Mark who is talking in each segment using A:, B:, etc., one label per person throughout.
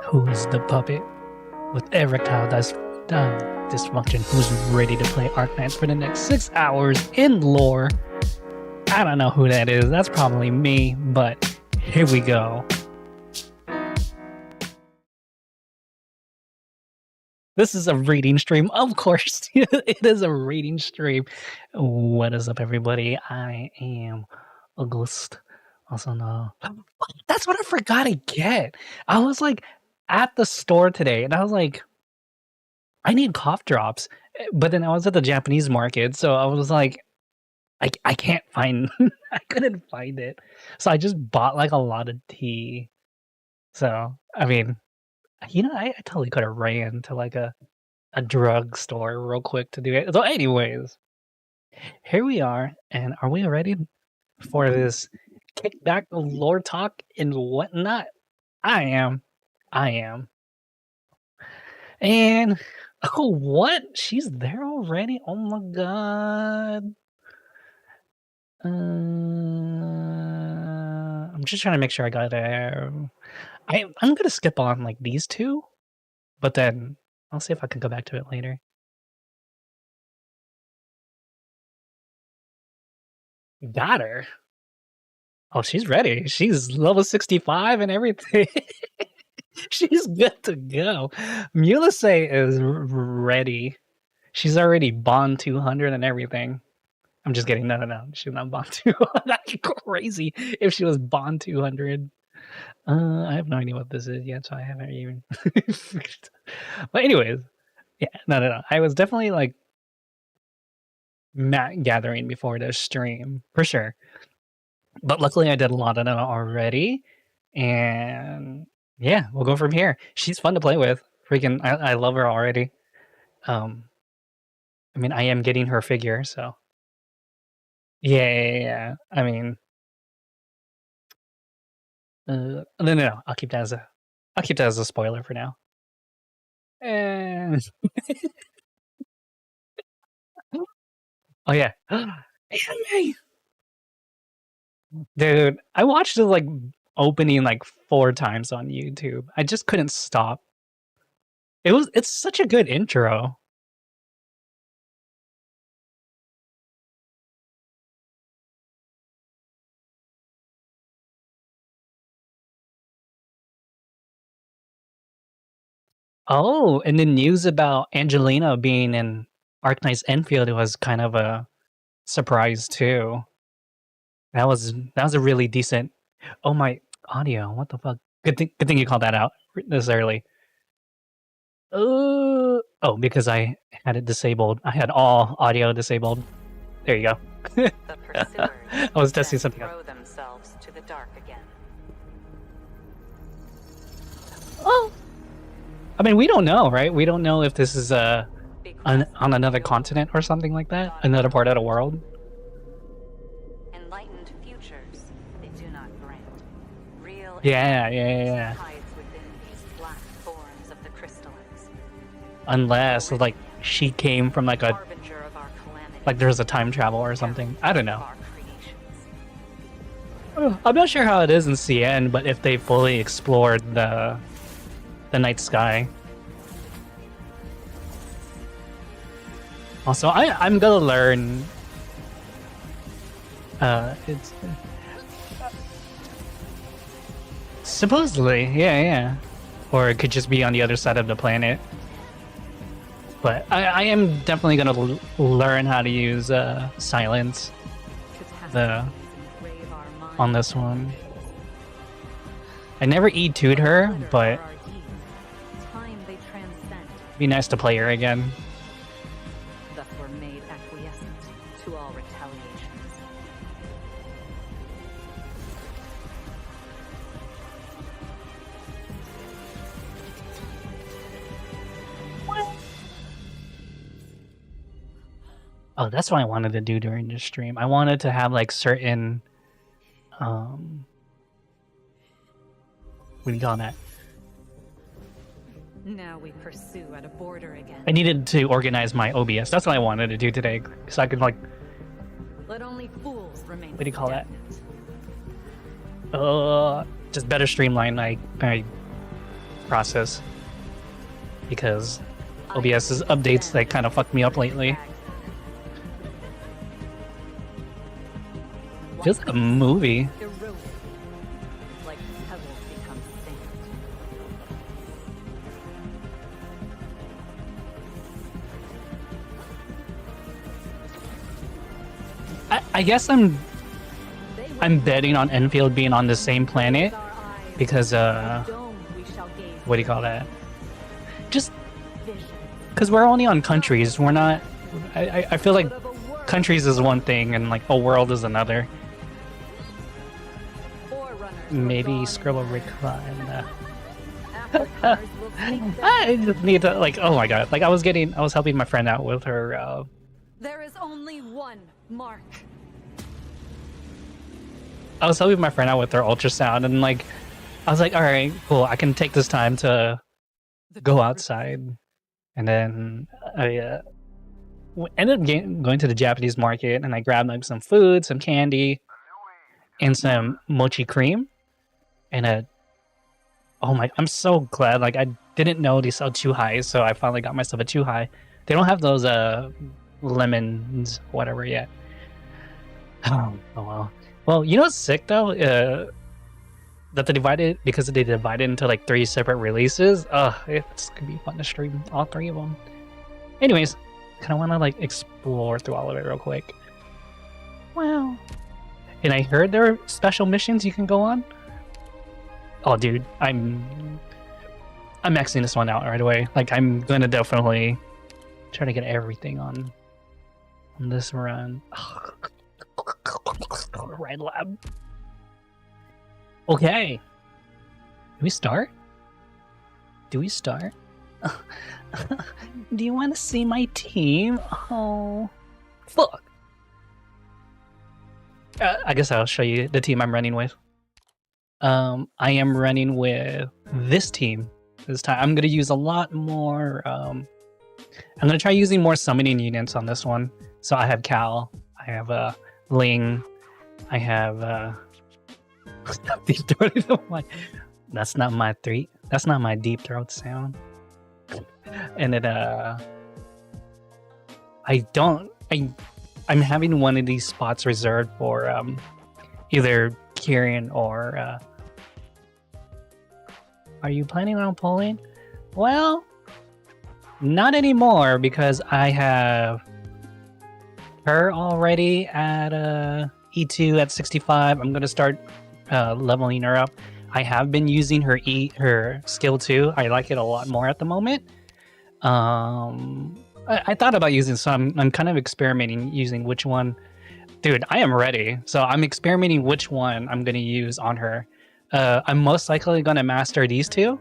A: Who's the puppet with erectile dysfunction who's ready to play Arknights for the next 6 hours in lore? I don't know who that is. That's probably me, but here we go. This is a reading stream, of course. It is a reading stream. What is up, everybody? I am August. Also known. That's what I forgot to get. I was like at the store today, and I was like, I need cough drops. But then I was at the Japanese market, so I was like, I can't find. I couldn't find it, so I just bought like a lot of tea. So I mean. You know, I totally could have ran to like a drugstore real quick to do it. So anyways, here we are, and are we ready for this kickback lore talk and whatnot? I am. And oh, what? She's there already? Oh my god. I'm just trying to make sure I got it. I'm gonna skip on like these two, but then I'll see if I can go back to it later. Got her. Oh, she's ready. She's level 65 and everything. She's good to go. Maliciously is ready. She's already bond 200 and everything. I'm just kidding. No. She's not bond 200. That's crazy if she was bond 200. I have no idea what this is yet, so I haven't even. But anyways, yeah, no. I was definitely like mat gathering before this stream for sure. But luckily, I did a lot of it already, and yeah, we'll go from here. She's fun to play with. Freaking, I love her already. I mean, I am getting her figure, so yeah. I mean. No. I'll keep that as a spoiler for now. And oh yeah, anime, dude. I watched it like opening like 4 times on YouTube. I just couldn't stop. It's such a good intro. Oh, and the news about Angelina being in Arknights Enfield was kind of a surprise too. That was a really decent. Oh, my audio! What the fuck? Good thing you called that out this early. Oh, because I had it disabled. I had all audio disabled. There you go. I was testing something out.
B: Themselves to the dark again.
A: Oh. I mean, we don't know, right? We don't know if this is on another continent or something like that, another part of the world.
B: Enlightened futures, they do not grant. Real
A: Yeah.
B: hides within these black forms of the crystallines.
A: Unless, like, she came from like a,
B: Harbinger of our calamity.
A: like there's a time travel or something. I don't know.
B: Our creations.
A: I'm not sure how it is in CN, but if they fully explored the night sky. Also, I'm gonna learn. It's supposedly, yeah, or it could just be on the other side of the planet. But I am definitely gonna learn how to use silence on this one. I never E2'd her, but it'd be nice to play her again.
B: Thus we're made acquiescent to all retaliations.
A: Oh, that's what I wanted to do during the stream. I wanted to have like certain what do you call that?
B: Now we pursue at a border again.
A: I needed to organize my OBS. That's what I wanted to do today, so I could like.
B: Let only fools remain.
A: What do you call that? Just better streamline my process because OBS's updates that kind of fucked me up lately. Feels like a movie.
B: Like pebbles become sand.
A: I guess I'm betting on Enfield being on the same planet because what do you call that? Just because we're only on countries, we're not. I feel like countries is one thing and like a world is another. Maybe Scribble Recline. I just need to like. Oh my god! Like I was helping my friend out with her.
B: There is only one mark.
A: I was helping my friend out with her ultrasound, and like, I was like, all right, cool. I can take this time to go outside, and then I ended up going to the Japanese market, and I grabbed like some food, some candy, and some mochi cream, and oh my, I'm so glad. Like I didn't know they sell two highs, so I finally got myself a two high. They don't have those lemons, whatever yet. Oh well. Well, you know what's sick though? That they divided into like 3 separate releases. It's gonna be fun to stream all 3 of them. Anyways, kind of want to like explore through all of it real quick. Wow. And I heard there are special missions you can go on. Oh, dude, I'm maxing this one out right away. Like I'm gonna definitely try to get everything on this run. Red lab. Okay. Do we start? Do you want to see my team? Oh, fuck. I guess I'll show you the team I'm running with. I am running with this team this time. I'm gonna use a lot more. I'm gonna try using more summoning units on this one. So I have Cal. I have Ling. I have deep throat. That's not my deep throat sound. And then I'm having one of these spots reserved for either Kieran or are you planning on pulling? Well, not anymore because I have her already at E2 at 65. I'm gonna start leveling her up. I have been using her skill 2. I like it a lot more at the moment. I thought about using some. I'm kind of experimenting using which one. Dude, I am ready. So I'm experimenting which one I'm gonna use on her. I'm most likely gonna master these 2,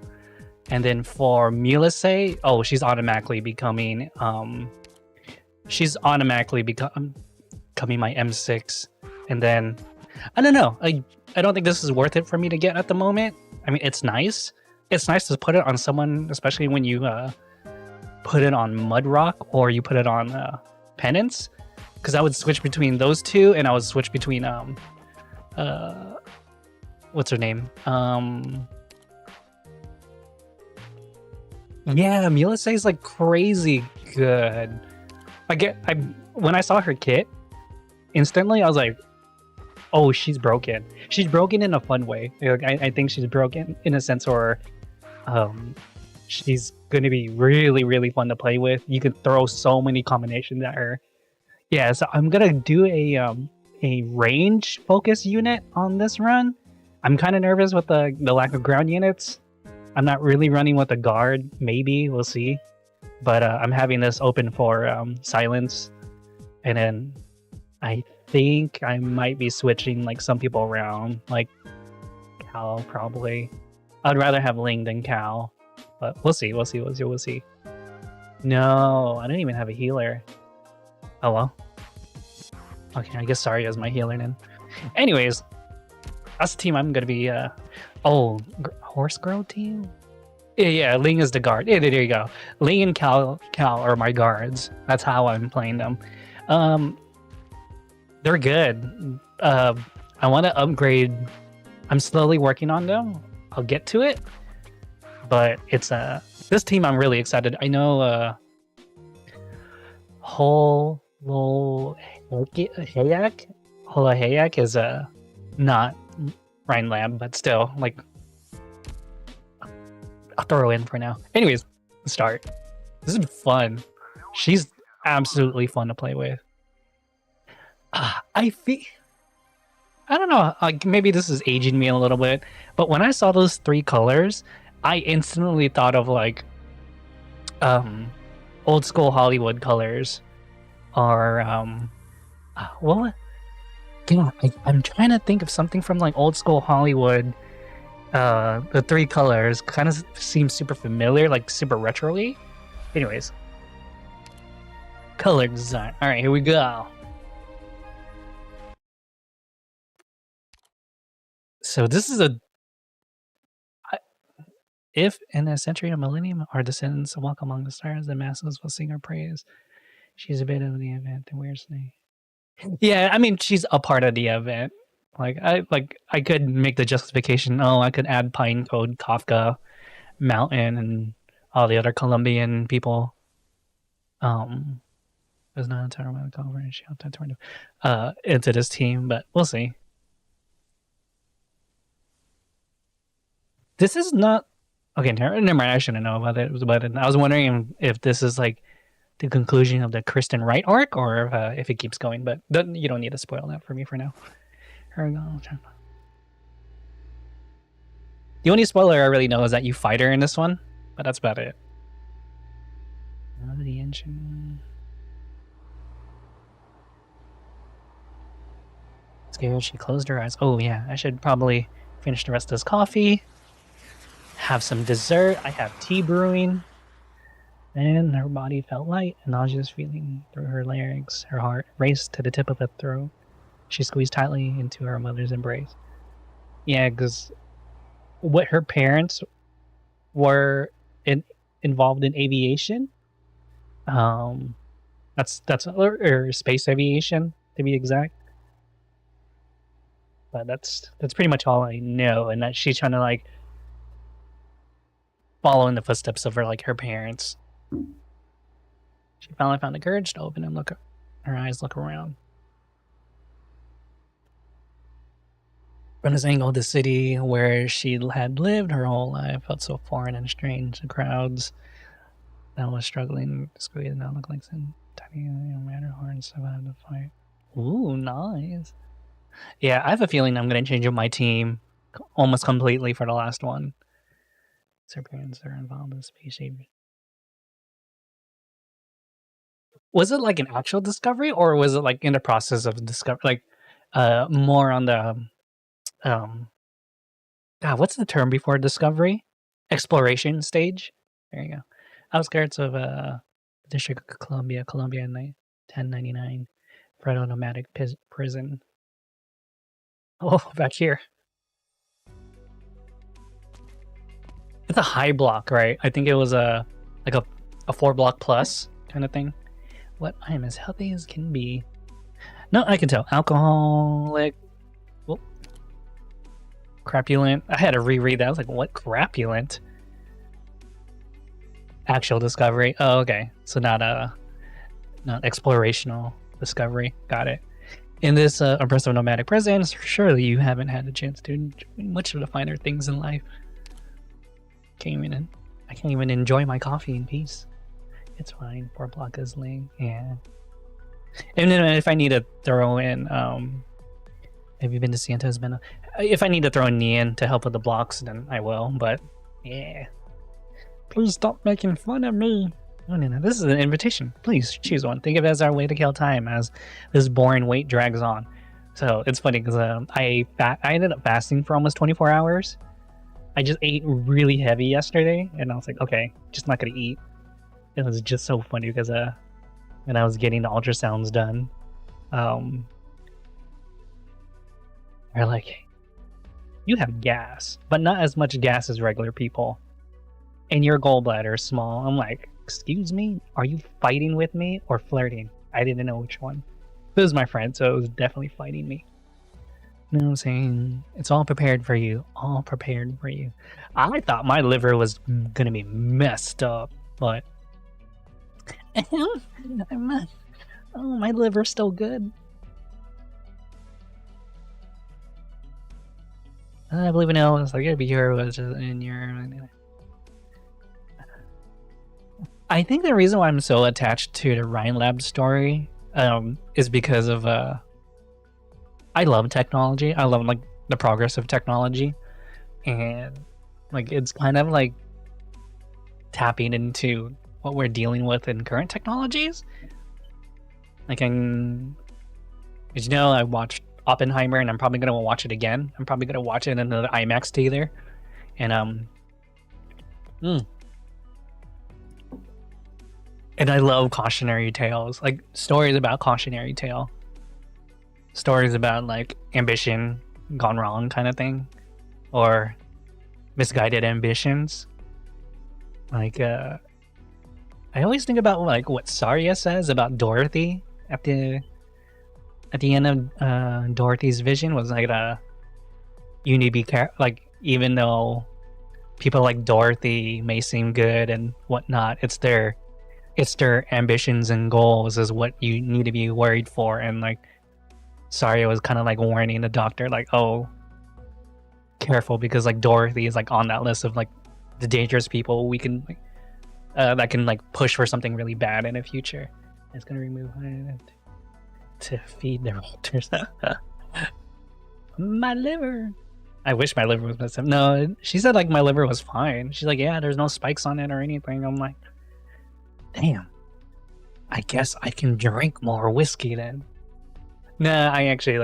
A: and then for Maliciously, she's automatically becoming my M6, and then I don't know. I don't think this is worth it for me to get at the moment. I mean, it's nice. It's nice to put it on someone, especially when you put it on Mudrock or you put it on Penance, because I would switch between those 2, and I would switch between what's her name? Yeah, Maliciously is like crazy good. When I saw her kit, instantly I was like, oh, she's broken. She's broken in a fun way. Like, I think she's broken in a sense where she's going to be really, really fun to play with. You can throw so many combinations at her. Yeah, so I'm going to do a range focus unit on this run. I'm kind of nervous with the lack of ground units. I'm not really running with a guard. Maybe, we'll see. But I'm having this open for silence. And then I think I might be switching like some people around, like Cal probably. I'd rather have Ling than Cal, but we'll see. No, I don't even have a healer. Oh well. Okay, I guess Saria is my healer then. Anyways, that's the team I'm gonna be. Horse Girl team. Yeah, Ling is the guard. Yeah, there you go. Ling and Cal are my guards. That's how I'm playing them. They're good. I want to upgrade. I'm slowly working on them. I'll get to it. but it's this team I'm really excited. I know Holahayak is not Ryan Lab, but still, like, I'll throw her in for now. Anyways, let's start. This is fun. She's absolutely fun to play with. I don't know, like, maybe this is aging me a little bit, but when I saw those 3 colors, I instantly thought of, like, old school Hollywood colors, or well, yeah, I'm trying to think of something from, like, old school Hollywood. The 3 colors kind of seem super familiar, like super retro-y. Anyways, color design. All right, here we go. So this is if in a century or millennium our descendants walk among the stars, the masses will sing her praise. She's a bit of the event, the weird snake. Yeah, I mean, she's a part of the event. Like I could make the justification. Oh, I could add Pinecone, Kafka, Mountain, and all the other Colombian people. There's not a entire amount of coverage into this team, but we'll see. This is not okay. Never mind. I shouldn't know about it. But I was wondering if this is like the conclusion of the Kristen Wright arc, or if it keeps going. But you don't need to spoil that for me for now. Here we go. The only spoiler I really know is that you fight her in this one, but that's about it. The engine. Scared, she closed her eyes. Oh yeah, I should probably finish the rest of this coffee. Have some dessert. I have tea brewing. And her body felt light, a nauseous feeling through her larynx. Her heart raced to the tip of her throat. She squeezed tightly into her mother's embrace. Yeah, because what her parents were involved in aviation. That's or space aviation to be exact. But that's pretty much all I know, and that she's trying to like follow in the footsteps of her parents. She finally found the courage to open and look. Her eyes look around. From this angle, the city where she had lived her whole life felt so foreign and strange. The crowds that was struggling to squeeze now looked like some tiny Matterhorn survived the fight. Ooh, nice. Yeah, I have a feeling I'm going to change up my team almost completely for the last one. Her parents are involved in space aviation. Was it like an actual discovery, or was it like in the process of discovery? Like, more on the God, what's the term before discovery? Exploration stage. There you go. Outskirts of District of Columbia in 1099. Fredo nomadic prison. Oh, back here. It's a high block, right? I think it was a 4-block plus kind of thing. What? I am as healthy as can be. No, I can tell. Alcoholic. Well, crapulent. I had to reread that. I was like, what? Crapulent? Actual discovery. Oh, okay. So not explorational discovery. Got it. In this oppressive nomadic presence, surely you haven't had a chance to enjoy much of the finer things in life. I can't even enjoy my coffee in peace. It's fine. 4-block is late. Yeah. And then if I need to throw in, have you been to Santa's Been? If I need to throw in Nian to help with the blocks, then I will. But yeah. Please stop making fun of me. No. This is an invitation. Please choose one. Think of it as our way to kill time as this boring wait drags on. So it's funny because I ended up fasting for almost 24 hours. I just ate really heavy yesterday, and I was like, okay, just not gonna eat. It was just so funny because when I was getting the ultrasounds done, they're like, you have gas, but not as much gas as regular people, and your gallbladder is small. I'm like, excuse me, are you fighting with me or flirting? I didn't know which one. It was my friend, so it was definitely fighting me. You know what I'm saying? It's all prepared for you. All prepared for you. I thought my liver was gonna be messed up, but my liver's still good. I believe in illness. I gotta be here was in your. I think the reason why I'm so attached to the Ryan Lab story is because of I love technology. I love like the progress of technology, and like it's kind of like tapping into what we're dealing with in current technologies. Like, I watched Oppenheimer, and I'm probably gonna watch it again. I'm probably gonna watch it in another IMAX theater, and and I love cautionary tales, like stories about cautionary tale, stories about like ambition gone wrong kind of thing, or misguided ambitions. Like, I always think about like what Saria says about Dorothy at the end of Dorothy's vision was like you need to be careful. Like, even though people like Dorothy may seem good and whatnot, it's their ambitions and goals is what you need to be worried for. And like Saria was kind of like warning the doctor, like, oh, careful, because like Dorothy is like on that list of like the dangerous people we can like that can like push for something really bad in the future. It's gonna remove to feed their altars. My liver. I wish my liver was messed up. No, she said like my liver was fine. She's like, yeah, there's no spikes on it or anything. I'm like, damn. I guess I can drink more whiskey then. Nah, I actually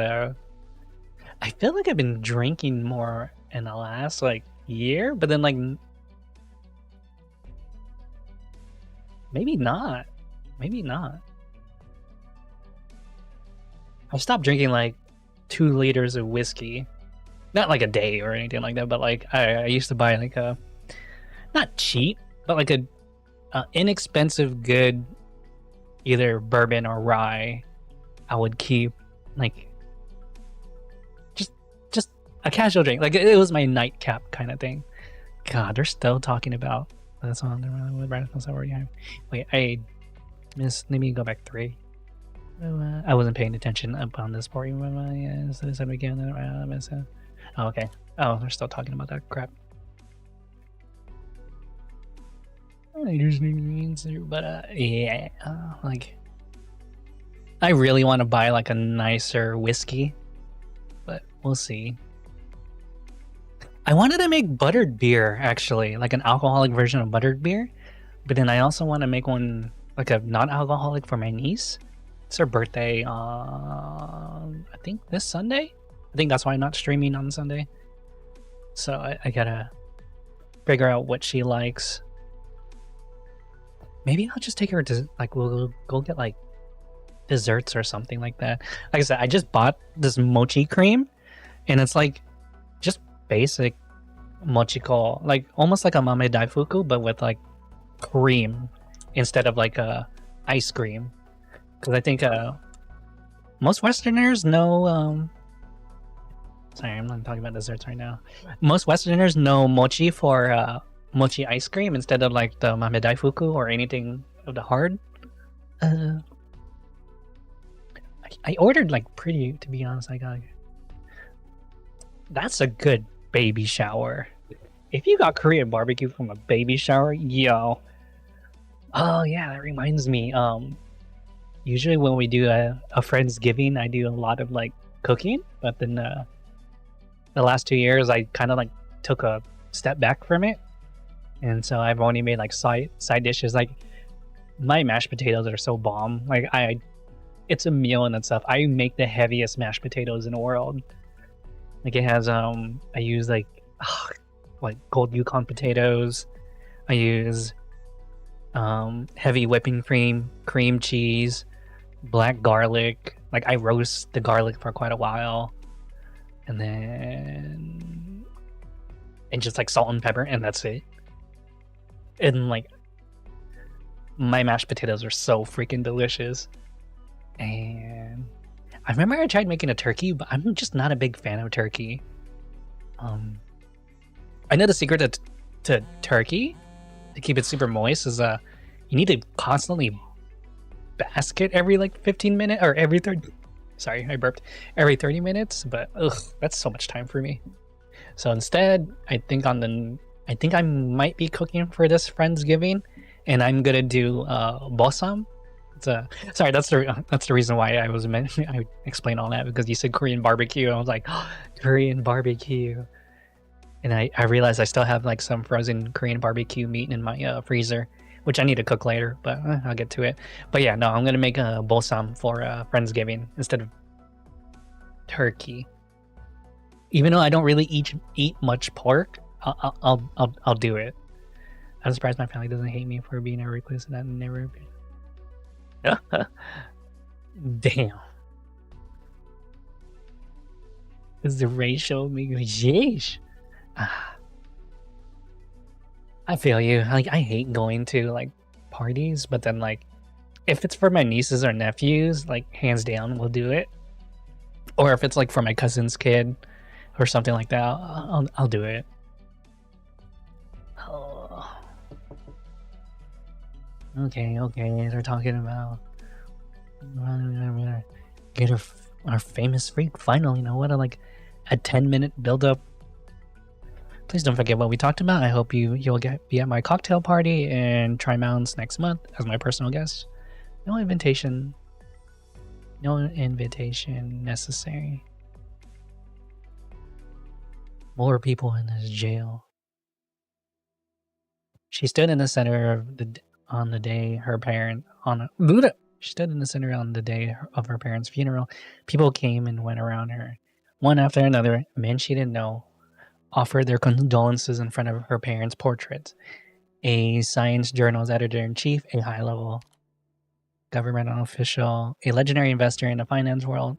A: I feel like I've been drinking more in the last like year, but then like maybe not. Maybe not. I stopped drinking like 2 liters of whiskey. Not like a day or anything like that, but like I used to buy like a, not cheap, but like a inexpensive, good, either bourbon or rye. I would keep like just a casual drink. Like it was my nightcap kind of thing. God, they're still talking about that's on the wait, I missed. Let me go back 3. I wasn't paying attention upon this part. Oh, okay. Oh, they're still talking about that crap. But yeah, like I really want to buy like a nicer whiskey, but we'll see. I wanted to make buttered beer, actually, like an alcoholic version of buttered beer, but then I also want to make one like a non-alcoholic for my niece. It's her birthday on, I think, this Sunday. I think that's why I'm not streaming on Sunday. So I gotta figure out what she likes. Maybe I'll just take her to, like, we'll go get, like, desserts or something like that. Like I said, I just bought this mochi cream, and it's, like, just basic mochiko. Like, almost like a mame daifuku, but with, like, cream instead of, like, ice cream. Because I think most Westerners know... sorry, I'm not talking about desserts right now. Most Westerners know mochi for mochi ice cream instead of like the mame daifuku or anything of the hard. I ordered like pretty, to be honest. I got... That's a good baby shower. If you got Korean barbecue from a baby shower, yo. Oh yeah, that reminds me. Usually when we do a Friendsgiving, I do a lot of like cooking, but then the last 2 years I kind of like took a step back from it, and so I've only made like side dishes. Like my mashed potatoes are so bomb. Like it's a meal in itself. I make the heaviest mashed potatoes in the world. Like it has I use like gold Yukon potatoes. I use heavy whipping cream cheese, black garlic. Like I roast the garlic for quite a while, and just like salt and pepper, and that's it. And like my mashed potatoes are so freaking delicious. And I remember I tried making a turkey, but I'm just not a big fan of turkey. I know the secret to turkey, to keep it super moist, is you need to constantly basket every like 15 minutes or every 30. Sorry, I burped. Every 30 minutes, but ugh, that's so much time for me. So instead, I think I might be cooking for this Friendsgiving, and I'm gonna do bossam. Sorry, that's the reason why I explained all that, because you said Korean barbecue. I was like, oh, Korean barbecue, and I realized I still have like some frozen Korean barbecue meat in my freezer, which I need to cook later, but I'll get to it. But yeah, no, I'm gonna make a bossam for Friendsgiving instead of turkey. Even though I don't really eat much pork, I'll do it. I'm surprised my family doesn't hate me for being a recluse and that never. Damn. Is the ratio making me yeesh? I feel you. Like, I hate going to like parties, but then like if it's for my nieces or nephews, like hands down we'll do it. Or if it's like for my cousin's kid or something like that, I'll do it. Oh. Okay, they're talking about get our famous freak finally. You know what? Like a 10-minute build up. Please don't forget what we talked about. I hope you'll be at my cocktail party and try mounts next month as my personal guest. No invitation necessary. More people in this jail. She stood in the center of on the day her parents' funeral. People came and went around her, one after another. Men she didn't know offered their condolences in front of her parents' portraits. A science journal's editor-in-chief, a high-level government official, a legendary investor in the finance world,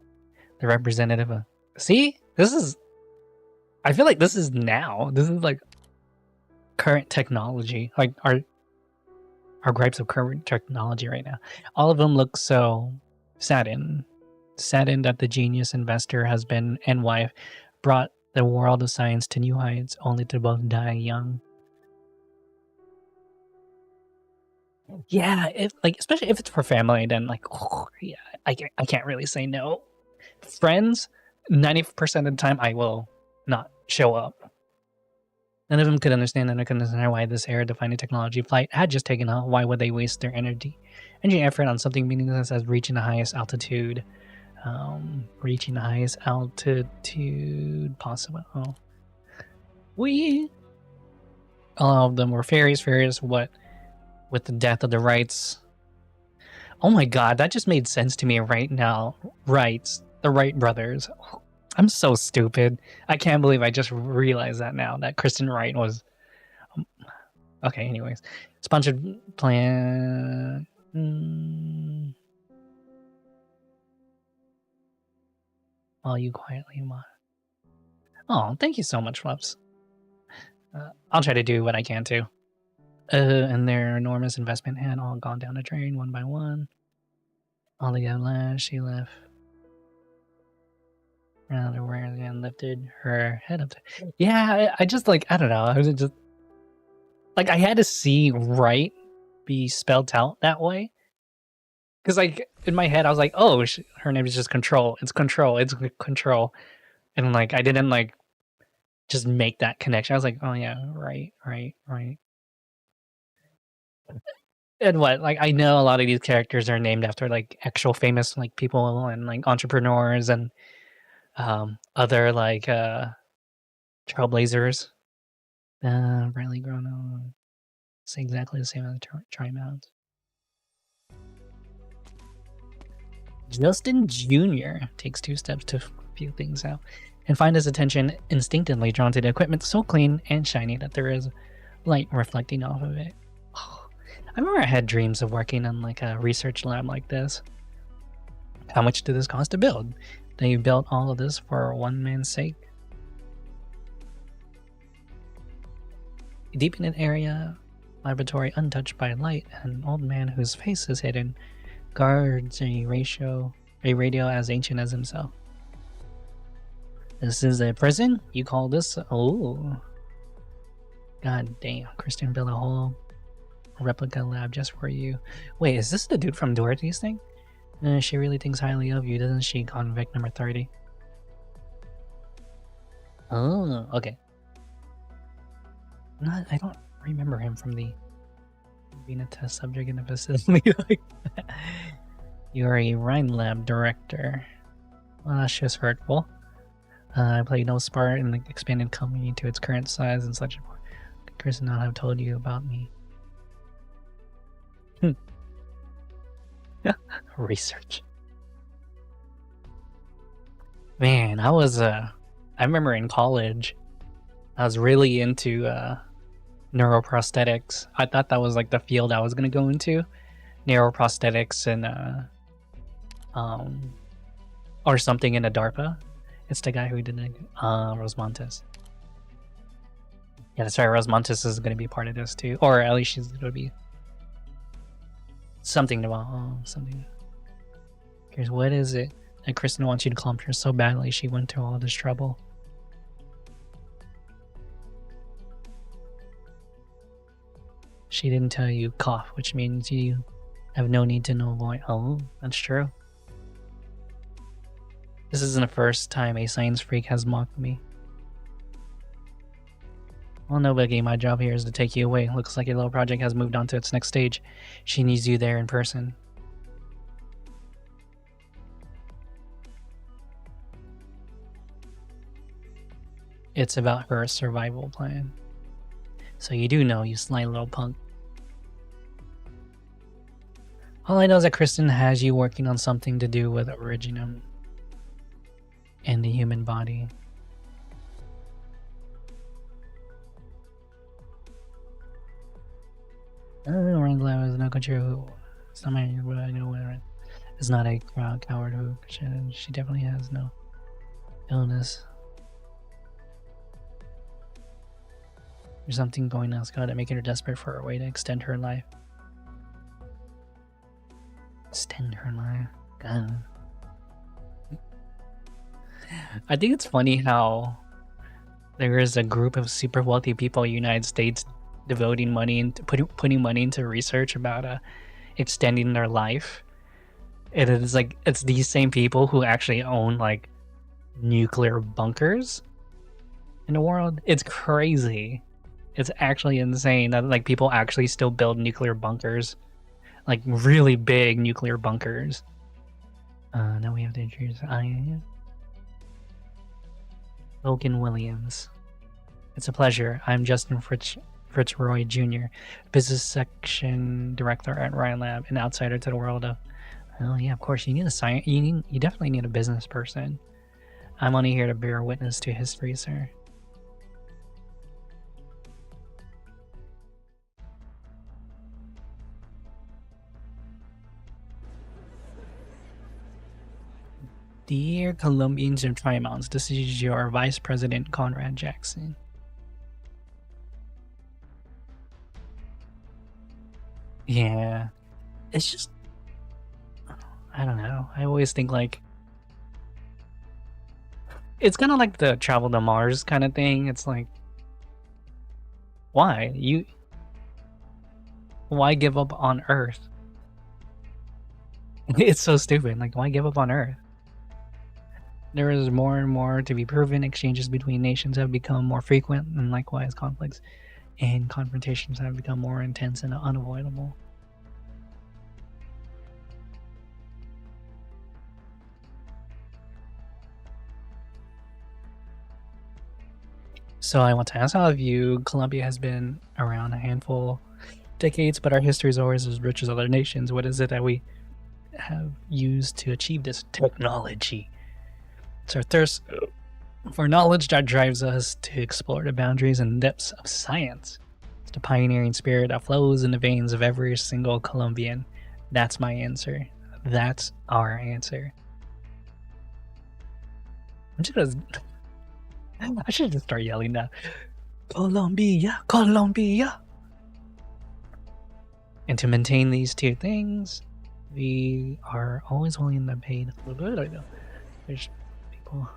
A: the representative of... See? I feel like this is now. This is like current technology. Like our gripes of current technology right now. All of them look so saddened that the genius investor, husband, and wife brought the world of science to new heights, only to both die young. Yeah, especially if it's for family, then like, oh, yeah, I can't really say no. Friends, 90% of the time, I will not show up. None of them could understand, and I couldn't understand why this era-defining technology flight had just taken off. Why would they waste their energy and effort on something meaningless as reaching the highest altitude? Reaching the highest altitude possible. Oh. All of them were furious. What with the death of the Wrights? Oh my god, that just made sense to me right now. Wrights, the Wright brothers. I'm so stupid. I can't believe I just realized that now, that Kristen Wright was... Okay, anyways. Sponsored plan... While you quietly... Oh, thank you so much, Fluffs. I'll try to do what I can too. And their enormous investment had all gone down the drain one by one. All they got last, she left. Rather wearily and lifted her head up. Yeah, I just like, I don't know. I was just like, I had to see right be spelled out that way. Because like in my head, I was like, oh, her name is just Control. It's Control. It's Control. And like, I didn't like just make that connection. I was like, oh yeah, right. And what, like, I know a lot of these characters are named after like actual famous like people and like entrepreneurs and other like trailblazers. Brightly grown on. It's exactly the same as Trimount. Justin Jr. takes 2 steps to feel things out and find his attention instinctively drawn to the equipment so clean and shiny that there is light reflecting off of it. Oh, I remember I had dreams of working on like a research lab like this. How much did this cost to build? They built all of this for one man's sake. Deep in an area, laboratory untouched by light, an old man whose face is hidden guards a ratio A radio as ancient as himself. This is a prison? You call this? Oh. God damn. Christian built a whole replica lab just for you. Wait, is this the dude from Dorothy's thing? She really thinks highly of you, doesn't she, convict number 30? Oh, okay. I don't remember him from the being a test subject in a facility like that. You're a Rhine lab director. Well, that's just hurtful. I played no part in the expanded company to its current size and such. Chris and I have told you about me. Research. Man, I remember in college, I was really into neuroprosthetics. I thought that was like the field I was gonna go into. Neuroprosthetics and or something in a DARPA. It's the guy who did it, Rosmontes. Yeah, that's right, Rosmontes is gonna be part of this too. Or at least she's gonna be something about something. Here's what is it that Kristen wants you to clump her so badly she went through all this trouble. She didn't tell you cough, which means you have no need to know why. Oh, that's true. This isn't the first time a science freak has mocked me. Well, no biggie, my job here is to take you away. Looks like your little project has moved on to its next stage. She needs you there in person. It's about her survival plan. So you do know, you sly little punk. All I know is that Kristen has you working on something to do with Originum and the human body. Wrangler is no control. It's not my, but I know where it's not a coward who she definitely has no illness. There's something going on, Scott, making her desperate for a way to extend her life. Extend her life. God. I think it's funny how there is a group of super wealthy people in the United States devoting money into putting money into research about extending their life. And it's like it's these same people who actually own like nuclear bunkers in the world. It's crazy. It's actually insane that like people actually still build nuclear bunkers, like really big nuclear bunkers. Now we have to introduce Logan Williams. It's a pleasure. I'm Justin Fitzroy Jr., business section director at Ryan Lab, an outsider to the world of. Oh yeah, of course you need a science. You definitely need a business person. I'm only here to bear witness to history, sir. Dear Colombians and Trimonts, this is your Vice President Conrad Jackson. Yeah, it's just, I don't know. I always think like, it's kind of like the travel to Mars kind of thing. It's like, why give up on Earth? It's so stupid. Like, why give up on Earth? There is more and more to be proven. Exchanges between nations have become more frequent, and likewise conflicts and confrontations have become more intense and unavoidable. So I want to ask all of you, Colombia has been around a handful decades, but our history is always as rich as other nations. What is it that we have used to achieve this technology? It's our thirst for knowledge that drives us to explore the boundaries and depths of science. It's the pioneering spirit that flows in the veins of every single Colombian. That's my answer. That's our answer. I should just start yelling that. Colombia, Colombia. And to maintain these two things, We are always willing to pay. There's people.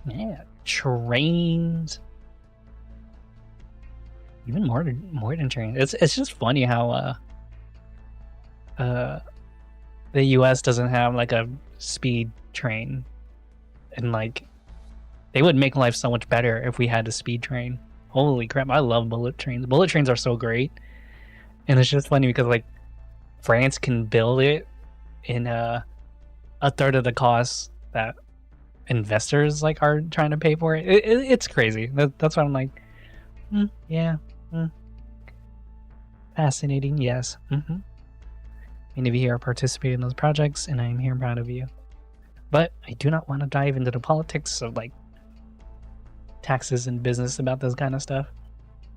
A: Yeah, trains. Even more than trains. It's just funny how the US doesn't have like a speed train, and like they would make life so much better if we had a speed train. Holy crap, I love bullet trains. Bullet trains are so great. And it's just funny because like France can build it in a third of the cost that investors like are trying to pay for it. It's crazy. That's why I'm like, yeah, fascinating. Yes. Many of you here are participating in those projects, and I am here proud of you. But I do not want to dive into the politics of like taxes and business about this kind of stuff.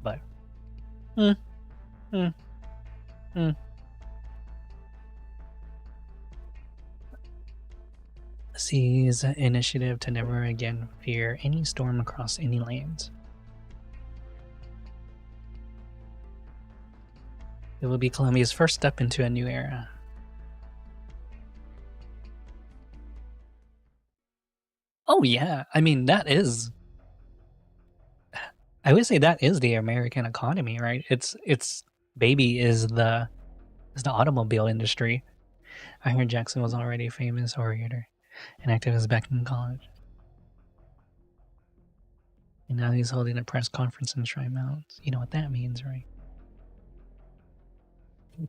A: But Seize initiative to never again fear any storm across any lands. It will be Columbia's first step into a new era. Oh yeah, I mean that is. I would say that is the American economy, right? It's baby is the automobile industry. I heard Jackson was already a famous orator and activist back in college. And now he's holding a press conference in Tri-Mount. You know what that means, right?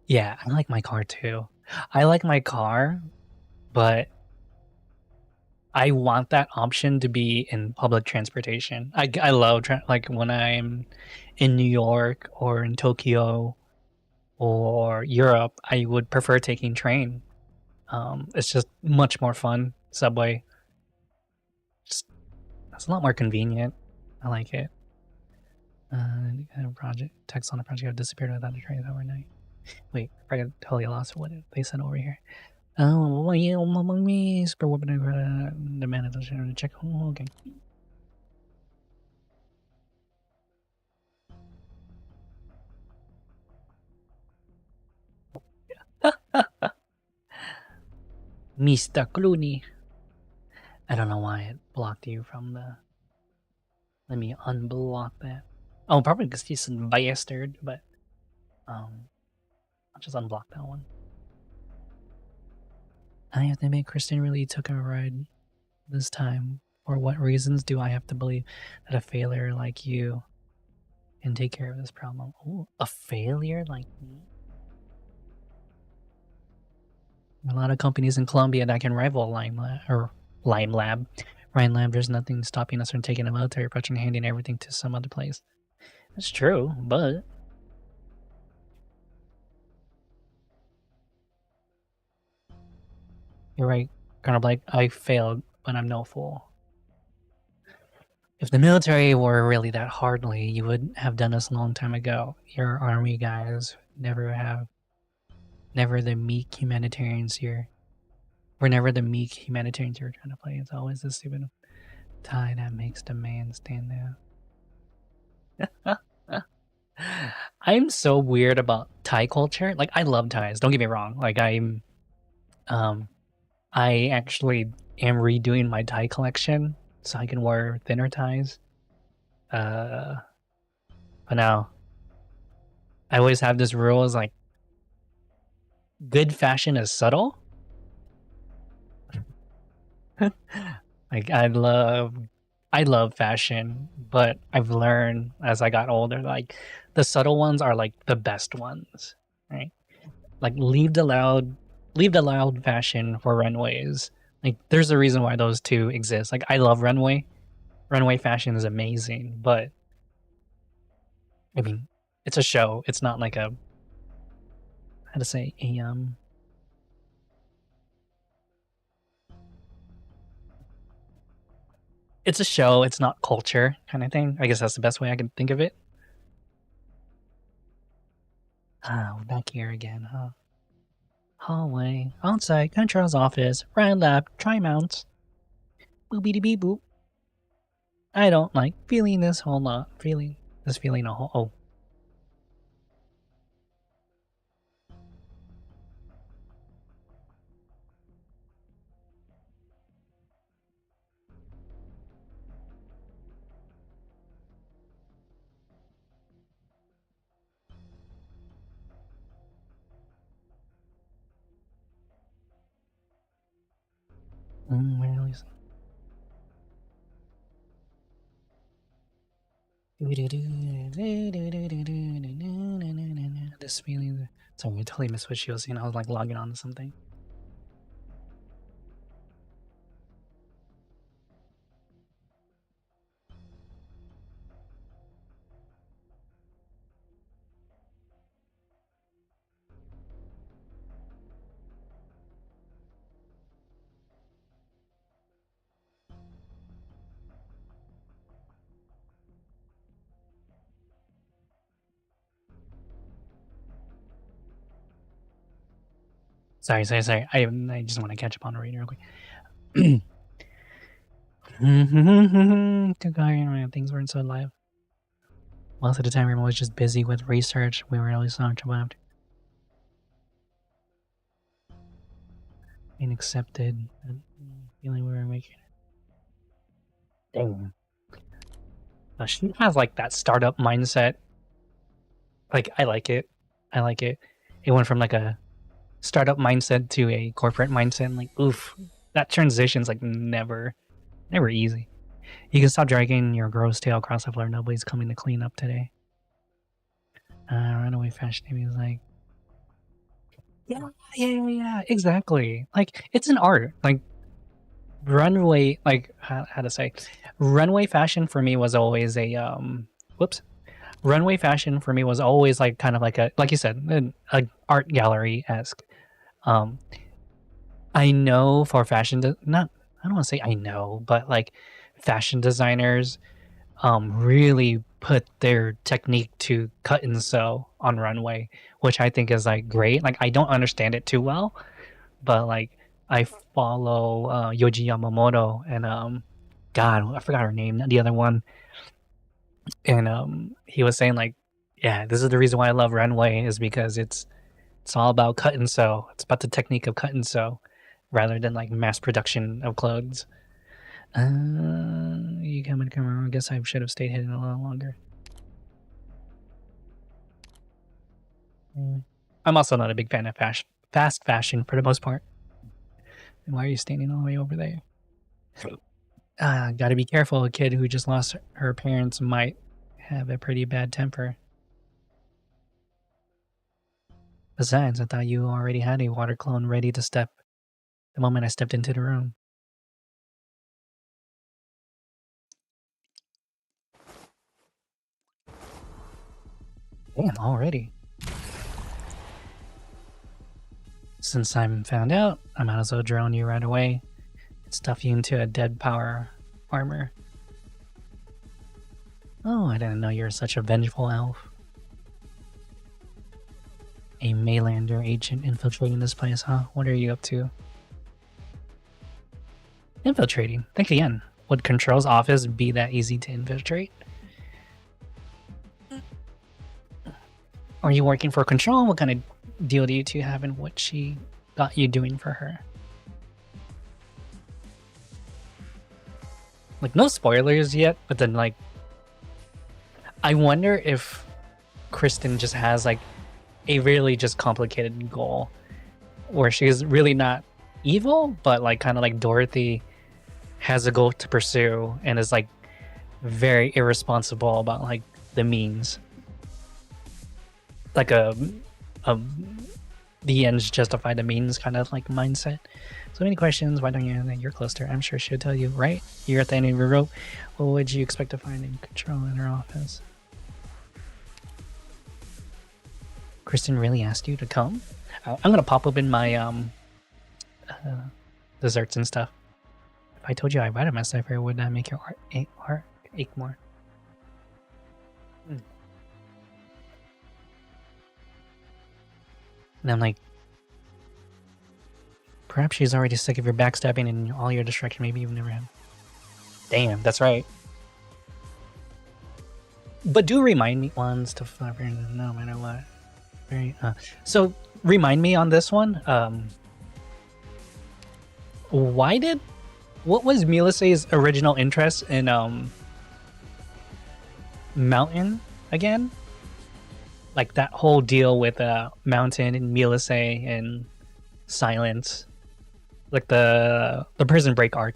A: Yeah, I like my car too. I like my car, but I want that option to be in public transportation. I love like when I'm in New York or in Tokyo or Europe, I would prefer taking train. It's just much more fun. Subway, it's a lot more convenient. I like it. Project text on a project have disappeared without a trace overnight. Wait, I totally lost what they said over here. Oh, well, yeah, me super weapon the man of the check. Oh, okay. Mr. Clooney. I don't know why it blocked you from the. Let me unblock that. Oh, probably because he's a bastard, but I'll just unblock that one. I have to admit, Kristen really took a ride this time. For what reasons do I have to believe that a failure like you can take care of this problem? Ooh, a failure like me? A lot of companies in Colombia that can rival Lime Lab. Ryan Lab, there's nothing stopping us from taking a military approach and handing everything to some other place. That's true, but you're right, Colonel Blake. I failed, but I'm no fool. If the military were really that hardly, you would have done this a long time ago. Your army guys never the meek humanitarians here. We're never the meek humanitarians you're trying to play. It's always the stupid tie that makes the man stand out. I'm so weird about Thai culture. Like I love ties. Don't get me wrong. Like I actually am redoing my tie collection so I can wear thinner ties. But now I always have this rule: is like good fashion is subtle. Like I love fashion, but I've learned as I got older, like the subtle ones are like the best ones, right? Like leave the loud fashion for runways. Like there's a reason why those two exist. Like I love runway fashion is amazing, but I mean it's a show. It's not like a how to say it's a show, it's not culture kind of thing. I guess that's the best way I can think of it. We're back here again, huh? Hallway, outside, control's office, Ryan Lab, Tri-Mounts. Boopity beep boop. I don't like feeling this whole lot. Feeling a whole. Oh. This feeling. Sorry, I totally missed what she was saying. I was like logging on to something. Sorry. I just want to catch up on the reading real quick. Things weren't so live. Most of the time, everyone was just busy with research. We weren't really so much about being accepted and feeling we were making it. Dang. She has like that startup mindset. Like, I like it. It went from like a startup mindset to a corporate mindset. And like, oof, that transition's like never easy. You can stop dragging your gross tail across the floor. Nobody's coming to clean up today. Runaway fashion is like, yeah, exactly. Like, it's an art. Like, runway, like, how to say, runway fashion for me was always a runway fashion for me was always like kind of like a, like you said, an art gallery-esque. I know for fashion, I don't want to say I know, but like fashion designers really put their technique to cut and sew on runway, which I think is like great. Like, I don't understand it too well, but like I follow Yoji Yamamoto and God, I forgot her name, the other one. And he was saying like, yeah, this is the reason why I love runway, is because it's all about cut and sew. It's about the technique of cut and sew rather than like mass production of clothes. You come around. I guess I should have stayed hidden a little longer. I'm also not a big fan of fast fashion for the most part. And why are you standing all the way over there? Gotta be careful. A kid who just lost her parents might have a pretty bad temper. Besides, I thought you already had a water clone ready to step the moment I stepped into the room. Damn, already. Since I'm found out, I might as well drone you right away and stuff you into a dead power armor. Oh, I didn't know you were such a vengeful elf. A Maylander agent infiltrating this place, huh? What are you up to? Infiltrating? Think again. Would Control's office be that easy to infiltrate? Are you working for Control? What kind of deal do you two have, and what she got you doing for her? Like, no spoilers yet, but then like, I wonder if Kristen just has like a really just complicated goal where she's really not evil, but like kind of like Dorothy has a goal to pursue and is like very irresponsible about like the means. Like the ends justify the means kind of like mindset. So many questions. Why don't you think you're close to her? I'm sure she'll tell you, right? You're at the end of your rope. What would you expect to find in Control in her office? Kristen really asked you to come? I'm gonna pop open my desserts and stuff. If I told you I invited myself here, would that make your heart ache more? And I'm like, perhaps she's already sick of your backstabbing and all your distraction. Maybe you've never had. Damn, that's right. But do remind me once to no matter what. So remind me on this one. What was Milicé's original interest in Mountain again? Like that whole deal with Mountain and Milicé and Silence. like the Prison Break arc.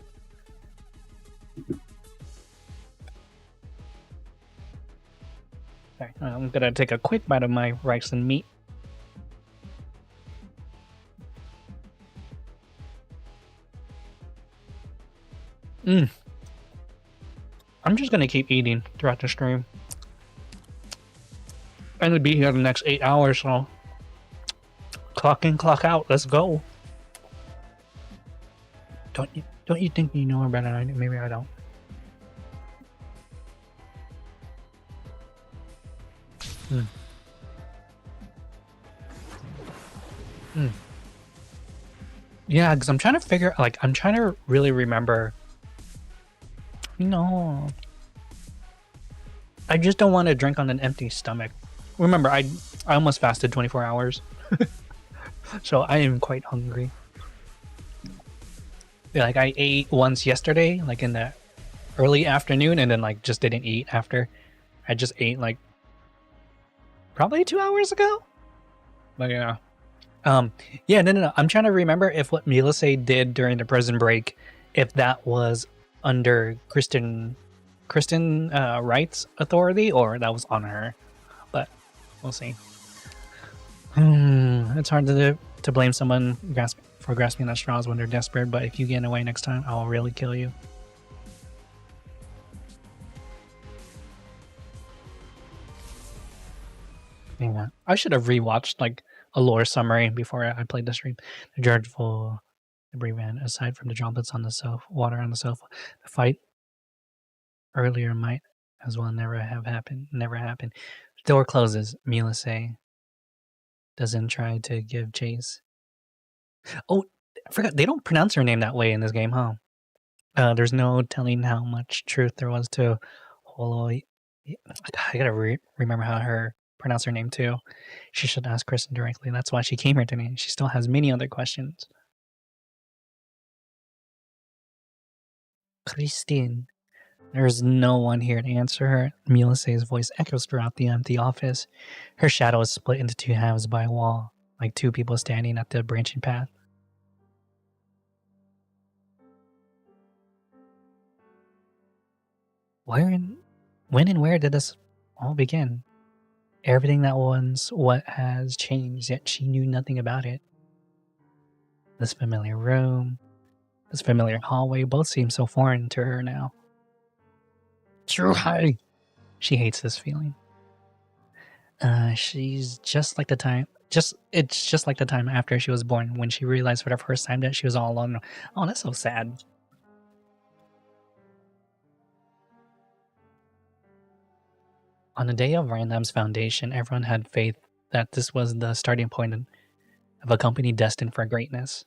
A: Okay, I'm gonna take a quick bite of my rice and meat. I'm just gonna keep eating throughout the stream. I'm gonna be here the next 8 hours, so clock in, clock out. Let's go. Don't you think you know better than I do? Maybe I don't. Yeah, because I'm trying to figure, like, I'm trying to really remember. No, I just don't want to drink on an empty stomach. Remember, I almost fasted 24 hours, so I am quite hungry. Yeah, like I ate once yesterday, like in the early afternoon, and then like just didn't eat after. I just ate like probably 2 hours ago. But yeah, yeah, no. I'm trying to remember if what Milise did during the prison break, if that was under Kristen Wright's authority or that was on her. But we'll see. It's hard to blame someone for grasping at straws when they're desperate, but if you get away next time, I'll really kill you. Yeah, I should have rewatched like a lore summary before I played the stream. The dreadful debris van, aside from the droplets on the water on the sofa, the fight earlier might as well never have happened. Never happened. Door closes. Milise doesn't try to give chase. Oh, I forgot. They don't pronounce her name that way in this game, huh? There's no telling how much truth there was to Holo. I gotta remember how her pronounce her name too. She should ask Kristen directly. That's why she came here today. She still has many other questions. Christine. There's no one here to answer her. Milise's voice echoes throughout the empty office. Her shadow is split into two halves by a wall, like two people standing at the branching path. When and where did this all begin? Everything that was what has changed, yet she knew nothing about it. This familiar room, this familiar hallway, both seem so foreign to her now. Try. She hates this feeling. She's just like the time. It's just like the time after she was born, when she realized for the first time that she was all alone. Oh, that's so sad. On the day of Randam's foundation, everyone had faith that this was the starting point of a company destined for greatness.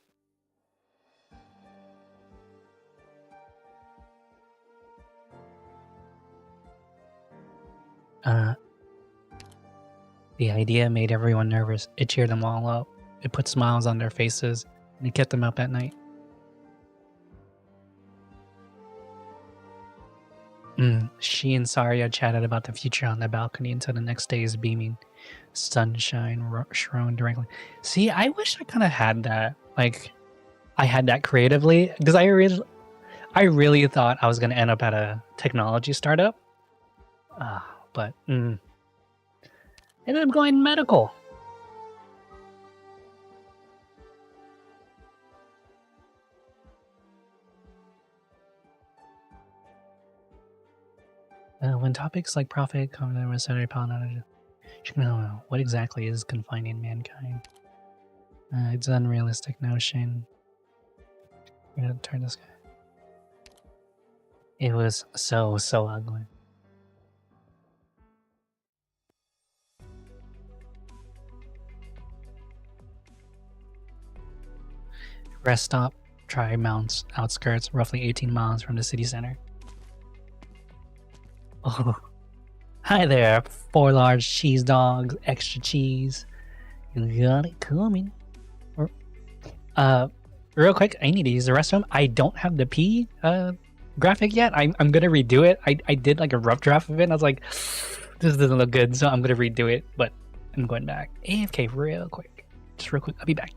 A: The idea made everyone nervous. It cheered them all up. It put smiles on their faces, and it kept them up at night. She and Saria chatted about the future on the balcony until the next day's beaming sunshine shone directly. See, I wish I kind of had that. Like, I had that creatively, because I really thought I was going to end up at a technology startup. But ended up going medical. When topics like profit come to the centered upon, what exactly is confining mankind? It's an unrealistic notion. We're gonna turn this guy. It was so ugly. Rest stop, Tri-Mounts, outskirts, roughly 18 miles from the city center. Oh, hi there, 4 large cheese dogs, extra cheese. You got it coming. Real quick, I need to use the restroom. I don't have the P graphic yet. I'm gonna redo it. I did like a rough draft of it, and I was like, this doesn't look good, so I'm gonna redo it. But I'm going back. AFK real quick. Just real quick. I'll be back.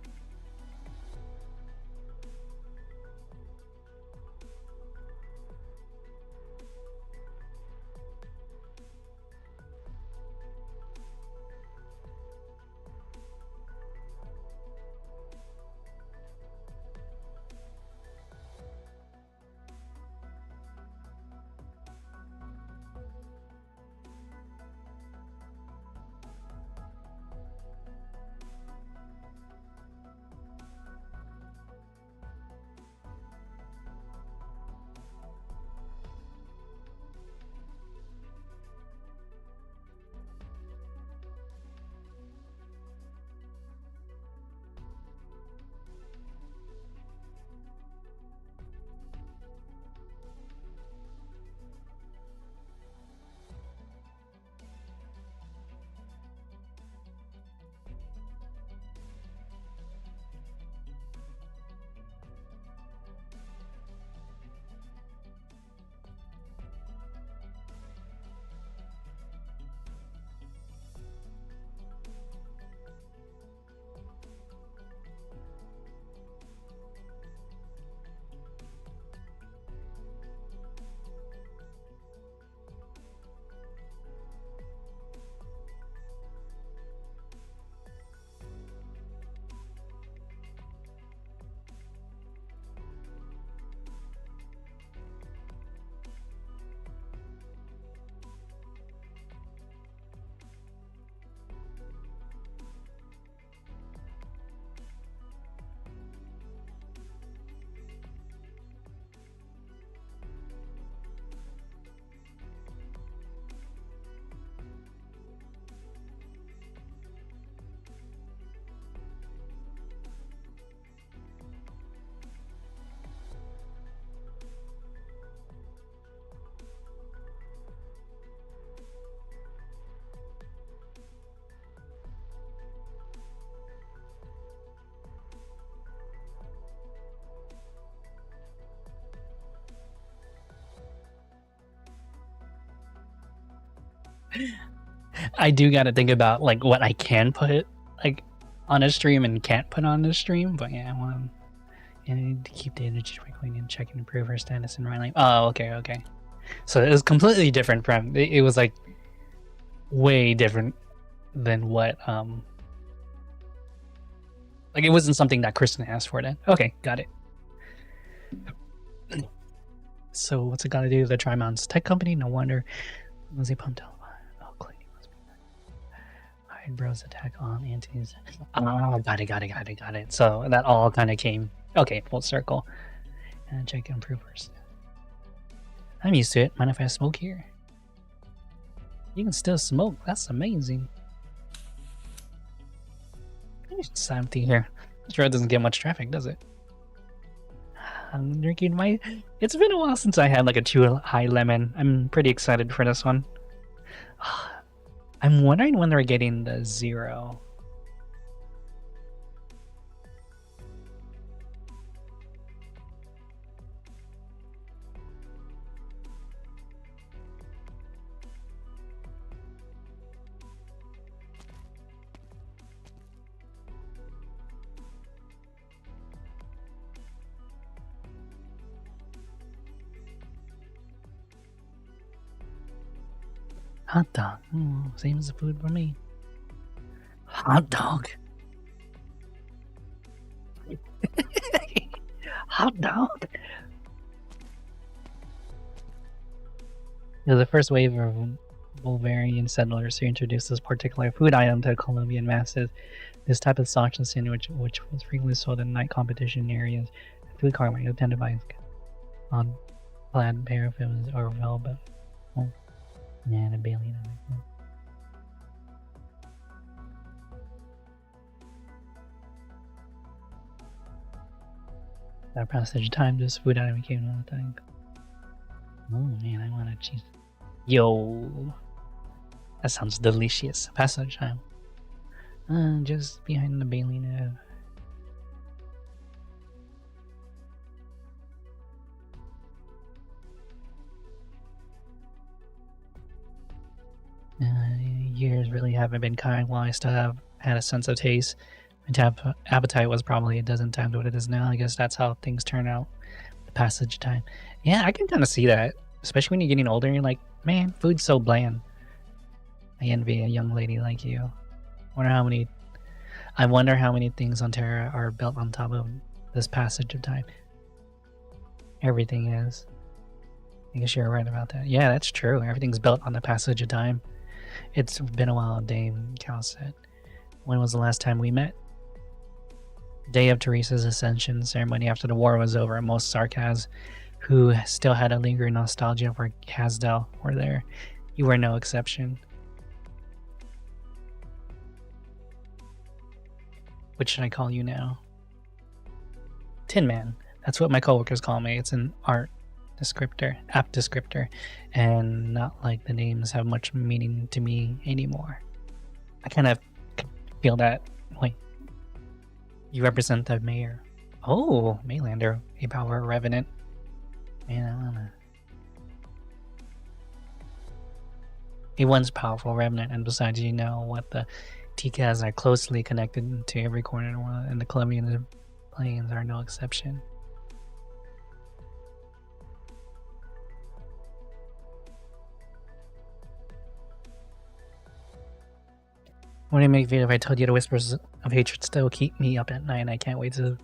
A: I do got to think about like what I can put like on a stream and can't put on a stream. But yeah, I need to keep the energy clean and check and improve her status in my life. Oh, okay. So it was completely different from. It was like way different than what like it wasn't something that Kristen asked for. Then okay, got it. So what's it got to do with the Trimon's tech company? No wonder. Was he pumped out? Oh, cleaning must be hide bros attack on antis. Oh, got it. So that all kind of came okay, full circle. And check improvers. I'm used to it. Mind if I smoke here? You can still smoke. That's amazing. It's empty here. This road doesn't get much traffic, does it? I'm drinking my... It's been a while since I had like a too high lemon. I'm pretty excited for this one. I'm wondering when they're getting the 0. Hot dog. Same as the food for me. Hot dog. Hot dog. It was the first wave of Bulgarian settlers who introduced this particular food item to Colombian masses. This type of sausage sandwich, which was frequently sold in night competition areas, food cart attended by on plaid paraffins or velvet. Oh. Yeah, the Bailey. That passage time, this food item became another thing. Oh man, I want a cheese. Yo, that sounds delicious. Passage time. Just behind the Bailey now. Years really haven't been kind while I still have had a sense of taste. My appetite was probably a dozen times what it is now. I guess that's how things turn out. The passage of time. Yeah, I can kind of see that. Especially when you're getting older and you're like, man, food's so bland. I envy a young lady like you. I wonder how many things on Terra are built on top of this passage of time. Everything is. I guess you're right about that. Yeah, that's true. Everything's built on the passage of time. It's been a while, Dame Cal said. When was the last time we met? Day of Teresa's ascension ceremony after the war was over. Most Sarkaz, who still had a lingering nostalgia for Casdell, were there. You were no exception. What should I call you now? Tin Man. That's what my coworkers call me. It's an app descriptor, and not like the names have much meaning to me anymore. I kind of feel that. Wait, you represent the mayor. Oh, Maylander, a power revenant. Man, I wanna. A once powerful revenant, and besides, you know what, the TCAs are closely connected to every corner in the world, and the Colombian plains are no exception. What do you make of it if I told you the whispers of hatred still keep me up at night, and I can't wait to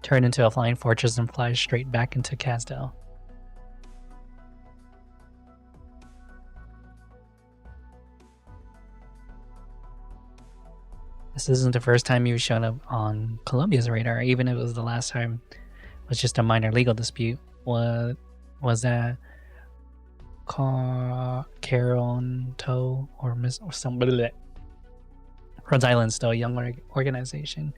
A: turn into a flying fortress and fly straight back into Casdell? This isn't the first time you've shown up on Colombia's radar, even if it was the last time. It was just a minor legal dispute. What was that? Caronto or somebody? Rhode Island's still a young organization.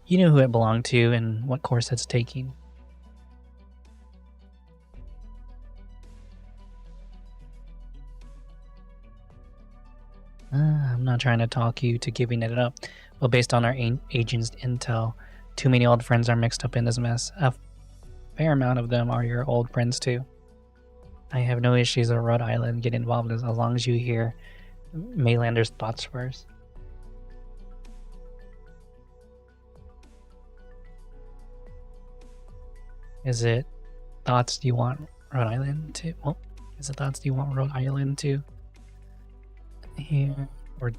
A: You knew who it belonged to and what course it's taking. I'm not trying to talk you to giving it up, but based on our agent's intel, too many old friends are mixed up in this mess. A fair amount of them are your old friends too. I have no issues with Rhode Island getting involved as long as you hear Maylander's thoughts first. Is it thoughts do you want Rhode Island to? Well, is it thoughts do you want Rhode Island to? Here or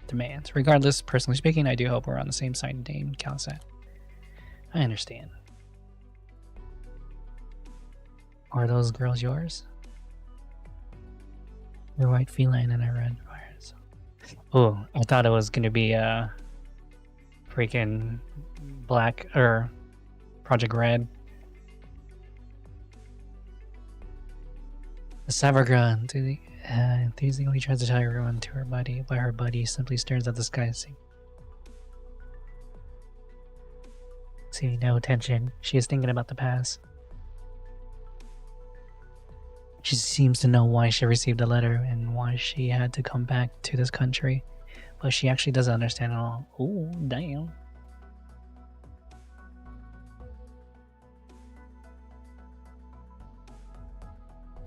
A: demands. Regardless, personally speaking, I do hope we're on the same side, Dame Calsat. I understand. Are those girls yours? They're white feline and I red fires. Oh, I thought it was gonna be a freaking black or Project Red. The Savagra enthusiastically tries to tie everyone to her buddy, but her buddy simply stares at the sky, seeing no attention. She is thinking about the past. She seems to know why she received a letter and why she had to come back to this country, but she actually doesn't understand at all. Oh, damn.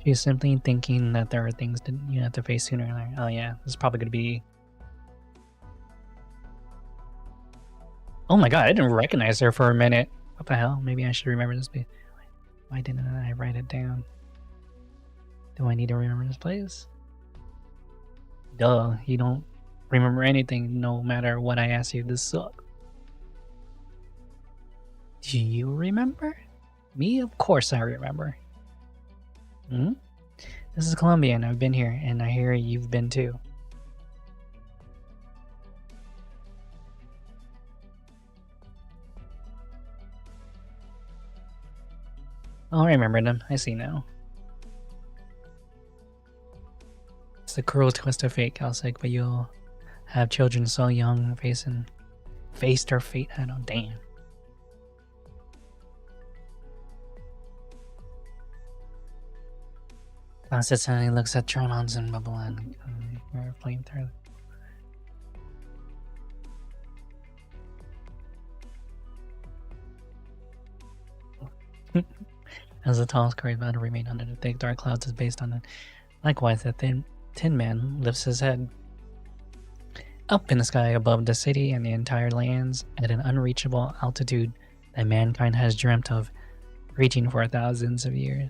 A: She's simply thinking that there are things that you have to face sooner or later. Oh yeah, this is probably going to be... Oh my god, I didn't recognize her for a minute. What the hell? Maybe I should remember this place. Why didn't I write it down? Do I need to remember this place? Duh, you don't remember anything no matter what I ask you. This sucks. Do you remember? Me? Of course I remember. Hmm? This is Colombia and I've been here, and I hear you've been too. Oh, I remember them. I see now. It's the cruel twist of fate, Calcic, but you'll have children so young faced our fate. I don't, damn. Classic suddenly looks at Tronons and Bubble and flamethrower. As the tallest curry about to remain under the thick dark clouds is based on it. Likewise, the Tin Man lifts his head up in the sky above the city and the entire lands at an unreachable altitude that mankind has dreamt of reaching for thousands of years.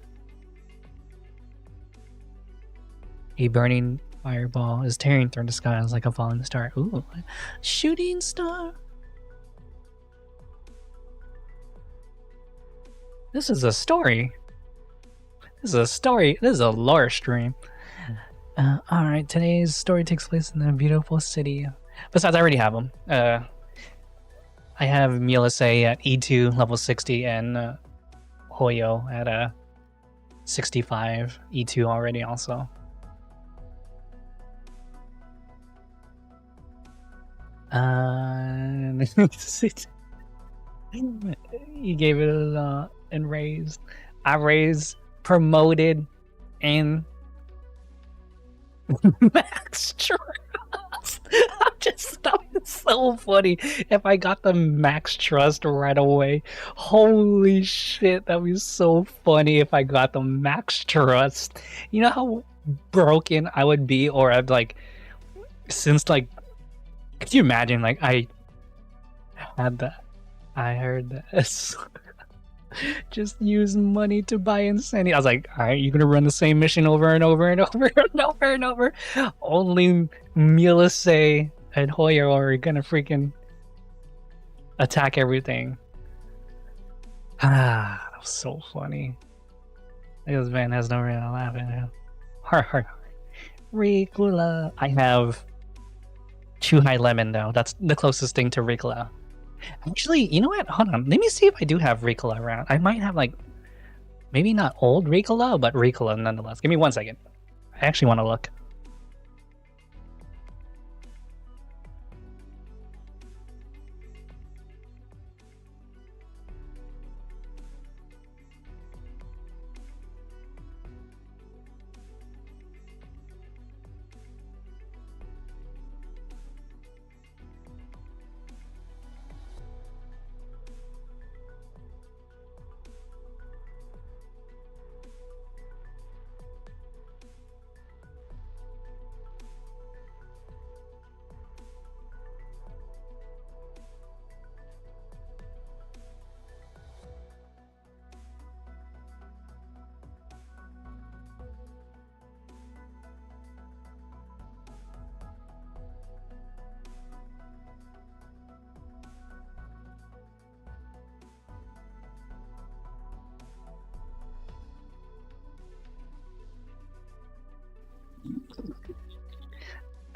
A: A burning fireball is tearing through the skies like a falling star. Ooh, shooting star. This is a story. This is a story. This is a lore stream. Alright, today's story takes place in a beautiful city. Besides, I already have them. I have Milasay at E2, level 60, and Hoyo at 65, E2 already also. He gave it a and raised. I raised, promoted, and max trust. I'm just that was so funny. If I got the max trust right away, holy shit, that'd be so funny if I got the max trust. You know how broken I would be, or I'd like, since like, could you imagine like I had that? I heard this. Just use money to buy insanity. I was like, alright, you're gonna run the same mission over and over and over and over and over. Only Milasay and Hoyer are gonna freaking attack everything. Ah, that was so funny. This man has no reason to laugh at him. Ricola. I have Chuhai Lemon though. That's the closest thing to Ricola. Actually, you know what? Hold on. Let me see if I do have Ricola around. I might have like, maybe not old Ricola, but Ricola nonetheless. Give me 1 second. I actually want to look.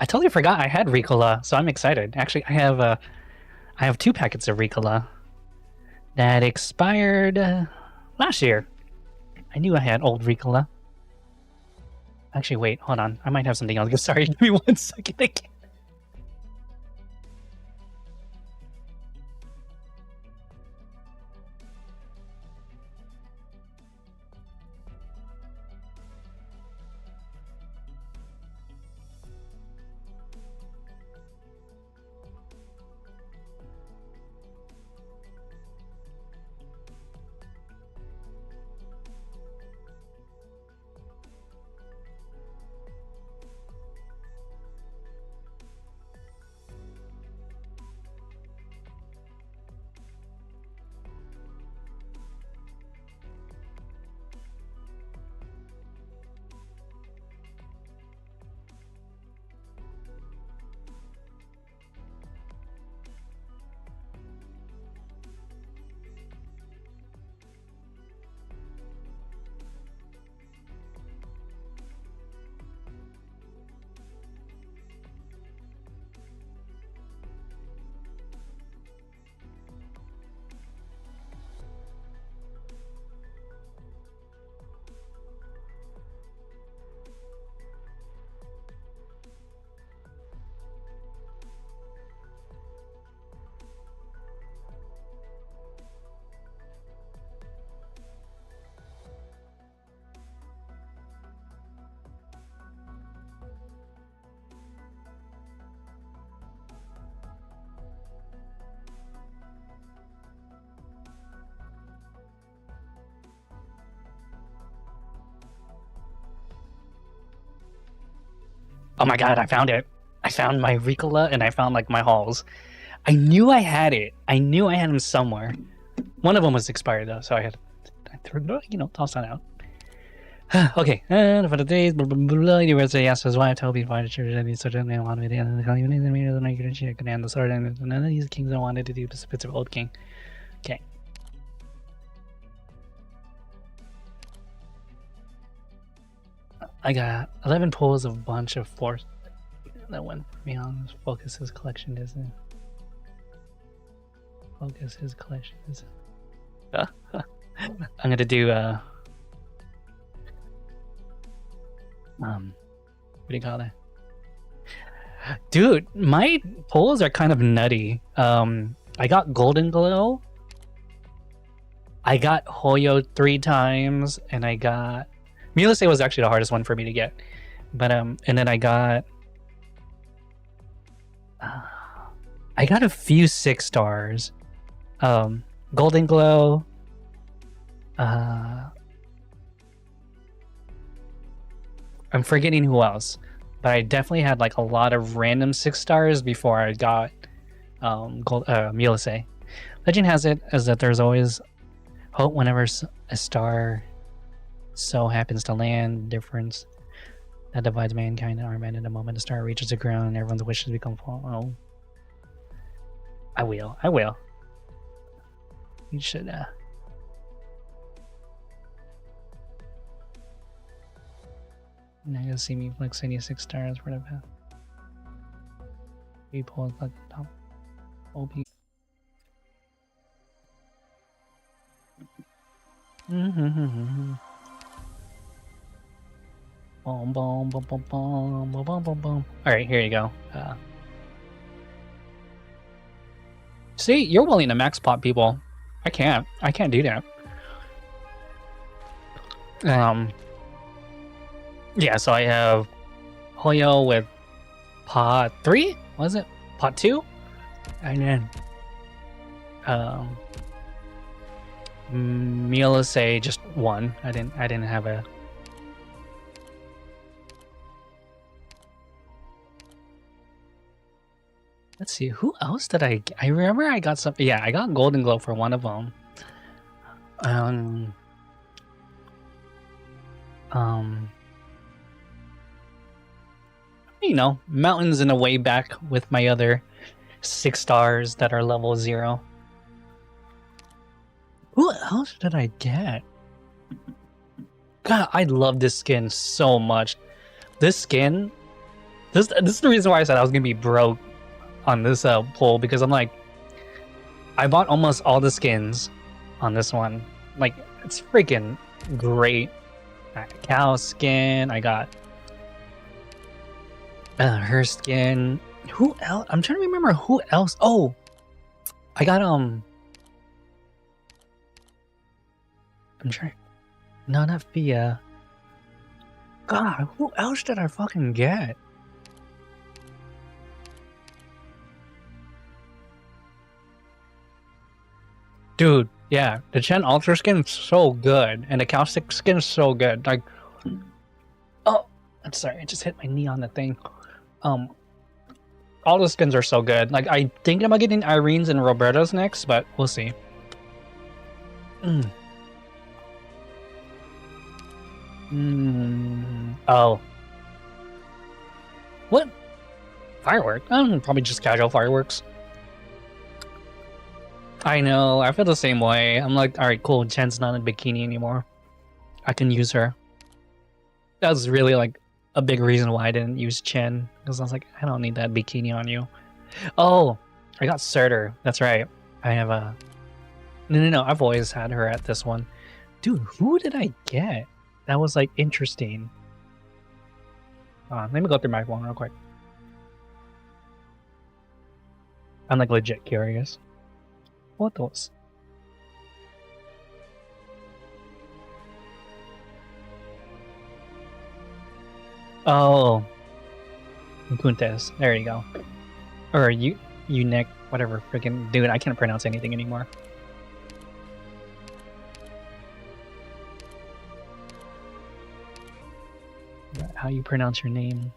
A: I totally forgot I had Ricola, so I'm excited. Actually, I have 2 packets of Ricola that expired last year. I knew I had old Ricola. Actually, wait, hold on. I might have something else. Sorry, give me 1 second again. Oh my god, I found it. I found my Ricola and I found like my halls. I knew I had it. I knew I had them somewhere. One of them was expired though, so I threw, tossed that out. Okay, and for the days, blah blah blah. You were say yes as why I told me why the church and such a name on the end of the calling in the meaning of the night and command the sword and none of these kings I wanted to do the spits of old king. Okay. I got 11 pulls of a bunch of force that went beyond focus his collection isn't. Focus his collection isn't. I'm gonna do what do you call that? Dude, my pulls are kind of nutty. I got Golden Glow. I got Hoyo 3 times, and I got Maliciously was actually the hardest one for me to get. But and then I got a few 6 stars. Golden Glow. I'm forgetting who else, but I definitely had like a lot of random 6 stars before I got Maliciously. Legend has it as that there's always hope whenever a star so happens to land. Difference that divides mankind and Armand in the moment the star reaches the ground and everyone's wishes become full. Oh, I will. You should Now you'll see me flex any 6 stars for the path. People like the top OP. Boom, boom, boom, boom, boom, boom, boom, boom, boom. All right, here you go. See, you're willing to max pot people. I can't do that. Yeah, so I have Hoyo with pot 3, was it? Pot 2? And then Maliciously just 1. I didn't have a Let's see, who else did I remember I got something. Yeah, I got Golden Glow for one of them. You know, mountains in a way back with my other 6 stars that are level 0. Who else did I get? God, I love this skin so much. This skin This is the reason why I said I was gonna be broke on this poll, because I'm like, I bought almost all the skins on this one. Like, it's freaking great. I got a cow skin. I got her skin. Who else? I'm trying to remember who else. Oh, I got I'm trying. No, not Fia. God, who else did I fucking get? Dude, yeah, the Chen Ultra skin is so good, and the Caustic skin is so good. Like, oh, I'm sorry, I just hit my knee on the thing. All the skins are so good. Like, I think about getting Irene's and Roberta's next, but we'll see. Oh. What? Fireworks? Probably just casual fireworks. I know, I feel the same way. I'm like, alright, cool, Chen's not in a bikini anymore. I can use her. That was really like a big reason why I didn't use Chen, because I was like, I don't need that bikini on you. Oh, I got Surtur. That's right. I have a... No, I've always had her at this one. Dude, who did I get? That was like interesting. Let me go through my phone real quick. I'm like legit curious. What those? Oh, Kuntes. There you go. Or Nick, whatever. Freaking dude, I can't pronounce anything anymore. How you pronounce your name?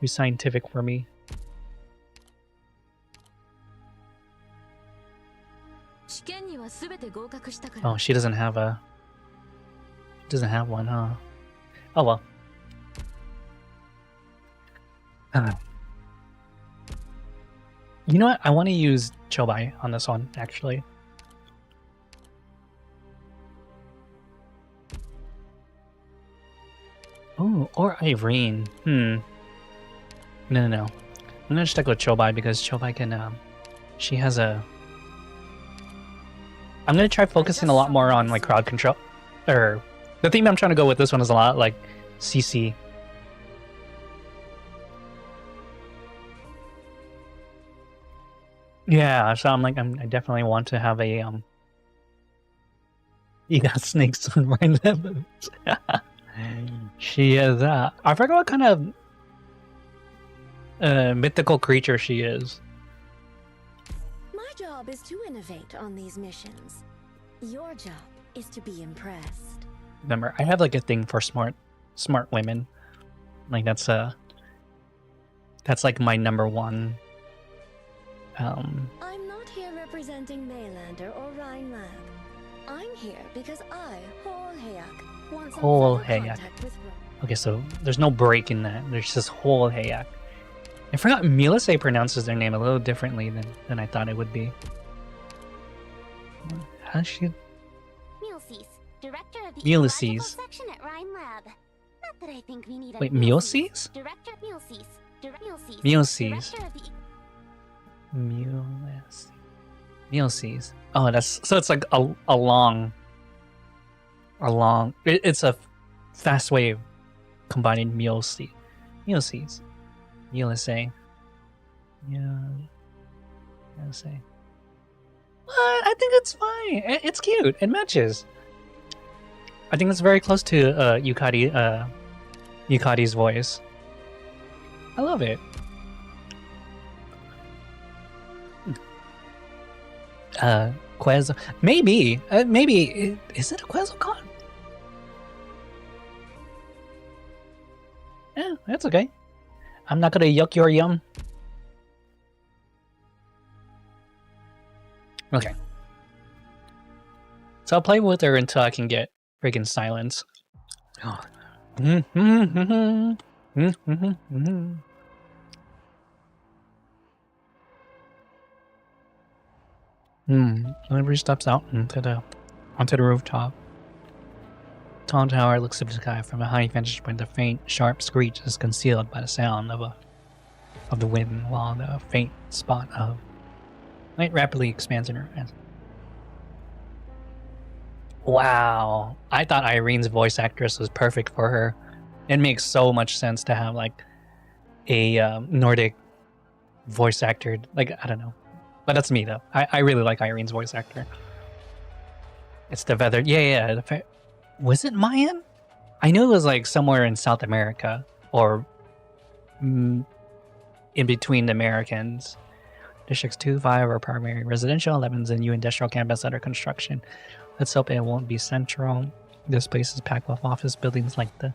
A: Too scientific for me. Oh, she doesn't have a... doesn't have one, huh? Oh well. You know what? I want to use Chobai on this one, actually. Oh, or Irene. No. I'm gonna stick with Chobai because Chobai can, she has a... I'm gonna try focusing a lot more on like crowd control. Or the theme I'm trying to go with this one is a lot like CC. Yeah, so I'm like, I definitely want to have a You got snakes on my lips. She is I forgot what kind of mythical creature she is.
C: My job is to innovate on these missions. Your job is to be impressed.
A: Remember, I have like a thing for smart women. Like that's like my number one.
C: I'm not here representing Maylander or Rhinelab. I'm here because I, Holhayak, want some contact with Rome.
A: Okay, so there's no break in that. There's just Holhayak. I forgot Maliciously pronounces their name a little differently than I thought it would be. How's she?
C: Director of the
A: Ulysses.
C: section at Rhinelab. Not that I think we need a
A: Wait, Ulysses?
C: Director Ulysses.
A: Ulysses. Ulysses. Oh, that's so it's like a long. It's a fast way of combining Ulysses. USA. USA. What? I think it's fine. It's cute. It matches. I think it's very close to Yukari's voice. I love it. Quez. Maybe. Is it a Quetzalcoatl? Yeah, that's okay. I'm not gonna yuck your yum. Okay. So I'll play with her until I can get freaking silence. Everybody steps out onto the rooftop. tall tower looks up to the sky from a high vantage point. The faint, sharp screech is concealed by the sound of the wind, while the faint spot of light rapidly expands in her eyes. Wow. I thought Irene's voice actress was perfect for her. It makes so much sense to have like a Nordic voice actor. Like, I don't know. But that's me though. I really like Irene's voice actor. It's the feather. Yeah. Was it Mayan? I knew it was like somewhere in South America or in between the Americans. Districts 2, 5 are primary residential, 11's a new industrial campus under construction. Let's hope it won't be central. This place is packed with office buildings like the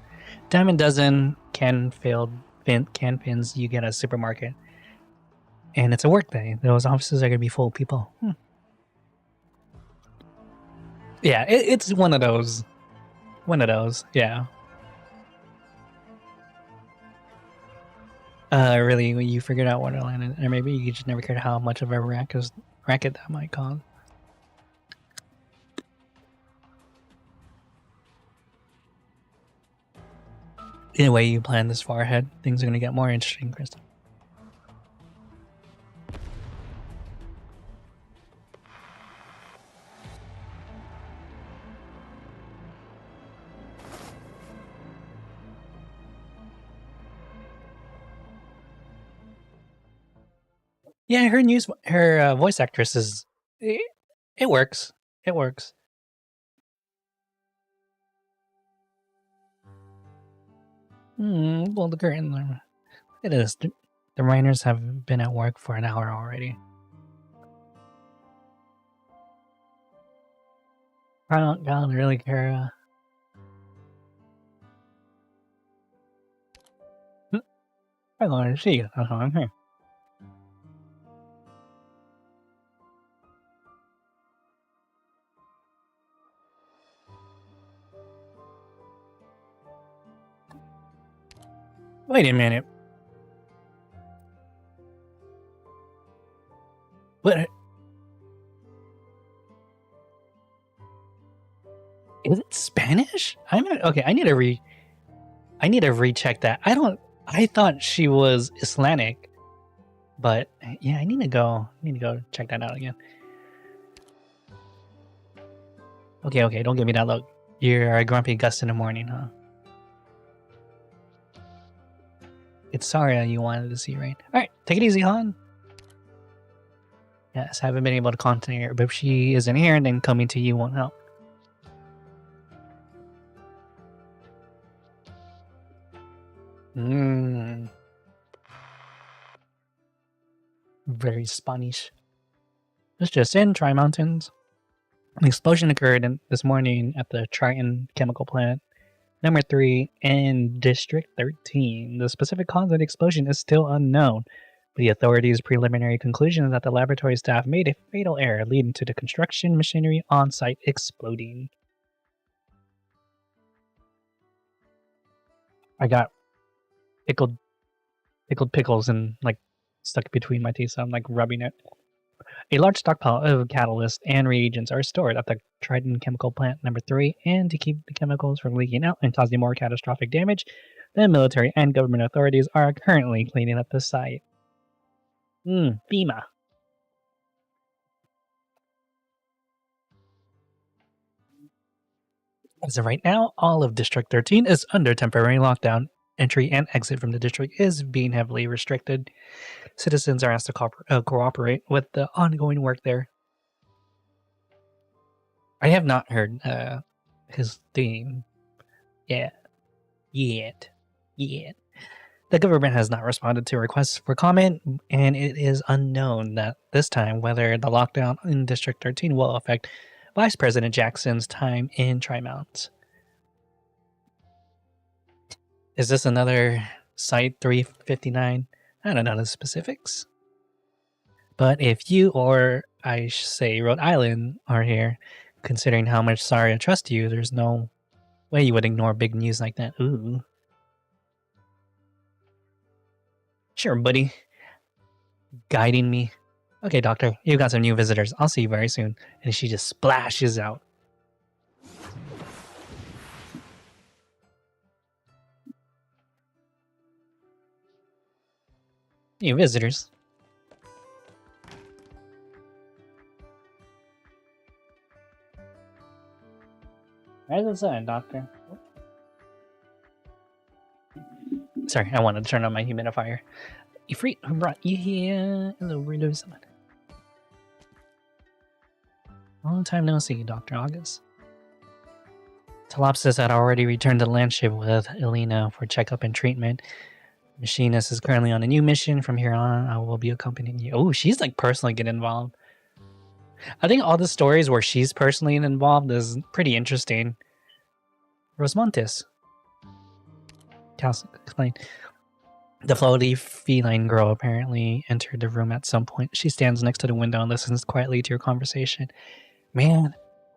A: Diamond Dozen, can pins you get at a supermarket. And it's a work day. Those offices are going to be full of people. Yeah, it's one of those. Yeah. Really, you figured out Wonderland, or maybe you just never cared how much of a racket that might cause. Anyway, you plan this far ahead, things are going to get more interesting, Krista. Yeah, her voice actress is it works. It works. Well, the curtain. It is. The miners have been at work for an hour already. I don't really care. I want to see it. That's why I'm here. Wait a minute. What? Is it Spanish? Okay. I need to recheck that. I thought she was Islamic, but yeah, I need to go check that out again. Okay. Don't give me that look. You're a grumpy Gus in the morning, huh? It's Saria you wanted to see, right? Alright, take it easy, Han. Yes, haven't been able to contact her, but if she isn't here, then coming to you won't help. Very Spanish. It's just in Tri-Mountains. An explosion occurred this morning at the Triton chemical plant, number 3 in District 13. The specific cause of the explosion is still unknown, but the authorities' preliminary conclusion is that the laboratory staff made a fatal error leading to the construction machinery on site exploding. I got pickled pickles and like stuck between my teeth, so I'm like rubbing it. A large stockpile of catalysts and reagents are stored at the Triton chemical plant number 3, and to keep the chemicals from leaking out and causing more catastrophic damage, the military and government authorities are currently cleaning up the site. FEMA. As of right now, all of District 13 is under temporary lockdown. Entry and exit from the district is being heavily restricted. Citizens are asked to cooperate with the ongoing work there. I have not heard his theme yet. The government has not responded to requests for comment, and it is unknown that this time whether the lockdown in District 13 will affect Vice President Jackson's time in Tri-Mounts. Is this another Site 359? I don't know the specifics. But if you, or I should say Rhode Island, are here, considering how much Saria trusts you, there's no way you would ignore big news like that. Ooh. Sure, buddy. Guiding me. Okay, Doctor, you've got some new visitors. I'll see you very soon. And she just splashes out. New visitors. Where's the sun, Doctor? Sorry, I wanted to turn on my humidifier. Ifrit, who brought you here? Hello, weirdo someone. Long time no see, Dr. August. Talopsis had already returned to the landship with Elena for checkup and treatment. Machinist is currently on a new mission. From here on, I will be accompanying you. Oh, she's like personally getting involved. I think all the stories where she's personally involved is pretty interesting. Rosmontes. Cal explained. The floaty feline girl apparently entered the room at some point. She stands next to the window and listens quietly to your conversation. Man,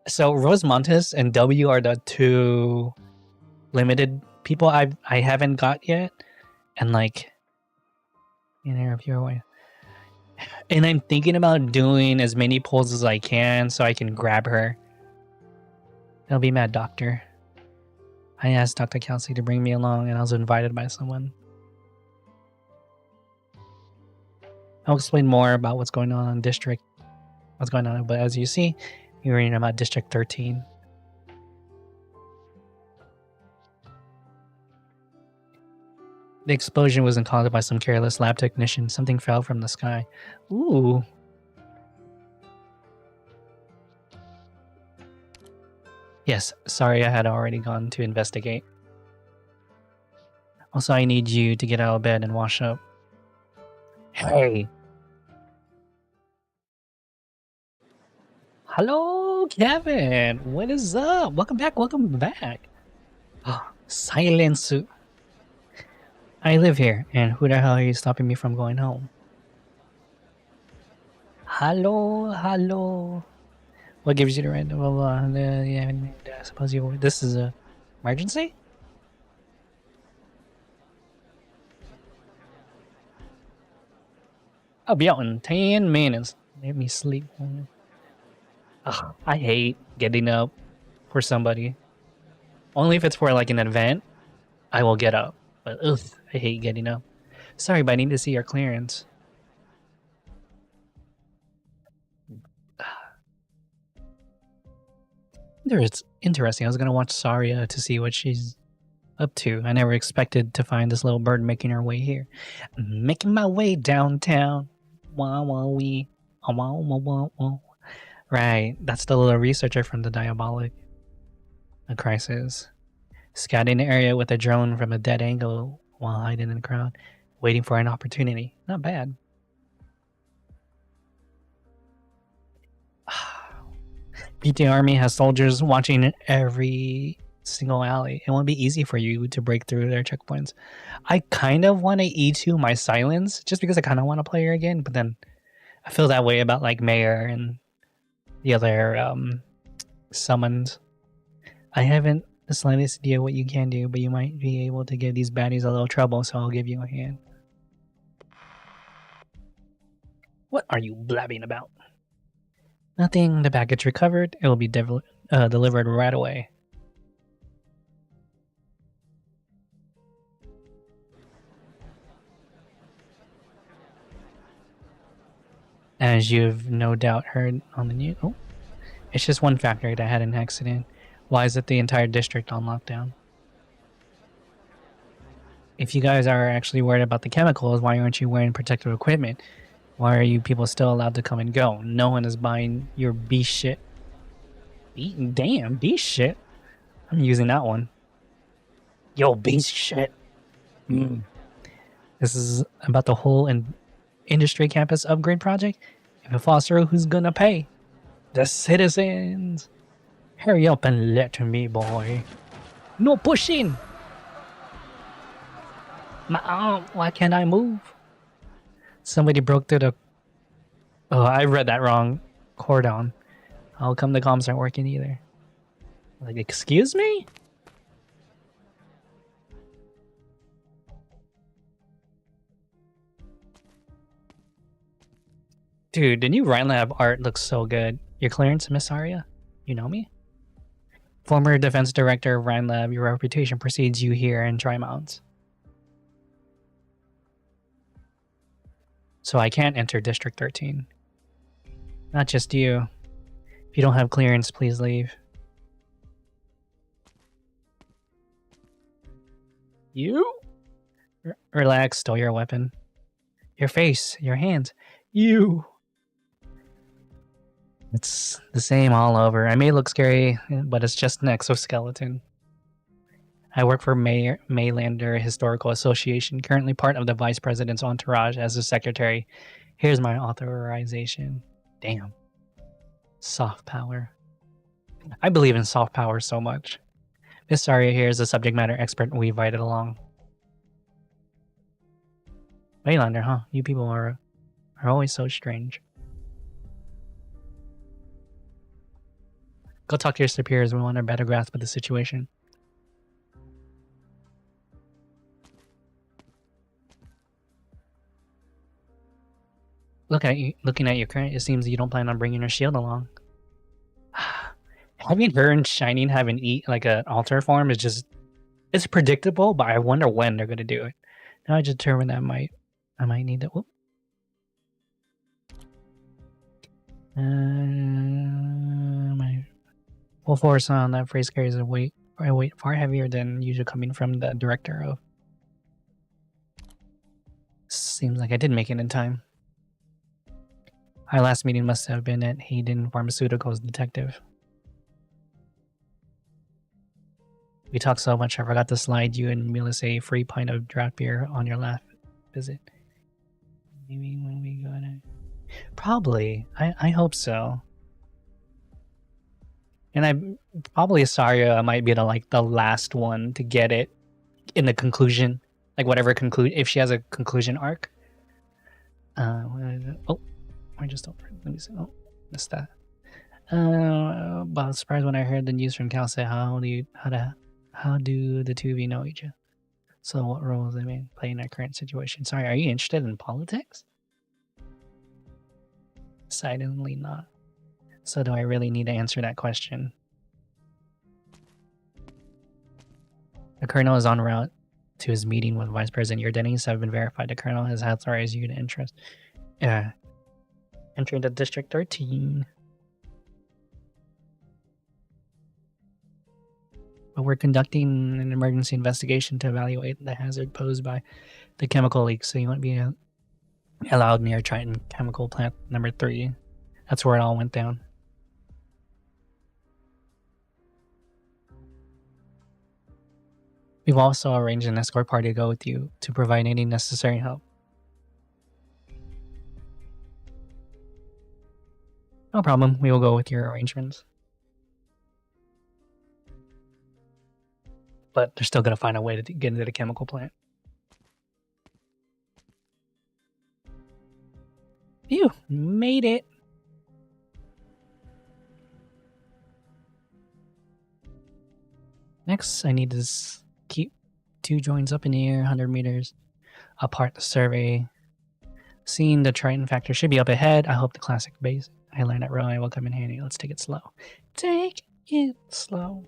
A: so Rosmontes and W are the two limited people I haven't got yet. And like, if you're away. And I'm thinking about doing as many pulls as I can so I can grab her. I'll be mad, Doctor. I asked Dr. Kelsey to bring me along and I was invited by someone. I'll explain more about what's going on in District. What's going on, but as you see, you're reading about District 13. The explosion wasn't caused by some careless lab technician. Something fell from the sky. Ooh. Yes, sorry I had already gone to investigate. Also, I need you to get out of bed and wash up. Hey. Hello, Kevin. What is up? Welcome back. Welcome back. Oh, silence. I live here, and who the hell are you stopping me from going home? Hello, hello. What gives you the right? Blah, blah, blah. Yeah, I suppose you. This is a emergency. I'll be out in 10 minutes. Let me sleep. Ugh, I hate getting up for somebody. Only if it's for like an event, I will get up. But ugh, I hate getting up. Sorry, but I need to see your clearance. It's interesting. I was gonna watch Saria to see what she's up to. I never expected to find this little bird making her way here. I'm making my way downtown. Wah wah wee. Wah wah wah wah. Right, that's the little researcher from the Diabolic. A crisis. Scouting the area with a drone from a dead angle while hiding in the crowd, waiting for an opportunity. Not bad. PT Army has soldiers watching every single alley. It won't be easy for you to break through their checkpoints. I kind of want to E2 my silence just because I kind of want to play her again, but then I feel that way about like Mayor and the other summons. I haven't the slightest idea what you can do, but you might be able to give these baddies a little trouble, so I'll give you a hand. What are you blabbing about? Nothing. The package recovered. It will be delivered right away. As you've no doubt heard on the news. Oh, it's just one factory that had an accident. Why is it the entire district on lockdown? If you guys are actually worried about the chemicals, why aren't you wearing protective equipment? Why are you people still allowed to come and go? No one is buying your beast shit. Damn, beast shit. I'm using that one. Yo, beast shit. This is about the whole industry campus upgrade project. If it falls through, who's gonna pay? The citizens. Hurry up and let me, boy. No pushing. My arm. Why can't I move? Somebody broke through the... Oh, I read that wrong. Cordon. How come the comms aren't working either? Like, excuse me? Dude, the new Rhine Lab art looks so good. Your clearance, Miss Arya? You know me? Former defense director of Rhine Lab, your reputation precedes you here in Trimonts. So I can't enter District 13. Not just you. If you don't have clearance, please leave. You? Relax, stole your weapon. Your face, your hands. You. It's the same all over. I may look scary, but it's just an exoskeleton. I work for Maylander Historical Association, currently part of the Vice President's entourage as a secretary. Here's my authorization. Damn. Soft power. I believe in soft power so much. Miss Arya here is a subject matter expert we invited along. Maylander, huh? You people are always so strange. Go talk to your superiors. We want a better grasp of the situation. Looking at your current, it seems you don't plan on bringing your shield along. Having her and Shining have like an altar form is just, it's predictable, but I wonder when they're gonna do it. Now I determined that I might need that. Whoop. My full force on that phrase carries a weight far heavier than usually coming from the director of. Seems like I did make it in time. Our last meeting must have been at Hayden Pharmaceuticals detective. We talked so much I forgot to slide you and Milas a free pint of draft beer on your last visit. Maybe when we go to... Probably. I hope so. And probably Asaria might be the last one to get it in the conclusion. Like whatever if she has a conclusion arc. Oh. I just don't. Let me see. Oh, missed that. But I was surprised when I heard the news from Cal say, how do the two of you know each other? So what roles they may play in our current situation? Sorry, are you interested in politics? Decidedly not. So do I really need to answer that question? The colonel is en route to his meeting with Vice President. Your identities have been verified. The colonel has authorized you to interest. Entering the District 13. But we're conducting an emergency investigation to evaluate the hazard posed by the chemical leak, so you won't be allowed near Triton Chemical Plant number 3. That's where it all went down. We've also arranged an escort party to go with you to provide any necessary help. No problem, we will go with your arrangements. But they're still gonna find a way to get into the chemical plant. Phew, made it. Next, I need to keep 2 joints up in the air, 100 meters apart to survey. Seeing the Triton factor should be up ahead. I hope the classic base I learned at Rowing will come in handy. Let's take it slow. Take it slow.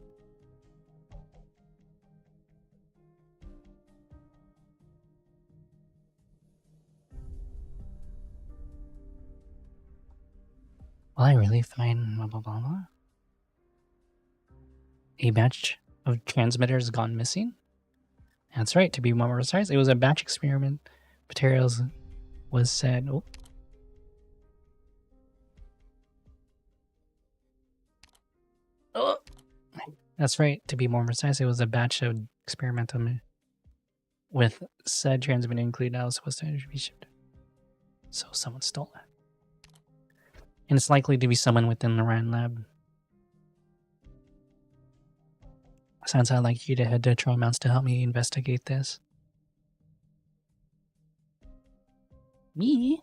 A: Will I really find blah blah blah blah? A batch of transmitters gone missing? That's right, to be more precise, it was a batch experiment. Materials was said. Oh. Oh. That's right, to be more precise, it was a batch of experimental with said transmitter included that was supposed to be shipped. So someone stole it. And it's likely to be someone within the Rand lab. Sounds I'd like you to head to Trollmounts to help me investigate this. Me?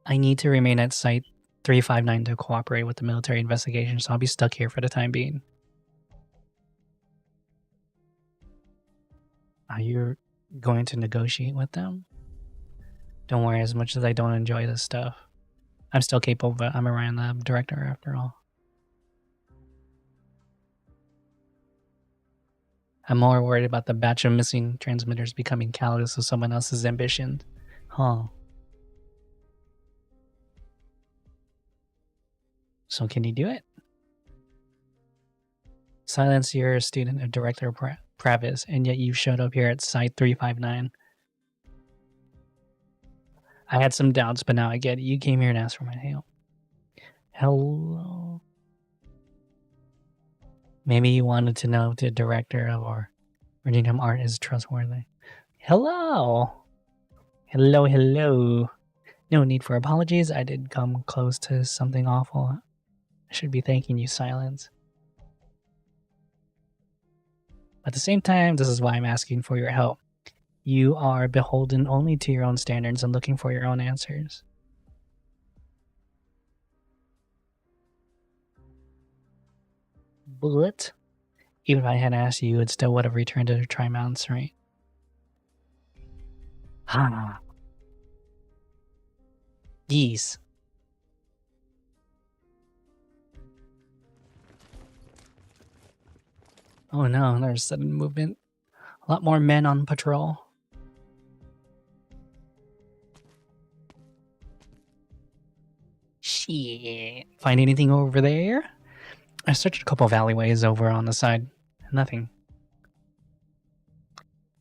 A: I need to remain at Site 359 to cooperate with the military investigation, so I'll be stuck here for the time being. Are you going to negotiate with them? Don't worry, as much as I don't enjoy this stuff, I'm still capable, but I'm a Ryan Lab director after all. I'm more worried about the batch of missing transmitters becoming callous of someone else's ambitions. Huh. So can you do it? Silence, you're a student of Director Pravis, and yet you showed up here at Site 359. I had some doubts, but now I get it. You came here and asked for my help. Hello? Maybe you wanted to know if the director of our original art is trustworthy. Hello! Hello, hello. No need for apologies. I did come close to something awful. I should be thanking you, Silence. At the same time, this is why I'm asking for your help. You are beholden only to your own standards and looking for your own answers. But even if I had asked you, it still would have returned to the Tri-Mounts, right? Ah. Geese. Oh no, there's sudden movement. A lot more men on patrol. Shit. Find anything over there? I searched a couple of alleyways over on the side. Nothing.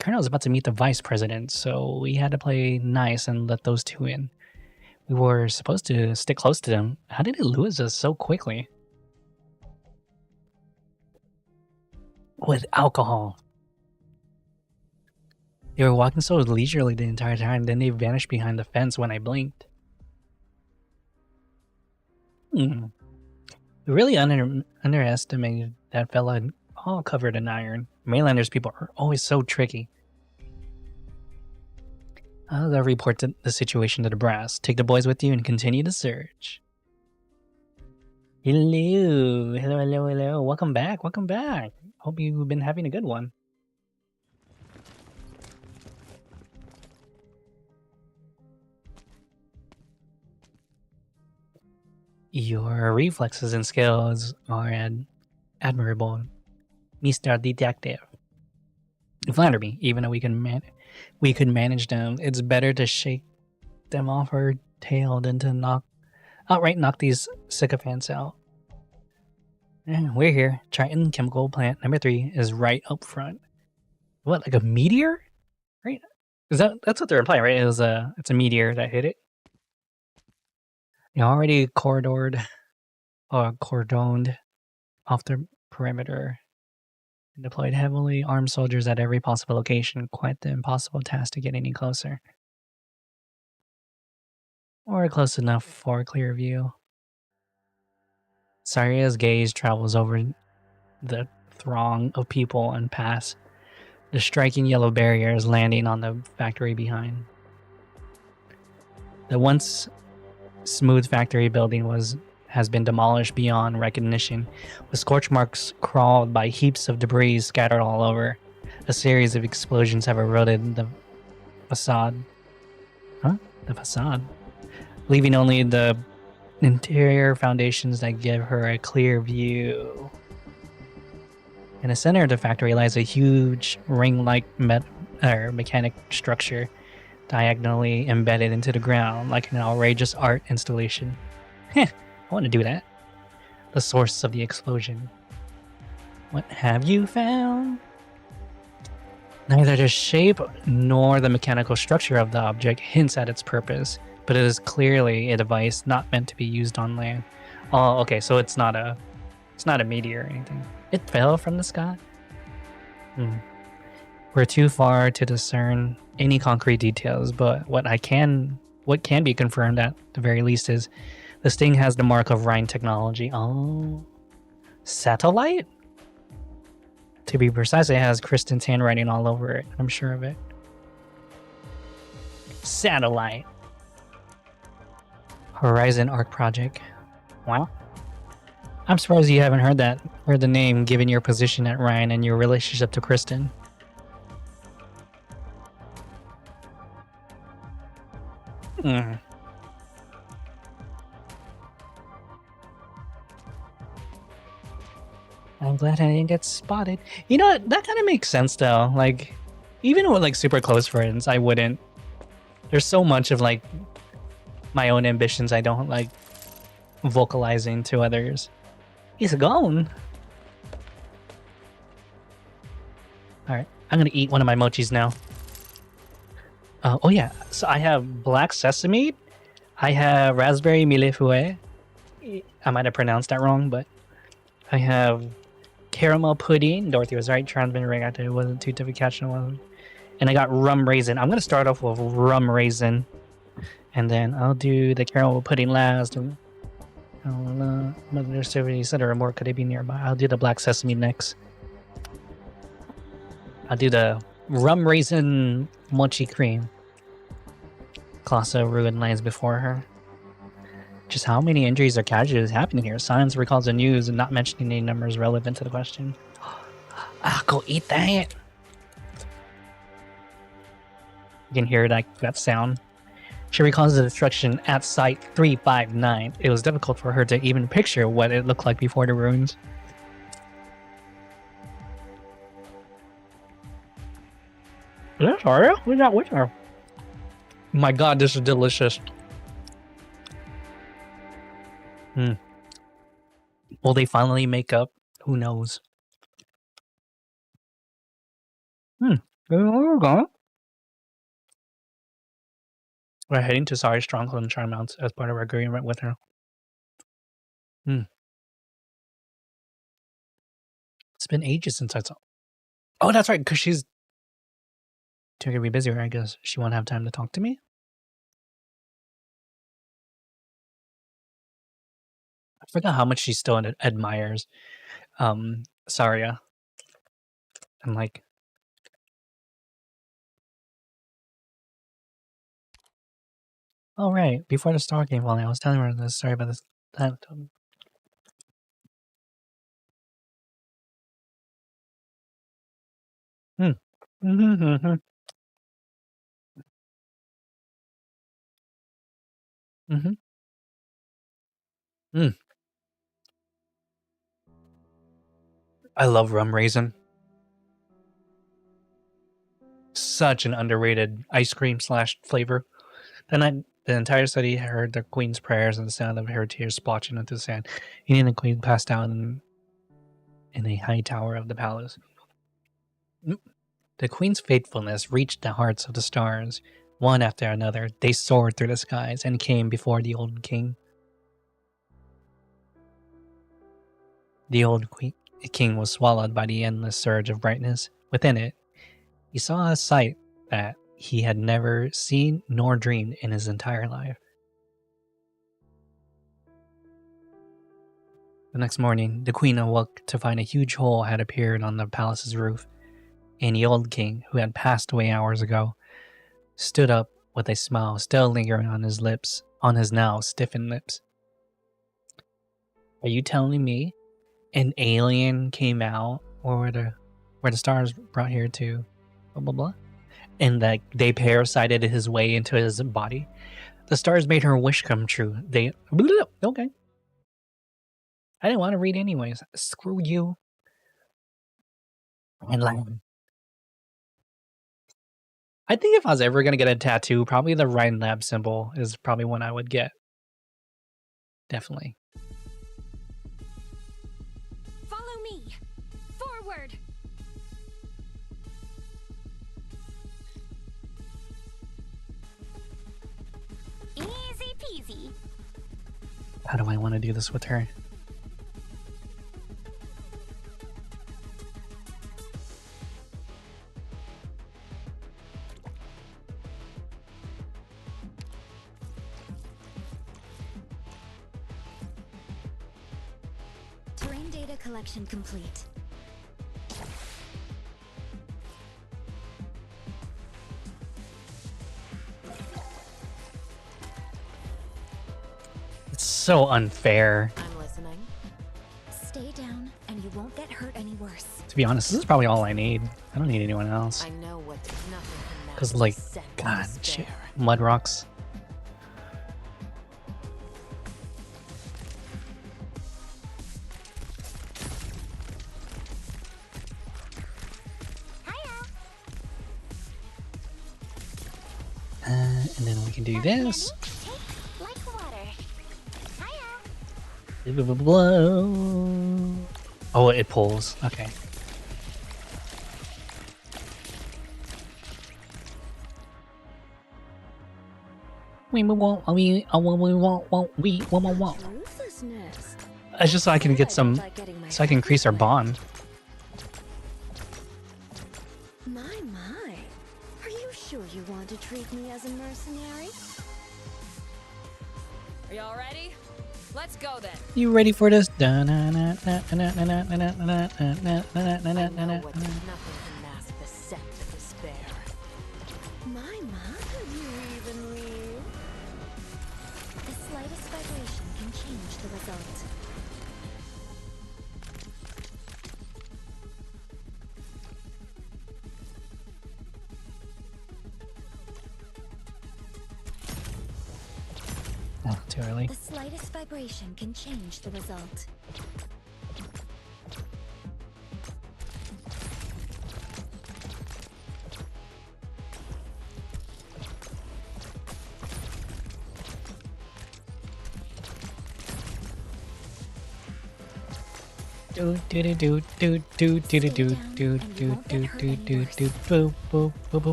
A: Colonel's about to meet the vice president, so we had to play nice and let those two in. We were supposed to stick close to them. How did it lose us so quickly? With alcohol. They were walking so leisurely the entire time, then they vanished behind the fence when I blinked. We really underestimated that fella, all covered in iron. Mainlanders people are always so tricky. I'll report the situation to the brass. Take the boys with you and continue the search. Hello. Hello, hello, hello. Welcome back. Welcome back. Hope you've been having a good one. Your reflexes and skills are admirable, Mr. Detective. You flatter me, even though we could manage them. It's better to shake them off our tail than to outright knock these sycophants out. We're here. Triton Chemical Plant number 3 is right up front. What, like a meteor? Right? That's what they're implying, right? It's a meteor that hit it. You already cordoned off the perimeter and deployed heavily armed soldiers at every possible location. Quite the impossible task to get any closer. Or close enough for a clear view. Saria's gaze travels over the throng of people and past the striking yellow barriers landing on the factory behind. The once smooth factory building has been demolished beyond recognition, with scorch marks crawled by heaps of debris scattered all over. A series of explosions have eroded the facade. The facade. Leaving only the interior foundations that give her a clear view. In the center of the factory lies a huge ring-like mechanic structure, diagonally embedded into the ground like an outrageous art installation. I want to do that. The source of the explosion. What have you found? Neither the shape nor the mechanical structure of the object hints at its purpose, but it is clearly a device not meant to be used on land. Oh, okay, so it's not a meteor or anything. It fell from the sky? We're too far to discern any concrete details, but what can be confirmed at the very least is this thing has the mark of Rhine technology. Oh, satellite? To be precise, it has Kristen's handwriting all over it. I'm sure of it. Satellite. Horizon Arc Project. Wow. I'm surprised you haven't heard the name given your position at Rhine and your relationship to Kristen. I'm glad I didn't get spotted. You know what? That kind of makes sense though. Like, even with like super close friends, I wouldn't. There's so much of like my own ambitions I don't like vocalizing to others. He's gone. Alright, I'm gonna eat one of my mochis now. Oh yeah, so I have black sesame, I have raspberry millefeuille. I might have pronounced that wrong, but I have caramel pudding. Dorothy was right, transmitted right after it wasn't too tough to catch. And I got rum raisin. I'm gonna start off with rum raisin, and then I'll do the caramel pudding last. And Mother Sylvia said or more could it be nearby. I'll do the black sesame next. I'll do the rum raisin mochi cream. Classa ruined lines before her. Just how many injuries or casualties happening here? Science recalls the news and not mentioning any numbers relevant to the question. I'll go eat that. You can hear that sound. She recalls the destruction at Site 359. It was difficult for her to even picture what it looked like before the ruins. Is that Aria? Who's that with her? My god, this is delicious. Will they finally make up? Who knows? Where are we going? We're heading to Sari's stronghold in Charmounts as part of our agreement with her. It's been ages since I saw. Oh, that's right, because she's too gonna be busy, I guess. She won't have time to talk to me. I forgot how much she still admires Saria. I'm like, oh right, before the star came falling, I was telling her this. Sorry about this. I love rum raisin. Such an underrated ice cream / flavor. The entire study heard the queen's prayers and the sound of her tears splotching into the sand. He and the queen passed out in a high tower of the palace. The queen's faithfulness reached the hearts of the stars. One after another, they soared through the skies and came before the old king. The old king was swallowed by the endless surge of brightness. Within it, he saw a sight that he had never seen nor dreamed in his entire life. The next morning, the queen awoke to find a huge hole had appeared on the palace's roof, and the old king, who had passed away hours ago, stood up with a smile still lingering on his lips, on his now stiffened lips. Are you telling me an alien came out, or were the stars brought here to blah blah blah, and that they parasited his way into his body? The stars made her wish come true. They okay. I didn't want to read anyways. Screw you. And I think if I was ever gonna get a tattoo, probably the Rhine Lab symbol is probably one I would get. Definitely.
C: Follow me. Forward. Easy peasy.
A: How do I want to do this with her?
C: Terrain data collection complete.
A: It's so unfair.
C: I'm listening. Stay down and you won't get hurt any worse.
A: To be honest, this is probably all I need. I don't need anyone else.
B: I know what nothing can match.
A: Because, like,
B: Scent
A: God,
B: despair.
A: shit. Mud rocks. And then we can do this.
C: Like water. Hiya.
A: Oh, it pulls. Okay. It's just so I can get some, so I can increase our bond.
C: My. Are you sure you want to treat me as a mercenary?
B: Are y'all ready? Let's go then.
A: You ready for this?
B: I know nothing can mask the scent of despair.
C: My, could you even leave? The slightest vibration can change the result.
A: Oh, too early.
C: The slightest vibration can change the result.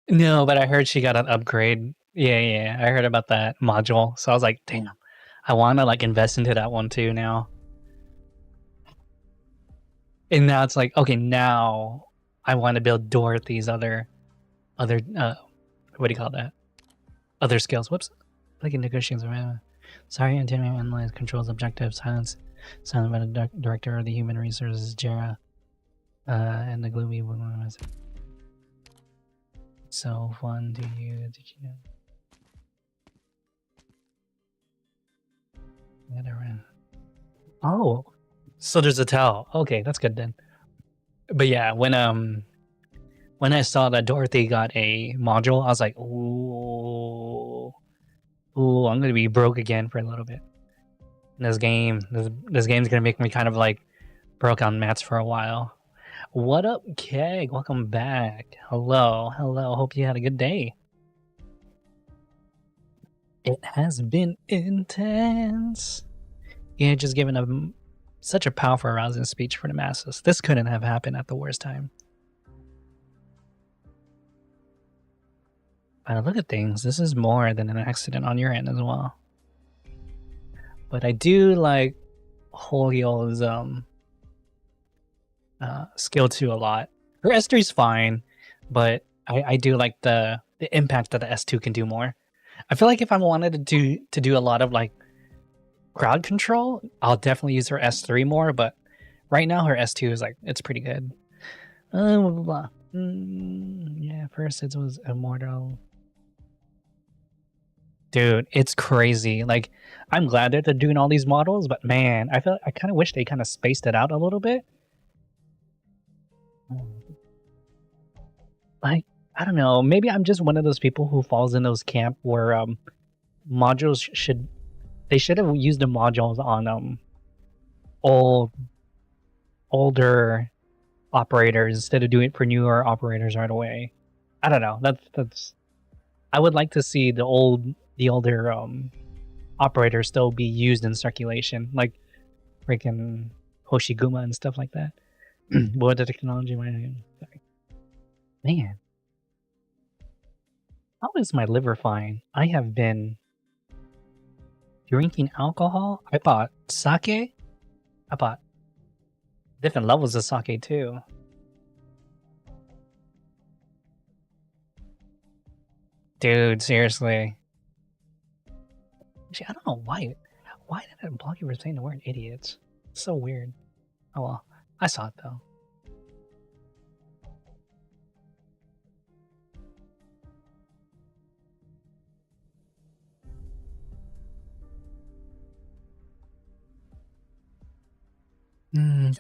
A: No, but I heard she got an upgrade. Yeah, I heard about that module. So I was like, damn, I want to like invest into that one too now. And now it's like, okay, now I want to build Dorothy's other, what do you call that? Other skills. Whoops. Like in negotiations. Sorry, intimidating analyze controls objectives. Silence by the director of the human resources, Jera. And the gloomy woman was so fun to you. Did you know? Oh, so there's a towel. Okay, that's good then. But yeah, when I saw that Dorothy got a module, I was like, ooh, I'm gonna be broke again for a little bit. This game's gonna make me kind of like broke on mats for a while. What up, Keg? Welcome back. Hello. Hope you had a good day. It has been intense. Yeah, just giving such a powerful, arousing speech for the masses. This couldn't have happened at the worst time. But look at things. This is more than an accident on your end as well. But I do like Holyo's skill 2 a lot. Her S3 is fine, but I do like the impact that the S2 can do more. I feel like if I wanted to do a lot of like crowd control, I'll definitely use her S3 more, but right now her S2 is like, it's pretty good. Blah, blah, blah. Yeah, first it was Immortal. Dude, it's crazy. Like, I'm glad that they're doing all these models, but man, I kind of wish they kind of spaced it out a little bit. Like, I don't know, maybe I'm just one of those people who falls in those camp where modules should have used the modules on older operators instead of doing it for newer operators right away. I don't know. That's I would like to see the older operators still be used in circulation, like freaking Hoshiguma and stuff like that. What the technology? Sorry. Man, how is my liver fine? I have been drinking alcohol. I bought sake. I bought different levels of sake too. Dude, seriously. Actually, I don't know why. Why did that block you for saying the word idiots? It's so weird. Oh well, I saw it though.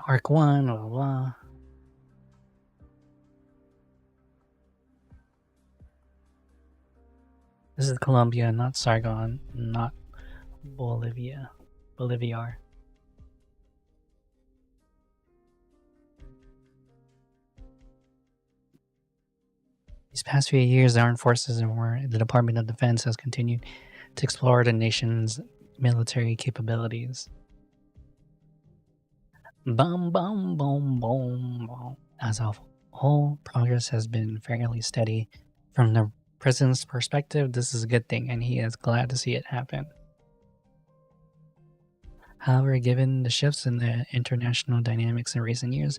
A: Arc 1, blah, blah, blah. This is Colombia, not Saigon, not Bolivia. Bolivar. These past few years, the armed forces and the Department of Defense has continued to explore the nation's military capabilities. Boom, boom, boom, boom, boom. As a whole, progress has been fairly steady. From the president's perspective, this is a good thing, and he is glad to see it happen. However, given the shifts in the international dynamics in recent years,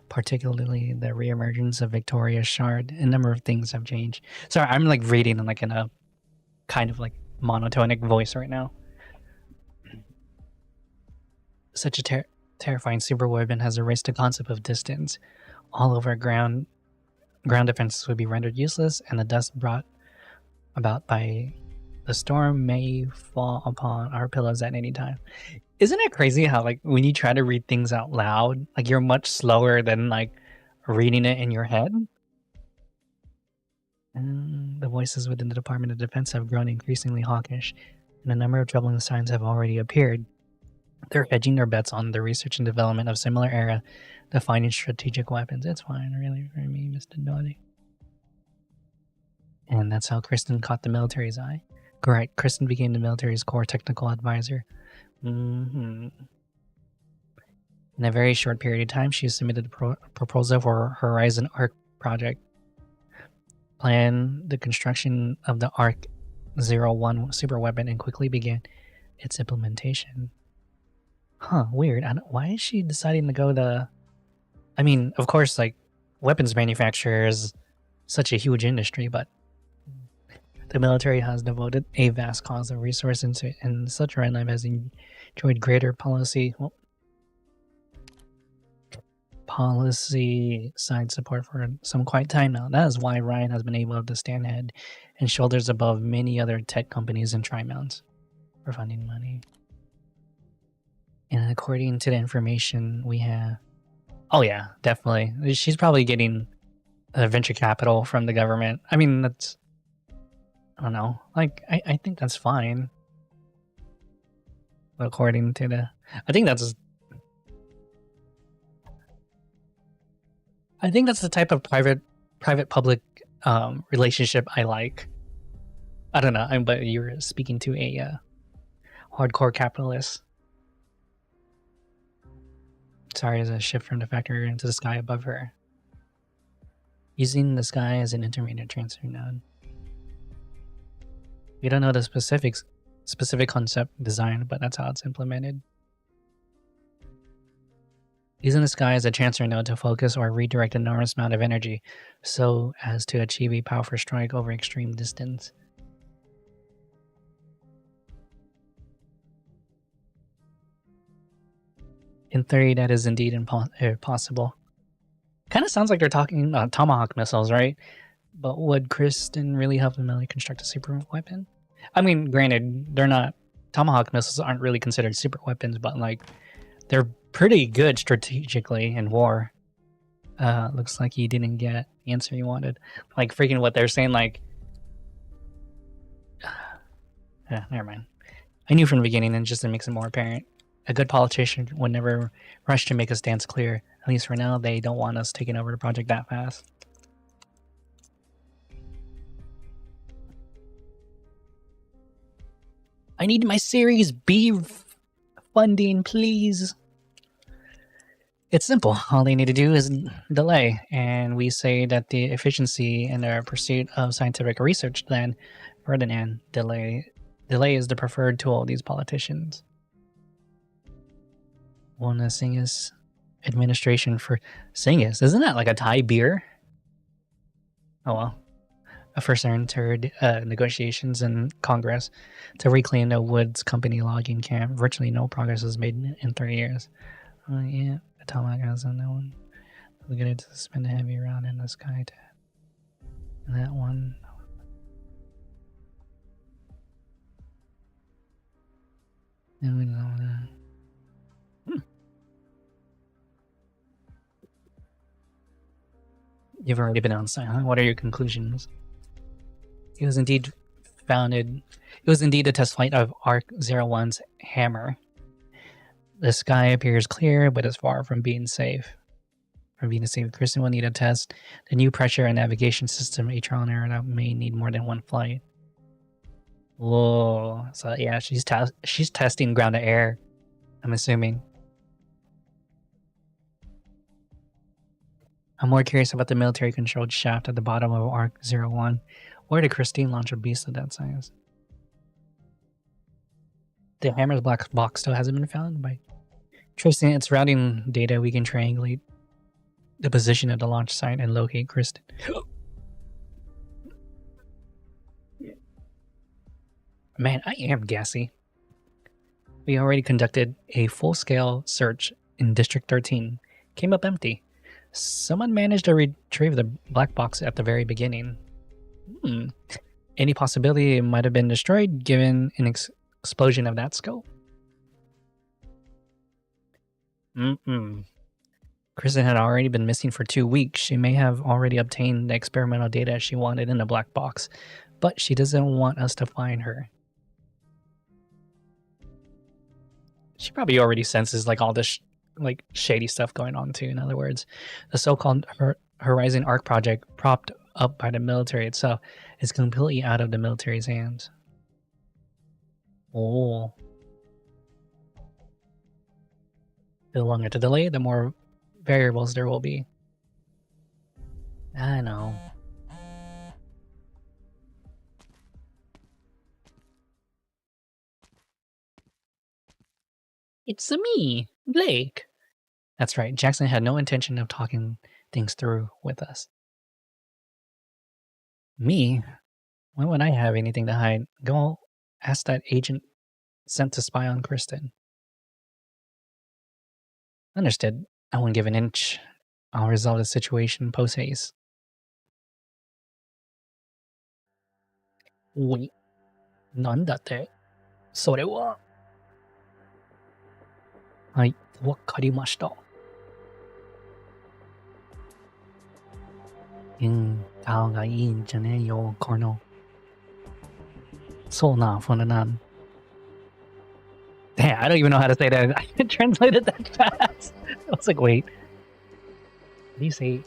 A: particularly the reemergence of Victoria's Shard, a number of things have changed. Sorry, I'm like reading in a kind of like monotonic voice right now. Such a terrifying superweapon has erased the concept of distance. All over ground defenses would be rendered useless, and the dust brought about by the storm may fall upon our pillows at any time. Isn't it crazy how like when you try to read things out loud, like you're much slower than like reading it in your head? And the voices within the Department of Defense have grown increasingly hawkish, and a number of troubling signs have already appeared. They're hedging their bets on the research and development of similar era-defining strategic weapons. It's fine, really, for me, Mr. Naughty. And that's how Kristen caught the military's eye. Correct, Kristen became the military's core technical advisor. In a very short period of time, she submitted a proposal for her Horizon Arc project. Planned the construction of the Arc-01 superweapon and quickly began its implementation. Huh, weird. Why is she deciding to go the... I mean, of course, like, weapons manufacture is such a huge industry, but the military has devoted a vast cause of resource into it, and such runtime has enjoyed greater policy side support for some quite time now. That is why Ryan has been able to stand head and shoulders above many other tech companies and tri-mounts for funding money. And according to the information we have... Oh yeah, definitely. She's probably getting venture capital from the government. I mean, that's... I don't know. Like, I think that's fine. According to the... I think that's the type of private-public relationship I like. I don't know, but you're speaking to a hardcore capitalist. Sorry, as a shift from the factory into the sky above her. Using the sky as an intermediate transfer node. We don't know the specific concept design, but that's how it's implemented. Using the sky as a transfer node to focus or redirect an enormous amount of energy so as to achieve a powerful strike over extreme distance. In theory, that is indeed possible. Kind of sounds like they're talking Tomahawk missiles, right? But would Kristen really help them construct a super weapon? I mean, granted, they're not... Tomahawk missiles aren't really considered super weapons, but like, they're pretty good strategically in war. Looks like he didn't get the answer he wanted. Like, freaking what they're saying, like... never mind. I knew from the beginning, and just to make it more apparent. A good politician would never rush to make a stance clear. At least for now, they don't want us taking over the project that fast. I need my Series B funding, please. It's simple. All they need to do is delay. And we say that the efficiency in their pursuit of scientific research, then Ferdinand, delay is the preferred tool of these politicians. One of Singh's administration for Singh's. Isn't that like a Thai beer? Oh well. First entered negotiations in Congress to reclaim the Woods Company logging camp. Virtually no progress was made in 30 years. Yeah, Atomic has on that one. We're going to spend a heavy round in the sky to that one. And we know that. You've already been on site, huh? What are your conclusions? It was indeed a test flight of Arc-01's Hammer. The sky appears clear, but is far from being safe. Kristen will need to test the new pressure and navigation system. A trial and error that may need more than one flight. Whoa. So yeah, she's testing ground to air, I'm assuming. I'm more curious about the military-controlled shaft at the bottom of Arc-01. Where did Christine launch a beast of that size? The hammer's black box still hasn't been found. By tracing its routing data, we can triangulate the position of the launch site and locate Kristen. Man, I am gassy. We already conducted a full-scale search in District 13. Came up empty. Someone managed to retrieve the black box at the very beginning. Any possibility it might have been destroyed given an explosion of that scope? Kristen had already been missing for 2 weeks. She may have already obtained the experimental data she wanted in the black box, but she doesn't want us to find her. She probably already senses like all this like shady stuff going on too. In other words, the so-called Horizon Arc project, propped up by the military itself, is completely out of the military's hands. Oh. The longer the delay, the more variables there will be. I know. It's me, Blake. That's right. Jackson had no intention of talking things through with us. Me? Why would I have anything to hide? Go ask that agent sent to spy on Kristen. Understood. I won't give an inch. I'll resolve the situation post-haste. Wait. なんだって?それは。はい、わかりました。顔がいいんじゃねえよ、コノ。そうな、フォナナン。Damn, I don't even know how to say that. I translated that fast. I was like, wait. What do you say?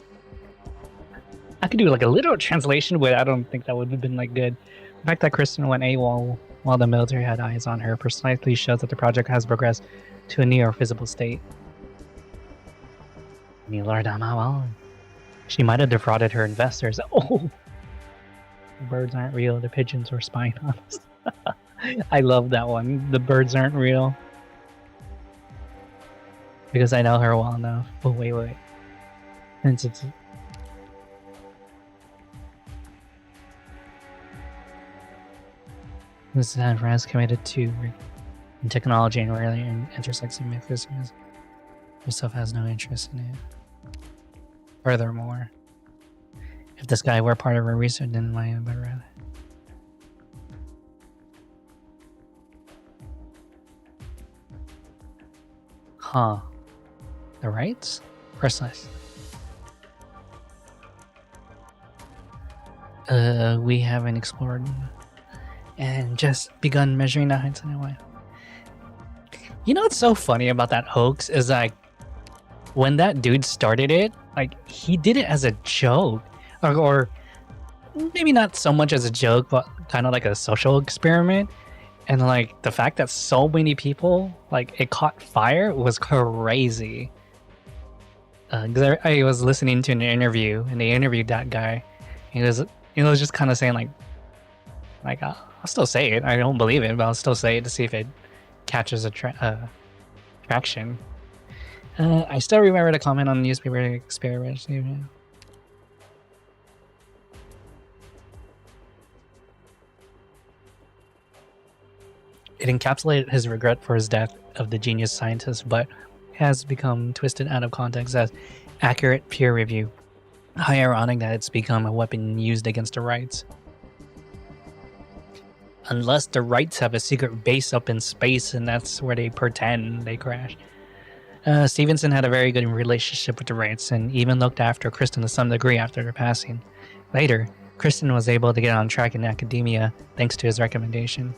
A: I could do like a literal translation, but I don't think that would have been like good. The fact that Kristen went AWOL while the military had eyes on her precisely shows that the project has progressed to a near visible state. She might have defrauded her investors. Oh! The birds aren't real, the pigeons were spying on us. I love that one. The birds aren't real. Because I know her well enough. Oh, wait. Since it's... This is committed to technology and rarely intersects in mythicism. Herself has no interest in it. Furthermore, if this guy were part of her research, then why but rather. Huh. The rights? Precisely. We haven't explored and just begun measuring the heights anyway. You know what's so funny about that hoax is like when that dude started it, like he did it as a joke, or maybe not so much as a joke, but kind of like a social experiment. And like the fact that so many people like it caught fire was crazy. Because I was listening to an interview and they interviewed that guy. He was, just kind of saying like I'll still say it. I don't believe it, but I'll still say it to see if it catches a traction. I still remember the comment on the newspaper experiment. It encapsulated his regret for his death of the genius scientist, but has become twisted out of context as accurate peer review. How ironic that it's become a weapon used against the rights. Unless the rights have a secret base up in space and that's where they pretend they crash. Stevenson had a very good relationship with the rights and even looked after Kristen to some degree after her passing. Later, Kristen was able to get on track in academia thanks to his recommendation.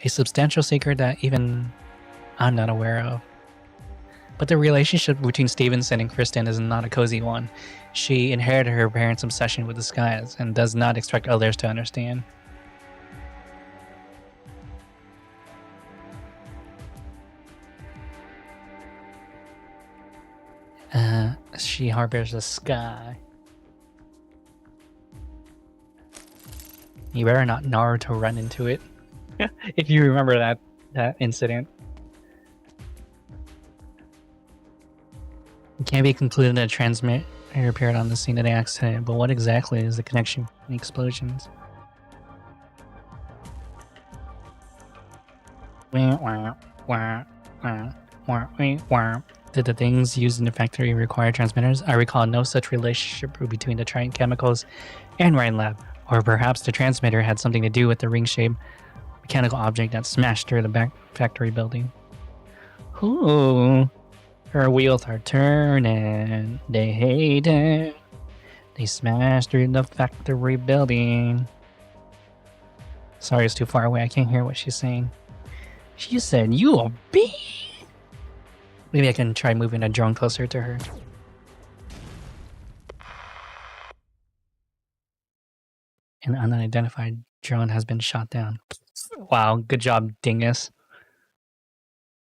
A: A substantial secret that even I'm not aware of. But the relationship between Stevenson and Kristen is not a cozy one. She inherited her parents' obsession with the skies and does not expect others to understand. She harbors the sky. You better not Naruto run into it. If you remember that incident. It can't be concluded that a transmitter appeared on the scene of the accident, but what exactly is the connection between the explosions? Did the things used in the factory require transmitters? I recall no such relationship between the Triton Chemicals and Ryan Lab, or perhaps the transmitter had something to do with the ring-shaped mechanical object that smashed through the back factory building. Ooh, her wheels are turning. They hate it. They smashed through the factory building. Sorry, it's too far away. I can't hear what she's saying. She said, "You a bee." Maybe I can try moving a drone closer to her. An unidentified drone has been shot down. Wow, good job, dingus.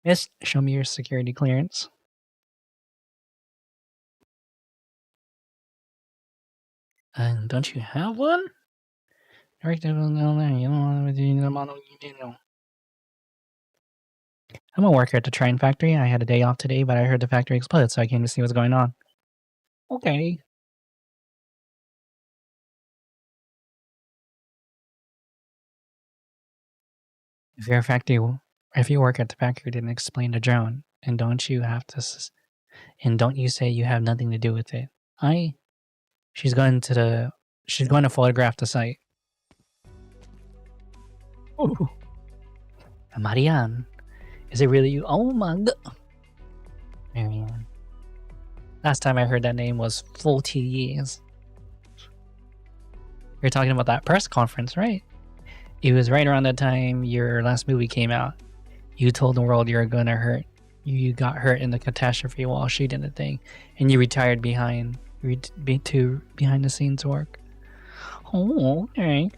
A: Miss, show me your security clearance. And don't you have one? I'm a worker at the Triton factory. I had a day off today, but I heard the factory exploded, so I came to see what's going on. Okay. If you work at the factory, didn't explain the drone, and don't you say you have nothing to do with it? She's going to photograph the site. Ooh. Marianne. Is it really you? Oh my god. Marianne. Last time I heard that name was 40 years. You're talking about that press conference, right? It was right around that time your last movie came out. You told the world you were gonna hurt. You got hurt in the catastrophe while shooting the thing, and you retired behind the scenes work. Oh, okay.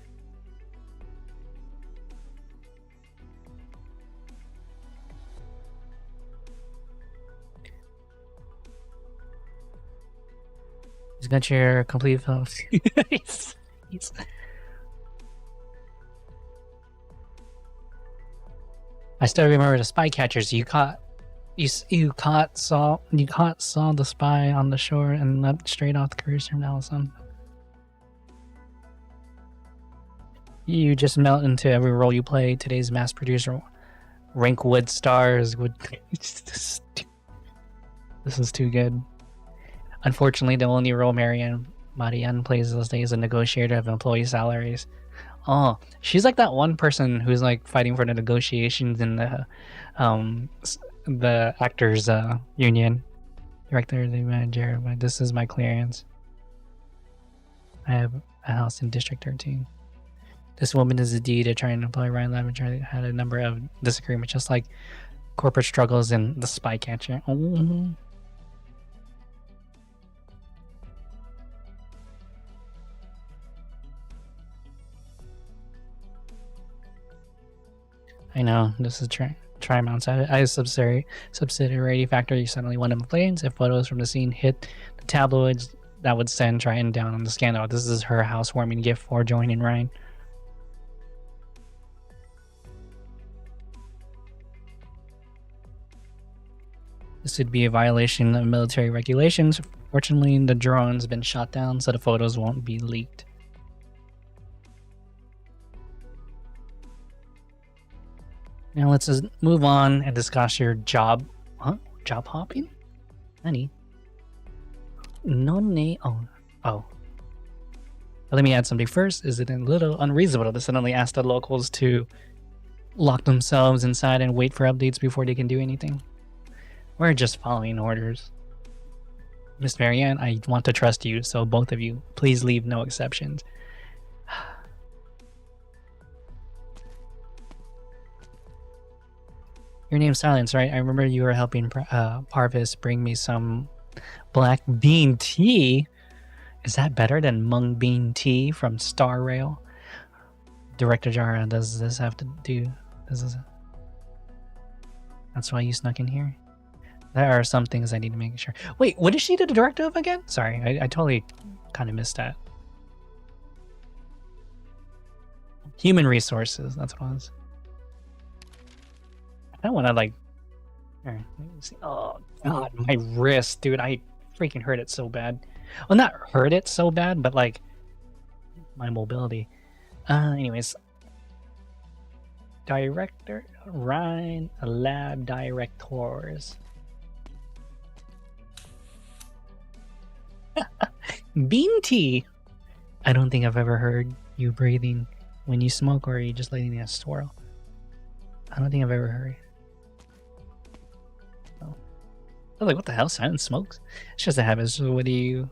A: He's got your complete film. I still remember the spy catchers you caught. You saw the spy on the shore and leapt straight off the cruise from Allison. You just melt into every role you play. Today's mass producer, Rankwood stars would. This is too good. Unfortunately, the only role Marianne plays those days is a negotiator of employee salaries. Oh, she's like that one person who's like fighting for the negotiations in the actors union. Director, the manager. This is my clearance. I have a house in District 13. This woman is a D to try and employ Ryan Lab and had a number of disagreements, just like corporate struggles and the spy catcher. Oh. I know, this is Trimon's. I subsidiary factory suddenly went in flames. If photos from the scene hit the tabloids, that would send Triton down on the scandal. This is her housewarming gift for joining Ryan. This would be a violation of military regulations. Fortunately, the drone's been shot down, so the photos won't be leaked. Now let's just move on and discuss your job. Huh? Job hopping? Honey. Oh. But let me add something first. Is it a little unreasonable to suddenly ask the locals to lock themselves inside and wait for updates before they can do anything? We're just following orders. Miss Marianne, I want to trust you, so both of you, please leave no exceptions. Your name's Silence, right? I remember you were helping Parvis bring me some black bean tea. Is that better than mung bean tea from Star Rail? Director Jara, does this have to do... That's why you snuck in here? There are some things I need to make sure. Wait, what is she the director of again? Sorry, I totally kind of missed that. Human resources, that's what it was. I don't want to like... Here, let me see. Oh, God, my wrist, dude. I freaking hurt it so bad. Well, not hurt it so bad, but like my mobility. Anyways. Director, Ryan, lab directors. Bean tea. I don't think I've ever heard you breathing when you smoke, or are you just letting it swirl? I don't think I've ever heard. Oh. I was like, what the hell? Silent smokes? It's just a habit. So what do you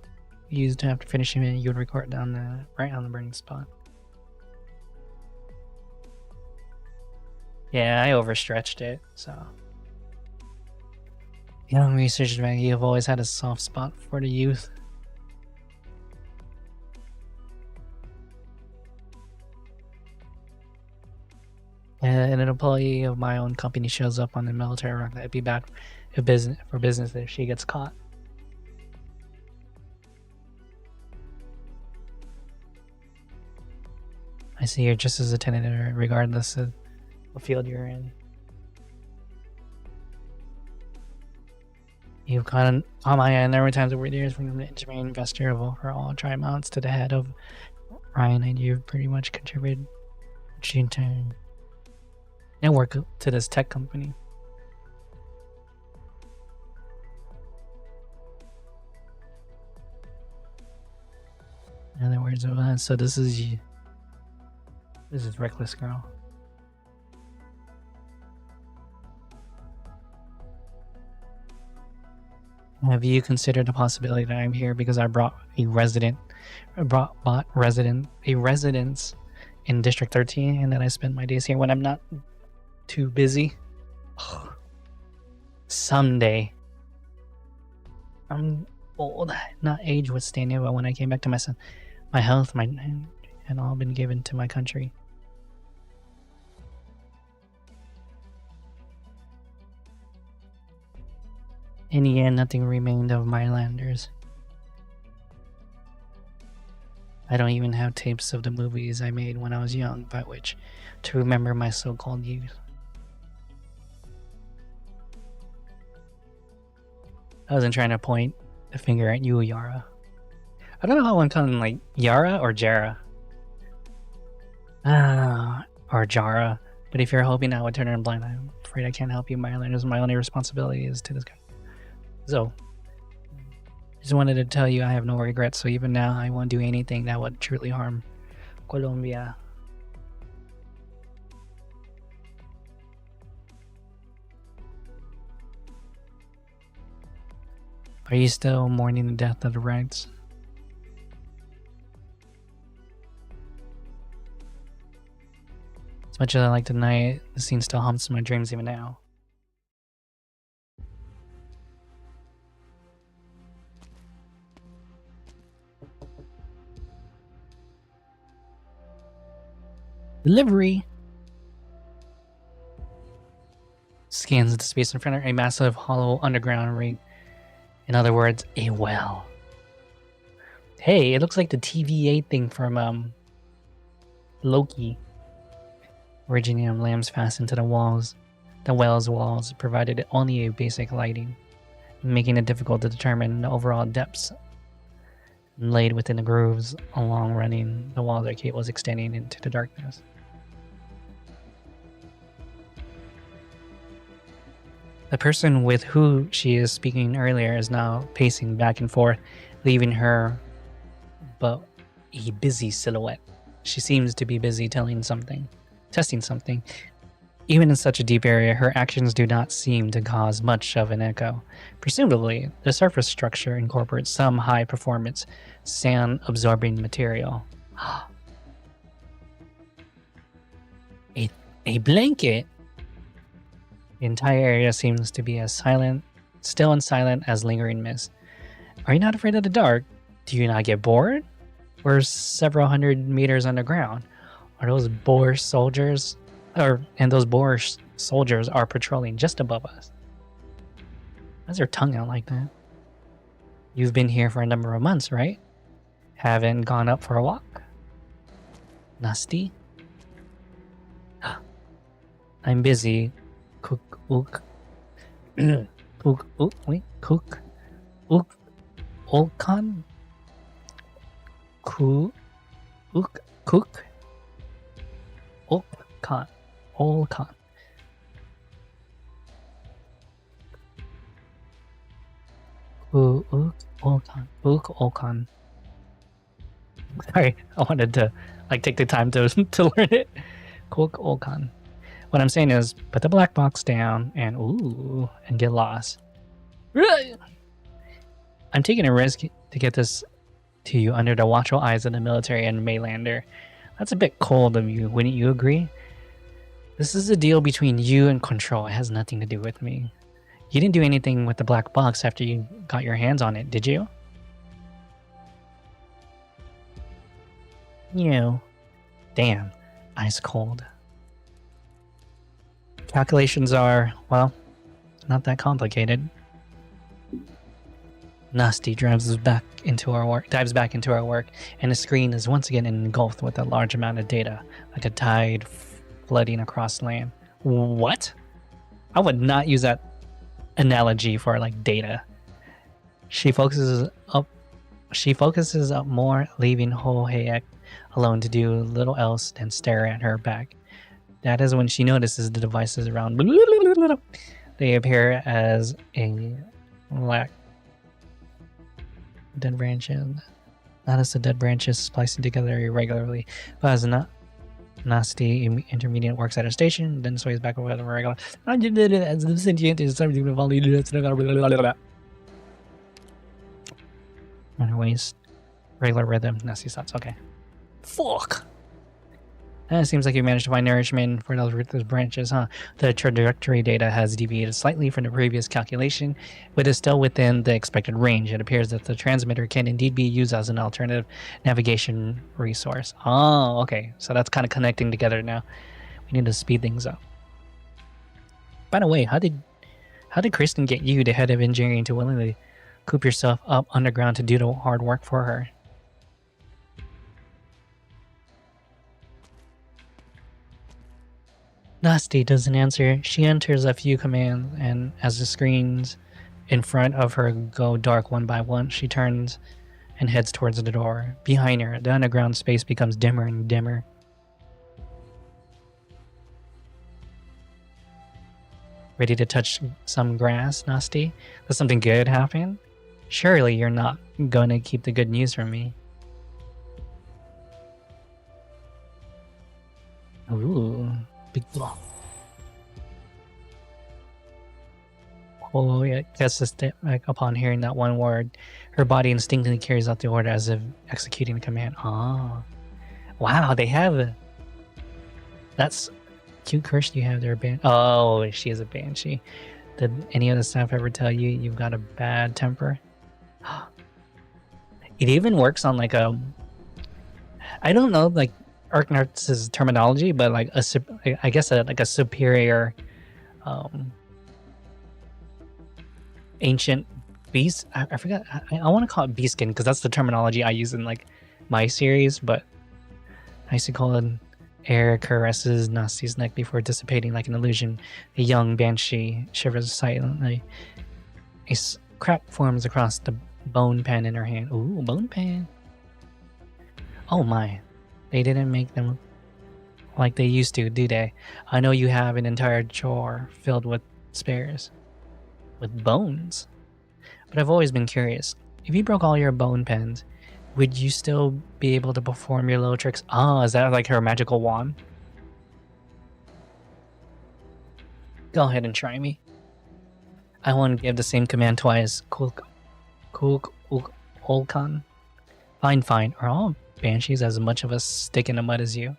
A: use to after finishing it? You would record down the right on the burning spot. Yeah, I overstretched it, so. Young research man, you have always had a soft spot for the youth. And an employee of my own company shows up on the military run. That'd be bad for business if she gets caught. I see you're just as attentive regardless of what field you're in. You've caught on my end every time over the years from the main investor of overall tri-mounts to the head of Ryan, and you've pretty much contributed to network to this tech company. In other words, so this is Reckless Girl. Have you considered the possibility that I'm here because I bought residence in District 13 and that I spend my days here when I'm not too busy? Someday. I'm old, not age withstanding, but when I came back to my health, had all been given to my country. In the end, nothing remained of my landers. I don't even have tapes of the movies I made when I was young, by which to remember my so-called youth. I wasn't trying to point a finger at you, Yara. I don't know how I'm calling like Yara or Jara. Or Jara. But if you're hoping I would turn her blind, I'm afraid I can't help you. My only responsibility is to this guy. So, just wanted to tell you I have no regrets, so even now I won't do anything that would truly harm Colombia. Are you still mourning the death of the Wrights? As much as I like tonight, the scene still haunts my dreams even now. Delivery. Scans the space in front of a massive hollow underground ring. In other words, a well. Hey, it looks like the TVA thing from Loki. Originium lamps fastened to the walls. The well's walls provided only a basic lighting, making it difficult to determine the overall depths. Laid within the grooves along running the walls are cables extending into the darkness. The person with who she is speaking earlier is now pacing back and forth, leaving her but a busy silhouette. She seems to be busy testing something. Even in such a deep area, her actions do not seem to cause much of an echo. Presumably, the surface structure incorporates some high-performance, sound-absorbing material. A blanket? The entire area seems to be as still and silent as lingering mist. Are you not afraid of the dark? Do you not get bored? We're several hundred meters underground. Are those Boer soldiers? And those Boer soldiers are patrolling just above us. Why is their tongue out like that? You've been here for a number of months, right? Haven't gone up for a walk? Nasty? I'm busy. Cook, ook. Cook, ook, wait, cook. Ook, olkan? Cook, ook, cook. Olkan, olkan. Ook, olkan, ook, olkan. Sorry, I wanted to take the time to learn it. Cook, olkan. What I'm saying is, put the black box down and get lost. I'm taking a risk to get this to you under the watchful eyes of the military and Maylander. That's a bit cold of you, wouldn't you agree? This is a deal between you and Control. It has nothing to do with me. You didn't do anything with the black box after you got your hands on it, did you? You. Damn. Ice cold. Calculations are, well, not that complicated. Nasty dives back into our work, and the screen is once again engulfed with a large amount of data, like a tide flooding across land. What? I would not use that analogy for like data. She focuses up more, leaving Ho-Hayek alone to do little else than stare at her back. That is when she notices the devices around. They appear as a black dead branches. Notice the dead branches splicing together irregularly. But as nasty intermediate works at a station, then sways back over the regular. As the sentient is something to follow on her waist. Regular rhythm. Nasty thoughts. Okay. Fuck. It seems like you managed to find nourishment for those branches, huh? The trajectory data has deviated slightly from the previous calculation, but is still within the expected range. It appears that the transmitter can indeed be used as an alternative navigation resource. Oh, okay. So that's kind of connecting together now. We need to speed things up. By the way, how did Kristen get you, the head of engineering, to willingly coop yourself up underground to do the hard work for her? Nasty doesn't answer. She enters a few commands, and as the screens in front of her go dark one by one, she turns and heads towards the door. Behind her, the underground space becomes dimmer and dimmer. Ready to touch some grass, Nasty? Does something good happen? Surely you're not going to keep the good news from me. Ooh. Big blow. Oh, yeah, gets a step back upon hearing that one word. Her body instinctively carries out the order as if executing a command. Oh. Wow, they have that's cute curse you have there, Oh, she is a banshee. Did any of the staff ever tell you you've got a bad temper? It even works on like a, I don't know, like Arknights' terminology, but like I guess like a superior ancient beast. I forgot. I want to call it beastskin because that's the terminology I use in like my series. But I used to call it air caresses Nasty's neck before dissipating like an illusion. The young banshee shivers silently. A crack forms across the bone pan in her hand. Ooh, bone pan. Oh my. They didn't make them like they used to, do they? I know you have an entire drawer filled with spares. With bones. But I've always been curious. If you broke all your bone pens, would you still be able to perform your little tricks? Oh, is that like her magical wand? Go ahead and try me. I want to give the same command twice. Olkan. Fine. Are all banshees as much of a stick in the mud as you?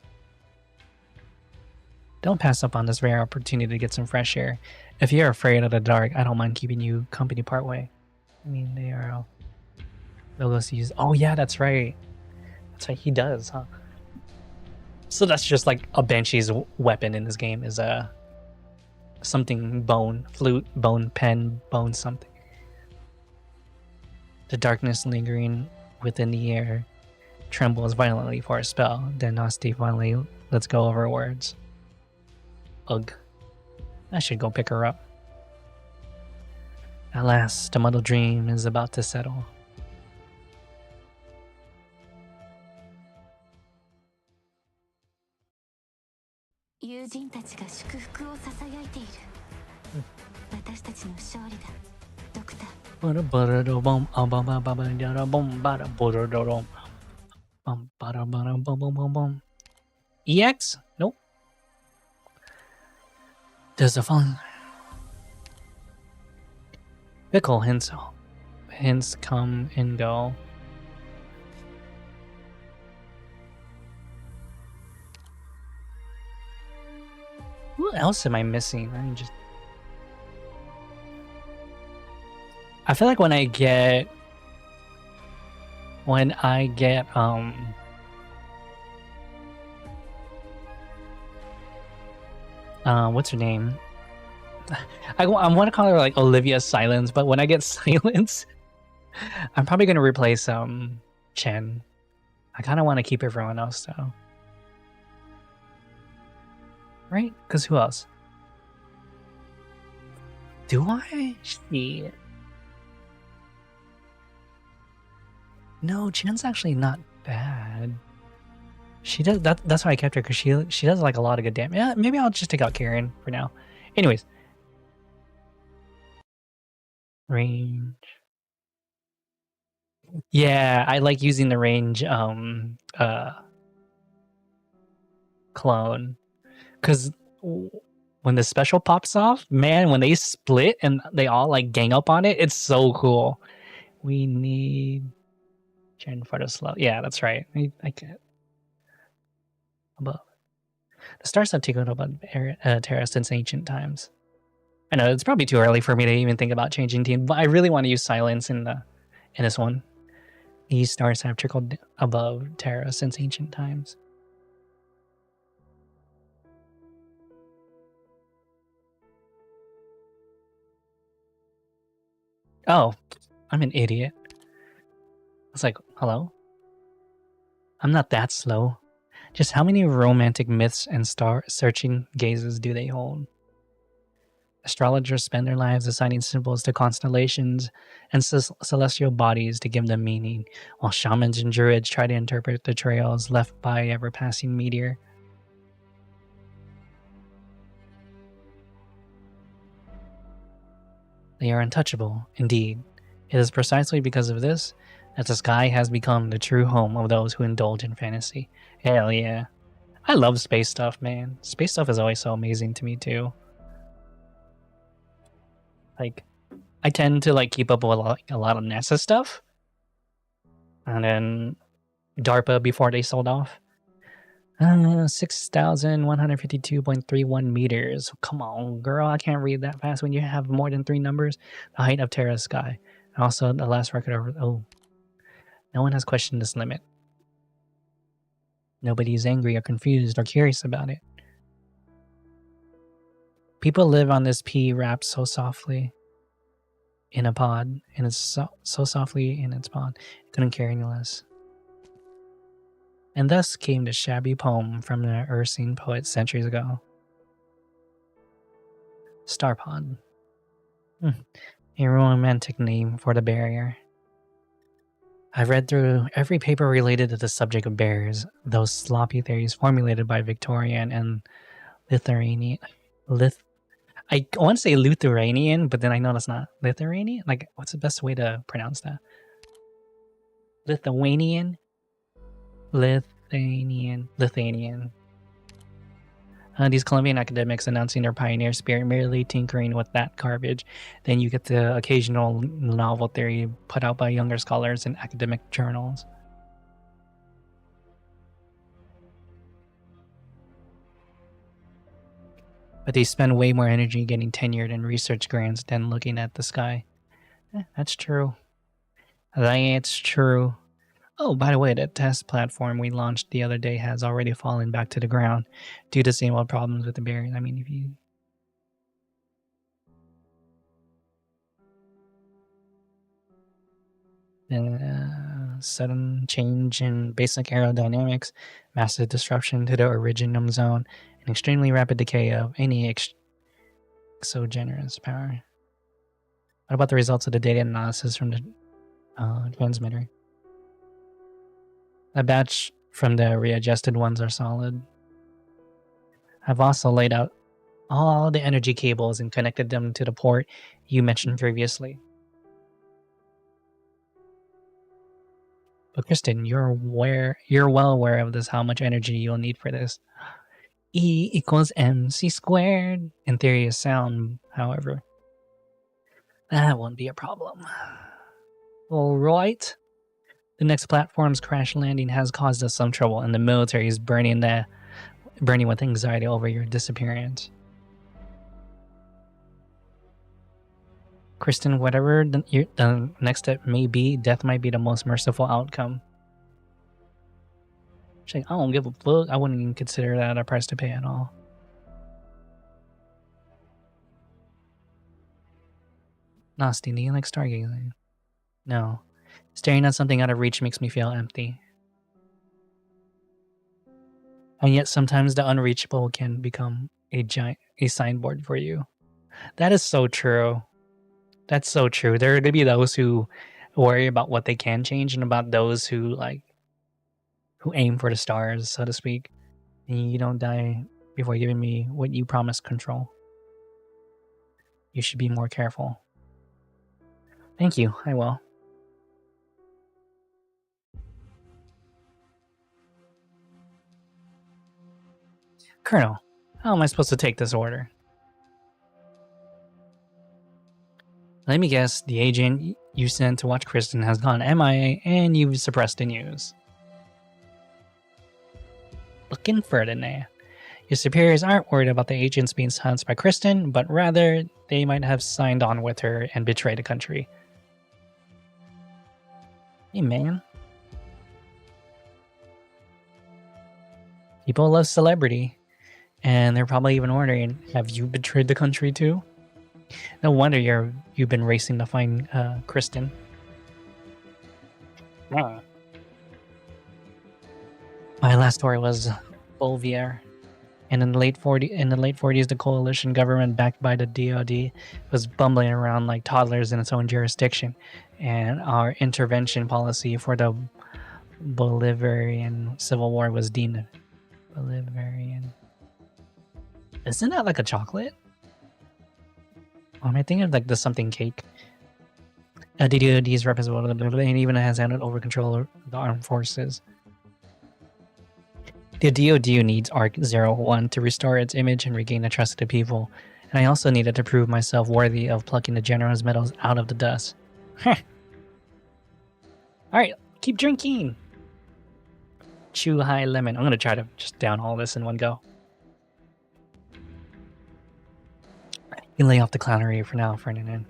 A: Don't pass up on this rare opportunity to get some fresh air. If you're afraid of the dark, I don't mind keeping you company partway. I mean, they are... They'll go use... Oh, yeah, that's right. That's right, he does, huh? So that's just like a Banshee's weapon in this game is a... something bone, flute, bone, pen, bone, something. The darkness lingering within the air trembles violently for a spell. Then Nasty finally lets go of her words. Ugh. I should go pick her up. At last, the muddled dream is about to settle. EX? Nope. Does the phone fickle hints come and go? Who else am I missing? I feel like when I get what's her name? I want to call her like Olivia Silence, but when I get Silence, I'm probably gonna replace Chen. I kind of want to keep everyone else though, right? Because who else? Do I? Shit. No, Chen's actually not bad. She does that. That's why I kept her, because she does like a lot of good damage. Yeah, maybe I'll just take out Karen for now. Anyways, range. Yeah, I like using the range clone, because when the special pops off, man, when they split and they all like gang up on it, it's so cool. We need Chen for the slow. Yeah, that's right. I get above. The stars have taken over Terra since ancient times. I know it's probably too early for me to even think about changing team, but I really want to use Silence in this one. These stars have trickled above Terra since ancient times. Oh, I'm an idiot. I was like, hello? I'm not that slow. Just how many romantic myths and star-searching gazes do they hold? Astrologers spend their lives assigning symbols to constellations and celestial bodies to give them meaning, while shamans and druids try to interpret the trails left by a ever-passing meteor. They are untouchable, indeed. It is precisely because of this that the sky has become the true home of those who indulge in fantasy. Hell yeah. I love space stuff, man. Space stuff is always so amazing to me, too. Like, I tend to like keep up with a lot of NASA stuff. And then DARPA before they sold off. 6,152.31 meters. Come on, girl. I can't read that fast when you have more than 3 numbers. The height of Terra's sky. And also the last record over... Oh. No one has questioned this limit. Nobody is angry or confused or curious about it. People live on this pea wrapped so softly in a pod, and it's so softly in its pod, it couldn't care any less. And thus came the shabby poem from the Ursine poet centuries ago. Starpod. A romantic name for the barrier. I've read through every paper related to the subject of bears, those sloppy theories formulated by Victorian and Lithuanian. I want to say Lithuanian, but then I know that's not Lithuanian. Like, what's the best way to pronounce that? Lithuanian. These Colombian academics announcing their pioneer spirit, merely tinkering with that garbage. Then you get the occasional novel theory put out by younger scholars in academic journals. but they spend way more energy getting tenured and research grants than looking at the sky. That's true. That's true. Oh, by the way, that test platform we launched the other day has already fallen back to the ground due to same old problems with the bearing. I mean, if you... sudden change in basic aerodynamics, massive disruption to the originum zone, and extremely rapid decay of any exogenous power. What about the results of the data analysis from the transmitter? A batch from the readjusted ones are solid. I've also laid out all the energy cables and connected them to the port you mentioned previously. But Kristen, you're well aware of this, how much energy you'll need for this. E equals mc squared. In theory is sound, however. That won't be a problem. Alright. The next platform's crash landing has caused us some trouble, and the military is burning with anxiety over your disappearance. Kristen, whatever the next step may be, death might be the most merciful outcome. She's like, I don't give a fuck. I wouldn't even consider that a price to pay at all. Nasty, do you like stargazing? No. Staring at something out of reach makes me feel empty. And yet sometimes the unreachable can become a signboard for you. That is so true. That's so true. There are gonna be those who worry about what they can change, and about those who aim for the stars, so to speak. And you don't die before giving me what you promised control. You should be more careful. Thank you. I will. Colonel, how am I supposed to take this order? Let me guess, the agent you sent to watch Kristen has gone MIA and you've suppressed the news. Looking further now. Your superiors aren't worried about the agents being silenced by Kristen, but rather they might have signed on with her and betrayed the country. Hey man. People love celebrity, and they're probably even wondering, have you betrayed the country too? No wonder you've been racing to find Kristen. My last story was Bolvier, and in the late 40s, the coalition government backed by the DOD was bumbling around like toddlers in its own jurisdiction, and our intervention policy for the Bolivarian Civil War was deemed Bolivarian. Isn't that like a chocolate? Am I thinking of like the something cake? The DOD's representative, and even has handed over control of the armed forces. The DOD needs ARC-01 to restore its image and regain the trust of the people, and I also needed to prove myself worthy of plucking the general's medals out of the dust. Alright, keep drinking! Chew high lemon. I'm gonna try to just down all this in one go. You lay off the clownery for now, Ferdinand.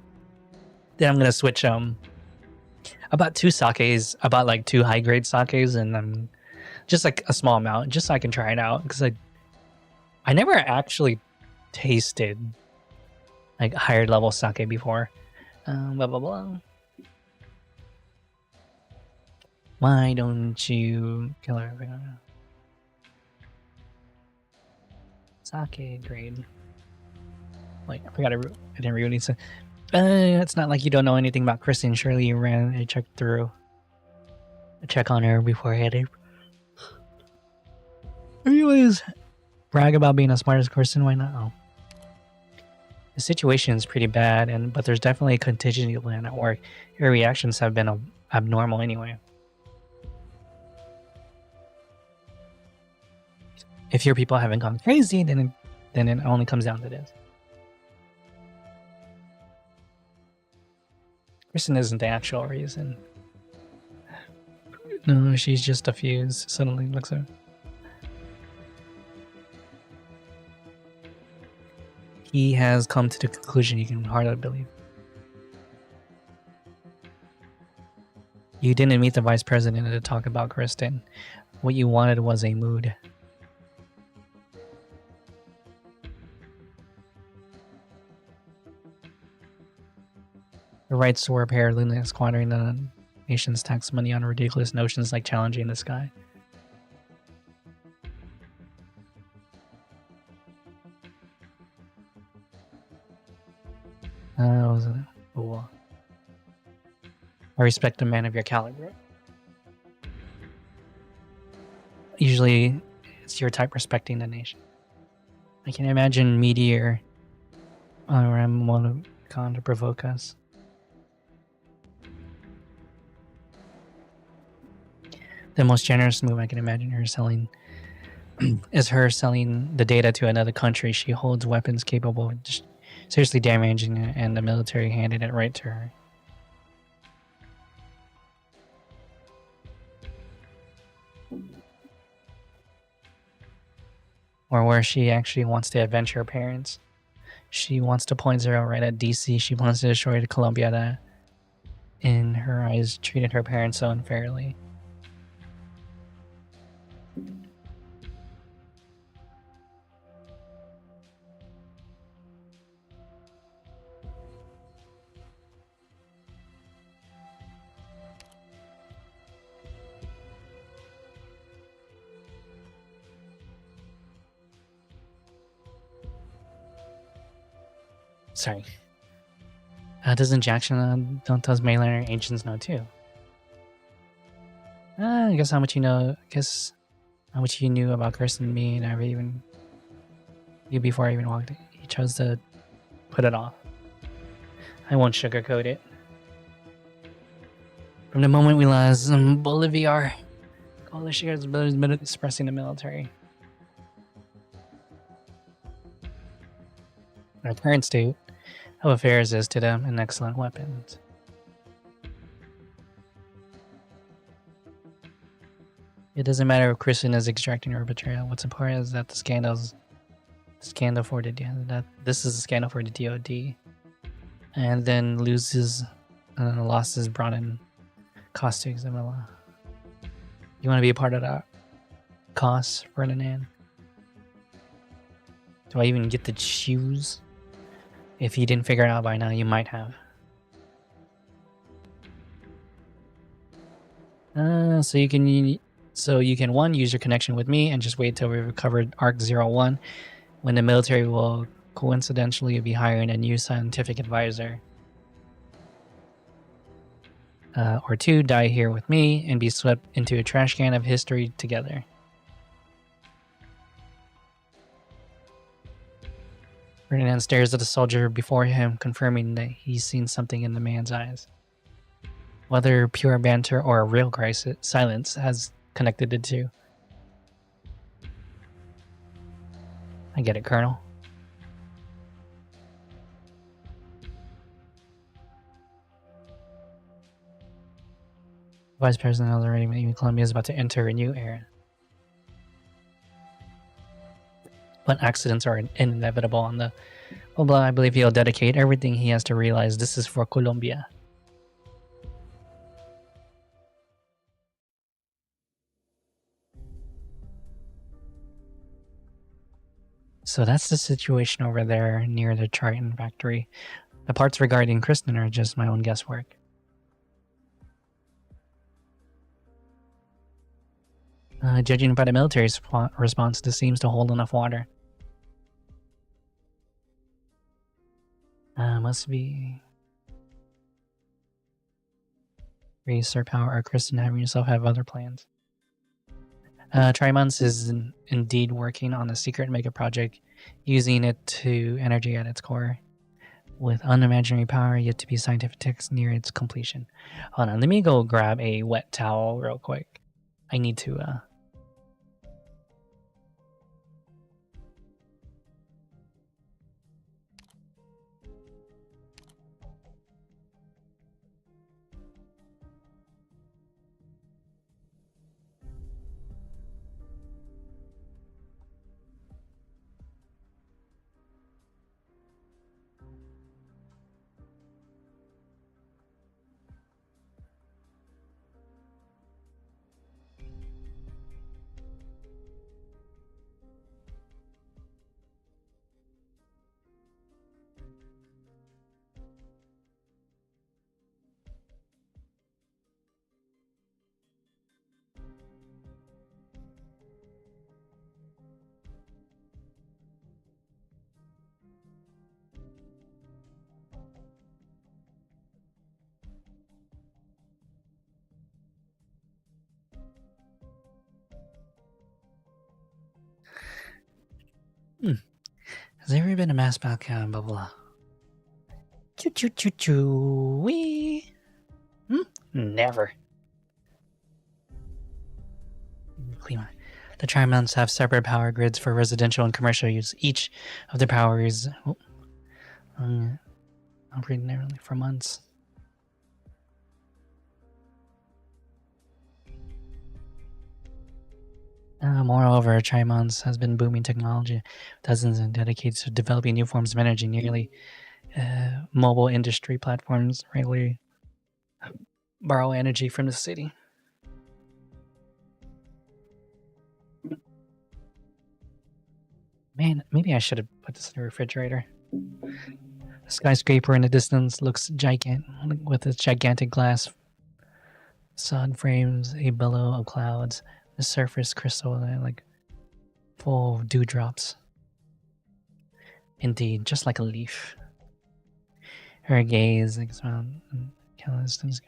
A: Then I'm gonna switch about 2 sakes, about like 2 high grade sakes, and just like a small amount, just so I can try it out, because I never actually tasted like higher level sake before. Blah blah blah. Why don't you kill everything? Sake grade. Wait, I forgot I didn't read what he said. It's not like you don't know anything about Kristen. Surely you ran a check through. A check on her before I had it. Anyways, brag about being as smart as Kristen, why not? Oh. The situation is pretty bad, but there's definitely a contingency plan at work. Your reactions have been abnormal anyway. If your people haven't gone crazy, then it only comes down to this. Kristen isn't the actual reason. No, she's just a fuse. Suddenly looks at her. he has come to the conclusion you can hardly believe. You didn't meet the vice president to talk about Kristen. What you wanted was a mood. The rights were apparently squandering the nation's tax money on ridiculous notions like challenging the sky. Oh. I respect a man of your caliber. Usually, it's your type respecting the nation. I can imagine Meteor or Ramon to provoke us. The most generous move I can imagine her selling is her selling the data to another country. She holds weapons capable of just seriously damaging it, and the military handed it right to her. Or where she actually wants to avenge her parents. She wants to point zero right at DC. She wants to destroy Colombia that, in her eyes, treated her parents so unfairly. Sorry. Doesn't Jackson, don't those mainlander agents know too? I guess how much you know, how much you knew about Kirsten and me, and you before I even walked. He chose to put it off. I won't sugarcoat it. From the moment we lost Bolivar, all the shares has been expressing the military. Our parents do. How affairs is to them and excellent weapons. It doesn't matter if Kristen is extracting her betrayal. What's important is that the scandal for the this is a scandal for the DOD, and then losses brought in cost to Examila. You want to be a part of that cost, Ferdinand? Do I even get to choose? If you didn't figure it out by now, you might have. So you can one, use your connection with me and just wait till we recovered Arc 01, when the military will coincidentally be hiring a new scientific advisor. Or two, die here with me and be swept into a trash can of history together. Ferdinand stares at the soldier before him, confirming that he's seen something in the man's eyes. Whether pure banter or a real crisis, silence has connected the two. I get it, Colonel. Vice President has already made Colombia is about to enter a new era. But accidents are inevitable on the blah. I believe he'll dedicate everything he has to realize this is for Colombia. So that's the situation over there near the Triton factory. The parts regarding Kristen are just my own guesswork. Judging by the military's response, this seems to hold enough water. Must be raise power or Kristen having yourself have other plans. Trimons is indeed working on a secret mega project, using it to energy at its core, with unimaginary power yet to be scientific text near its completion. Hold on, let me go grab a wet towel real quick. I need to Has there ever been a mass background? Blah blah. Choo choo choo choo wee. Never. The Tri-Mounts have separate power grids for residential and commercial use. Each of the powers operating narrowly for months. Moreover, Tri-Mounts has been booming technology. Dozens and dedicated to developing new forms of energy. Nearly mobile industry platforms regularly borrow energy from the city. Man, maybe I should have put this in the refrigerator. The skyscraper in the distance looks gigantic with its gigantic glass facade frames a billow of clouds. The surface crystalline, like full of dewdrops. Indeed, just like a leaf. Her gaze expound and distance.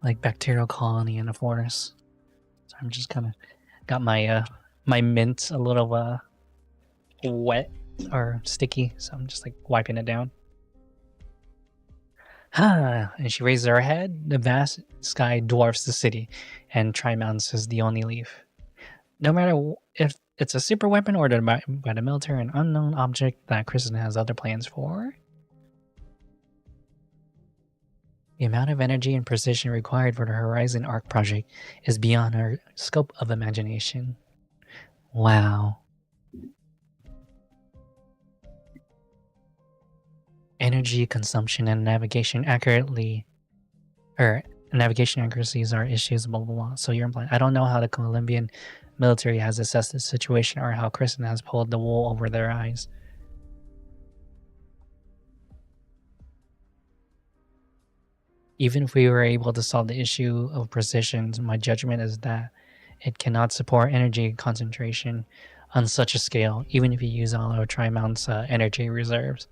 A: Like bacterial colony in a forest. So I'm just kind of got my my mint a little wet or sticky, so I'm just like wiping it down. And she raises her head. The vast sky dwarfs the city, and Tri-Mounts is the only leaf. No matter if it's a super weapon ordered by the military, an unknown object that Kristen has other plans for. The amount of energy and precision required for the Horizon Arc project is beyond our scope of imagination. Wow. Energy consumption and navigation accuracies are issues, blah blah blah. So you're implying I don't know how the Colombian military has assessed the situation or how Kristen has pulled the wool over their eyes. Even if we were able to solve the issue of precision, my judgment is that it cannot support energy concentration on such a scale, even if you use all of Tri-Mounts' energy reserves.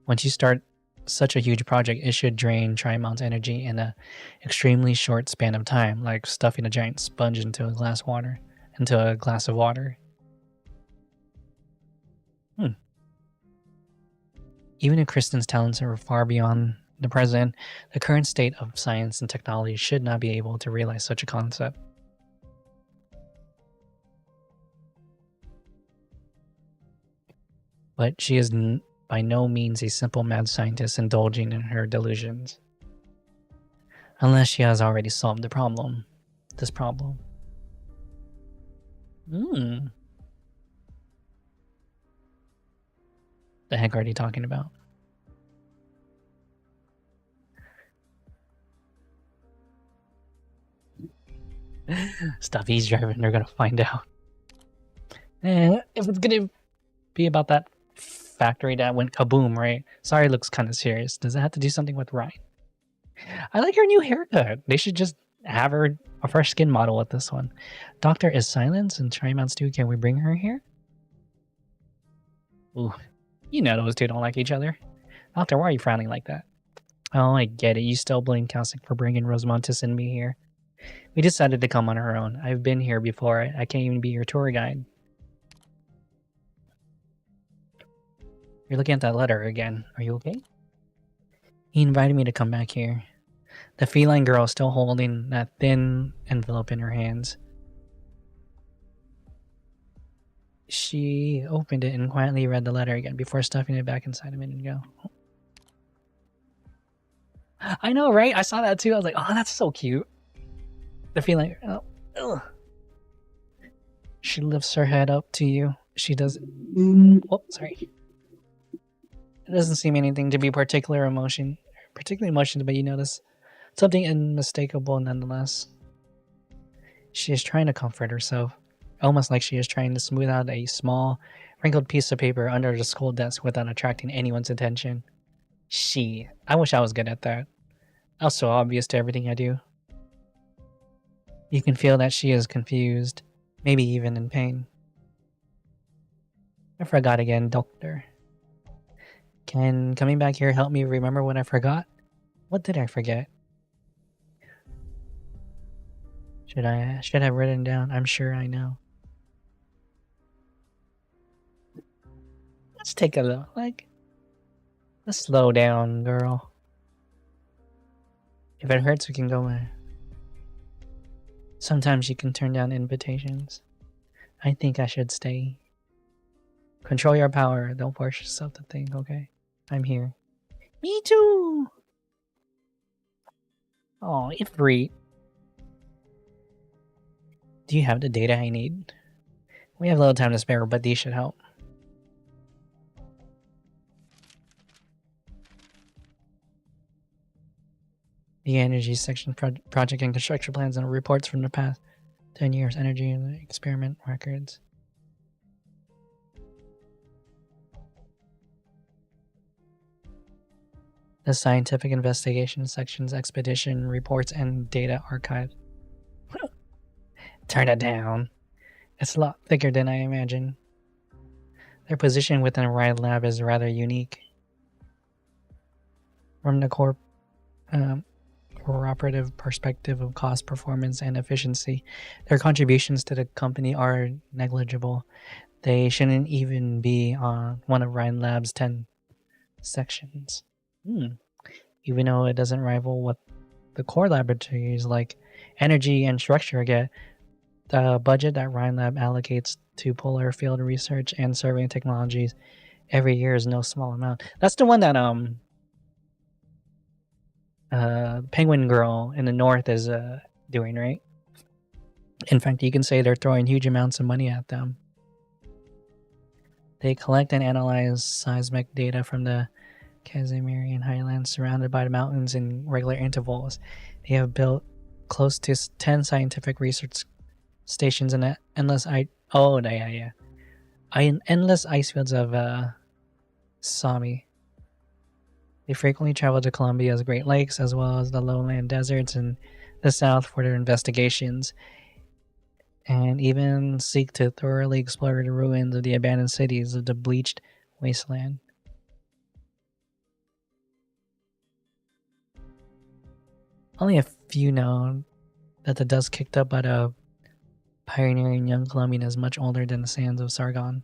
A: Once you start such a huge project, it should drain Tri-Mounts' energy in an extremely short span of time, like stuffing a giant sponge into a glass of water. Even if Kristen's talents are far beyond the present, the current state of science and technology should not be able to realize such a concept. But she is by no means a simple mad scientist indulging in her delusions. Unless she has already solved the problem. This problem. The heck are they talking about? Stop eavesdropping, they're gonna find out. If it's gonna be about that factory that went kaboom, right? Sorry, looks kind of serious. Does it have to do something with Ryan? I like her new haircut. They should just have her a fresh skin model with this one. Doctor is silence and Tri-Mounts too. Can we bring her here? Ooh. You know those two don't like each other. Doctor, why are you frowning like that? Oh, I get it. You still blame Calcic for bringing Rosamontis and me here. We decided to come on our own. I've been here before. I can't even be your tour guide. You're looking at that letter again. Are you okay? He invited me to come back here. The feline girl is still holding that thin envelope in her hands. She opened it and quietly read the letter again before stuffing it back inside a minute ago. I know, right? I saw that too. I was like, oh, that's so cute. The feeling. Oh, she lifts her head up to you. She does. Oh, sorry. It doesn't seem anything to be particularly emotional, but you notice something unmistakable nonetheless. She is trying to comfort herself. Almost like she is trying to smooth out a small, wrinkled piece of paper under the school desk without attracting anyone's attention. I wish I was good at that. I was so obvious to everything I do. You can feel that she is confused, maybe even in pain. I forgot again, Doctor. Can coming back here help me remember what I forgot? What did I forget? Should have written down? I'm sure I know. Let's take a look. Let's slow down, girl. If it hurts, we can go in. Sometimes you can turn down invitations. I think I should stay. Control your power. Don't force yourself to think, okay? I'm here. Me too! Oh, Ifrit. Do you have the data I need? We have a little time to spare, but these should help. The energy section, project and construction plans and reports from the past 10 years, energy and experiment records. The scientific investigation sections, expedition reports, and data archive. Turn it down. It's a lot thicker than I imagined. Their position within a Ride lab is rather unique. From the cooperative perspective of cost, performance, and efficiency, their contributions to the company are negligible. They shouldn't even be on one of Ride Lab's 10 sections. Even though it doesn't rival what the core laboratories like energy and structure get, the budget that Ride Lab allocates to polar field research and surveying technologies every year is no small amount. That's the one that Penguin Girl in the north is doing, right? In fact, you can say they're throwing huge amounts of money at them. They collect and analyze seismic data from the Casimirian highlands surrounded by the mountains in regular intervals. They have built close to 10 scientific research stations in the endless endless ice fields of Sami. They frequently travel to Colombia's Great Lakes as well as the lowland deserts in the south for their investigations, and even seek to thoroughly explore the ruins of the abandoned cities of the bleached wasteland. Only a few know that the dust kicked up by the pioneering young Colombian is much older than the sands of Sargon.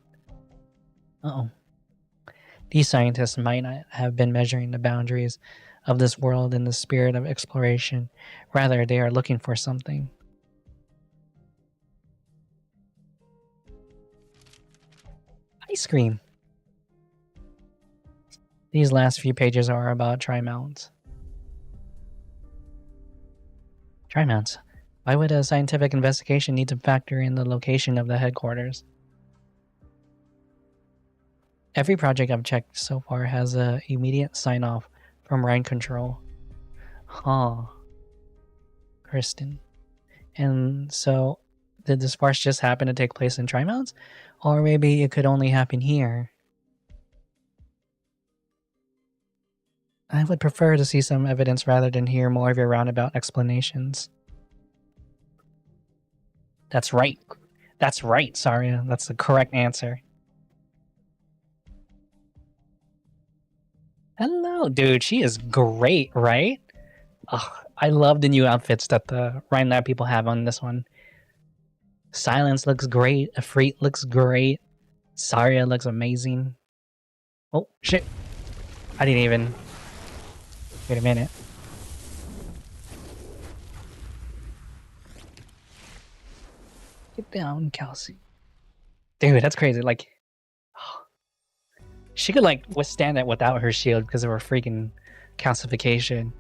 A: These scientists might not have been measuring the boundaries of this world in the spirit of exploration. Rather, they are looking for something. Ice cream. These last few pages are about tri-mounts. Tri-mounts. Why would a scientific investigation need to factor in the location of the headquarters? Every project I've checked so far has an immediate sign-off from Rhine Control. Kristen. And so, did the sparse just happen to take place in Tri-Mounts? Or maybe it could only happen here? I would prefer to see some evidence rather than hear more of your roundabout explanations. That's right. That's right, Saria. That's the correct answer. Hello, dude. She is great, right? I love the new outfits that the Rhine Lab people have on this one. Silence looks great. Ifrit looks great. Saria looks amazing. Oh, shit. I didn't even... Wait a minute. Get down, Kelsey. Dude, that's crazy. Like... She could, like, withstand it without her shield because of her freaking calcification.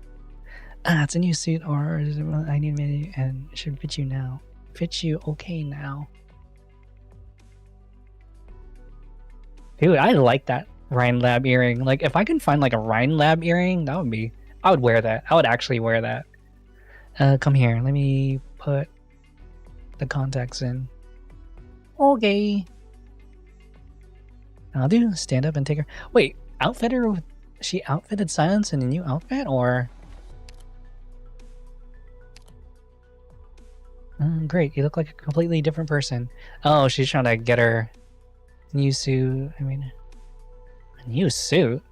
A: It's a new suit, or I need me, and it should fit you now. Fit you okay now. Dude, I like that Rhine Lab earring. Like, if I can find, like, a Rhine Lab earring, that would be... I would wear that. I would actually wear that. Come here. Let me put the contacts in. Okay. I'll do stand up and take her. Wait, outfit her with... She outfitted Silence in a new outfit, or... Great, you look like a completely different person. Oh, she's trying to get her new suit. I mean, a new suit?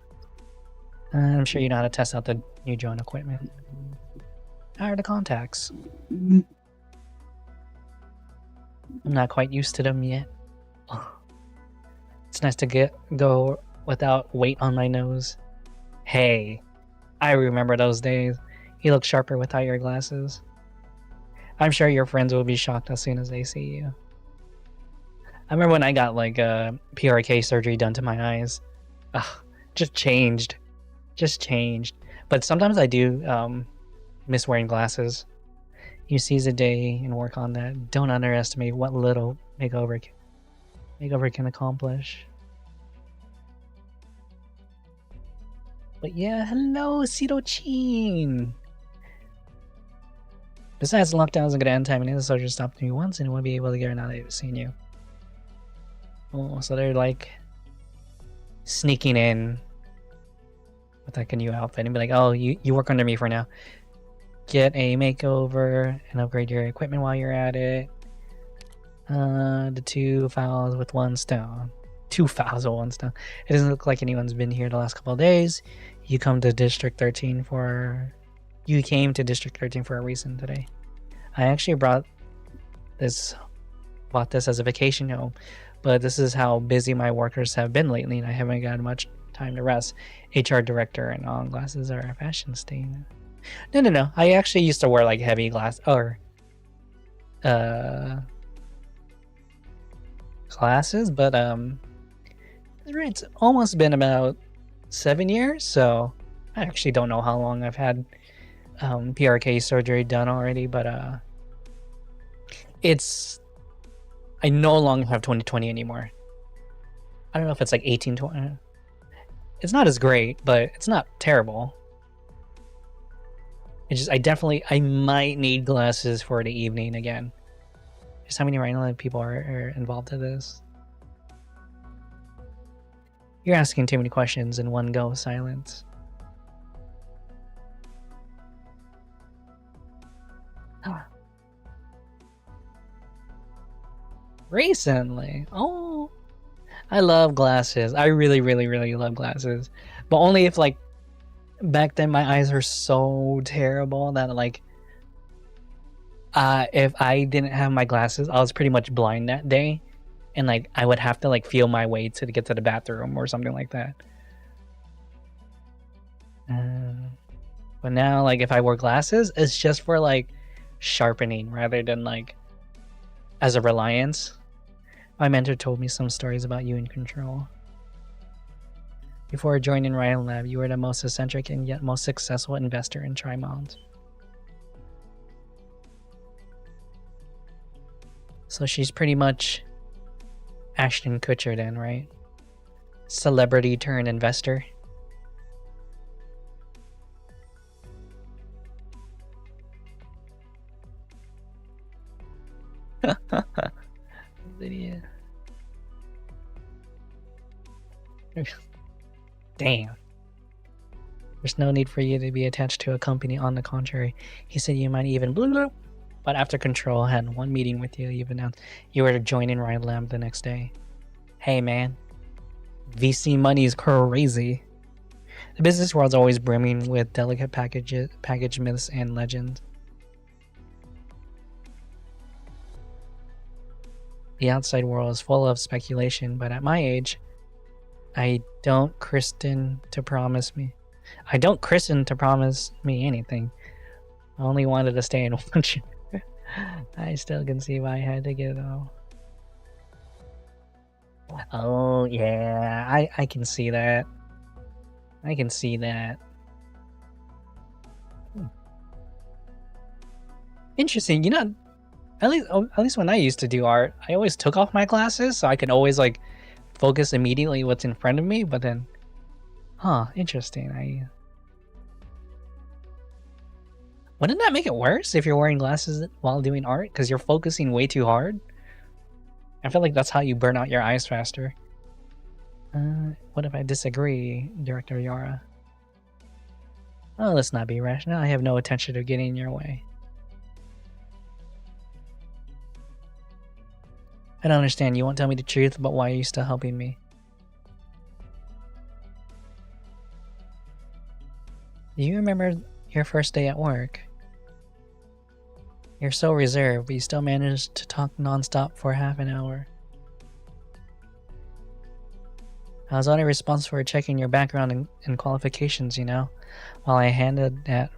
A: I'm sure you know how to test out the new drone equipment. How are the contacts? I'm not quite used to them yet. It's nice to go without weight on my nose. Hey, I remember those days. You look sharper without your glasses. I'm sure your friends will be shocked as soon as they see you. I remember when I got like a PRK surgery done to my eyes. Ugh, just changed. But sometimes I do miss wearing glasses. You seize a day and work on that. Don't underestimate what little makeover can accomplish. But yeah, hello, Sirochin! Besides, lockdown is a good end time, and the soldiers stopped me once, and it won't be able to get now they've seen you. Oh, so they're like sneaking in with like a new outfit and be like, oh, you work under me for now. Get a makeover and upgrade your equipment while you're at it. The 2 fowls with 1 stone. 2 fowls with 1 stone. It doesn't look like anyone's been here the last couple of days. You came to District 13 for a reason today. I actually bought this as a vacation home, but this is how busy my workers have been lately, and I haven't got much time to rest. HR director and all glasses are a fashion statement. No. I actually used to wear like heavy glasses, but it's almost been about 7 years, so I actually don't know how long I've had PRK surgery done already, but I no longer have 20/20 anymore. I don't know if it's like 18/20. It's not as great, but it's not terrible. It's just I might need glasses for the evening again. Just how many random people are involved in this? You're asking too many questions in one go, silence. Recently? Oh, I love glasses. I really love glasses. But only if like back then my eyes were so terrible that like if I didn't have my glasses, I was pretty much blind that day, and like I would have to like feel my way to get to the bathroom or something like that. But now like if I wear glasses, it's just for like sharpening rather than like as a reliance. My mentor told me some stories about you in control. Before joining Ryan Lab, you were the most eccentric and yet most successful investor in Trimount. So she's pretty much Ashton Kutcher then, right? Celebrity turned investor. Lydia. Damn. There's no need for you to be attached to a company. On the contrary, he said you might even but after Control had one meeting with you, you've announced you were joining Ryan Lab the next day. Hey man, VC money is crazy. The business world's always brimming with delicate package myths and legends. The outside world is full of speculation, but at my age, I don't christen to promise me anything. I only wanted to stay in one. I still can see why I had to get off. Oh yeah, I can see that. I can see that. Interesting. You know, at least when I used to do art, I always took off my glasses so I could always like focus immediately what's in front of me. But then, interesting. Wouldn't that make it worse if you're wearing glasses while doing art because you're focusing way too hard? I feel like that's how you burn out your eyes faster. What if I disagree, Director Yara? Oh, let's not be rational. I have no intention of getting in your way. I don't understand. You won't tell me the truth, but why are you still helping me? Do you remember your first day at work? You're so reserved, but you still managed to talk nonstop for half an hour. I was only responsible for checking your background and qualifications, you know, while I handed that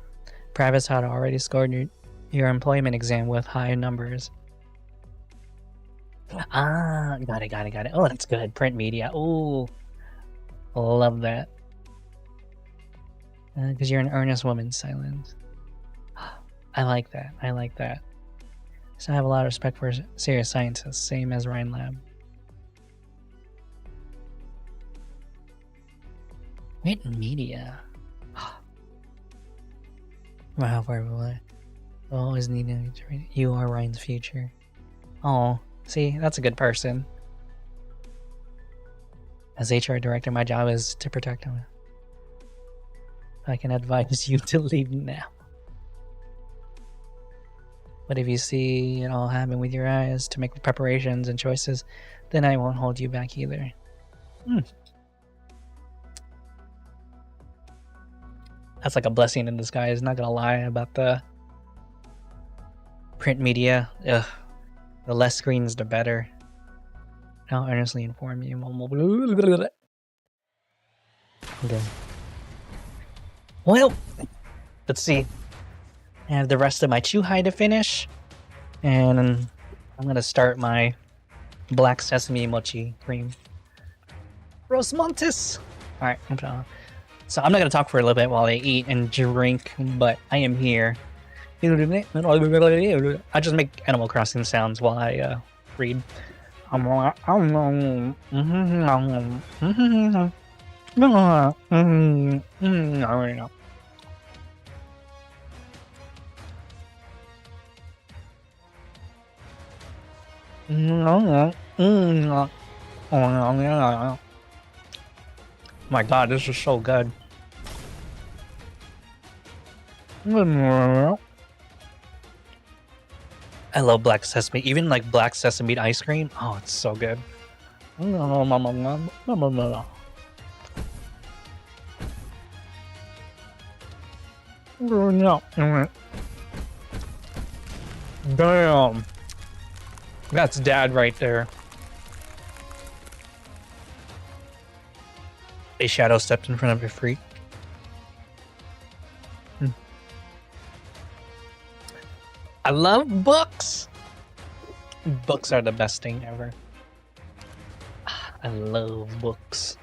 A: Travis had already scored your employment exam with high numbers. Ah, got it. Oh, that's good. Print media. Ooh, love that. Because you're an earnest woman, Silence. I like that. So I have a lot of respect for serious scientists, same as Ryan Lab. Print media. Wow, probably. Always needing to read. You are Ryan's future. Oh, see, that's a good person. As HR director, my job is to protect him. I can advise you to leave now. But if you see it all happen with your eyes to make preparations and choices, then I won't hold you back either. That's like a blessing in disguise, not gonna lie about the print media. Ugh. The less screens, the better. I'll earnestly inform you. Okay. Well, let's see. I have the rest of my Chuhai to finish, and I'm gonna start my black sesame mochi cream. Rosmontis! Alright, so I'm not gonna talk for a little bit while I eat and drink, but I am here. I just make Animal Crossing sounds while I read. My god, this is so good. I love black sesame, even like black sesame ice cream. Oh, it's so good. Damn. That's dad right there. A shadow stepped in front of your feet. I love books. Books are the best thing ever. I love books.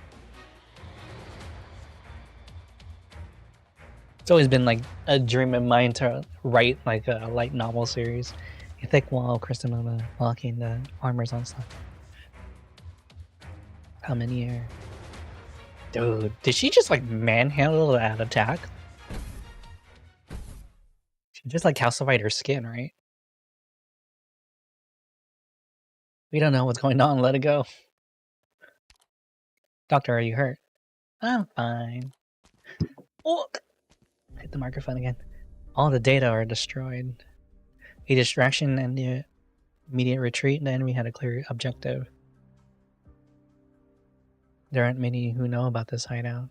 A: It's always been like a dream of mine to write like a light novel series. You think while Kristen on locking the armors on stuff. How many are? Dude, did she just like manhandle that attack? She just like calcified her skin, right? We don't know what's going on. Let it go. Doctor, are you hurt? I'm fine. Oh, hit the microphone again. All the data are destroyed. A distraction and the immediate retreat. The enemy had a clear objective. There aren't many who know about this hideout.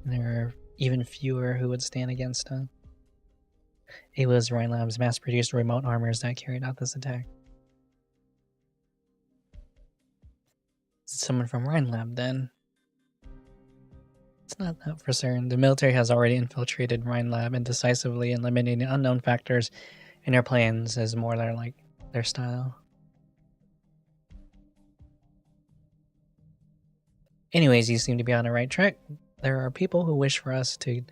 A: There are even fewer who would stand against him. It was Ryan Lab's mass-produced remote armors that carried out this attack. Someone from Ryan Lab, then. It's not that for certain. The military has already infiltrated Ryan Lab and decisively eliminating unknown factors in their plans is more like their style. Anyways, you seem to be on the right track. There are people who wish for us to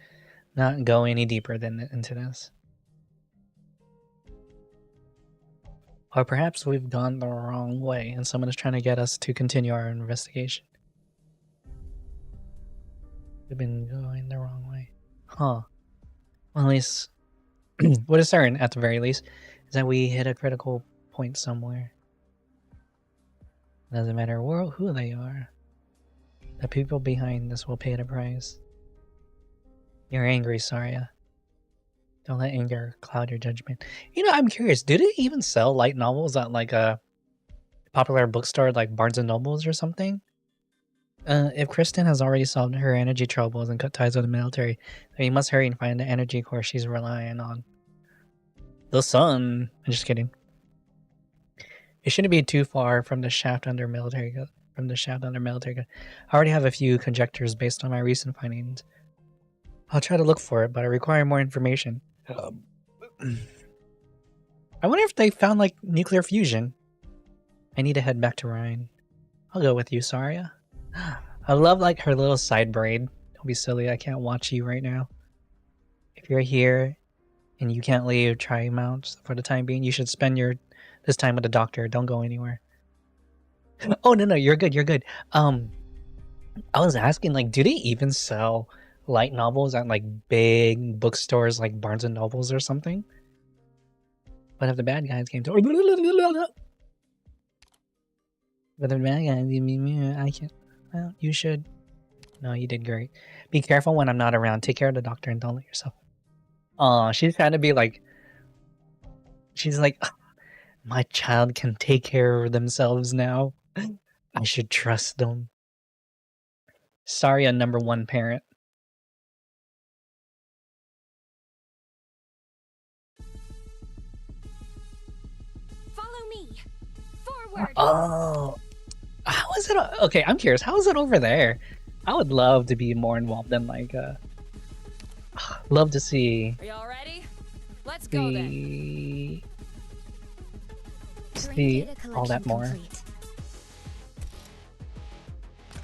A: not go any deeper into this. Or perhaps we've gone the wrong way and someone is trying to get us to continue our investigation. We've been going the wrong way. Huh. Well, at least, what is certain, at the very least, is that we hit a critical point somewhere. Doesn't matter who they are. The people behind this will pay the price. You're angry, Saria. Don't let anger cloud your judgment. You know, I'm curious, do they even sell light novels at like a popular bookstore like Barnes & Nobles or something? If Kristen has already solved her energy troubles and cut ties with the military, then we must hurry and find the energy core she's relying on. The sun. I'm just kidding. It shouldn't be too far from the shaft under military. I already have a few conjectures based on my recent findings. I'll try to look for it, but I require more information. I wonder if they found like nuclear fusion. I need to head back to Rhine. I'll go with you, Saria. I love like her little side braid. Don't be silly, I can't watch you right now. If you're here and you can't leave Tri-Mount for the time being, you should spend this time with the doctor. Don't go anywhere. Oh no, you're good, you're good. I was asking, like, do they even sell light novels at like big bookstores like Barnes and Nobles or something? But if the bad guys came to but the bad guys, I can't. Well, you should. No, you did great. Be careful when I'm not around. Take care of the doctor and don't let yourself. Oh, she's trying to be like. She's like, my child can take care of themselves now. I should trust them. Sorry, a number one parent.
C: Follow me. Forward.
A: Oh. How is it? Okay, I'm curious. How is it over there? I would love to be more involved in like. Love to see.
B: Are y'all ready? Let's go then.
A: See all that more.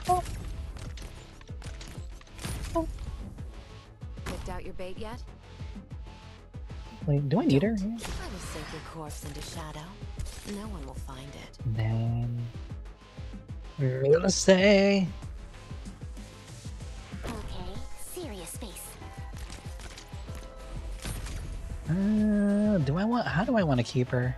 A: Oh. Oh.
B: Picked out your bait yet?
A: Wait, do I need her?
B: I will sink your corpse into shadow. No one will find it.
A: Then we're gonna say.
C: Okay, serious face.
A: How do I want to keep her?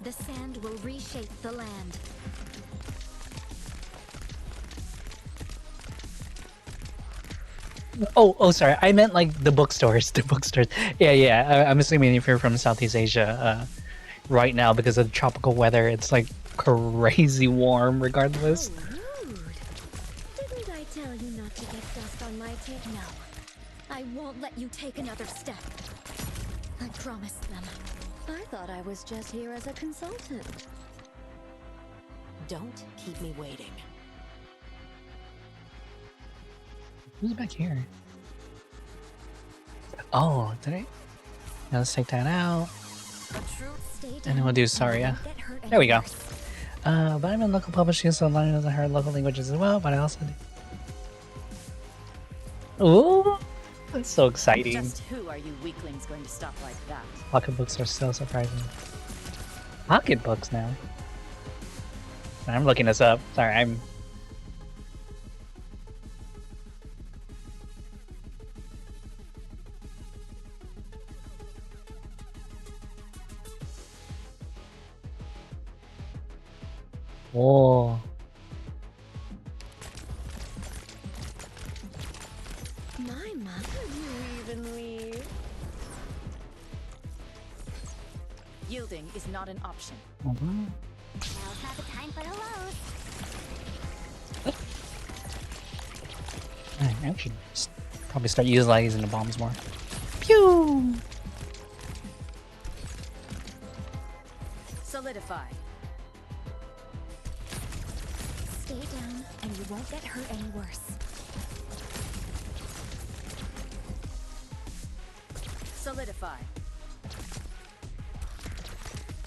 C: The sand will reshape the land.
A: Oh, sorry. I meant like the bookstores. The bookstores. Yeah. I'm assuming if you're from Southeast Asia, right now because of the tropical weather, it's like crazy warm regardless.
C: Oh, rude. Didn't I tell you not to get dust on my tape? No. I won't let you take another step. I promised them. I thought I was just here as a consultant.
B: Don't keep me waiting.
A: Who's back here? Oh, did I? Now let's take that out. And then we'll do Saria. There we go. But I'm in local publishing, so London doesn't heard local languages as well, but I also do. Ooh! That's so exciting.
B: Just who are you weaklings going to stop like that?
A: Pocketbooks are so surprising. Pocketbooks now? I'm looking this up. Sorry, I'm... Whoa.
C: My mother knew evenly.
B: Yielding is not an option.
C: Now's not the time for the lows.
A: I should probably start using the bombs more. Pew!
B: Solidify.
C: Stay down, and you won't get hurt any worse.
B: Solidify.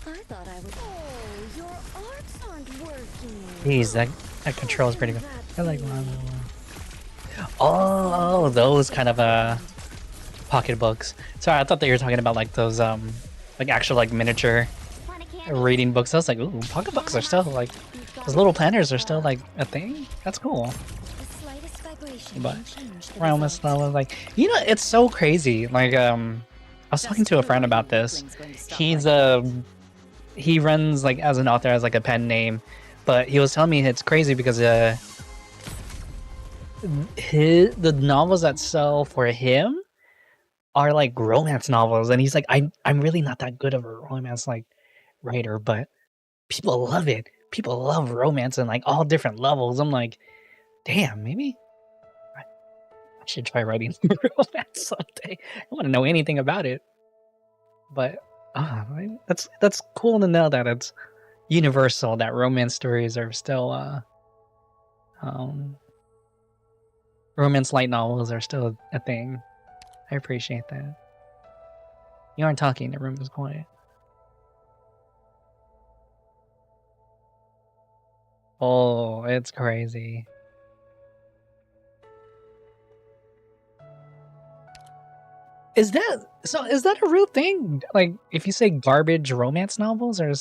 C: I thought I was. Oh, your arts aren't working.
A: Jeez, that control is pretty good. I like oh, those kind of pocketbooks. Sorry, I thought that you were talking about like those like actual like miniature reading books. I was like, ooh, pocketbooks are still like those little planners are still like a thing. That's cool. But around this stuff, like, you know, it's so crazy. Like I was talking to a friend about this. He runs like as an author as like a pen name, but he was telling me it's crazy because the novels that sell for him are like romance novels, and he's like, I'm really not that good of a romance like writer, but people love it. People love romance in like all different levels. I'm like, damn, maybe I should try writing romance someday. I want to know anything about it. But that's cool to know that it's universal, that romance stories are still romance light novels are still a thing. I appreciate that. You aren't talking, the room is quiet. Oh, it's crazy. Is that a real thing? Like, if you say garbage romance novels, or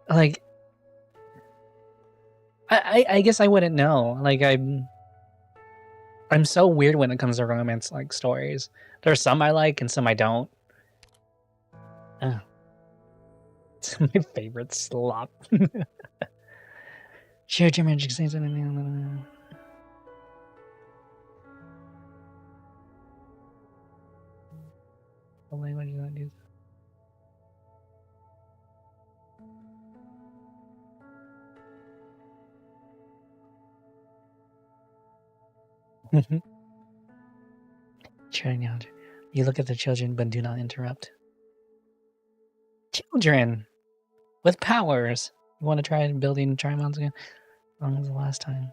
A: like, I guess I wouldn't know. Like, I'm so weird when it comes to romance like stories. There's some I like and some I don't. It's my favorite slop. Share your magic says anything. What language do I use? You look at the children, but do not interrupt. Children with powers. You want to try building Trimons again? When was the last time?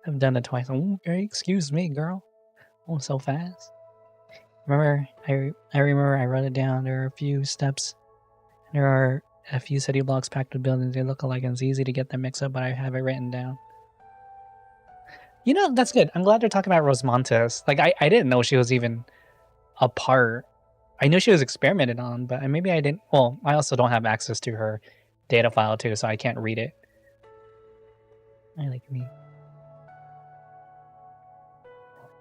A: I've done it twice. Okay, excuse me, girl. Oh, so fast. Remember, I remember I wrote it down. There are a few steps. There are a few city blocks packed with buildings. They look alike, and it's easy to get them mixed up, but I have it written down. You know, that's good. I'm glad they're talking about Rosmontes. Like, I didn't know she was even a part. I knew she was experimented on, but maybe I didn't. Well, I also don't have access to her data file, too, so I can't read it. I like me.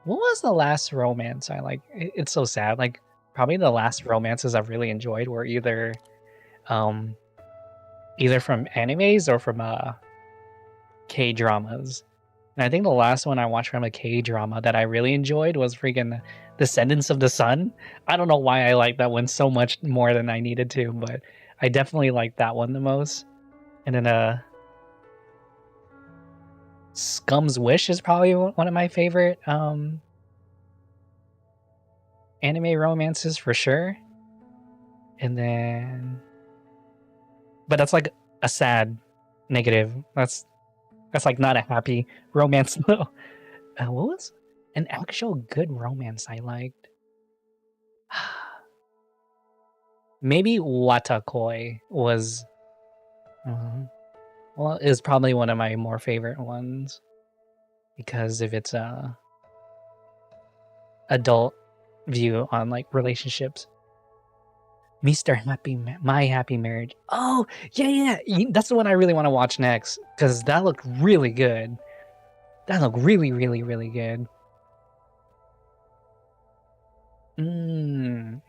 A: What was the last romance I like? It's so sad. Like, probably the last romances I've really enjoyed were either from animes or from K-dramas. And I think the last one I watched from a K-drama that I really enjoyed was freaking Descendants of the Sun. I don't know why I like that one so much more than I needed to, but I definitely liked that one the most. And then Scum's Wish is probably one of my favorite anime romances for sure. And then, but that's like a sad negative. That's like not a happy romance though. What was an actual good romance I liked? Maybe Watakoi was, well, is probably one of my more favorite ones because of its adult view on like relationships. Mr. Happy, My Happy Marriage. Oh, yeah. That's the one I really want to watch next because that looked really good. That looked really, really, really good. My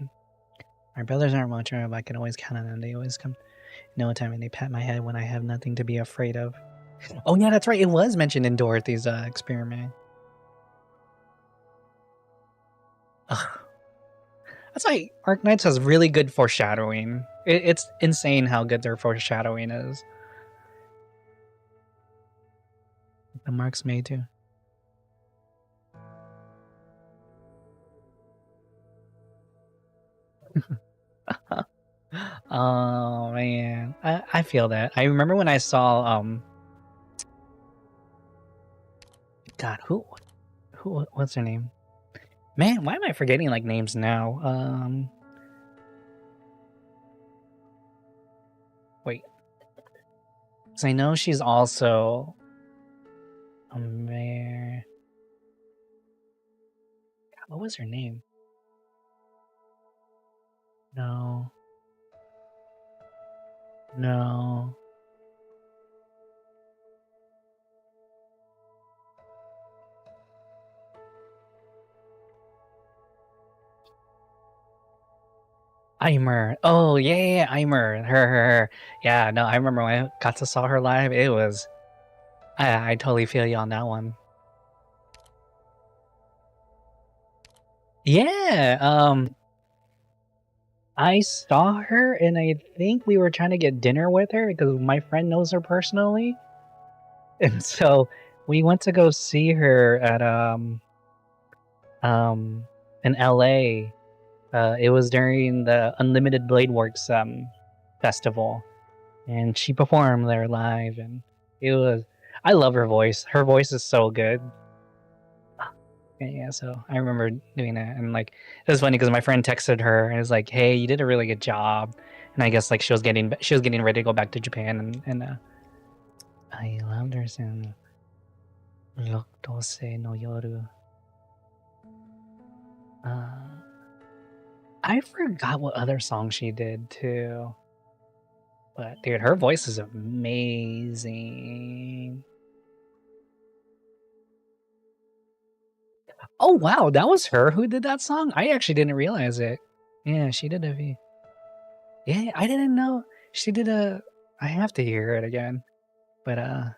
A: brothers aren't much, but I can always count on them. They always come no time and they pat my head when I have nothing to be afraid of. Oh, yeah, that's right. It was mentioned in Dorothy's experiment. Ugh. That's why Arknights has really good foreshadowing. It's insane how good their foreshadowing is. The mark's made too. Oh man, I feel that. I remember when I saw God, what's her name? Man, why am I forgetting like names now? Wait. Because I know she's also a mayor. What was her name? No. Eimer. Oh, yeah, Eimer. Her. Yeah, no, I remember when I got to saw her live. It was... I totally feel you on that one. Yeah, I saw her, and I think we were trying to get dinner with her because my friend knows her personally. And so we went to go see her at in LA. It was during the Unlimited Blade Works festival, and she performed there live, and it was. I love her voice. Her voice is so good. Yeah, so I remember doing that, and like it was funny because my friend texted her and was like, "Hey, you did a really good job," and I guess like she was getting ready to go back to Japan, and I loved her singing "Roktose no Yoru." I forgot what other song she did too, but dude, her voice is amazing. Oh wow, that was her who did that song? I actually didn't realize it. Yeah, she did a V. Yeah, I didn't know she did a. I have to hear it again, but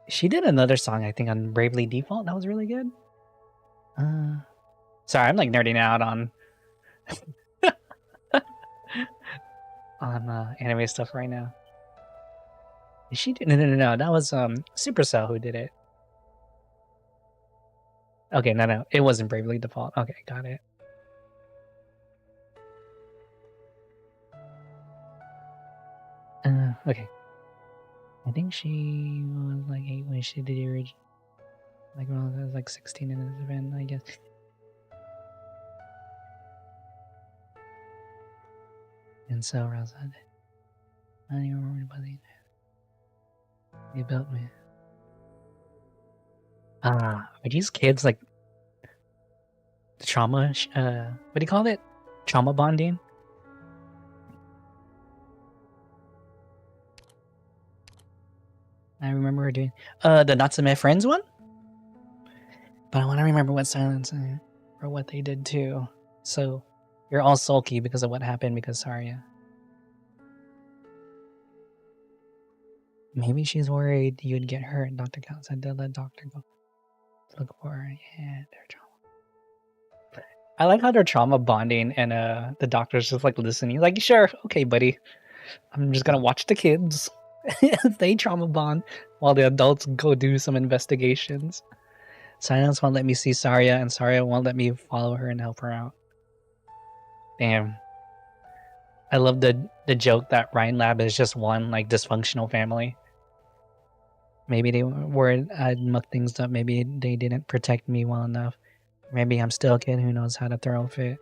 A: she did another song I think on Bravely Default that was really good. Sorry, I'm like nerding out on on anime stuff right now. Is she? No. That was Supercell who did it. Okay, no, it wasn't Bravely Default. Okay, got it. Okay. I think she was like 8 when she did the original. Like when I was like 16 in this event, I guess. And so Rosa, I don't even remember anybody. They built me. Are these kids like trauma? What do you call it? Trauma bonding? I remember her doing the Natsume Friends one, but I want to remember what Silence or what they did too. So you're all sulky because of what happened because Saria. Maybe she's worried you'd get hurt. Dr. Count said to let Doctor go look for her. Yeah, they're trauma. I like how they're trauma bonding, and the doctor's just like listening. Like, sure, okay, buddy. I'm just gonna watch the kids. They trauma bond while the adults go do some investigations. Silence won't let me see Saria, and Saria won't let me follow her and help her out. Damn. I love the joke that Ryan Lab is just one like dysfunctional family. Maybe they were I'd muck things up. Maybe they didn't protect me well enough. Maybe I'm still a kid who knows how to throw a fit.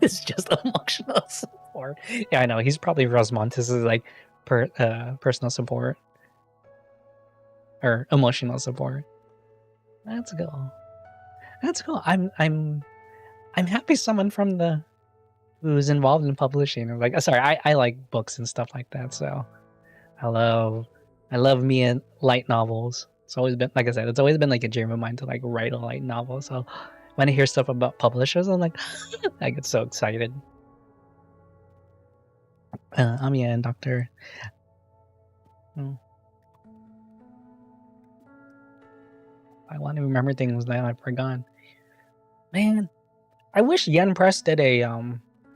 A: It's just emotional support. Yeah, I know. He's probably Rosmontes' like personal support or emotional support. Let's go. That's cool. I'm happy someone from the who's involved in publishing. Like, sorry, I like books and stuff like that. So I love me and light novels. It's always been, like I said, it's always been like a dream of mine to like write a light novel. So when I hear stuff about publishers, I'm like, I get so excited. Amiya and Doctor. I want to remember things that I've forgotten. Man, I wish Yen Press did a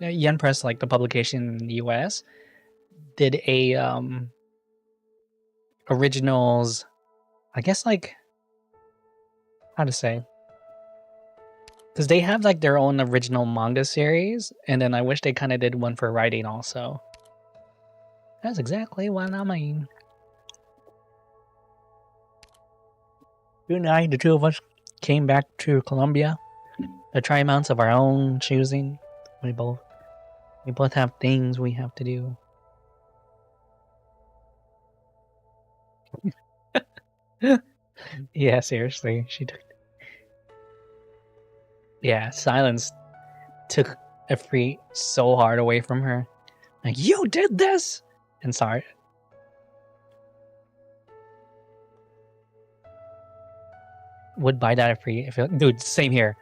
A: Yen Press, like the publication in the US, did a originals. I guess like how to say, because they have like their own original manga series, and then I wish they kind of did one for writing also. That's exactly what I mean. You and I, the two of us, came back to Colombia. The triumphs of our own choosing. We both have things we have to do. Yeah, seriously, she took. Yeah, Silence took a free so hard away from her. Like, you did this, and sorry. Would buy that free if it, dude. Same here.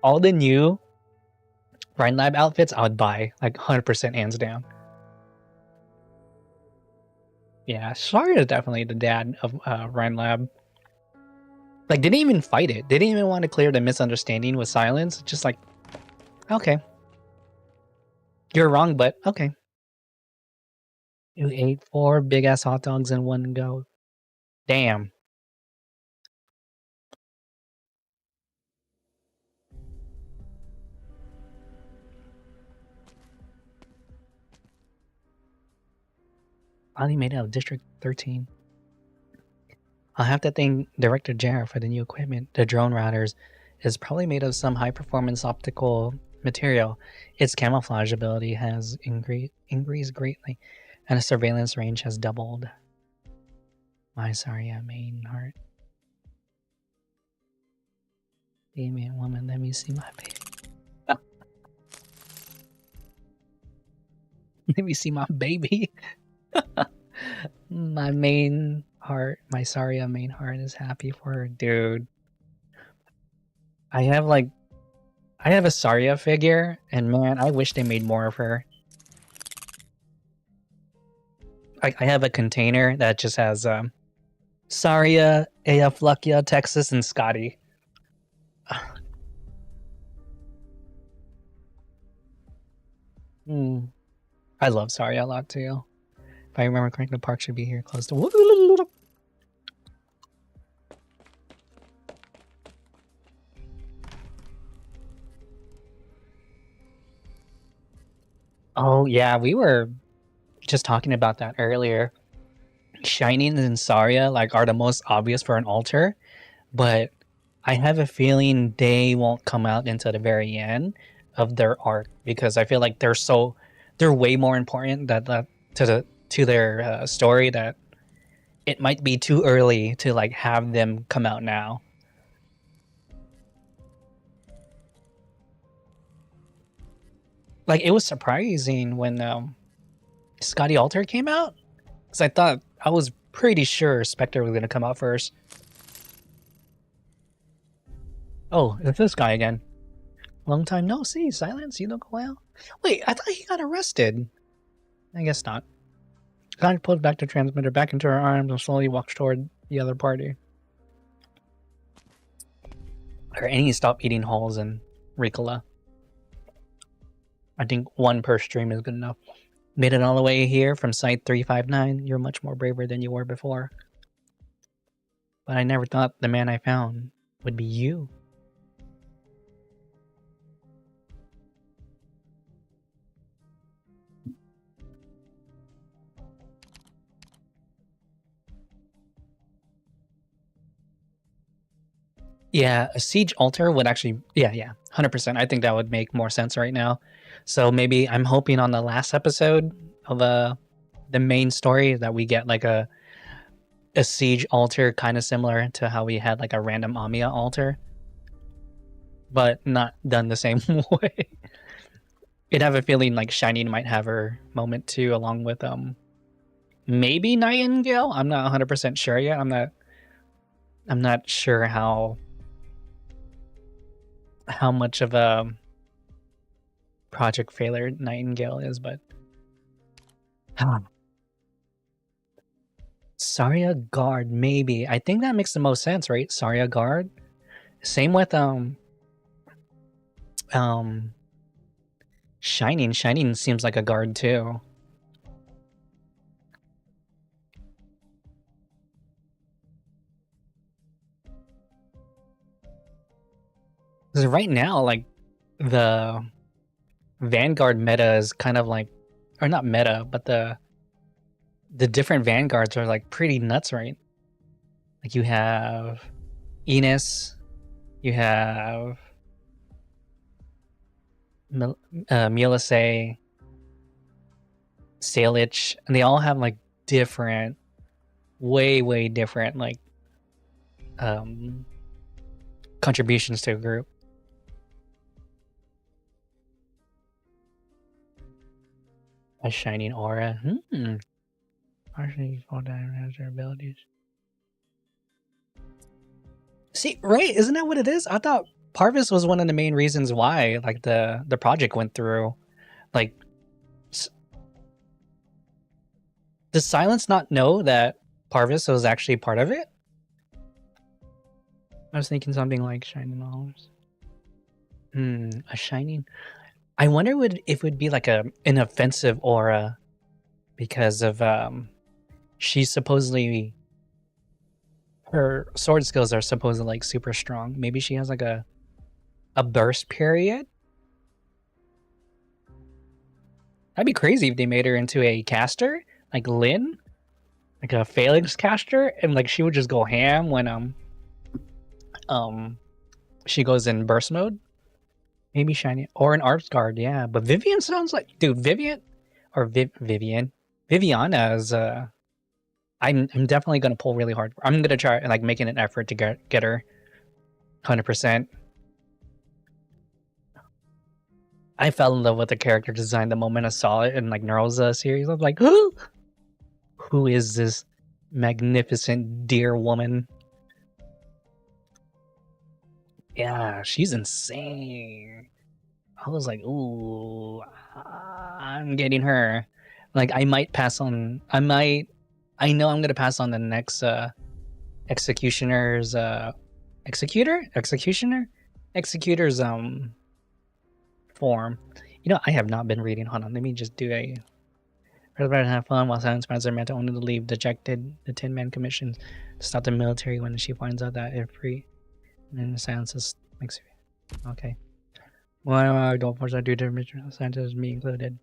A: All the new Rhine Lab outfits, I would buy like 100% hands down. Yeah, Sharia is definitely the dad of Rhine Lab. Like, didn't even fight it. Didn't even want to clear the misunderstanding with silence. Just like, okay. You're wrong, but okay. You ate 4 big-ass hot dogs in one go. Damn. Finally made it out of District 13. I'll have to thank Director Jarrett for the new equipment. The drone routers is probably made of some high-performance optical material. Its camouflage ability has increased greatly, and the surveillance range has doubled. My sorry, main heart. Damien woman, let me see my baby. Let me see my baby. My main heart, my Saria main heart is happy for her, dude. I have a Saria figure, and man, I wish they made more of her. I have a container that just has Saria, Eaflukia, Texas, and Scotty. I love Saria a lot too. If I remember correctly, the park should be here close to. Oh yeah, we were just talking about that earlier. Shining and Saria like are the most obvious for an altar, but I have a feeling they won't come out until the very end of their arc because I feel like they're way more important to their story that it might be too early to like have them come out now. Like it was surprising when Scotty Alter came out because I was pretty sure Spectre was gonna come out first. Oh, it's this guy again. Long time no see. Silence, you look well. Wait, I thought he got arrested. I guess not. Scotty pulled back the transmitter back into her arms and slowly walked toward the other party. Or any stop eating holes in Ricola. I think 1 per stream is good enough. Made it all the way here from Site 359. You're much more braver than you were before. But I never thought the man I found would be you. Yeah, a siege altar would actually, yeah, 100%. I think that would make more sense right now. So maybe I'm hoping on the last episode of the main story that we get like a siege altar kind of similar to how we had like a random Amiya altar, but not done the same way. I'd have a feeling like Shining might have her moment too, along with maybe Nightingale. I'm not 100% sure yet. I'm not sure how much of a project failure Nightingale is, but Saria Guard, maybe. I think that makes the most sense, right? Saria Guard. Same with Shining. Shining seems like a guard too. Because right now, like, the Vanguard meta is kind of like, or not meta, but the different Vanguards are like pretty nuts, right? Like you have Enos, you have Milasay, Salich, and they all have like different, way different like contributions to a group. A shining aura. Partially fall down as their abilities. See, right? Isn't that what it is? I thought Parvis was one of the main reasons why, like, the project went through. Like, does Silence not know that Parvis was actually part of it? I was thinking something like Shining Olives. A Shining. I wonder if it would be like an offensive aura because of she's supposedly, her sword skills are supposedly like super strong. Maybe she has like a burst period. That'd be crazy if they made her into a caster, like Lynn, like a phalanx caster, and like she would just go ham when she goes in burst mode. Maybe Shiny or an Arts Guard, yeah. But Vivian sounds like, dude, Vivian or Viviana is I'm definitely gonna pull really hard. I'm gonna try like making an effort to get her 100%. I fell in love with the character design the moment I saw it in like Neural's series. I was like, who is this magnificent dear woman? Yeah, she's insane. I was like, ooh, I'm getting her. Like, I might pass on. I know I'm gonna pass on the next executioner's executor's form. You know, I have not been reading. Hold on, let me just do a. Rather have fun while Silent Spencer meant to only leave dejected the Tin Man commissions to stop the military when she finds out that it's free. And then the silence makes okay. Well, don't force I do to Mr. Santos, me included.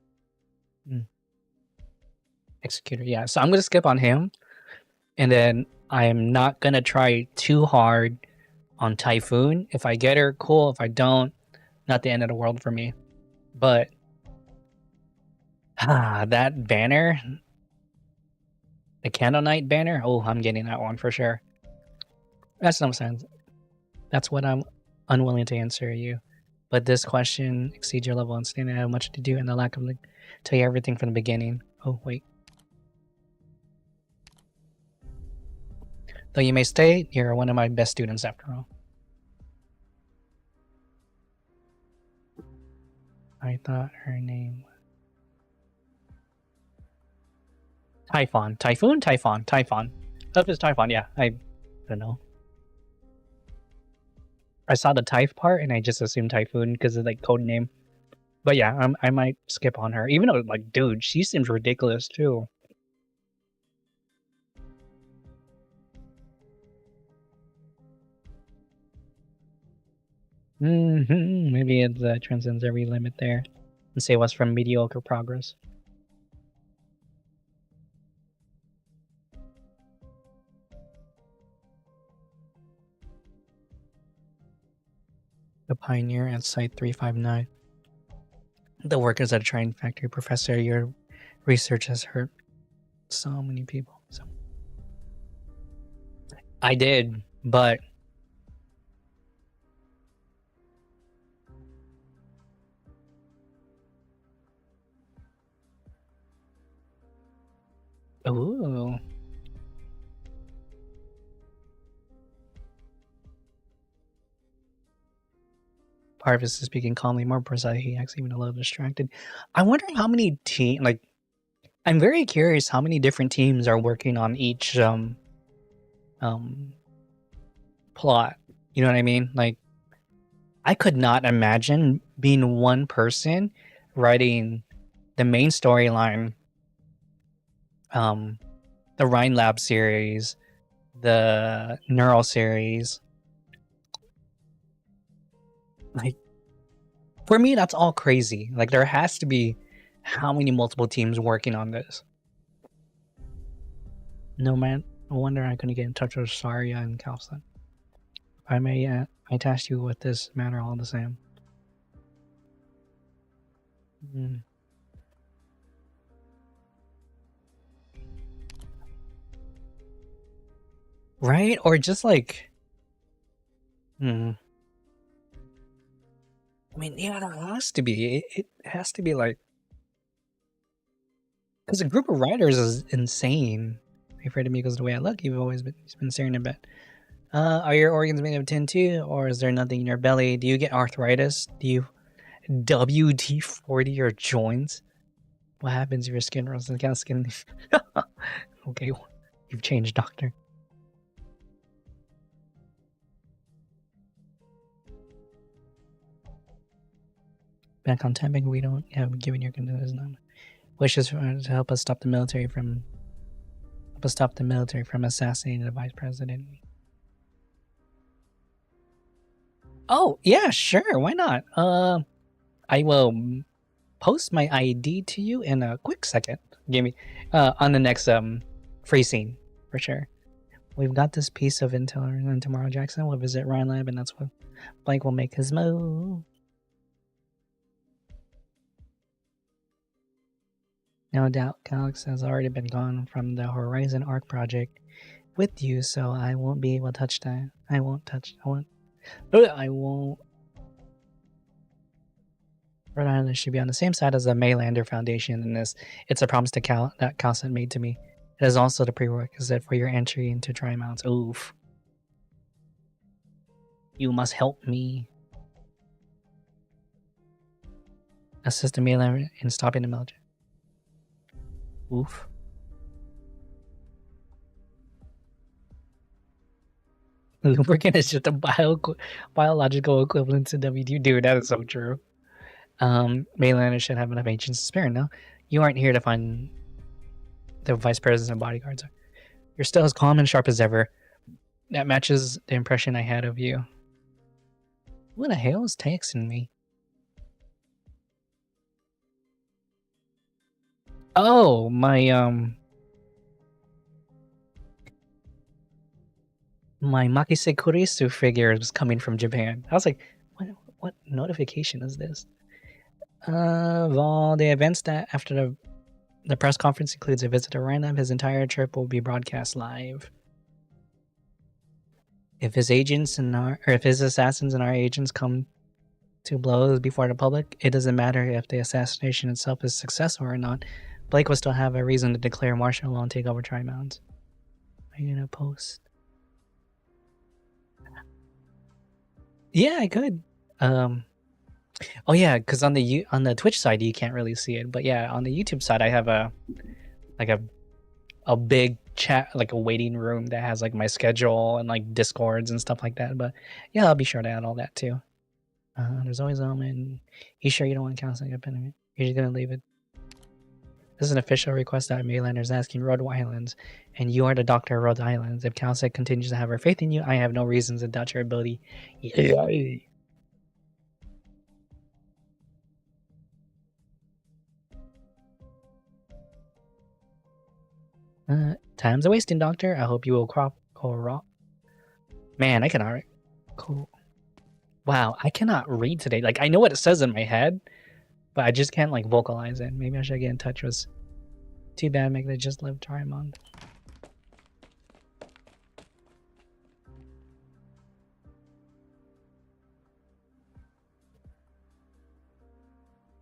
A: Executor, yeah. So I'm gonna skip on him, and then I am not gonna try too hard on Typhoon. If I get her, cool. If I don't, not the end of the world for me. But that banner, the Candle Knight banner. Oh, I'm getting that one for sure. That's no sense. That's what I'm unwilling to answer you. But this question exceeds your level of understanding. I have much to do, and the lack of tell you everything from the beginning. Oh wait. Though you may stay, you're one of my best students after all. I thought her name was Typhoon. That is Typhon, yeah. I don't know. I saw the Typh part and I just assumed Typhoon because of like code name. But yeah, I might skip on her. Even though, like, dude, she seems ridiculous too. Maybe it transcends every limit there and save us from mediocre progress. The pioneer at Site 359. The workers at a train factory. Professor, your research has hurt so many people. So I did, but ooh. Parvis is speaking calmly, more precise. He acts even a little distracted. I wonder how many I'm very curious how many different teams are working on each plot. You know what I mean? Like, I could not imagine being one person writing the main storyline, the Rhine Lab series, the Neural series. Like, for me, that's all crazy. Like, there has to be how many multiple teams working on this. No wonder I couldn't get in touch with Saria and Kalston. I may, I tasked you with this matter all the same. Right? Or just like, I mean, yeah, there has to be. It has to be like, because a group of writers is insane. Afraid of me goes the way I look. You've always been staring a bit. Are your organs made of tin too, or is there nothing in your belly? Do you get arthritis? Do you WD-40 your joints? What happens if your skin runs the kind of skin? Okay, you've changed, doctor. Back on tapping, we don't have given your consent. Wishes to help us stop the military from assassinating the vice president. Oh yeah, sure. Why not? I will post my ID to you in a quick second. Give me on the next free scene for sure. We've got this piece of intel, and tomorrow Jackson will visit Ryan Lab, and that's when Blake will make his move. No doubt, Calix has already been gone from the Horizon Arc project with you, so I won't be able to touch that. I won't. Rhode Island should be on the same side as the Maylander Foundation in this. It's a promise to Cal that Calcent made to me. It is also the prerequisite for your entry into Tri-Mounts. Oof. You must help me. Assist the Maylander in stopping the military. Oof. Lubricant is just a biological equivalent to WD. Dude, that is so true. Maylander should have enough agents to spare. No, you aren't here to find the vice president and bodyguards. You're still as calm and sharp as ever. That matches the impression I had of you. Who the hell is texting me? Oh, my Makise Kurisu figure is coming from Japan. I was like, what notification is this? Of all the events that after the press conference includes a visit to Random, his entire trip will be broadcast live. If his agents if his assassins and our agents come to blows before the public, it doesn't matter if the assassination itself is successful or not. Blake will still have a reason to declare martial law and take over Tri-Mounts. Are you gonna post? Yeah, I could. Oh yeah, because on the Twitch side you can't really see it, but yeah, on the YouTube side I have a big chat, like a waiting room that has like my schedule and like Discords and stuff like that. But yeah, I'll be sure to add all that too. There's always element. You sure you don't want to cancel your opinion? You're just gonna leave it. This is an official request that Maylander is asking Rhode Islands, and you are the doctor of Rhode Islands. If Calcet continues to have her faith in you, I have no reasons to doubt your ability. Yeah. Time's a wasting, Doctor. I hope you will co-rock. Man, I cannot. Cool. Wow, I cannot read today. Like, I know what it says in my head, but I just can't like vocalize it. Maybe I should get in touch with. Too bad, make they just live Tri-Mount.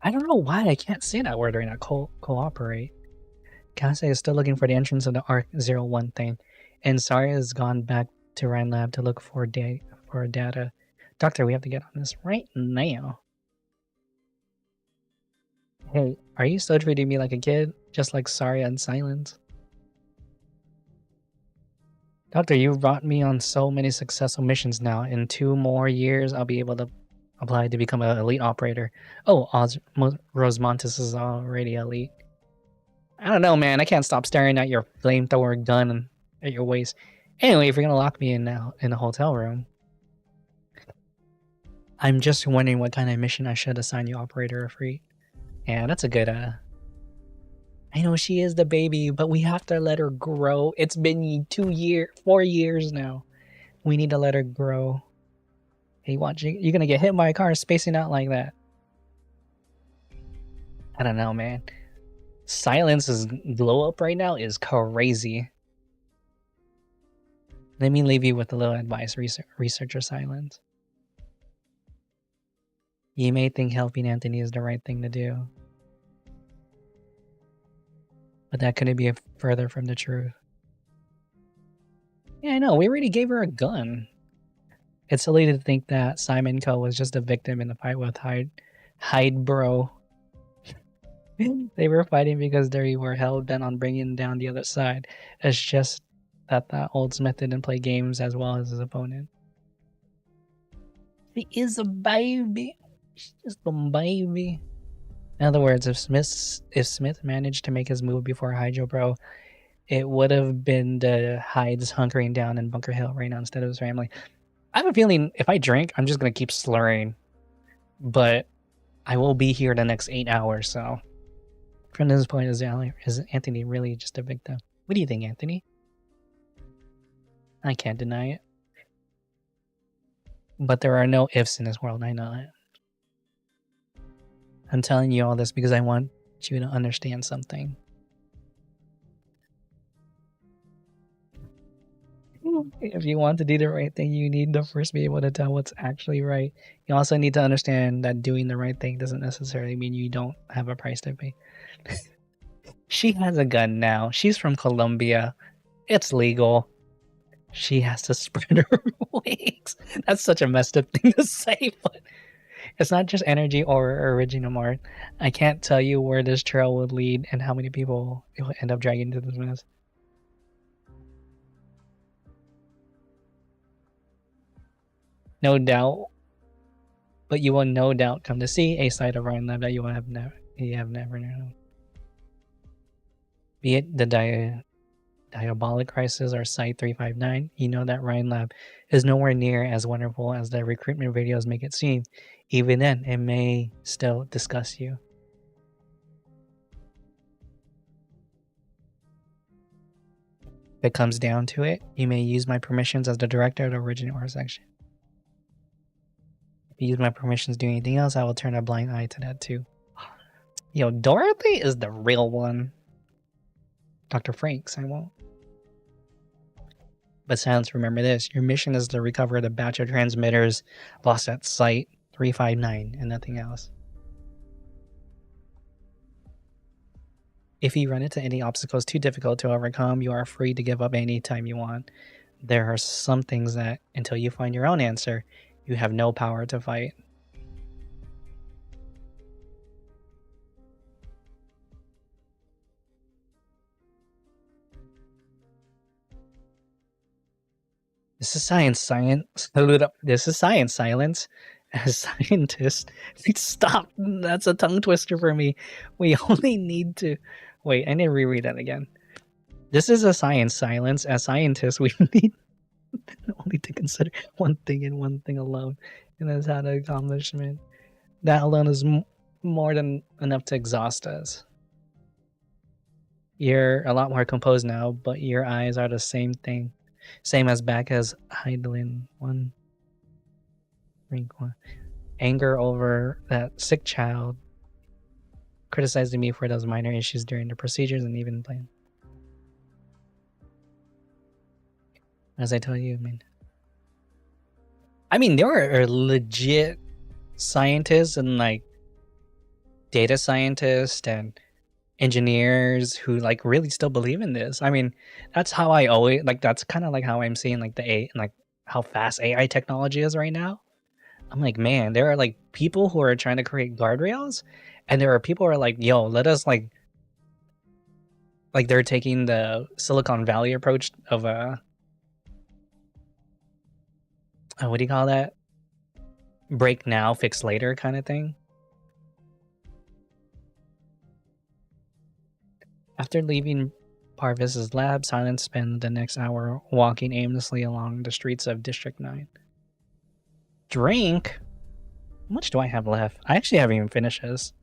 A: I don't know why I can't say that word right now. Cooperate. Cassie is still looking for the entrance of the Arc 01 thing, and Saria has gone back to Ryan Lab to look for data. Doctor, we have to get on this right now. Hey, are you still treating me like a kid? Just like Saria and Silence? Doctor, you brought me on so many successful missions now. In 2 more years, I'll be able to apply to become an elite operator. Oh, Rosemontis is already elite. I don't know, man. I can't stop staring at your flamethrower gun at your waist. Anyway, if you're gonna lock me in now in a hotel room, I'm just wondering what kind of mission I should assign you, operator or free. Yeah, that's a good. I know she is the baby, but we have to let her grow. It's been 4 years now. We need to let her grow. Hey, watch, you're gonna get hit by a car spacing out like that. I don't know, man. Silence's glow up right now is crazy. Let me leave you with a little advice, researcher Silence. You may think helping Anthony is the right thing to do, but that couldn't be further from the truth. Yeah, I know, we already gave her a gun. It's silly to think that Simon Coe was just a victim in the fight with Hyde Bro. They were fighting because they were hell-bent on bringing down the other side. It's just that old Smith didn't play games as well as his opponent. He is a baby. She's just a baby. In other words, if Smith managed to make his move before Hydro Bro, it would have been the Hydes hunkering down in Bunker Hill right now instead of his family. I have a feeling if I drink, I'm just gonna keep slurring. But I will be here the next 8 hours, so from this point, is Anthony really just a victim? What do you think, Anthony? I can't deny it. But there are no ifs in this world, I know it. I'm telling you all this because I want you to understand something. If you want to do the right thing, you need to first be able to tell what's actually right. You also need to understand that doing the right thing doesn't necessarily mean you don't have a price to pay. She has a gun now. She's from Colombia. It's legal. She has to spread her wings. That's such a messed up thing to say, but it's not just energy or original art. I can't tell you where this trail would lead and how many people it will end up dragging into this mess. No doubt, but you will no doubt come to see a side of Ryan Lab that you have never known. Be it the Diabolic Crisis or Site 359, you know that Ryan Lab is nowhere near as wonderful as the recruitment videos make it seem. Even then, it may still disgust you. If it comes down to it, you may use my permissions as the director of the original art section. If you use my permissions to do anything else, I will turn a blind eye to that too. Yo, Dorothy is the real one. Dr. Franks, I won't. But Silence, remember this. Your mission is to recover the batch of transmitters lost at Site 359 and nothing else. If you run into any obstacles too difficult to overcome, you are free to give up any time you want. There are some things that, until you find your own answer, you have no power to fight. This is science. This is science. Silence. As scientists, stop. That's a tongue twister for me. We only need to... Wait, I need to reread that again. This is a science. Silence. As scientists, we need only to consider one thing and one thing alone. And that's how the accomplishment. That alone is more than enough to exhaust us. You're a lot more composed now, but your eyes are the same thing. Same as back as Heidelin 1. Rank 1. Anger over that sick child. Criticizing me for those minor issues during the procedures and even plan. As I tell you, I mean, there are legit scientists and like data scientists and engineers who like really still believe in this. I mean, that's how I always like. That's kind of like how I'm seeing like how fast AI technology is right now. I'm like, man, there are like people who are trying to create guardrails, and there are people who are like, yo, let us like they're taking the Silicon Valley approach of what do you call that? Break now, fix later kind of thing. After leaving Parvis's lab, Silence spent the next hour walking aimlessly along the streets of District 9. Drink? How much do I have left? I actually haven't even finished this.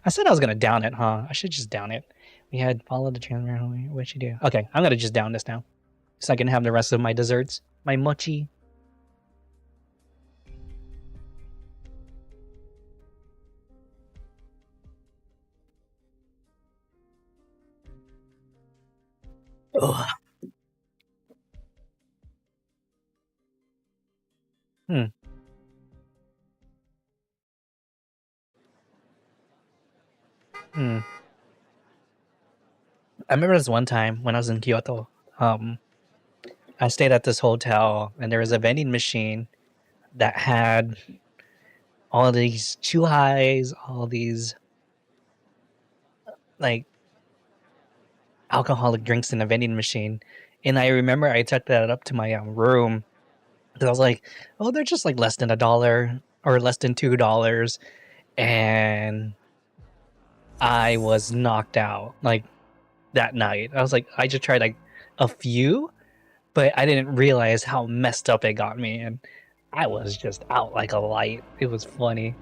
A: I said I was going to down it, huh? I should just down it. We had followed the transmitter. What'd you do? Okay, I'm going to just down this now. So I can have the rest of my desserts. My mochi. Ugh. I remember this one time when I was in Kyoto. I stayed at this hotel and there was a vending machine that had all these chuhais, all these like alcoholic drinks in a vending machine. And I remember I took that up to my room because I was like, oh, they're just like less than $1 or less than $2. and I was knocked out like that night. I was like, I just tried like a few, but I didn't realize how messed up it got me, and I was just out like a light. It was funny.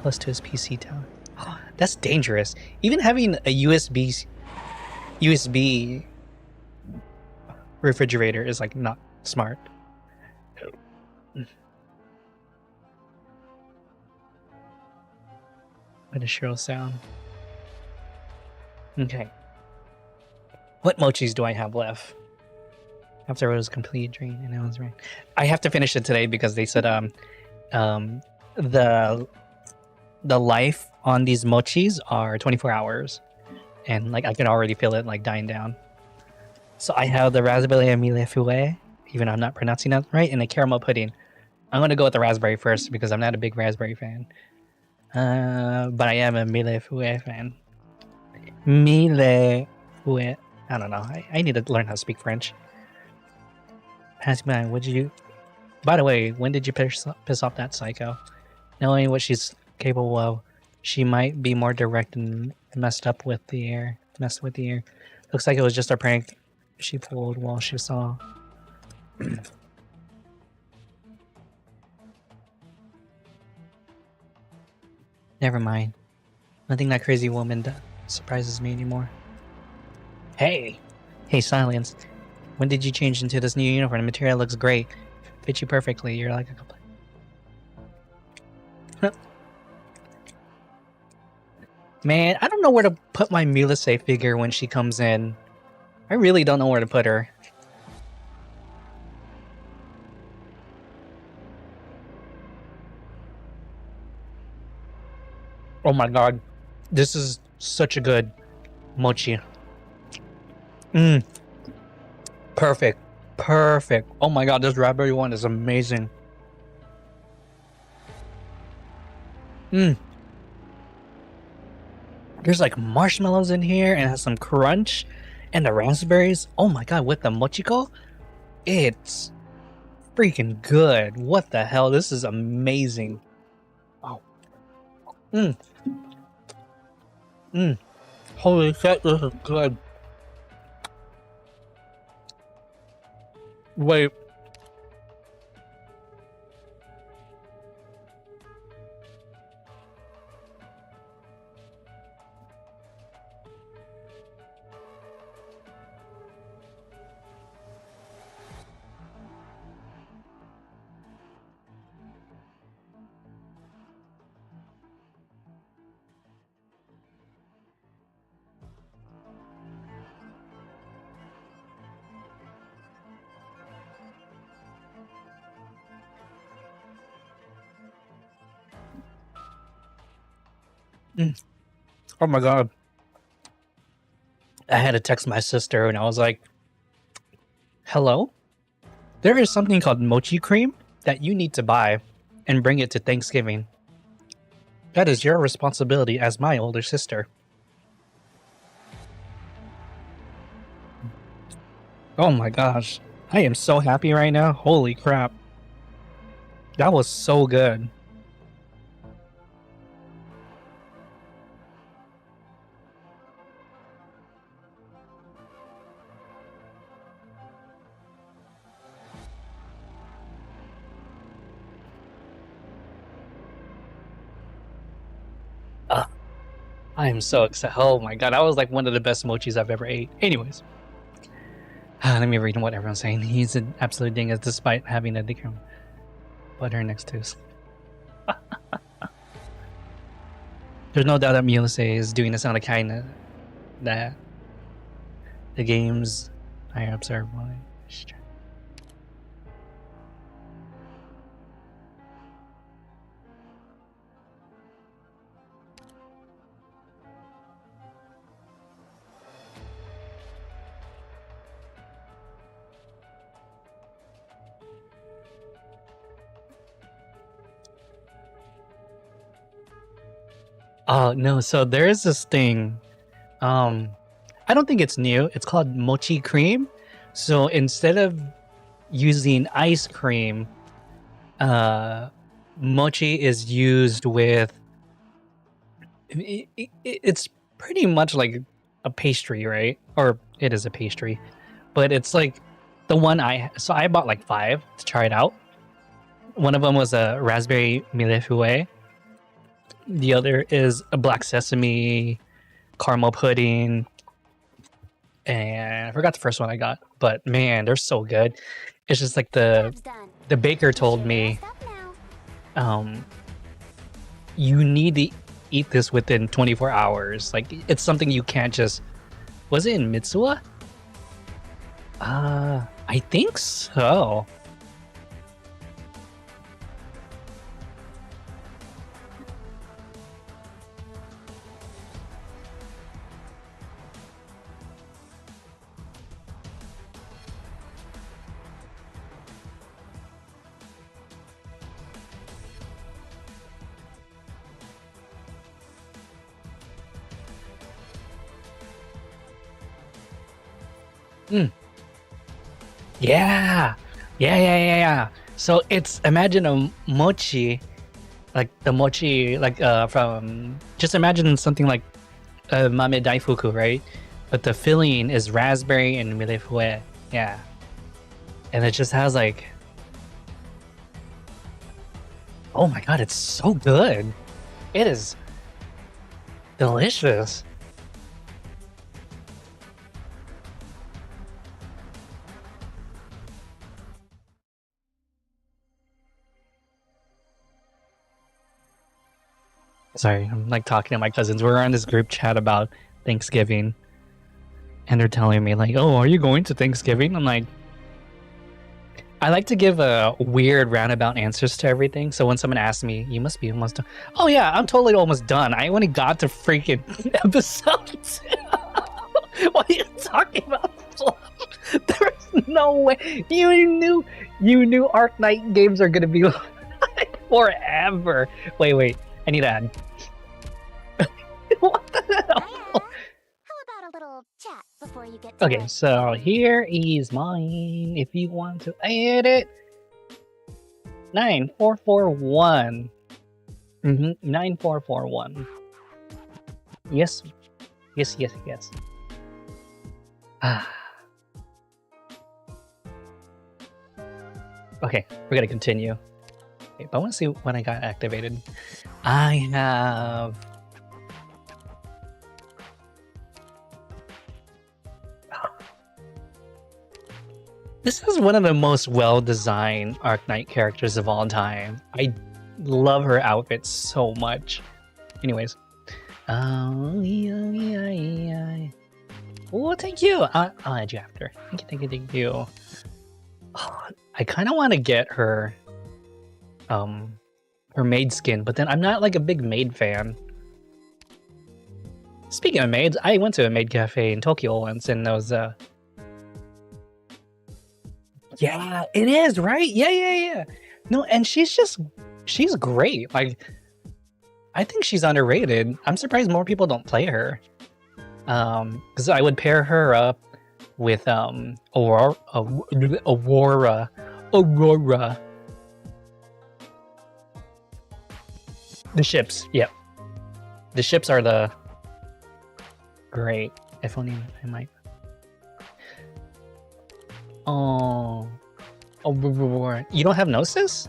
A: Plus to his PC tower. That's dangerous. Even having a USB refrigerator is like not smart. What a shrill sound. Okay. What mochis do I have left? After it was complete drain and it was rain. I have to finish it today because they said the life on these mochis are 24 hours, and like I can already feel it like dying down. So I have the raspberry mille fouet, even though I'm not pronouncing that right, and the caramel pudding. I'm gonna go with the raspberry first because I'm not a big raspberry fan, but I am a mille fouet fan. Mille fouet. I don't know. I need to learn how to speak French. Pass me by. Would you? By the way, when did you piss off that psycho? Knowing what she's capable of, she might be more direct and messed with the air. Looks like it was just a prank she pulled while she saw. Never mind. Nothing that crazy woman surprises me anymore. Hey, Silence. When did you change into this new uniform? The material looks great. Fits you perfectly. You're like a complete. Man, I don't know where to put my Mulise figure when she comes in. I really don't know where to put her. Oh my god. This is such a good mochi. Perfect. Perfect. Oh my god, this raspberry one is amazing. There's like marshmallows in here and it has some crunch, and the raspberries. Oh my god, with the mochiko, it's freaking good. What the hell? This is amazing. Oh. Holy shit, this is good. Wait. Oh my god. I had to text my sister and I was like, hello? There is something called mochi cream that you need to buy and bring it to Thanksgiving. That is your responsibility as my older sister. Oh my gosh. I am so happy right now. Holy crap. That was so good. I am so excited. Oh my god, that was like one of the best mochis I've ever ate. Anyways. Let me read what everyone's saying. He's an absolute dingus despite having a dick butter next to us. There's no doubt that Mulise is doing the sound of kindness that the games I observe. Oh no, so there is this thing. I don't think it's new. It's called mochi cream. So instead of using ice cream, mochi is used with. It's pretty much like a pastry, right? Or it is a pastry, but it's like the one I bought like 5 to try it out. One of them was a raspberry millefeuille. The other is a black sesame caramel pudding, and I forgot the first one I got. But man, they're so good. It's just like the baker told me, you need to eat this within 24 hours. Like it's something you can't just. Was it in Mitsuwa? I think so. Yeah. So it's, imagine a mochi, like the mochi, like from, just imagine something like mame daifuku, right? But the filling is raspberry and millefeuille. Yeah. And it just has like, oh my god, it's so good. It is delicious. Sorry, I'm like talking to my cousins. We're on this group chat about Thanksgiving. And they're telling me like, oh, are you going to Thanksgiving? I'm like, I like to give weird roundabout answers to everything. So when someone asks me, you must be almost done. Oh yeah, I'm totally almost done. I only got to freaking episodes. What are you talking about? There's no way. You knew Arknight games are gonna be like forever. Wait. I need to add. What the hell?
C: How about a little chat before you get
A: Okay, so here is mine. If you want to add it, 9441. 9441. Yes. Okay, we're gonna continue. Okay, but I want to see when I got activated. I have. This is one of the most well-designed Arknight characters of all time. I love her outfit so much. Anyways. Oh, thank you. I'll add you after. Thank you. Oh, I kind of want to get her maid skin, but then I'm not like a big maid fan. Speaking of maids, I went to a maid cafe in Tokyo once, and there was yeah, it is, right? Yeah. No, and she's great. Like, I think she's underrated. I'm surprised more people don't play her. Because I would pair her up with Aurora. The ships, yep. The ships are the great. If only I might. Oh, you don't have Gnosis?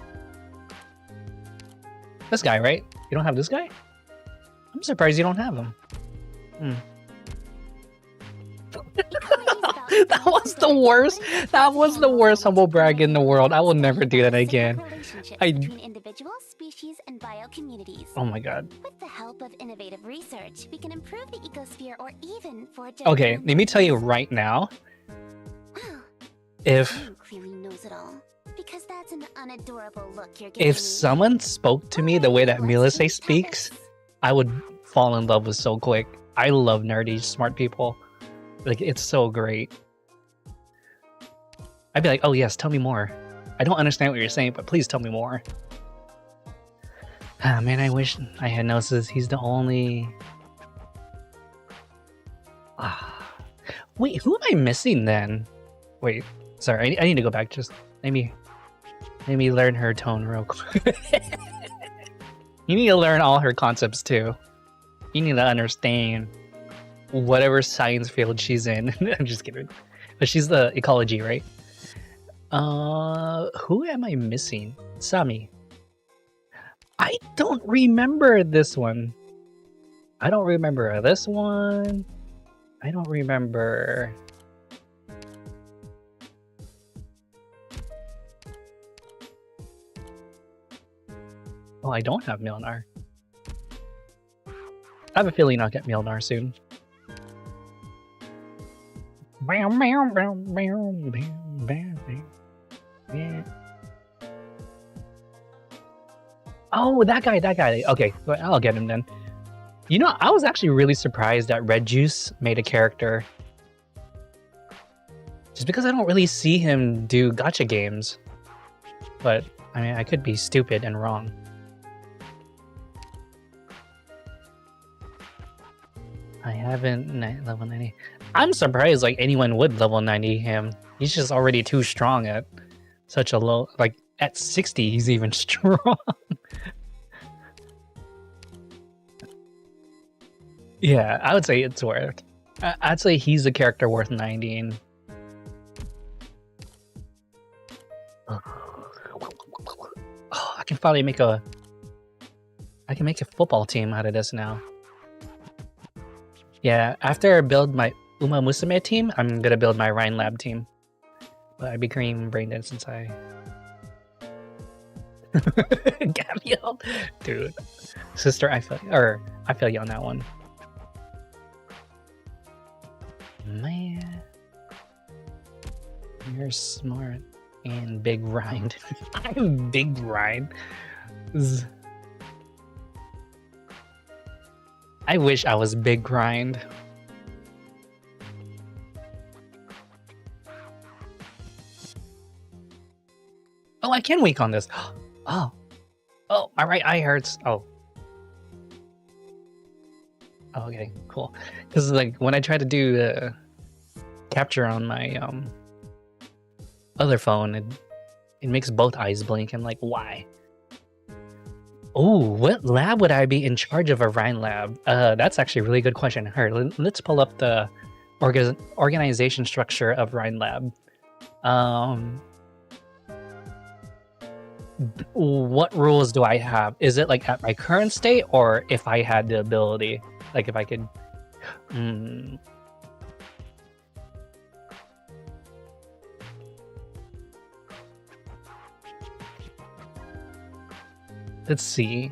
A: This guy, right? You don't have this guy? I'm surprised you don't have him. That was the worst. That was the worst humble brag in the world. I will never do that again.
C: Between individuals, species, and biocommunities.
A: Oh my god.
C: With the help of innovative research, we can improve the ecosphere or even forge.
A: Okay, let me tell you right now. If
C: clearly knows it all, because that's an unadorable look you're giving
A: if someone spoke to me the way that Milise speaks, I would fall in love with so quick. I love nerdy, smart people. Like, it's so great. I'd be like, oh yes, tell me more. I don't understand what you're saying, but please tell me more. Ah, man, I wish I had Gnosis. He's the only... Wait, who am I missing then? Wait, sorry, I need to go back. Just maybe learn her tone real quick. You need to learn all her concepts too. You need to understand whatever science field she's in. I'm just kidding. But she's the ecology, right? Who am I missing? Sami. I don't remember this one. I don't remember this one. I don't remember. Oh, I don't have Milnar. I have a feeling I'll get Milnar soon. Yeah. Oh, that guy. Okay, well, I'll get him then. You know, I was actually really surprised that Red Juice made a character. Just because I don't really see him do gacha games. But, I mean, I could be stupid and wrong. I haven't level 90. I'm surprised like anyone would level 90 him. He's just already too strong at such a low, like at 60 he's even strong. Yeah, I would say it's worth. I'd say he's a character worth 90. Oh, I can finally make a football team out of this now. Yeah, after I build my Uma Musume team, I'm gonna build my Rhine Lab team. But I became brain dead since I... Gabriel! Dude. Sister, I feel you on that one. Man. You're smart and big rind. I'm big rind. I wish I was big grind. Oh, I can weak on this. Oh, my right eye hurts. Oh, okay, cool. Because like when I try to do capture on my other phone, it makes both eyes blink. I'm like, why? Oh, what lab would I be in charge of a Rhine lab? That's actually a really good question. Here, let's pull up the organization structure of Rhine lab. What rules do I have? Is it like at my current state, or if I had the ability? Like if I could... Let's see.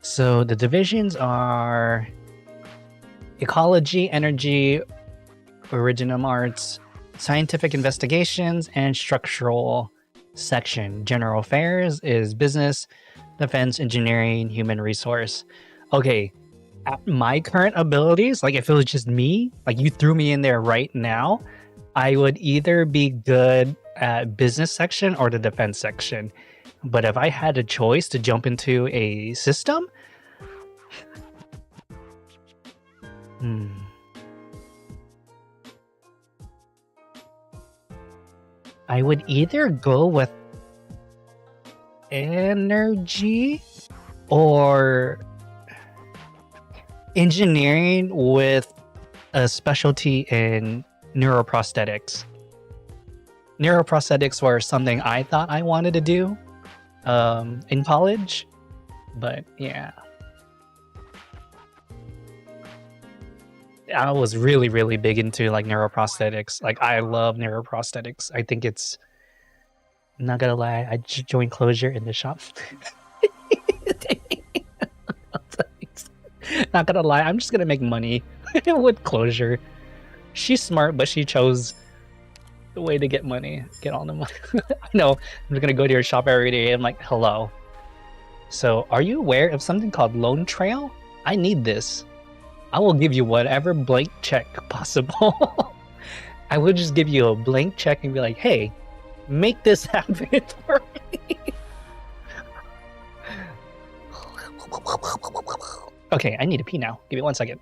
A: So the divisions are ecology, energy, original arts, scientific investigations, and structural section. General affairs is business, defense, engineering, human resource. Okay, at my current abilities, like if it was just me, like you threw me in there right now, I would either be good at business section or the defense section. But if I had a choice to jump into a system, I would either go with energy or engineering with a specialty in neuroprosthetics. Neuroprosthetics were something I thought I wanted to do in college, but yeah. I was really, really big into like neuroprosthetics. Like I love neuroprosthetics. I think it's, not gonna lie, I just joined Closure in the shop. Not gonna lie, I'm just gonna make money with Closure. She's smart, but she chose the way to get money, get all the money. I know, I'm gonna go to your shop every day. I'm like, hello. So, are you aware of something called Loan Trail? I need this. I will give you whatever blank check possible. I will just give you a blank check and be like, hey, make this happen for me. Okay, I need to pee now. Give me 1 second.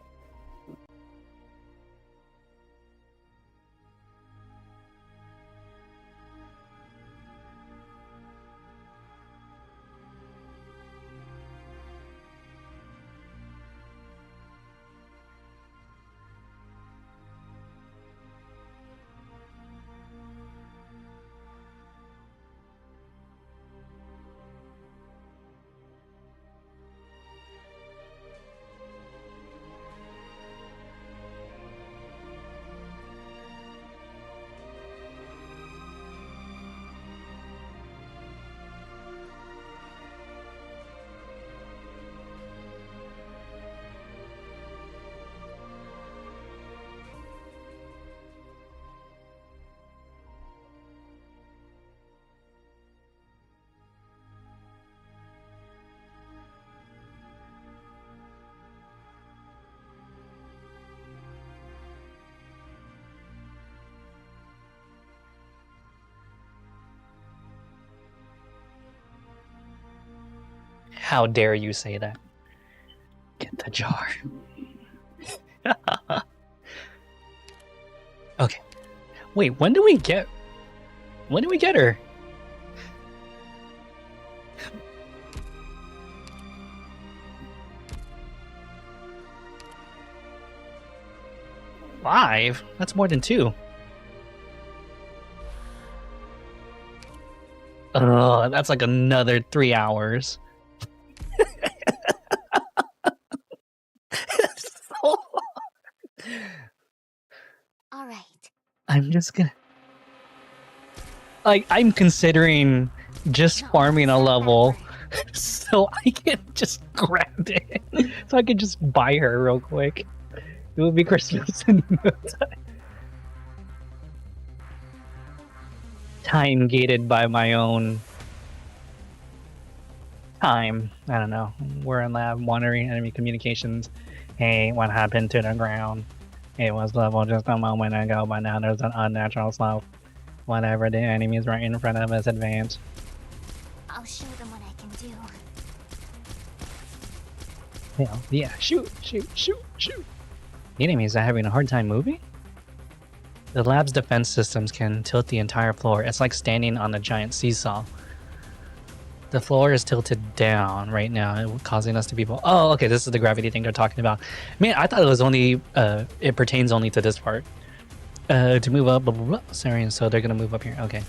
A: How dare you say that? Get the jar. Okay. Wait, when do we get her? Five? That's more than 2. Oh, that's like another 3 hours. So
C: All right.
A: I'm just gonna... Like, I'm considering just farming a level so I can just grab it. So I can just buy her real quick. It will be Christmas in no time. Time gated by my own time. I don't know. We're in lab monitoring enemy communications. Hey, what happened to the ground? It was level just a moment ago, but now there's an unnatural slope. Whatever the enemies right in front of us advance.
C: I'll show them what I can do.
A: Yeah, shoot. The enemies are having a hard time moving? The lab's defense systems can tilt the entire floor. It's like standing on a giant seesaw. The floor is tilted down right now, causing us to be... Oh, okay, this is the gravity thing they're talking about. Man, I thought it was only... it pertains only to this part. To move up, blah, blah, blah. Sorry, so they're gonna move up here. Okay.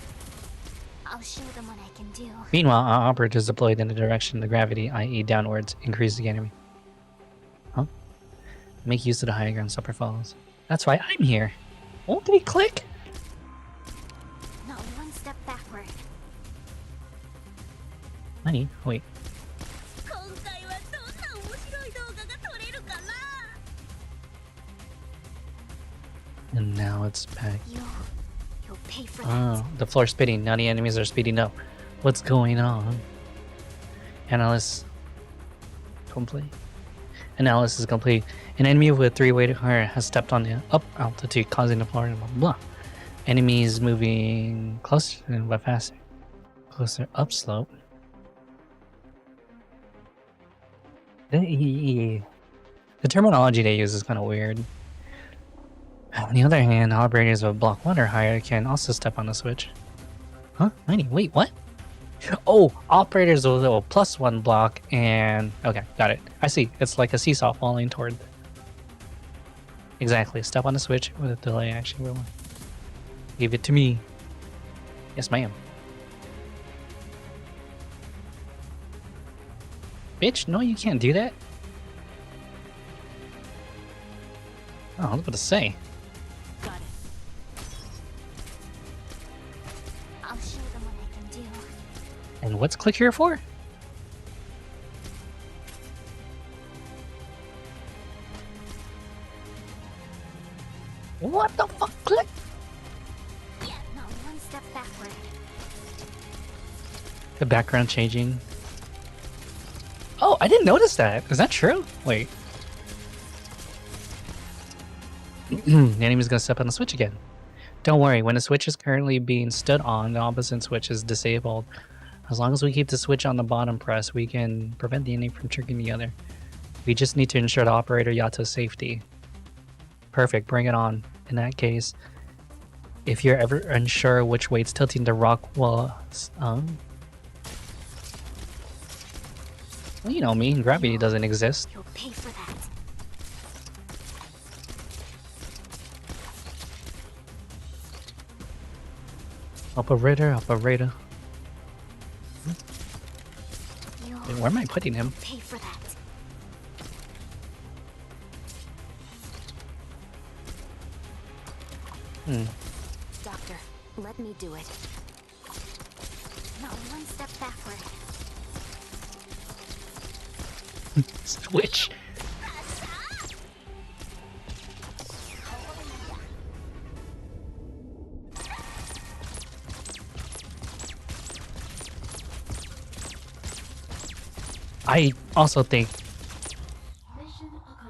C: I'll show them what I can do.
A: Meanwhile, our operators deployed in the direction of the gravity, i.e. downwards, increase the enemy. Huh? Make use of the high ground upper falls. That's why I'm here. Won't they click?
C: Not one step backward.
A: Honey, wait. And now it's back.
C: You'll pay for that.
A: Oh, the floor spinning. Now the enemies are speeding up. What's going on? Analysis complete. Analysis is complete. An enemy with 3-weighted car has stepped on the up altitude, causing the floor to blah blah. Enemies moving closer but faster. Closer upslope. The terminology they use is kind of weird. On the other hand, operators of block 1 or higher can also step on the switch. Huh? Wait, what? Oh, operators with a +1 block and... Okay, got it. I see. It's like a seesaw falling toward... Exactly. Step on the switch with a delay action wheel. Give it to me. Yes, ma'am. Bitch, no, you can't do that. Oh, I was about to say.
B: Got it.
C: I'll show them what I can do.
A: And what's click here for? What the fuck, click?
C: Yeah, not one step backward.
A: The background changing. Oh, I didn't notice that. Is that true? Wait. The enemy's gonna step on the switch again. Don't worry, when the switch is currently being stood on, the opposite switch is disabled. As long as we keep the switch on the bottom press, we can prevent the enemy from triggering the other. We just need to ensure the operator Yato's safety. Perfect, bring it on. In that case, if you're ever unsure which way it's tilting the rock, well, you know me, gravity doesn't exist.
C: You'll pay for that.
A: Operator.
C: You'll
A: Where am I putting him?
C: pay for that. Doctor, let me do it. Not one step backward.
A: Switch. I also think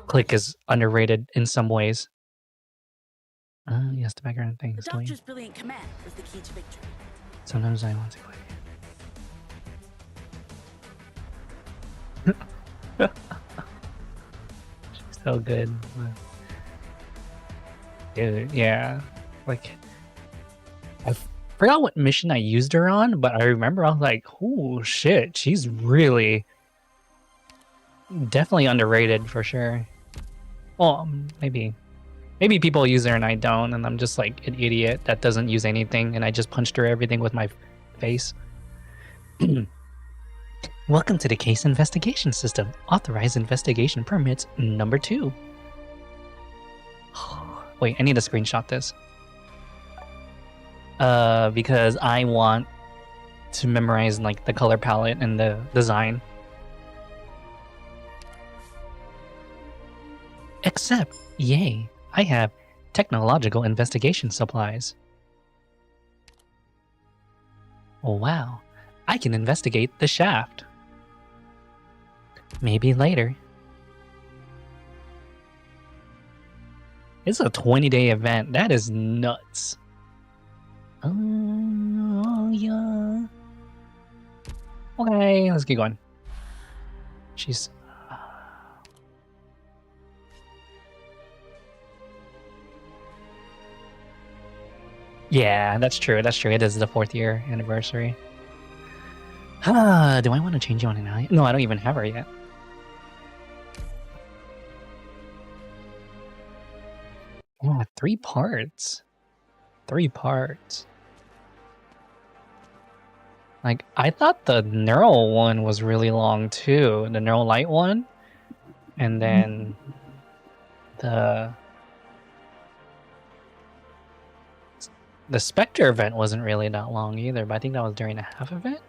A: Click is underrated in some ways. Yes, the background thing
D: The
A: is doing.
D: doctor's brilliant command was the key to victory.
A: Sometimes I want to click. So good. Dude, yeah. Like, I forgot what mission I used her on, but I remember I was like, oh shit, she's really definitely underrated for sure. Well, maybe people use her and I don't, and I'm just like an idiot that doesn't use anything, and I just punched her everything with my face. Welcome to the case investigation system. Authorized investigation permits number 2. Wait, I need to screenshot this. Because I want to memorize like the color palette and the design. Except, yay, I have technological investigation supplies. Oh wow, I can investigate the shaft. Maybe later. It's a 20-day event. That is nuts. Oh, yeah. Okay, let's keep going. She's... Yeah, that's true. That's true. It is the 4th year anniversary. Do I want to change you on an eye? No, I don't even have her yet. Oh, 3 parts. 3 parts. Like, I thought the neural one was really long too. The neural light one. And then the Spectre event wasn't really that long either, but I think that was during a half event.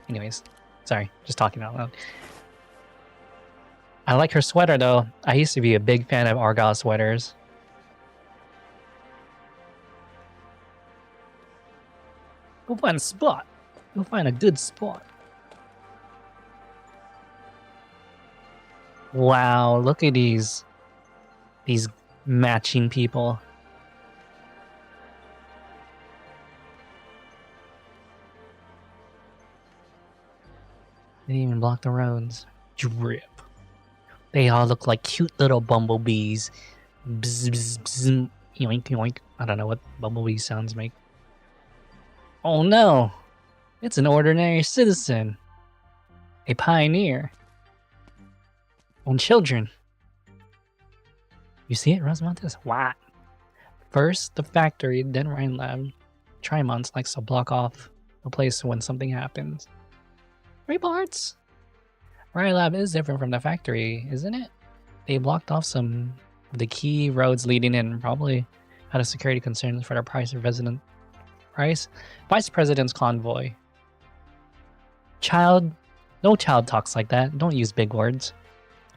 A: Anyways, sorry, just talking out loud. I like her sweater though. I used to be a big fan of Argyle sweaters. Go find a spot. Go find a good spot. Wow, look at these matching people. They didn't even block the roads. Drip. They all look like cute little bumblebees. Bzz, bzz, bzz, yoink, yoink. I don't know what bumblebee sounds make. Oh no! It's an ordinary citizen. A pioneer. On children. You see it, Rosamontes? What? First, the factory, then Rhine Lab. Trimons likes to block off the place when something happens. 3 parts? Rhine Lab is different from the factory, isn't it? They blocked off some of the key roads leading in, probably out of security concerns for the Vice President's convoy. No child talks like that. Don't use big words.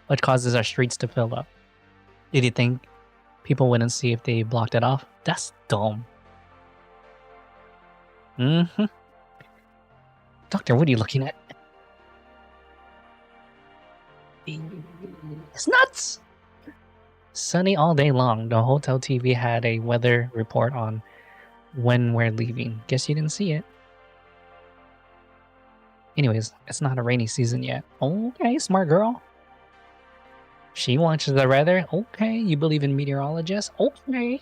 A: Which causes our streets to fill up. Did you think people wouldn't see if they blocked it off? That's dumb. Doctor, what are you looking at? It's nuts! Sunny all day long. The hotel TV had a weather report on when we're leaving. Guess you didn't see it. Anyways, it's not a rainy season yet. Okay, smart girl. She watches the weather. Okay, you believe in meteorologists. Okay.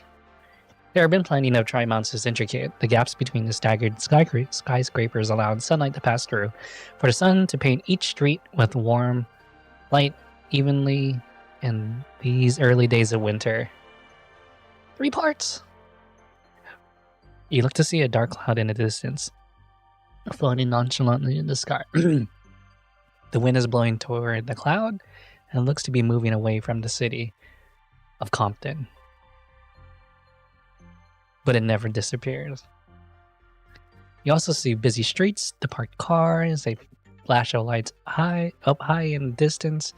A: There have been plenty of tri-mounts as intricate. The gaps between the staggered skyscrapers allowed sunlight to pass through. For the sun to paint each street with warm light evenly in these early days of winter. 3 parts. You look to see a dark cloud in the distance, floating nonchalantly in the sky. The wind is blowing toward the cloud and looks to be moving away from the city of Compton. But it never disappears. You also see busy streets, the parked cars, a flash of lights up high in the distance,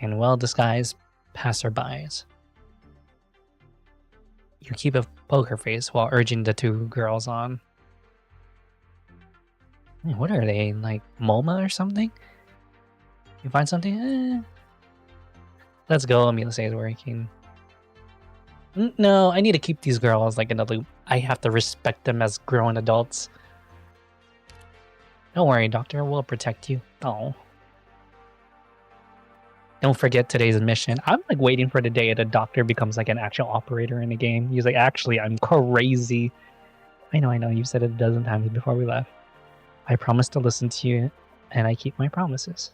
A: and well-disguised passerbys. You keep a poker face while urging the 2 girls on. What are they, like MoMA or something? You find something? Let's go, Amelia says working. No, I need to keep these girls like in the loop. I have to respect them as grown adults. Don't worry, Doctor, we'll protect you. Oh. Don't forget today's mission. I'm like waiting for the day the doctor becomes like an actual operator in the game. He's like, actually, I'm crazy. I know. You've said it a dozen times before we left. I promise to listen to you, and I keep my promises.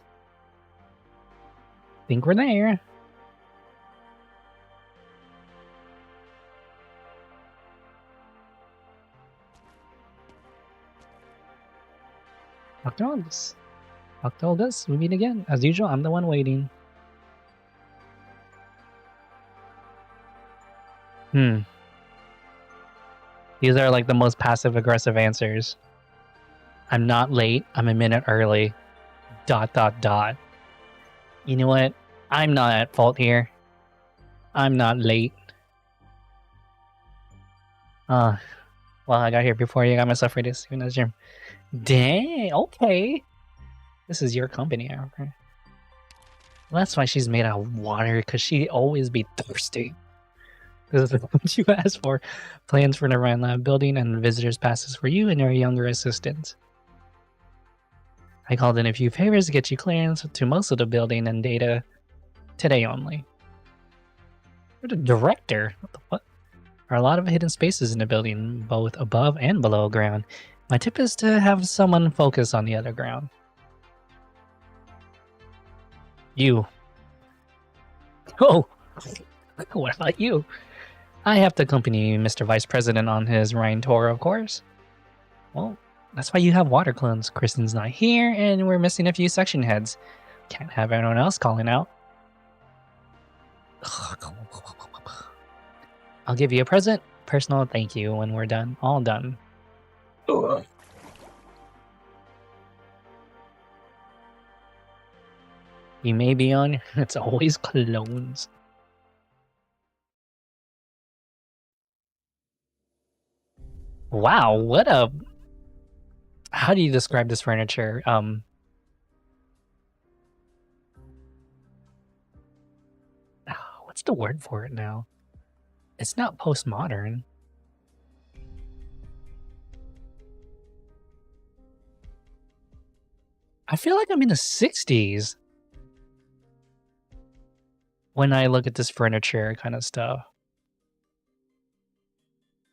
A: Think we're there. Dr. August. Dr. August, we meet again. As usual, I'm the one waiting. These are like the most passive-aggressive answers. I'm not late. I'm a minute early. ... You know what? I'm not at fault here. I'm not late. Well, I got here before you. I got myself ready to see you in the gym. Dang, okay. This is your company, okay? Well, that's why she's made out of water, because she always be thirsty. This is what you asked for. Plans for the Ryan Lab building and visitors passes for you and your younger assistant. I called in a few favors to get you clearance to most of the building and data today only. You're the director? What the fuck? There are a lot of hidden spaces in the building, both above and below ground. My tip is to have someone focus on the other ground. You. Oh! What about you? I have to accompany Mr. Vice President on his Rhine tour, of course. Well, that's why you have water clones. Kristen's not here, and we're missing a few section heads. Can't have anyone else calling out. I'll give you a present. Personal thank you when we're done. All done. Ugh. You may be on. It's always clones. Wow, what a... How do you describe this furniture? What's the word for it now? It's not postmodern. I feel like I'm in the 60s when I look at this furniture kind of stuff.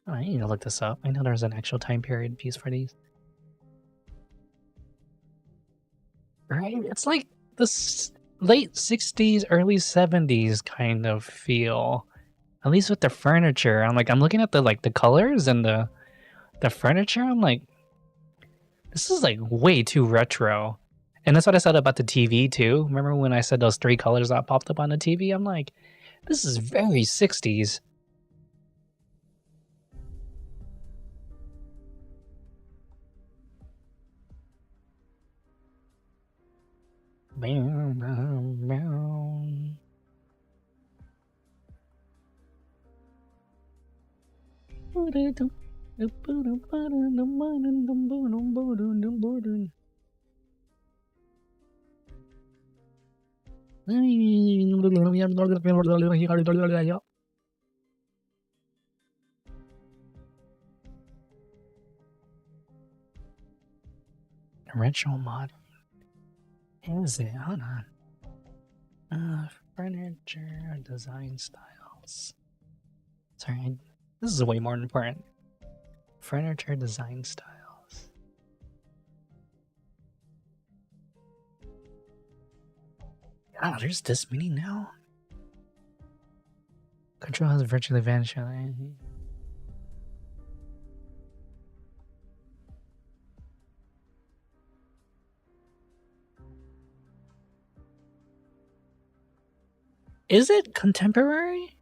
A: Oh, I need to look this up. I know there's an actual time period piece for these. Right? It's like the late 60s, early 70s kind of feel. At least with the furniture. I'm looking at the colors and the furniture. I'm like, this is like way too retro. And that's what I said about the TV too. Remember when I said those 3 colors that popped up on the TV? I'm like, this is very 60s. Retro modern. Is it? Hold on. Furniture design styles. Sorry, this is way more important. Furniture design styles. God, there's this many now. Control has virtually vanished. Is it contemporary?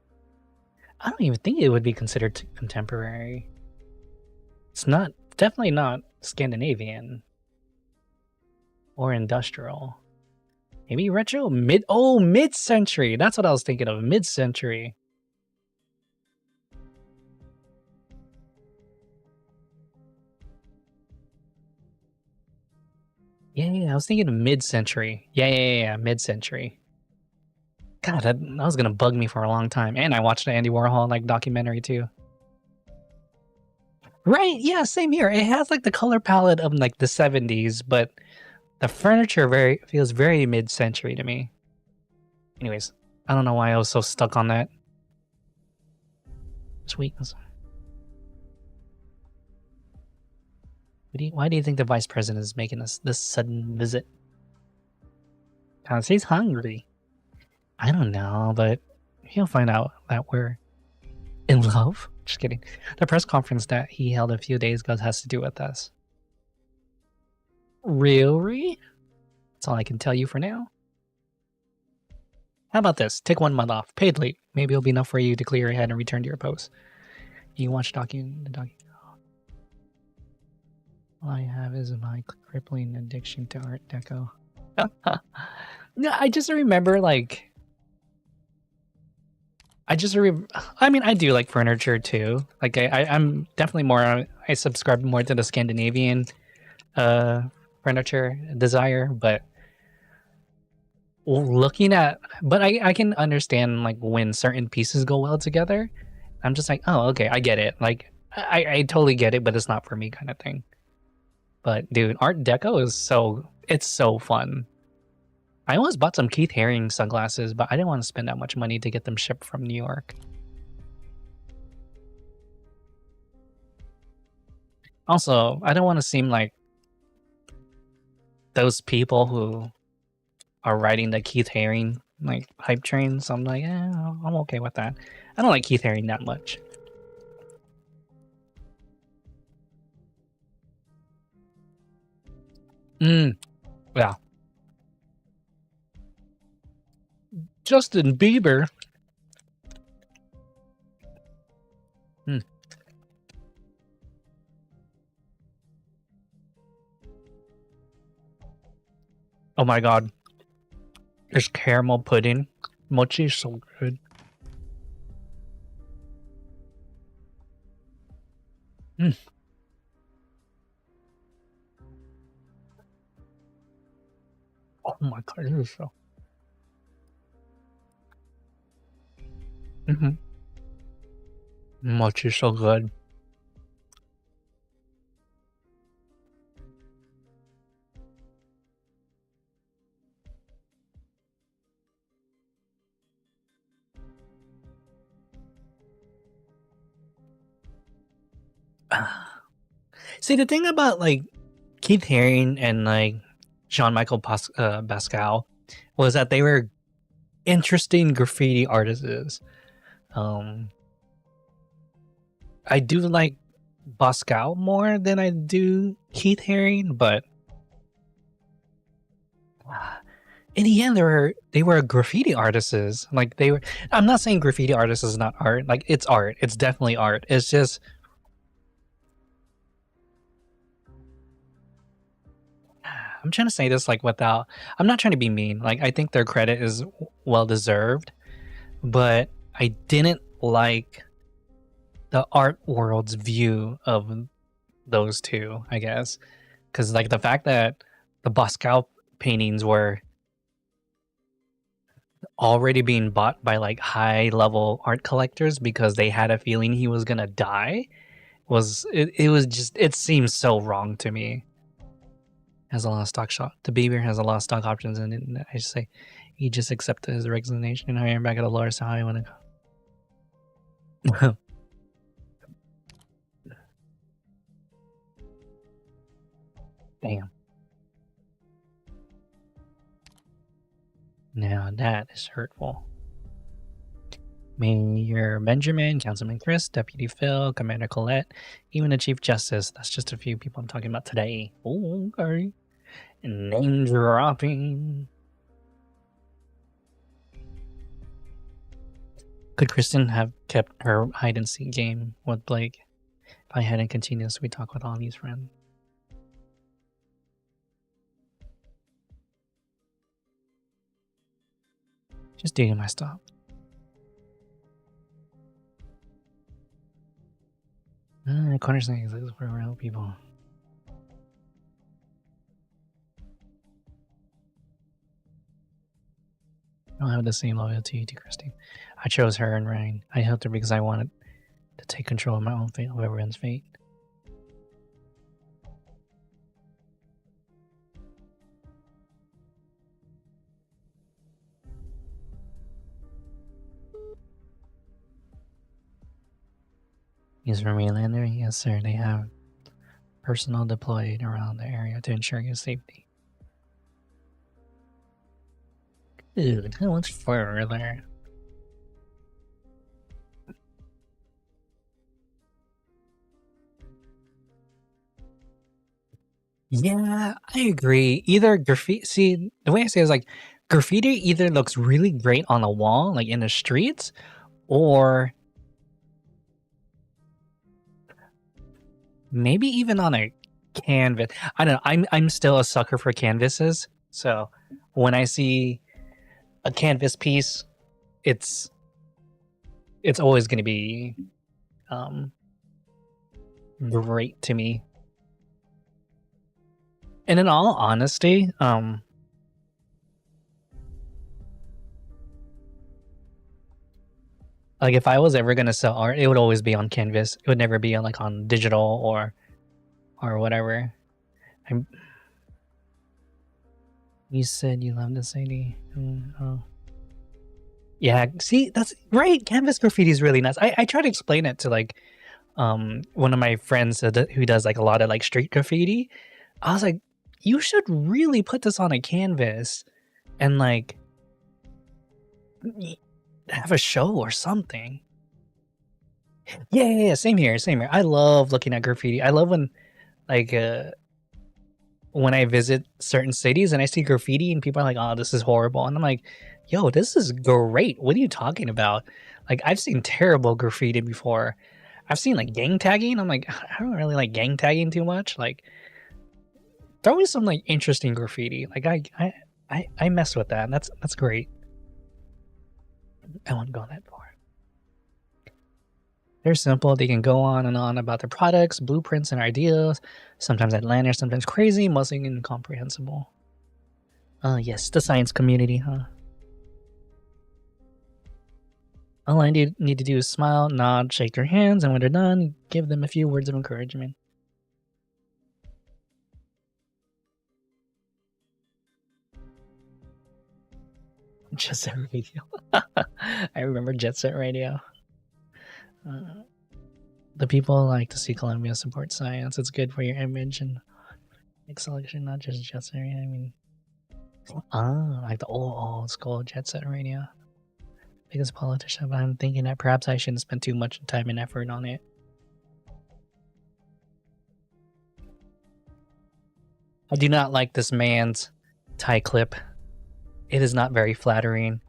A: I don't even think it would be considered contemporary. It's not, definitely not Scandinavian or industrial. Maybe retro? Mid-century. That's what I was thinking of, mid-century. Yeah, I was thinking of mid-century. Yeah, mid-century. God, that was gonna bug me for a long time. And I watched the Andy Warhol documentary too. Right, yeah, same here. It has the color palette of the 70s, but the furniture feels very mid-century to me. Anyways, I don't know why I was so stuck on that. Sweet. Why do you think the vice president is making us this sudden visit? Because he's hungry. I don't know, but he'll find out that we're in love. Just kidding. The press conference that he held a few days ago has to do with us. Really? That's all I can tell you for now. How about this? Take 1 month off, paid leave. Maybe it'll be enough for you to clear your head and return to your post. You watch the docu. All I have is my crippling addiction to Art Deco. No, I just remember like. I mean, I do like furniture too. Like I'm definitely more. I subscribe more to the Scandinavian furniture desire, but I can understand like when certain pieces go well together. I'm just like, oh, okay, I get it. Like I totally get it, but it's not for me kind of thing. But dude, Art Deco is it's so fun. I almost bought some Keith Haring sunglasses, but I didn't want to spend that much money to get them shipped from New York. Also, I don't want to seem like those people who are riding the Keith Haring like hype train. So I'm like, yeah, I'm okay with that. I don't like Keith Haring that much. Yeah. Justin Bieber. Oh my god. There's caramel pudding. Mochi is so good. Oh my god, this is so. Mochi is so good. See, the thing about like Keith Haring and like Jean-Michel Basquiat was that they were interesting graffiti artists. I do like Basquiat more than I do Keith Haring, but in the end, they were graffiti artists. Like they were. I'm not saying graffiti artists is not art. Like it's art. It's definitely art. It's just. I'm trying to say this like without. I'm not trying to be mean. Like I think their credit is well deserved, but I didn't like the art world's view of those two. I guess because like the fact that the Basquiat paintings were already being bought by like high level art collectors because they had a feeling he was gonna die it seems so wrong to me. Has a lot of stock shop. The Bieber has a lot of stock options, and I just say he just accepted his resignation and hiring back at the lawyer. So how you want to go? Damn. Now that is hurtful. Mayor Benjamin, Councilman Chris, Deputy Phil, Commander Colette, even the Chief Justice. That's just a few people I'm talking about today. Oh, okay. Name dropping. Could Kristen have kept her hide and seek game with Blake if I hadn't continued this sweet talk with all these friends? Just digging my stuff. Corner snakes, this is where we help people. I don't have the same loyalty to Christine. I chose her and Ryan. I helped her because I wanted to take control of my own fate, of everyone's fate. Use for Mainlander? Yes, sir. They have personnel deployed around the area to ensure your safety. Dude, how much further? Yeah, I agree. Either graffiti, see, the way I say it is like, graffiti either looks really great on a wall, like in the streets, or maybe even on a canvas. I don't know. I'm still a sucker for canvases. So when I see a canvas piece, it's always going to be great to me. And in all honesty, like if I was ever gonna sell art, it would always be on canvas. It would never be on like on digital or whatever. You said you love this ID. Oh. Yeah, see, that's right. Canvas graffiti is really nice. I try to explain it to like one of my friends who does like a lot of like street graffiti. I was like, you should really put this on a canvas and like have a show or something. Yeah, same here. I love looking at graffiti. I love when like when I visit certain cities and I see graffiti and people are like, "Oh, this is horrible," and I'm like, "Yo, this is great. What are you talking about?" Like I've seen terrible graffiti before. I've seen like gang tagging. I'm like, I don't really like gang tagging too much. Like, throw me some like interesting graffiti. Like I mess with that. And that's great. I won't go that far. They're simple. They can go on and on about their products, blueprints, and ideas. Sometimes outlandish, sometimes crazy, mostly incomprehensible. Yes, the science community, huh? All I need to do is smile, nod, shake their hands, and when they're done, give them a few words of encouragement. Jet Set Radio. I remember Jet Set Radio. The people like to see Columbia support science. It's good for your image and like selection, not just Jet Set Radio. I mean, like the old school Jet Set Radio. Biggest politician, but I'm thinking that perhaps I shouldn't spend too much time and effort on it. I do not like this man's tie clip. It is not very flattering.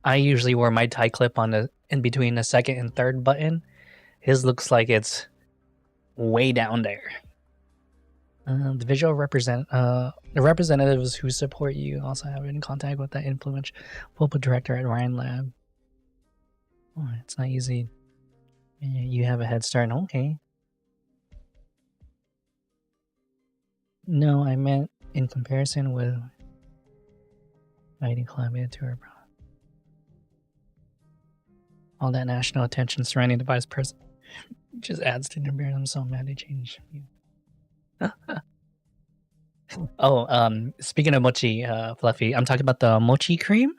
A: I usually wear my tie clip on the in between the second and third button. His looks like it's way down there. The visual the representatives who support you also have in contact with that influential director at Ryan Lab. Oh, it's not easy. You have a head start. Okay. No, I meant in comparison with fighting Columbia tour. All that national attention surrounding the vice president just adds to the beer. I'm so mad they changed. Oh, speaking of mochi, Fluffy, I'm talking about the mochi cream.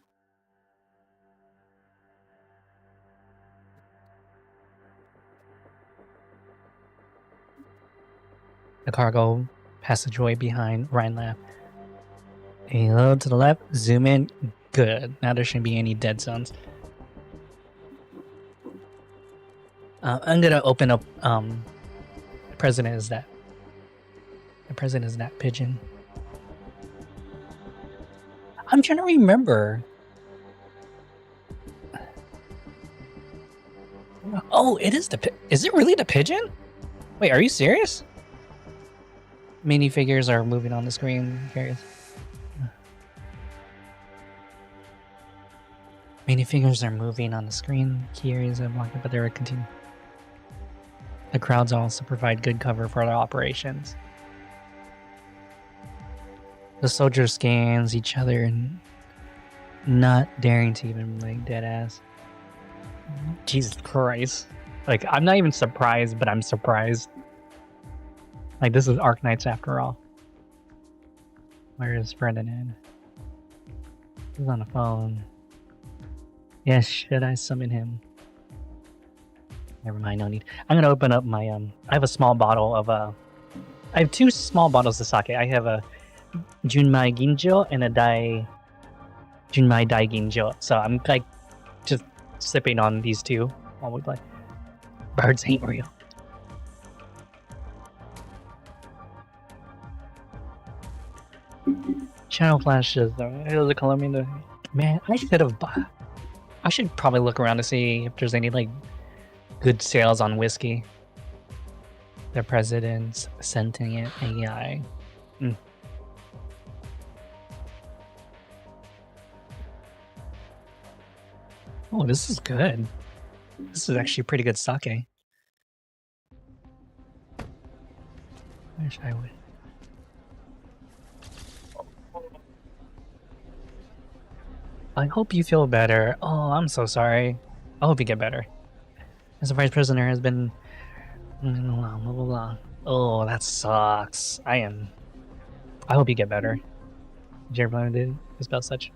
A: The cargo passageway behind Ryan Lab. A little to the left, zoom in. Good. Now there shouldn't be any dead zones. I'm gonna open up. The president is that. The president is that pigeon. I'm trying to remember. Oh, it is is it really the pigeon? Wait, are you serious? Minifigures are moving on the screen. Curious. Minifigures are moving on the screen. Key areas are blocked, but they're continuing. The crowds also provide good cover for their operations. The soldier scans each other and not daring to even blink, dead ass. Jesus Christ. Like, I'm not even surprised, but I'm surprised. Like, this is Arknights after all. Where is Ferdinand? He's on the phone. Yes, should I summon him? Never mind, no need. I'm gonna open up my I have a small bottle of I have 2 small bottles of sake. I have a Junmai Ginjo and a Junmai Dai Ginjo. So I'm like just sipping on these 2 while we play. Birds ain't real. Channel flashes though. Here's the Colombian. Man, I should probably look around to see if there's any like good sales on whiskey. The president's sentient AI. Oh, this is good. This is actually pretty good sake. Wish I would. I hope you feel better. Oh, I'm so sorry. I hope you get better. As a vice prisoner has been... Blah, blah, blah, blah. Oh, that sucks. I hope you get better. Did you ever plan to spell such?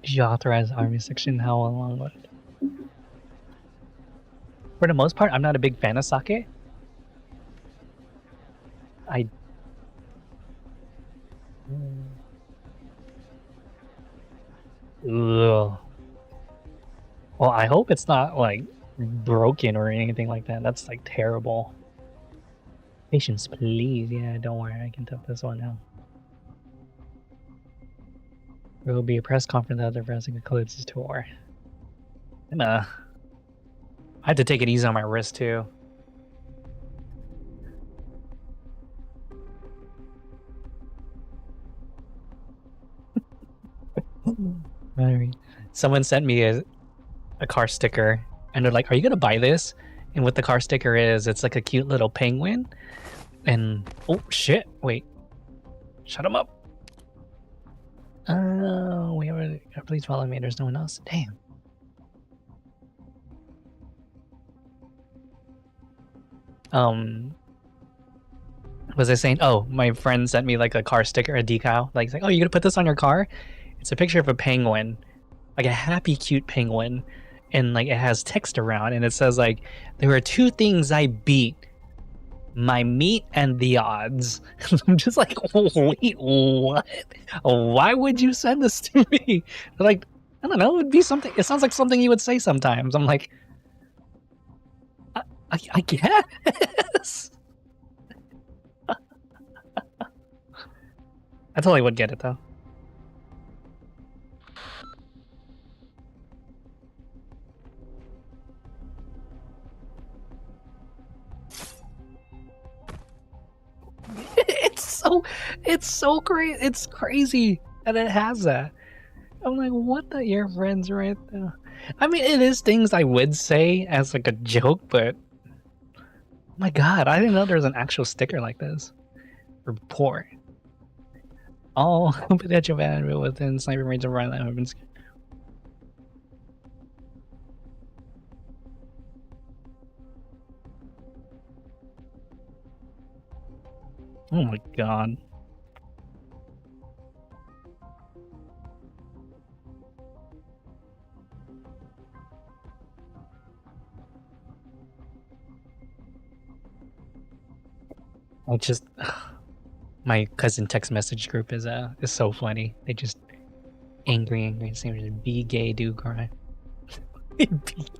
A: Did you authorize army section? How long was it? For the most part, I'm not a big fan of sake. Ugh. Well, I hope it's not like broken or anything like that. That's like terrible. Patience, please. Yeah, don't worry. I can tap this one now. There will be a press conference after pressing concludes his tour. I have to take it easy on my wrist too. Someone sent me a car sticker and they're like, are you gonna buy this? And what the car sticker is, it's like a cute little penguin. And oh shit, wait. Shut him up. We already please follow me, there's no one else. Damn. Was I saying, oh, my friend sent me like a car sticker, a decal. Like, oh, you gonna put this on your car? It's a picture of a penguin, like a happy, cute penguin, and like it has text around, and it says like, there are 2 things I beat: my meat and the odds. I'm just like, wait, what? Why would you send this to me? Like, I don't know. It'd be something. It sounds like something you would say sometimes. I'm like, I guess. I totally would get it though. It's so great. It's crazy that it has that. I'm like, what the your friends right there? I mean, it is things I would say as like a joke, but my God, I didn't know there was an actual sticker like this. Report. All potential value within sniper range of right have been. Oh my God. I just my cousin text message group is so funny. They just angry, same be gay, do cry. Be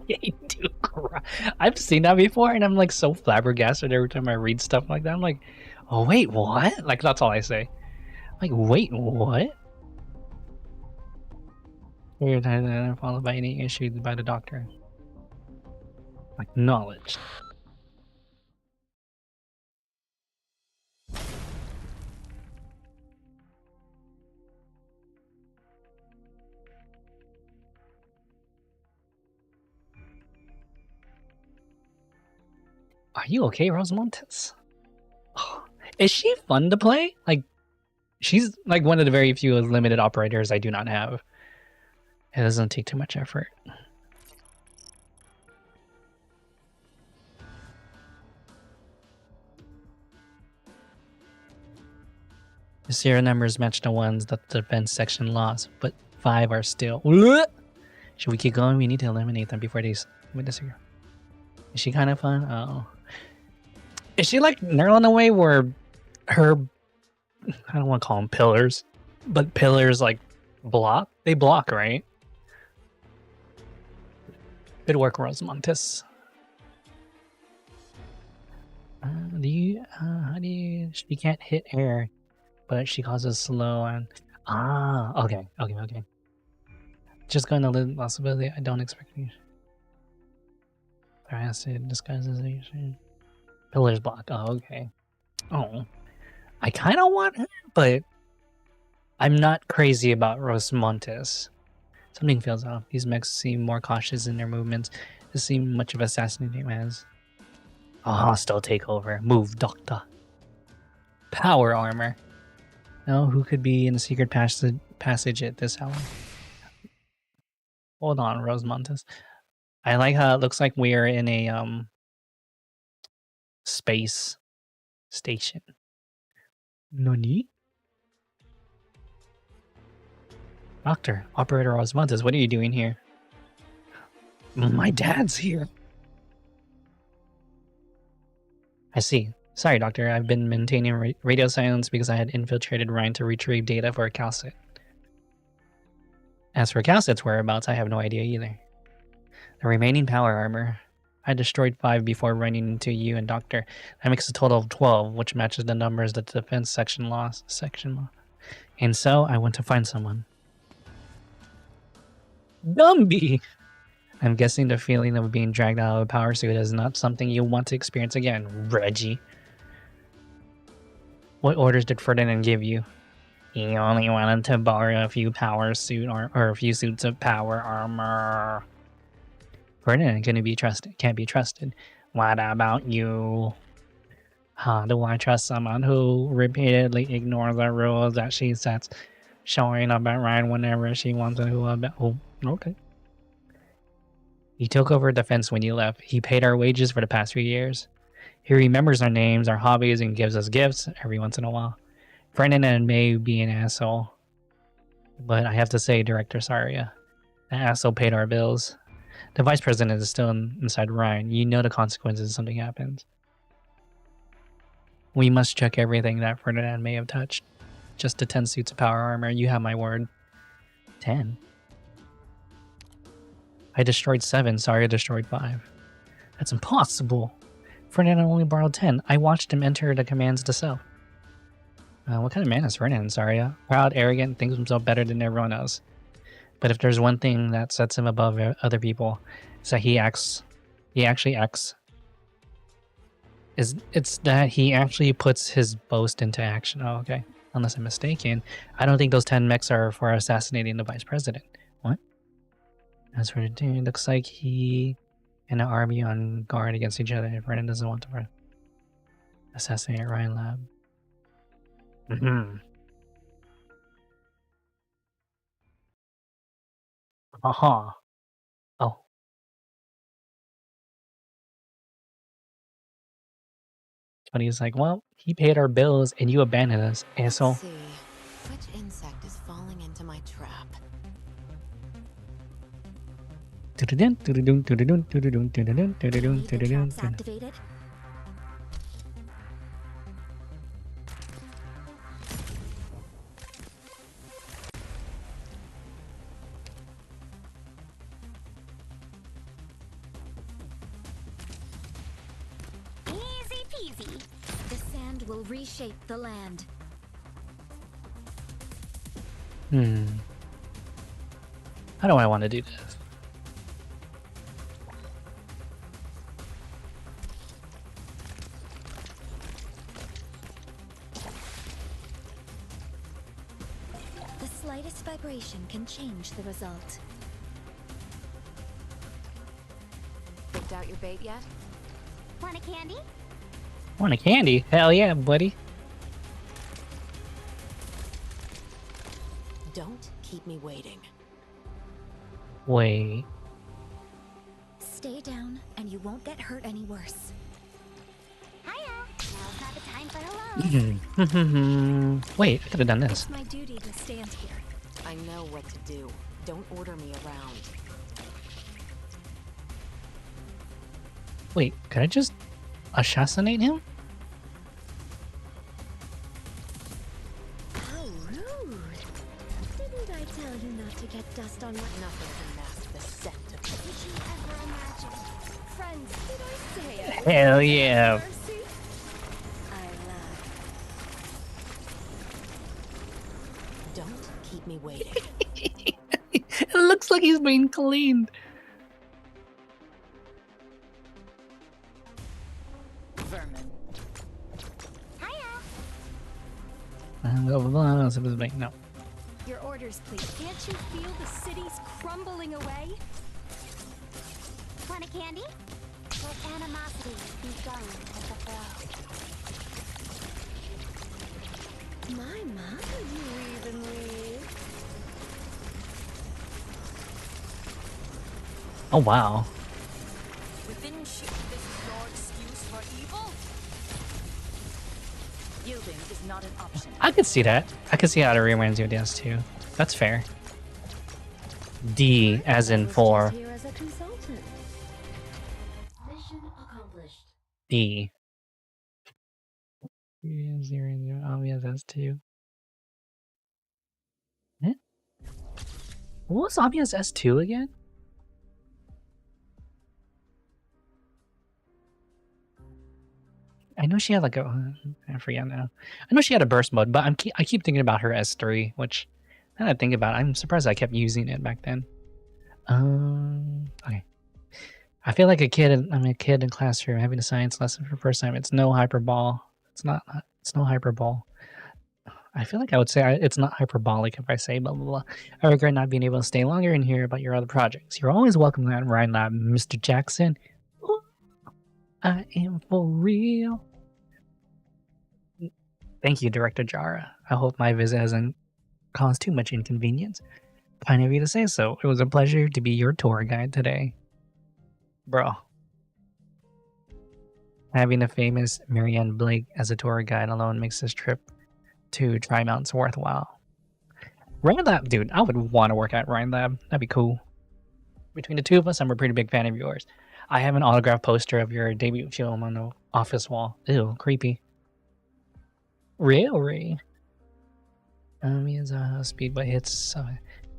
A: gay, do cry. I've seen that before, and I'm like so flabbergasted every time I read stuff like that. I'm like, oh wait, what? Like that's all I say. Like, wait, what? You're followed by any issues by the doctor. Acknowledged. Are you okay, Rosamontes? Oh, is she fun to play? Like, she's like one of the very few limited operators I do not have. It doesn't take too much effort. The serial numbers match the ones that the defense section lost, but 5 are still. Should we keep going? We need to eliminate them before they witness her. Is she kind of fun? Oh. Is she like Neural in a way where her, I don't want to call them pillars, but pillars like block? They block, right? Good work, Rosamontis. She can't hit air, but she causes slow and okay. Just going to live possibility. I don't expect you. Acid disguisation. Pillars block. Oh, okay. Oh, I kind of want her, but I'm not crazy about Rosamontis. Something feels off. These mechs seem more cautious in their movements. This seem much of assassinating as a hostile takeover. Move, Doctor. Power armor. No, who could be in the secret passage at this hour? Hold on, Rosamontis. I like how it looks like we're in a space station. Nani? Doctor, Operator Rosamontis, what are you doing here? My dad's here. I see. Sorry, Doctor. I've been maintaining radio silence because I had infiltrated Rhine to retrieve data for a calcit. As for calcit's whereabouts, I have no idea either. The remaining power armor. I destroyed 5 before running into you and Doctor. That makes a total of 12, which matches the numbers that the defense section lost. And so, I went to find someone. Gumby! I'm guessing the feeling of being dragged out of a power suit is not something you want to experience again, Reggie. What orders did Ferdinand give you? He only wanted to borrow a few power suit or a few suits of power armor. Ferdinand can't be trusted. What about you? How do I trust someone who repeatedly ignores the rules that she sets, showing up at Ryan whenever she wants to? Oh, okay. He took over defense when you left. He paid our wages for the past few years. He remembers our names, our hobbies, and gives us gifts every once in a while. Ferdinand may be an asshole, but I have to say, Director Saria, that asshole paid our bills. The vice president is still inside Ryan. You know the consequences if something happens. We must check everything that Ferdinand may have touched. Just the 10 suits of power armor. You have my word. 10? I destroyed 7. Saria destroyed 5. That's impossible. Ferdinand only borrowed 10. I watched him enter the commands to sell. What kind of man is Ferdinand, Saria? Proud, arrogant, thinks himself better than everyone else. But if there's one thing that sets him above other people, it's that he actually acts. It's that he actually puts his boast into action. Oh, okay. Unless I'm mistaken. I don't think those 10 mechs are for assassinating the vice president. What? As for the dude, looks like he and an army on guard against each other. If Renan doesn't want to assassinate Ryan Lab. Aha. Oh. But he's like, well, he paid our bills and you abandoned us, asshole.
D: Let's see. Which insect is falling into my trap?
C: Activated. Easy peasy. The sand will reshape the land.
A: How do I want to do this?
C: The slightest vibration can change the result.
D: Picked out your bait yet?
C: Want a candy?
A: Want a candy? Hell yeah, buddy.
D: Don't keep me waiting.
A: Wait.
C: Stay down, and you won't get hurt any worse. Hiya! Now's not the time for hello.
A: Wait, I could have done this.
C: It's my duty to stand here.
D: I know what to do. Don't order me around.
A: Wait, could I just assassinate him?
C: How rude. Didn't I tell you not to get dust on my...
D: Nothing can mask the scent of
C: Did you ever imagine? Friends, did I say it?
A: Hell yeah.
C: Mercy? I lied.
D: Don't keep me waiting.
A: It looks like he's being cleaned.
D: Vermin.
A: No.
C: Your orders, please. Can't you feel the city's crumbling away?
E: Want a candy? Let animosity be gone at the throw.
C: My mom, you even read.
A: Oh wow.
D: Within this is your excuse for evil? Yielding is not an option.
A: I could see that. I could see how it reminds you of DS2. That's fair. D as in for
C: Here as a consultant.
E: Mission accomplished.
A: D. Oh yeah, that's two. Eh? What was obvious S2 again? I know she had like a, I forget now. I know she had a burst mode, but I keep thinking about her S3, which now that I think about it, I'm surprised I kept using it back then. Okay. I feel like I'm a kid in classroom having a science lesson for the first time. It's no hyperbole. It's no hyperbole. I feel like I would say it's not hyperbolic if I say blah, blah, blah. I regret not being able to stay longer and hear about your other projects. You're always welcome at Rhine Lab, Mr. Jackson. Ooh, I am for real. Thank you, Director Jara. I hope my visit hasn't caused too much inconvenience. Kind of you to say so. It was a pleasure to be your tour guide today. Bro. Having a famous Marianne Blake as a tour guide alone makes this trip to Tri Mountains worthwhile. Rhine Lab, dude, I would want to work at Rhine Lab. That'd be cool. Between the two of us, I'm a pretty big fan of yours. I have an autographed poster of your debut film on the office wall. Ew, creepy. Really? Means Speedway hits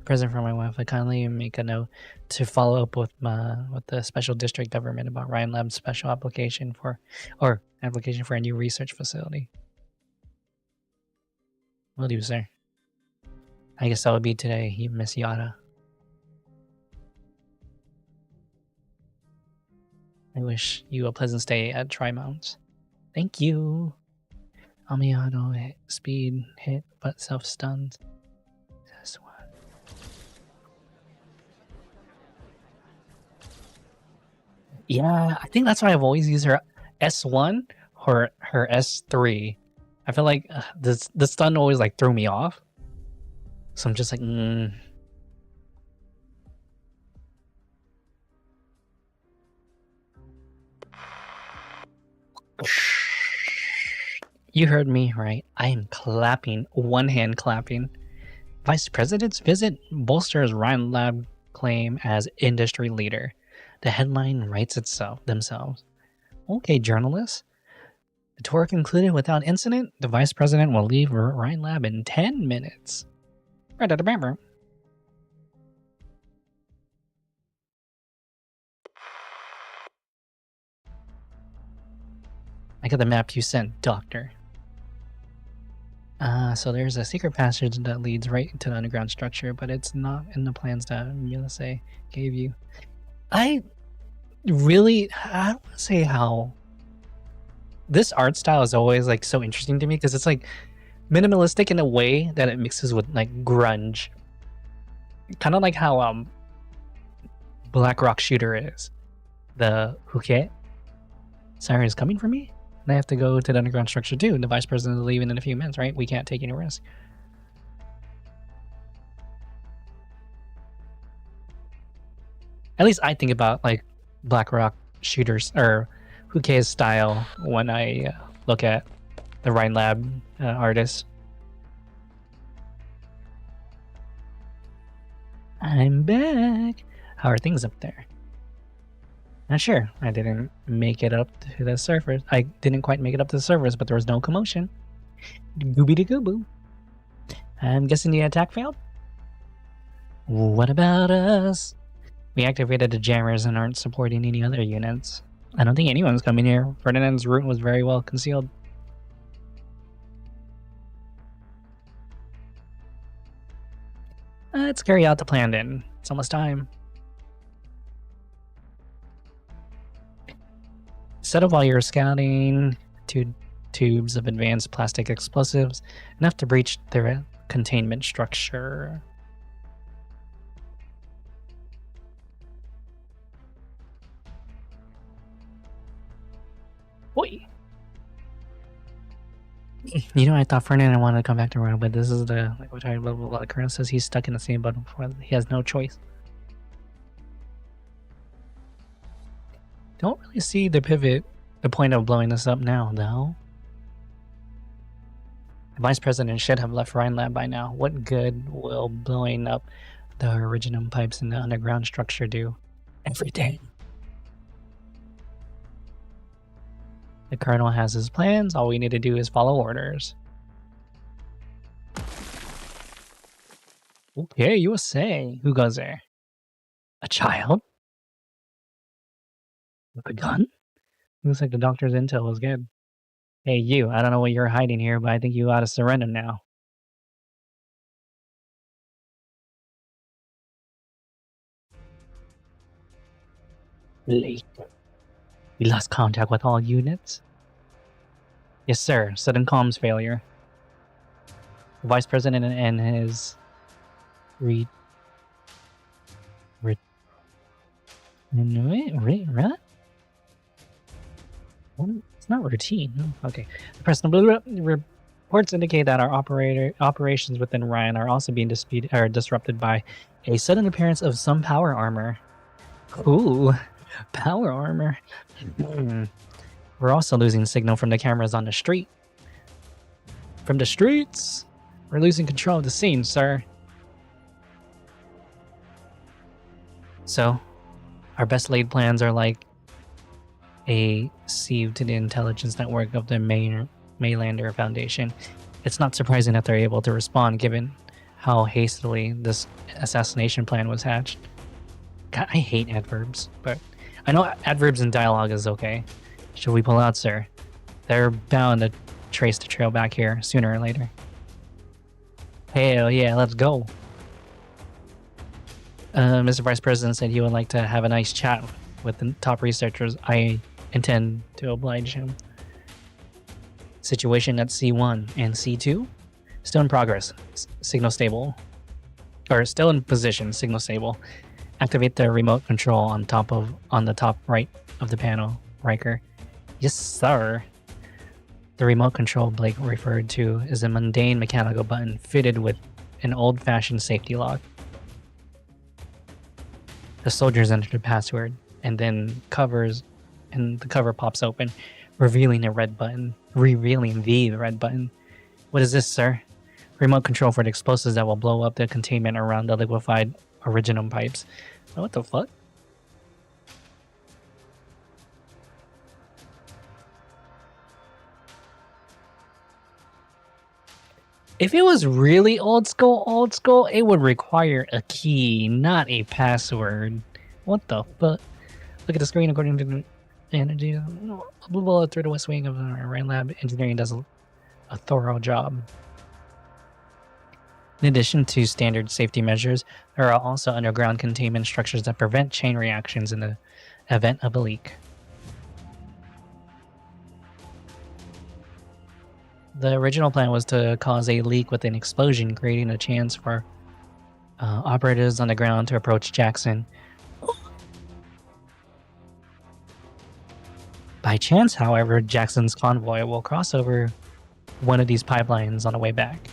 A: present for my wife. I kindly make a note to follow up with the special district government about Rhine Lab's special application for a new research facility. Will do, sir. I guess that would be today, Miss Yada. I wish you a pleasant stay at Tri-Mounts. Thank you. Amiado hit, speed hit, but self-stunned. This one. Yeah, I think that's why I've always used her S1 or her S3. I feel like the stun always like threw me off. So I'm just like, You heard me right. I am clapping, one hand clapping. Vice President's visit bolsters Rhine Lab claim as industry leader. The headline writes themselves. Okay, journalists. The tour concluded without incident. The Vice President will leave Rhine Lab in 10 minutes. I got the map you sent, Doctor. So there's a secret passage that leads right into the underground structure, but it's not in the plans that USA gave you. I don't want to say how this art style is always like so interesting to me because it's like minimalistic in a way that it mixes with like grunge, kind of like how Black Rock Shooter is. The Huke siren is coming for me, and I have to go to the underground structure too. The Vice President is leaving in a few minutes, right? We can't take any risk. At least I think about like Black Rock Shooters or Huke's style when I look at the Rhine Lab artists. I'm back. How are things up there? Not sure. I didn't make it up to the surface. I didn't quite make it up to the surface, but there was no commotion. Gooby-de-goo-boo. I'm guessing the attack failed? What about us? We activated the jammers and aren't supporting any other units. I don't think anyone's coming here. Ferdinand's route was very well concealed. Let's carry out the plan then. It's almost time. Set up while you're scouting 2 tubes of advanced plastic explosives, enough to breach their containment structure. Boy. You know, I thought Ferdinand wanted to come back to Rome, but this is the which I blah blah blah. The colonel says he's stuck in the same boat. He has no choice. Don't really see the point of blowing this up now, though. The vice president should have left Rhinelab by now. What good will blowing up the originum pipes in the underground structure do? Everything. The colonel has his plans. All we need to do is follow orders. Okay, USA. Who goes there? A child? With a gun? Looks like the doctor's intel was good. Hey, you. I don't know what you're hiding here, but I think you ought to surrender now. Late. We lost contact with all units? Yes, sir. Sudden comms failure. The vice president and his what? It's not routine. Okay. The personal reports indicate that our operations within Ryan are also being disrupted by a sudden appearance of some power armor. Cool. Power armor. We're also losing signal from the cameras on the street. From the streets? We're losing control of the scene, sir. So, our best laid plans are like a sieve to the intelligence network of the Maylander Foundation. It's not surprising that they're able to respond given how hastily this assassination plan was hatched. God, I hate adverbs, but I know adverbs in dialogue is okay. Should we pull out, sir? They're bound to trace the trail back here sooner or later. Hell yeah, let's go. Mr. Vice President said he would like to have a nice chat with the top researchers. I intend to oblige him. Situation at C1 and C2? Still in progress. Signal stable. Or still in position, signal stable. Activate the remote control on the top right of the panel, Riker. Yes, sir. The remote control Blake referred to is a mundane mechanical button fitted with an old-fashioned safety lock. The soldiers enter the password, and then the cover pops open, revealing the red button. What is this, sir? Remote control for the explosives that will blow up the containment around the liquefied originum pipes. What the fuck? If it was really old school, it would require a key, not a password. What the fuck? Look at the screen according to the energy. A blue bullet through the west wing of our Ryan Lab. Engineering does a thorough job. In addition to standard safety measures, there are also underground containment structures that prevent chain reactions in the event of a leak. The original plan was to cause a leak with an explosion, creating a chance for operatives on the ground to approach Jackson. By chance, however, Jackson's convoy will cross over one of these pipelines on the way back.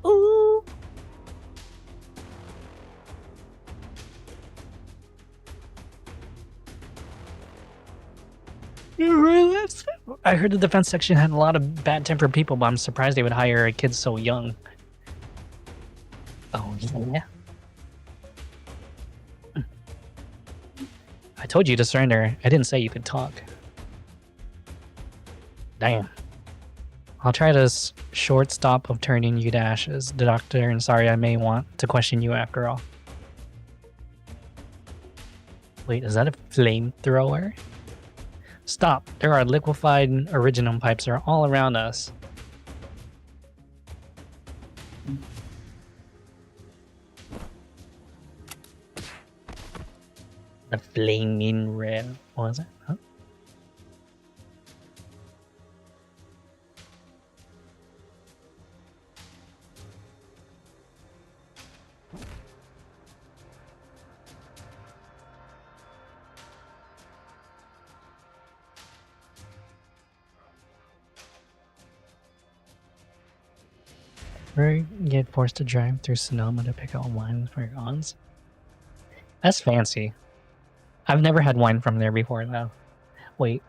A: Ooh. I heard the defense section had a lot of bad-tempered people, but I'm surprised they would hire a kid so young. Oh, yeah. A told you to surrender. I didn't say you could talk. Damn. I'll try this short stop of turning you to ashes. The doctor and sorry I may want to question you after all. Wait, is that a flamethrower? Stop. There are liquefied originum pipes are all around us. The flaming red. What was it? Huh? We get forced to drive through Sonoma to pick out wine for your aunts. That's fancy. I've never had wine from there before, though. Wait.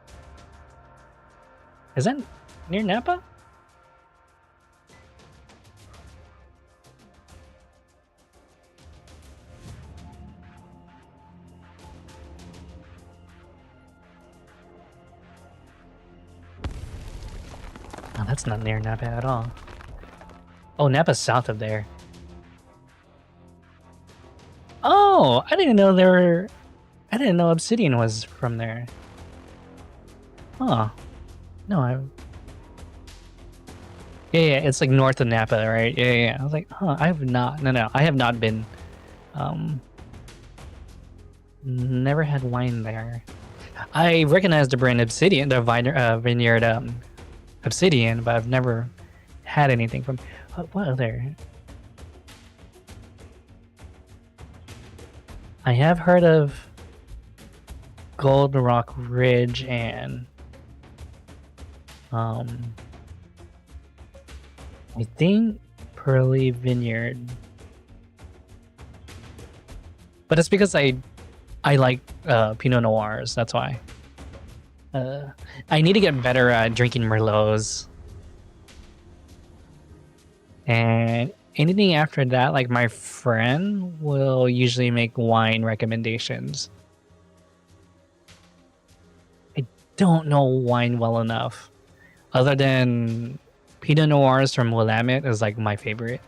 A: Is that near Napa? Oh, that's not near Napa at all. Oh, Napa's south of there. Oh, I didn't know there were... I didn't know Obsidian was from there. Huh. No, yeah, it's like north of Napa, right? Yeah. I was like, huh, I have not... No, I have not been... Never had wine there. I recognize the brand Obsidian, the vineyard Obsidian, but I've never had anything from... What other... I have heard of Gold Rock Ridge and I think Pearly Vineyard, but it's because I like Pinot Noirs. That's why. I need to get better at drinking Merlots, and anything after that, like my friend will usually make wine recommendations. I don't know wine well enough. Other than Pinot Noirs from Willamette is like my favorite.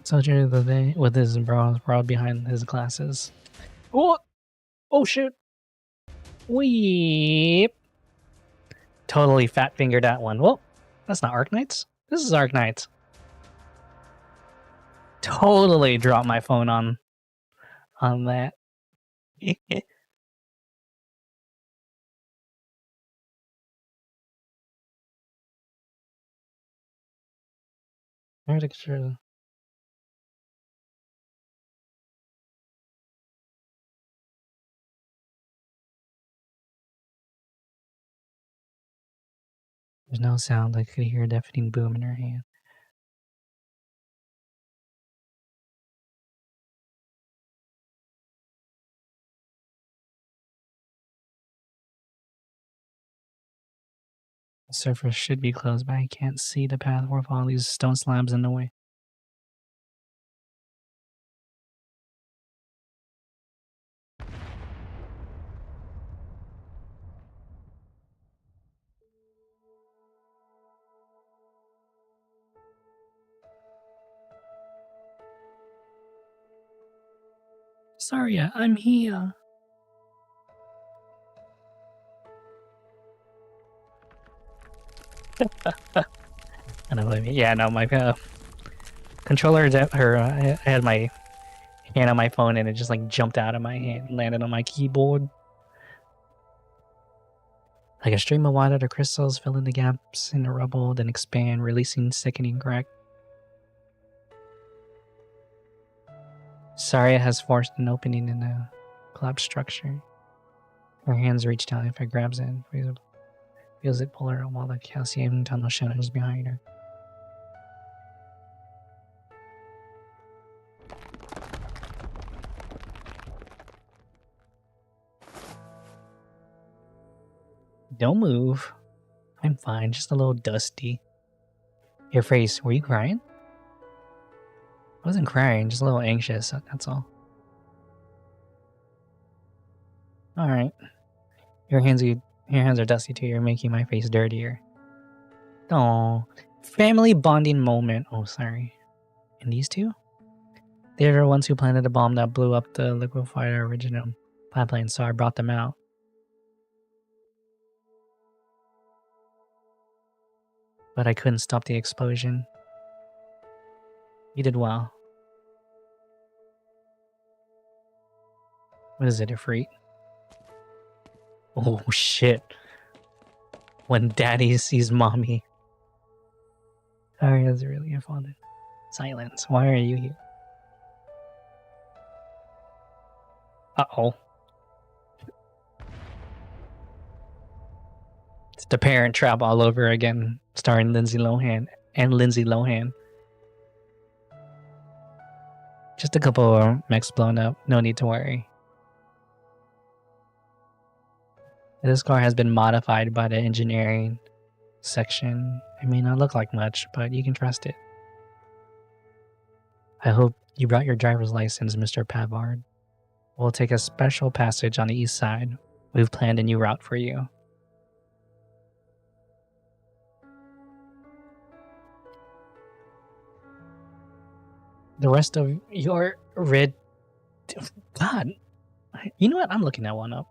A: Soldier the day with his brows broad behind his glasses. Oh! Oh shit! Weep! Totally fat fingered that one. Well, that's not Arknights. This is Arknights. Totally dropped my phone on that. There's no sound. I could hear a deafening boom in her hand. The surface should be closed, but I can't see the path with all these stone slabs in the way. Sorry, I'm here. I don't know. Yeah, no, my controller, I had my hand on my phone and it just like jumped out of my hand and landed on my keyboard. Like a stream of water, the crystals fill in the gaps in the rubble, then expand, releasing sickening crack. Saria has forced an opening in the collapsed structure. Her hands reach down if it grabs it, feels it pull her while the calcium tunnel shadows behind her. Don't move. I'm fine, just a little dusty. Your face, were you crying? wasn't crying, just a little anxious, that's all. Alright. Your hands are dusty too, you're making my face dirtier. Oh, family bonding moment. Oh, sorry. And these two? They're the ones who planted the bomb that blew up the liquefied original plane, so I brought them out. But I couldn't stop the explosion. You did well. What is it, Ifrit? Oh shit. When daddy sees mommy. Arya's really offended. Silence. Why are you here? Uh-oh. It's the Parent Trap all over again, starring Lindsay Lohan and Lindsay Lohan. Just a couple of mechs blown up. No need to worry. This car has been modified by the engineering section. It may not look like much, but you can trust it. I hope you brought your driver's license, Mr. Pavard. We'll take a special passage on the east side. We've planned a new route for you. The rest of your red... God. You know what? I'm looking that one up.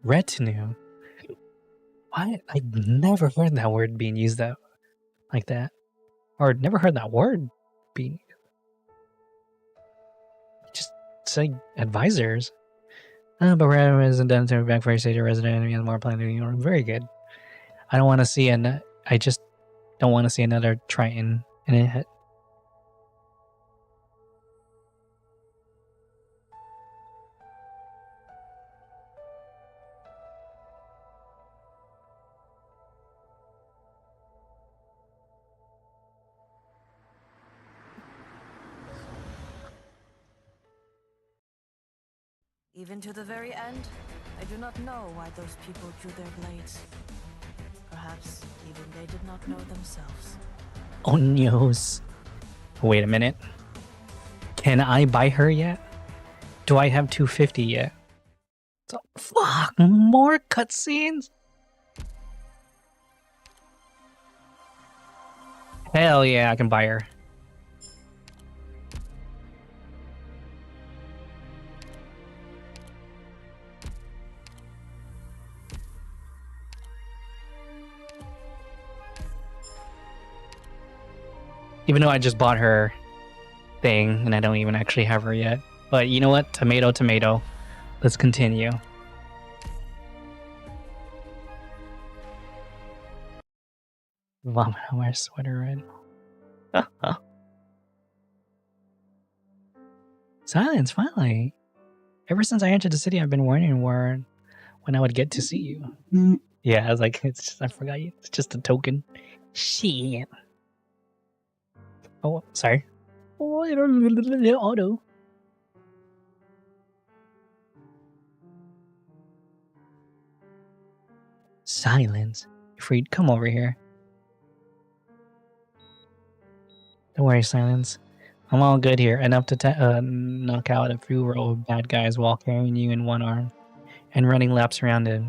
A: Retinue? Why? I've never heard that word being used like that. Or never heard that word being... Just say advisors. But rather isn't done to back for your state resident enemy and more planning. Very good. I don't want to see I just don't want to see another Triton in it.
F: Even to the very end, I do not know why those people drew their blades. Perhaps even they did not know themselves.
A: Oh, noes. Wait a minute. Can I buy her yet? Do I have 250 yet? So, fuck, more cutscenes? Hell yeah, I can buy her. Even though I just bought her thing and I don't even actually have her yet. But you know what? Tomato, tomato. Let's continue. Vomit on my sweater red. Silence, finally. Ever since I entered the city, I've been wondering when I would get to see you. Yeah, I was like, it's just, I forgot you. It's just a token. Shit. Oh, sorry. Auto. Silence. Freed, come over here. Don't worry, Silence. I'm all good here. Enough to knock out a few row of bad guys while carrying you in one arm and running laps around it.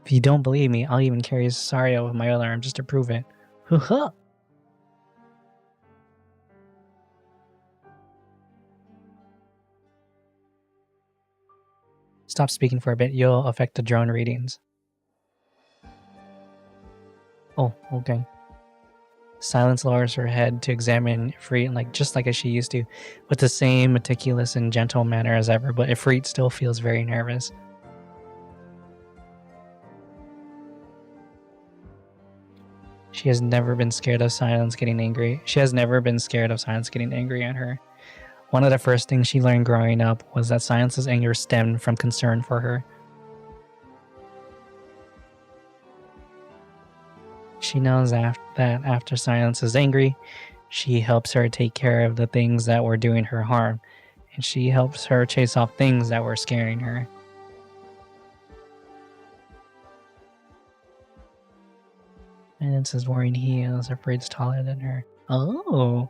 A: If you don't believe me, I'll even carry Sario with my other arm just to prove it. Hoo-ha! Stop speaking for a bit. You'll affect the drone readings. Oh, okay. Silence lowers her head to examine Ifrit, just like as she used to, with the same meticulous and gentle manner as ever, but Ifrit still feels very nervous. She has never been scared of Silence getting angry. She has never been scared of Silence getting angry at her. One of the first things she learned growing up was that Silence's anger stemmed from concern for her. She knows that after Silence is angry, she helps her take care of the things that were doing her harm, and she helps her chase off things that were scaring her. And it's his wearing heels. Her Freyd's taller than her. Oh,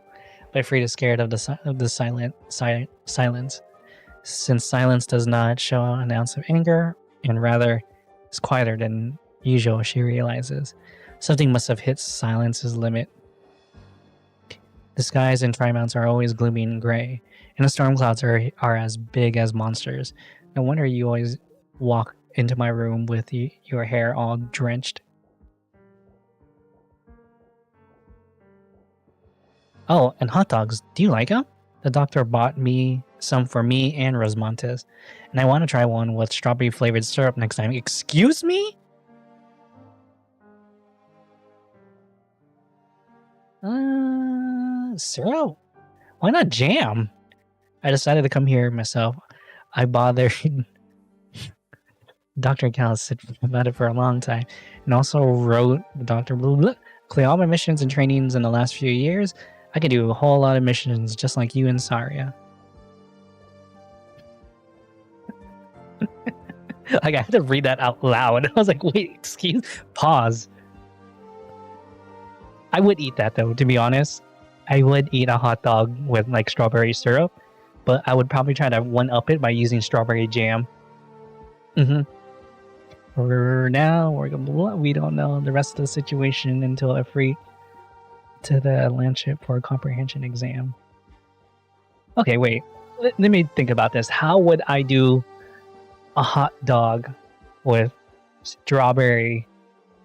A: but Freyd is scared of the silence. Since silence does not show an ounce of anger, and rather is quieter than usual, she realizes something must have hit silence's limit. The skies in Trimonts are always gloomy and gray, and the storm clouds are as big as monsters. No wonder you always walk into my room with your hair all drenched. Oh, and hot dogs. Do you like them? The doctor bought me some for me and Rosmontes, and I want to try one with strawberry flavored syrup next time. Excuse me? Syrup? Why not jam? I decided to come here myself. I bothered Dr. Callis about it for a long time, and also wrote Dr. Blue. Clear all my missions and trainings in the last few years. I could do a whole lot of missions just like you and Saria. Like, I had to read that out loud. I was like, wait, pause. I would eat that though, to be honest. I would eat a hot dog with like strawberry syrup, but I would probably try to one-up it by using strawberry jam. For now, we don't know the rest of the situation until a free to the Lancet for a comprehension exam. Okay, wait. Let me think about this. How would I do a hot dog with strawberry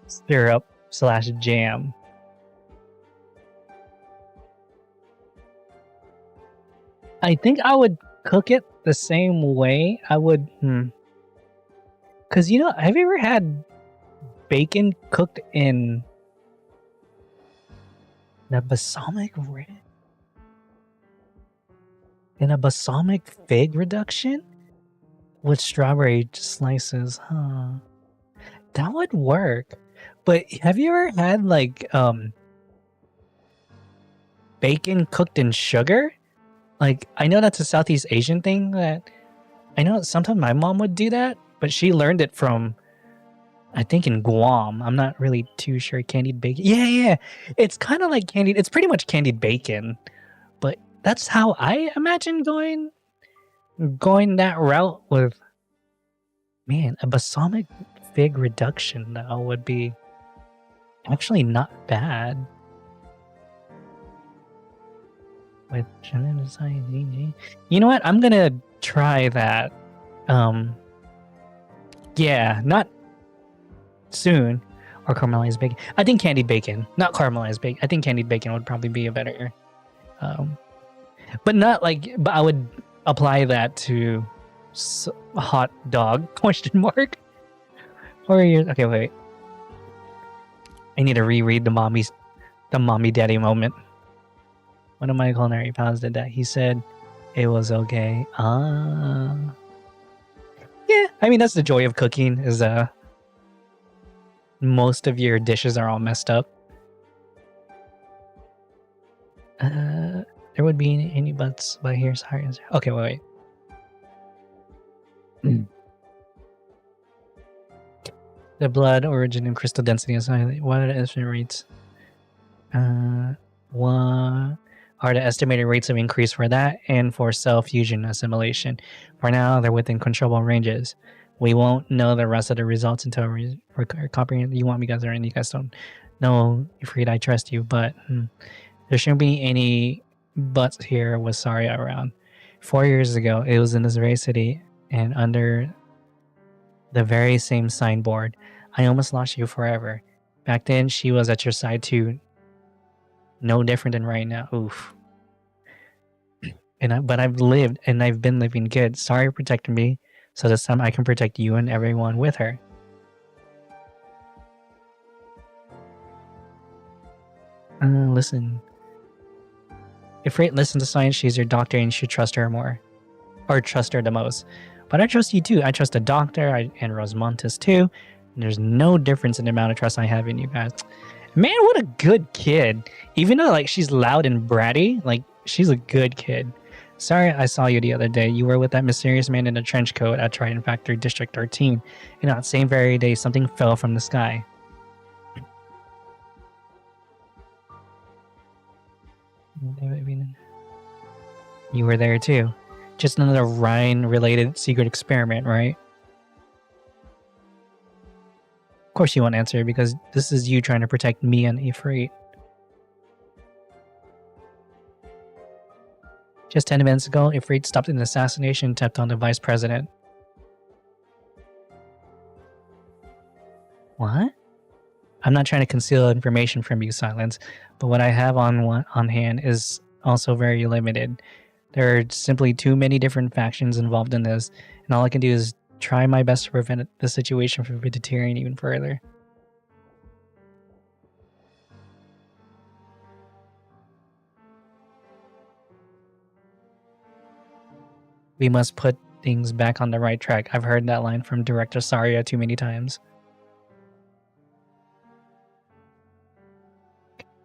A: syrup / jam? I think I would cook it the same way. I would, because, you know, have you ever had bacon cooked in a balsamic fig reduction with strawberry slices? Huh. That would work. But have you ever had like bacon cooked in sugar? Like, I know that's a Southeast Asian thing that I know sometimes my mom would do that, but she learned it from, I think, in Guam. I'm not really too sure. Candied bacon. Yeah. It's kind of like candied. It's pretty much candied bacon, but that's how I imagine going that route with, man, a balsamic fig reduction though would be actually not bad. With you know what? I'm gonna try that. Yeah, not soon. Or caramelized bacon. I think candied bacon, not caramelized bacon. I think candied bacon would probably be a better. But not like. But I would apply that to hot dog ? Question mark. Or okay, wait. I need to reread the mommy daddy moment. One of my culinary pals did that. He said it was okay. Yeah, I mean, that's the joy of cooking, is most of your dishes are all messed up. There would be any buts, but here's how. Okay, wait. The blood origin and crystal density is highly. What are the estimated rates? What are the estimated rates of increase for that and for cell fusion assimilation? For now, they're within controllable ranges. We won't know the rest of the results until we comprehend. You want me guys, or you guys don't know. Afraid I trust you, but there shouldn't be any buts here with Saria around. 4 years ago, it was in this very city and under the very same signboard. I almost lost you forever. Back then, she was at your side too. No different than right now. Oof. But I've lived and I've been living good. Saria protected me, so this time I can protect you and everyone with her. Listen. If Rate listens to science, she's your doctor and you should trust her more. Or trust her the most. But I trust you too. I trust the doctor and Rosmontes too. And there's no difference in the amount of trust I have in you guys. Man, what a good kid. Even though like she's loud and bratty, like she's a good kid. Sorry, I saw you the other day. You were with that mysterious man in a trench coat at Trident Factory District 13. And that same very day, something fell from the sky. You were there too. Just another Rhine-related secret experiment, right? Of course you won't answer because this is you trying to protect me and Ifrit. Just 10 minutes ago, Ifrit stopped an assassination attempt on the vice president. What? I'm not trying to conceal information from you, Silence, but what I have on hand is also very limited. There are simply too many different factions involved in this, and all I can do is try my best to prevent the situation from deteriorating even further. We must put things back on the right track. I've heard that line from Director Saria too many times.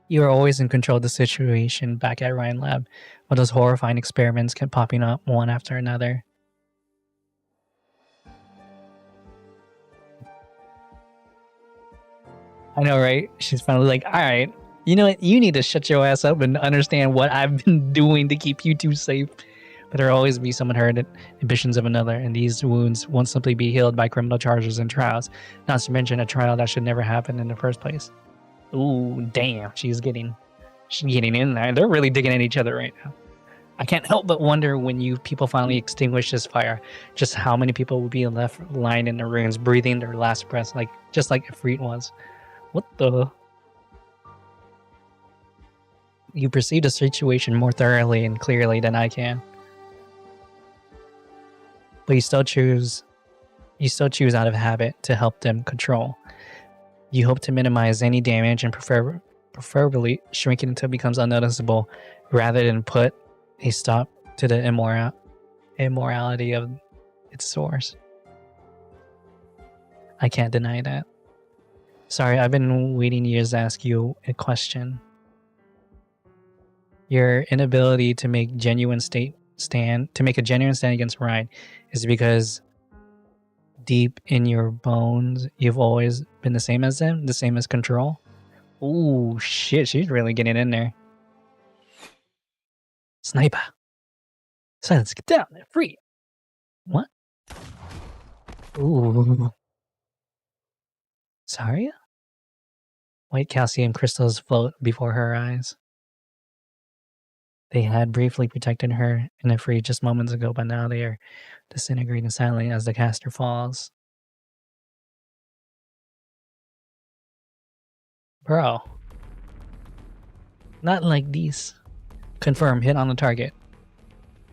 A: You are always in control of the situation back at Ryan Lab, but those horrifying experiments kept popping up one after another. I know, right? She's finally like, alright, you know what? You need to shut your ass up and understand what I've been doing to keep you two safe. But there will always be someone hurt at ambitions of another, and these wounds won't simply be healed by criminal charges and trials, not to mention a trial that should never happen in the first place. Ooh, damn, she's getting in there. They're really digging at each other right now. I can't help but wonder when you people finally extinguish this fire, just how many people will be left lying in the ruins, breathing their last breaths, just like Ifrit was. What the? You perceive the situation more thoroughly and clearly than I can. But you still choose out of habit to help them control. You hope to minimize any damage and preferably shrink it until it becomes unnoticeable, rather than put a stop to the immorality of its source. I can't deny that. Sorry, I've been waiting years to ask you a question. Your inability to make a genuine stand against Ryan is because deep in your bones, you've always been the same as them? The same as Control? Ooh, shit, she's really getting in there. Sniper. Silence, get down there, free. What? Ooh. Sorry? White calcium crystals float before her eyes. They had briefly protected her in a free just moments ago, but now they are disintegrating silently as the caster falls. Bro. Not like these. Confirm, hit on the target.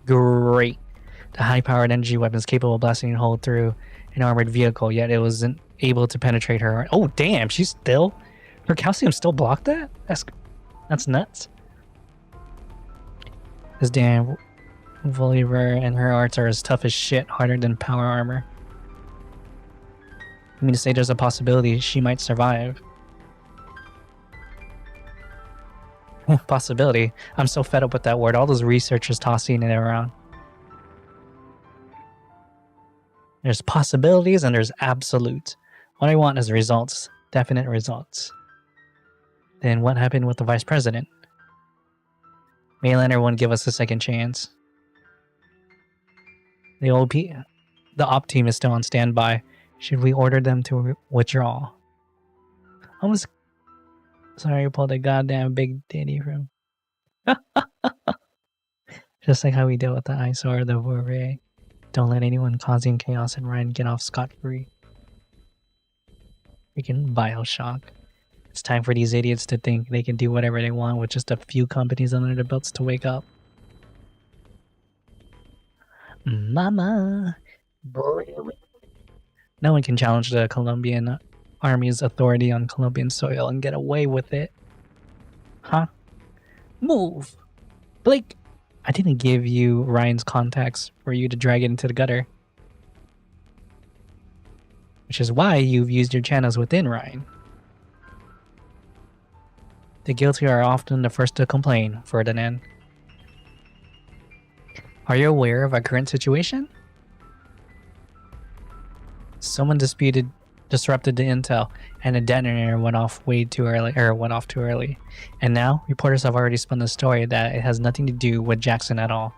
A: Great. The high-powered energy weapon is capable of blasting a hole through an armored vehicle, yet it wasn't able to penetrate her. Oh, damn, she's still... Her calcium still blocked that? That's nuts. This damn Voliver and her arts are as tough as shit, harder than power armor. I mean to say there's a possibility she might survive. Possibility. I'm so fed up with that word. All those researchers tossing it around. There's possibilities and there's absolute. What I want is results. Definite results. Then what happened with the vice president? Maylander won't give us a second chance. The op team is still on standby. Should we order them to withdraw? Almost sorry I pulled a goddamn big ditty from. Just like how we deal with the eyesore, the Vouré. Don't let anyone causing chaos and Ryan get off scot-free. Freaking Bioshock. It's time for these idiots to think they can do whatever they want with just a few companies under their belts to wake up. Mama! No one can challenge the Colombian army's authority on Colombian soil and get away with it. Huh? Move! Blake! I didn't give you Ryan's contacts for you to drag it into the gutter. Which is why you've used your channels within Ryan. The guilty are often the first to complain, Ferdinand. Are you aware of our current situation? Someone disputed disrupted the intel, and a detonator went off too early. And now, reporters have already spun the story that it has nothing to do with Jackson at all.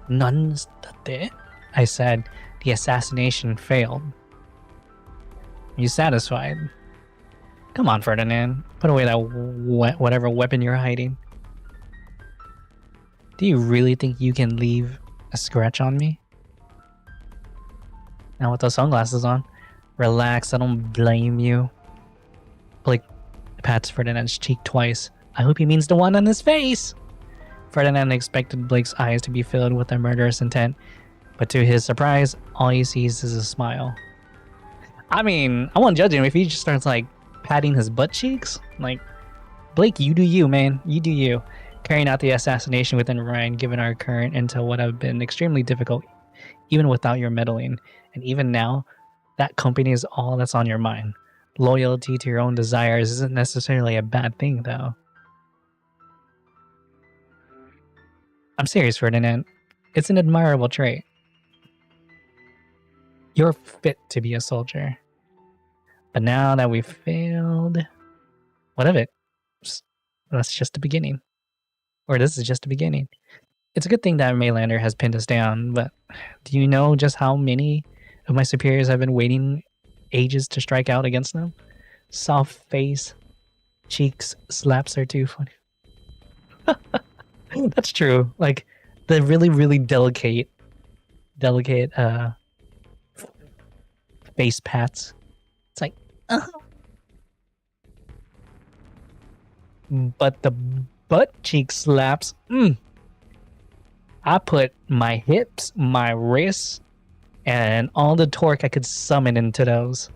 A: Nuns date? I said. The assassination failed. Are you satisfied? Come on, Ferdinand. Put away that whatever weapon you're hiding. Do you really think you can leave a scratch on me? Now with those sunglasses on. Relax, I don't blame you. Blake pats Ferdinand's cheek twice. I hope he means the one on his face. Ferdinand expected Blake's eyes to be filled with a murderous intent, but to his surprise, all he sees is a smile. I mean, I won't judge him if he just starts like patting his butt cheeks. Like, Blake, you do you, man. You do you. Carrying out the assassination within Ryan, given our current intel, would have been extremely difficult, even without your meddling. And even now, that company is all that's on your mind. Loyalty to your own desires isn't necessarily a bad thing, though. I'm serious, Ferdinand. It's an admirable trait. You're fit to be a soldier. But now that we've failed... What of it? That's just the beginning. Or this is just the beginning. It's a good thing that Maylander has pinned us down, but do you know just how many of my superiors have been waiting ages to strike out against them? Soft face, cheeks, slaps are too funny. That's true. Like, the really, really delicate face pats. It's like, But the butt cheek slaps, I put my hips, my wrists, and all the torque I could summon into those.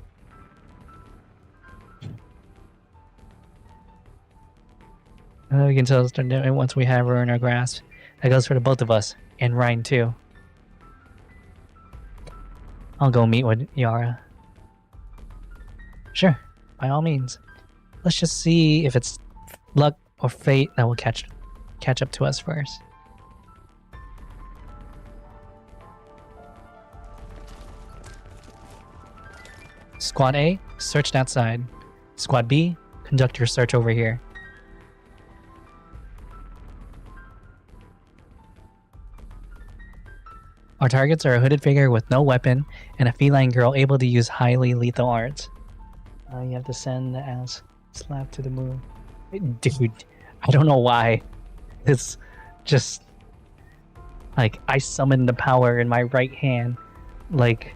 A: We can tell once we have her in our grasp. That goes for the both of us, and Ryan too. I'll go meet with Yara. Sure, by all means. Let's just see if it's luck or fate that will catch up to us first. Squad A, search that side. Squad B, conduct your search over here. Our targets are a hooded figure with no weapon and a feline girl able to use highly lethal arts. You have to send the ass slap to the moon. Dude, I don't know why. It's just like I summoned the power in my right hand, like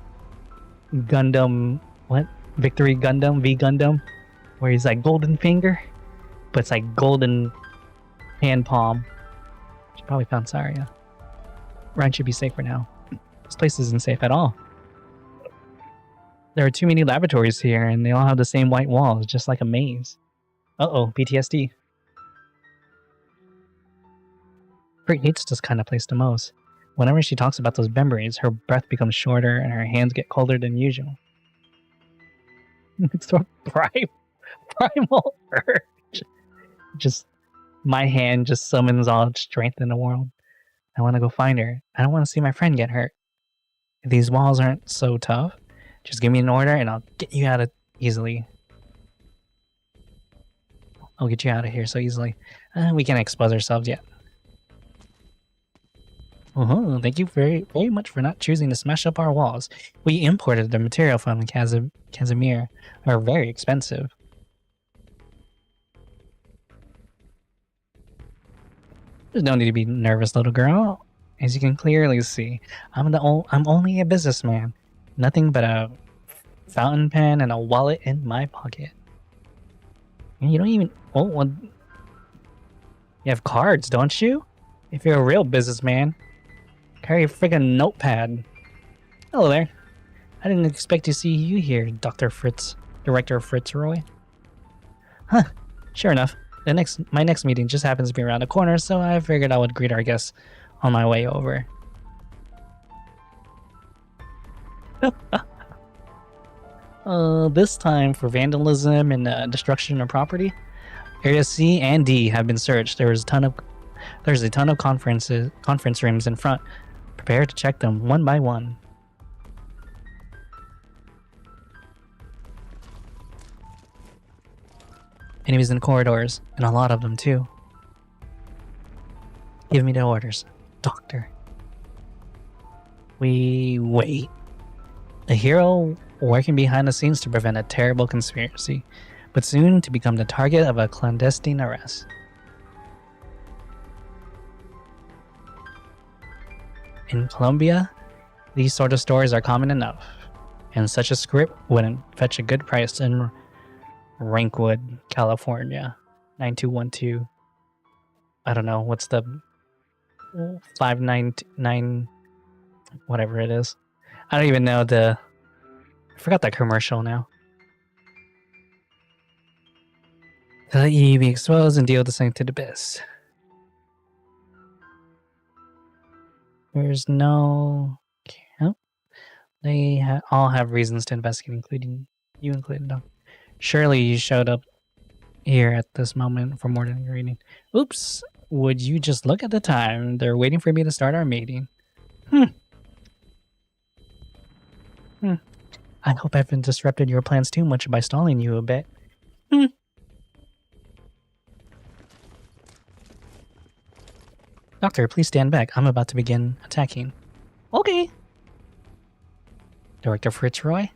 A: Gundam. What? Victory Gundam? V Gundam? Where he's like golden finger, but it's like golden hand palm. She probably found Saria. Ryan should be safe for now. This place isn't safe at all. There are too many laboratories here, and they all have the same white walls, just like a maze. Uh-oh, PTSD. Kurt hates this kind of place the most. Whenever she talks about those memories, her breath becomes shorter and her hands get colder than usual. It's so primal urge. Just, my hand just summons all its strength in the world. I want to go find her. I don't want to see my friend get hurt. If these walls aren't so tough, just give me an order and I'll get you out of easily. I'll get you out of here so easily. We can't expose ourselves yet. Thank you very, very much for not choosing to smash up our walls. We imported the material from Casimir. They're very expensive. There's no need to be nervous, little girl. As you can clearly see, I'm only a businessman. Nothing but a fountain pen and a wallet in my pocket. And you don't even... Oh, well, you have cards, don't you? If you're a real businessman, carry a friggin' notepad. Hello there. I didn't expect to see you here, Dr. Fritz, Director Fitzroy. Huh, sure enough. My next meeting just happens to be around the corner, so I figured I would greet our guests on my way over. This time for vandalism and destruction of property. Area C and D have been searched. There's a ton of conference rooms in front, Prepare to check them one by one. Enemies in the corridors, and a lot of them too. Give me the orders, Doctor. We wait. A hero working behind the scenes to prevent a terrible conspiracy, but soon to become the target of a clandestine arrest. In Colombia, these sort of stories are common enough, and such a script wouldn't fetch a good price in Rankwood, California. 9212. I don't know, what's the 599, whatever it is. I don't even know I forgot that commercial now. Let you be exposed and deal with the thing to the best. There's no... Oh. They all have reasons to investigate, including you included them. Surely you showed up here at this moment for more than your reading. Oops. Would you just look at the time? They're waiting for me to start our meeting. I hope I haven't disrupted your plans too much by stalling you a bit. Doctor, please stand back. I'm about to begin attacking. Okay. Director Fitzroy?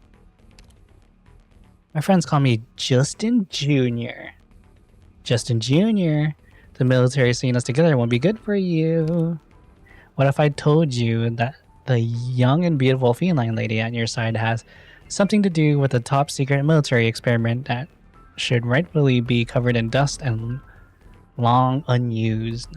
A: My friends call me Justin Jr. Justin Jr. The military seeing us together won't be good for you. What if I told you that the young and beautiful feline lady at your side has something to do with a top secret military experiment that should rightfully be covered in dust and long unused?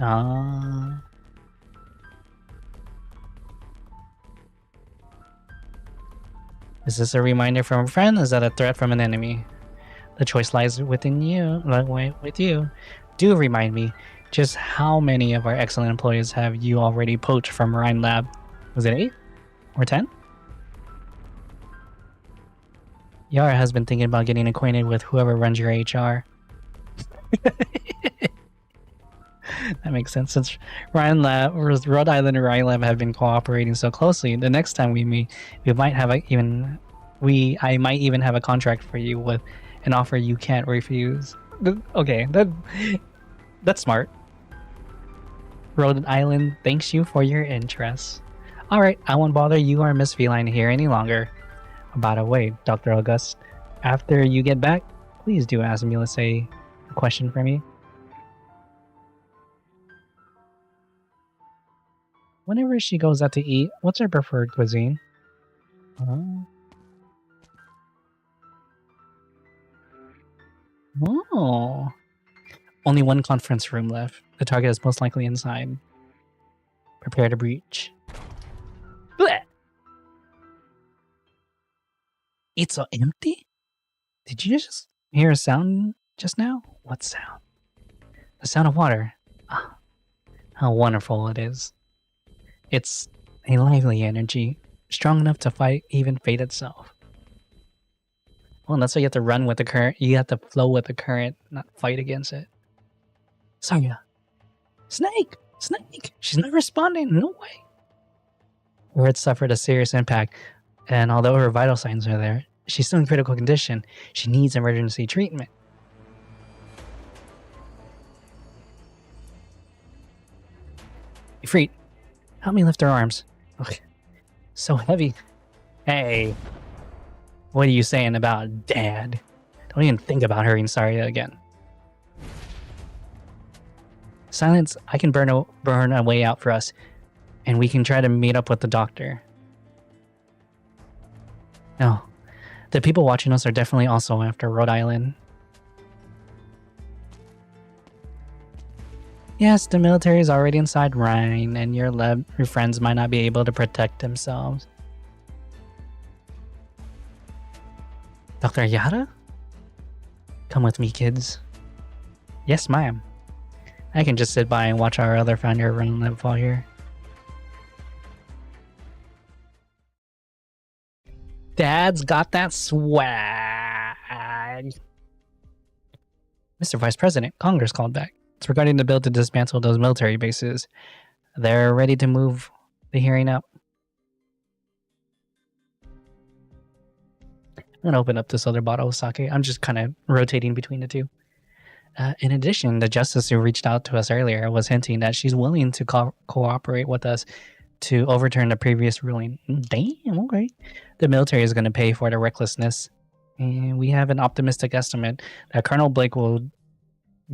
A: Is this a reminder from a friend? Is that a threat from an enemy? The choice lies within you. With you. Do remind me, just how many of our excellent employees have you already poached from Rhine Lab? Was it 8 or 10? Yara has been thinking about getting acquainted with whoever runs your HR. That makes sense. Since Rhode Island and Rhine Lab have been cooperating so closely, the next time we meet, I might even have a contract for you with an offer you can't refuse. Okay, that's smart. Rhode Island thanks you for your interest. Alright, I won't bother you or Miss Feline here any longer. By the way, Dr. August, after you get back, please do ask Melissa a question for me. Whenever she goes out to eat, what's her preferred cuisine? Oh. Only one conference room left. The target is most likely inside. Prepare to breach. Blech! It's so empty? Did you just hear a sound just now? What sound? The sound of water. Ah, how wonderful it is. It's a lively energy, strong enough to fight even fate itself. Well, that's why you have to run with the current. You have to flow with the current, not fight against it. Saya. Snake! Snake! She's not responding. No way. Her head suffered a serious impact, and although her vital signs are there, she's still in critical condition. She needs emergency treatment. Ifrit, help me lift her arms. Ugh, so heavy. Hey, what are you saying about Dad? Don't even think about hurting Saria again. Silence, I can burn a way out for us, and we can try to meet up with the doctor. No, the people watching us are definitely also after Rhode Island. Yes, the military is already inside Rhine, and your friends might not be able to protect themselves. Dr. Yara? Come with me, kids. Yes, ma'am. I can just sit by and watch our other founder run that fall here. Dad's got that swag. Mr. Vice President, Congress called back. It's regarding the bill to dismantle those military bases. They're ready to move the hearing up. I'm going to open up this other bottle of sake. I'm just kind of rotating between the two. In addition, the justice who reached out to us earlier was hinting that she's willing to cooperate with us to overturn the previous ruling. Damn, okay. The military is going to pay for the recklessness. And we have an optimistic estimate that Colonel Blake will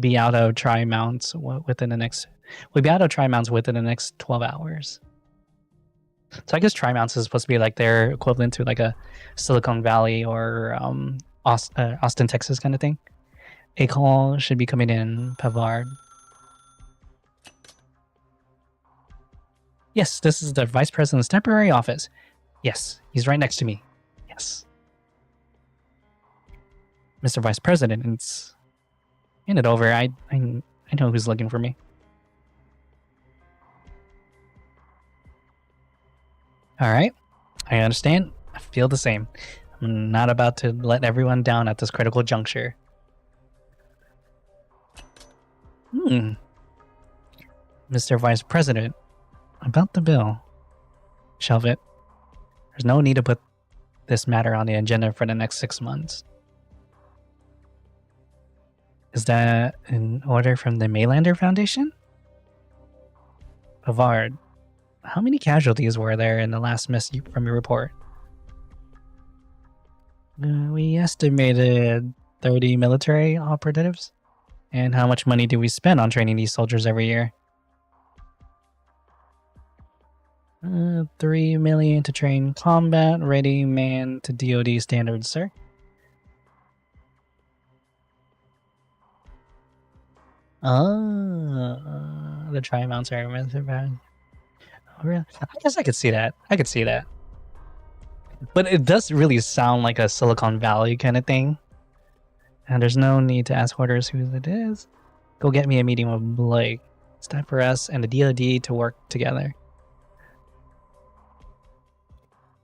A: be out of tri-mounts within the next 12 hours. So I guess tri-mounts is supposed to be like their equivalent to like a Silicon Valley or Austin, Texas kind of thing. A call should be coming in, Pavard. Yes, this is the Vice President's temporary office. Yes, he's right next to me. Yes. Mr. Vice President, it's... Hand it over. I know who's looking for me. Alright. I understand. I feel the same. I'm not about to let everyone down at this critical juncture. Mr. Vice President, about the bill. Shelve it. There's no need to put this matter on the agenda for the next 6 months. Is that an order from the Maylander Foundation? Pavard, how many casualties were there in the last miss from your report? We estimated 30 military operatives. And how much money do we spend on training these soldiers every year? 3 million to train combat ready man to DoD standards, sir. The tri-mounts are bad. Oh, really? I guess I could see that. But it does really sound like a Silicon Valley kind of thing. And there's no need to ask orders who it is. Go get me a meeting with Blake. It's time for us and the DoD to work together.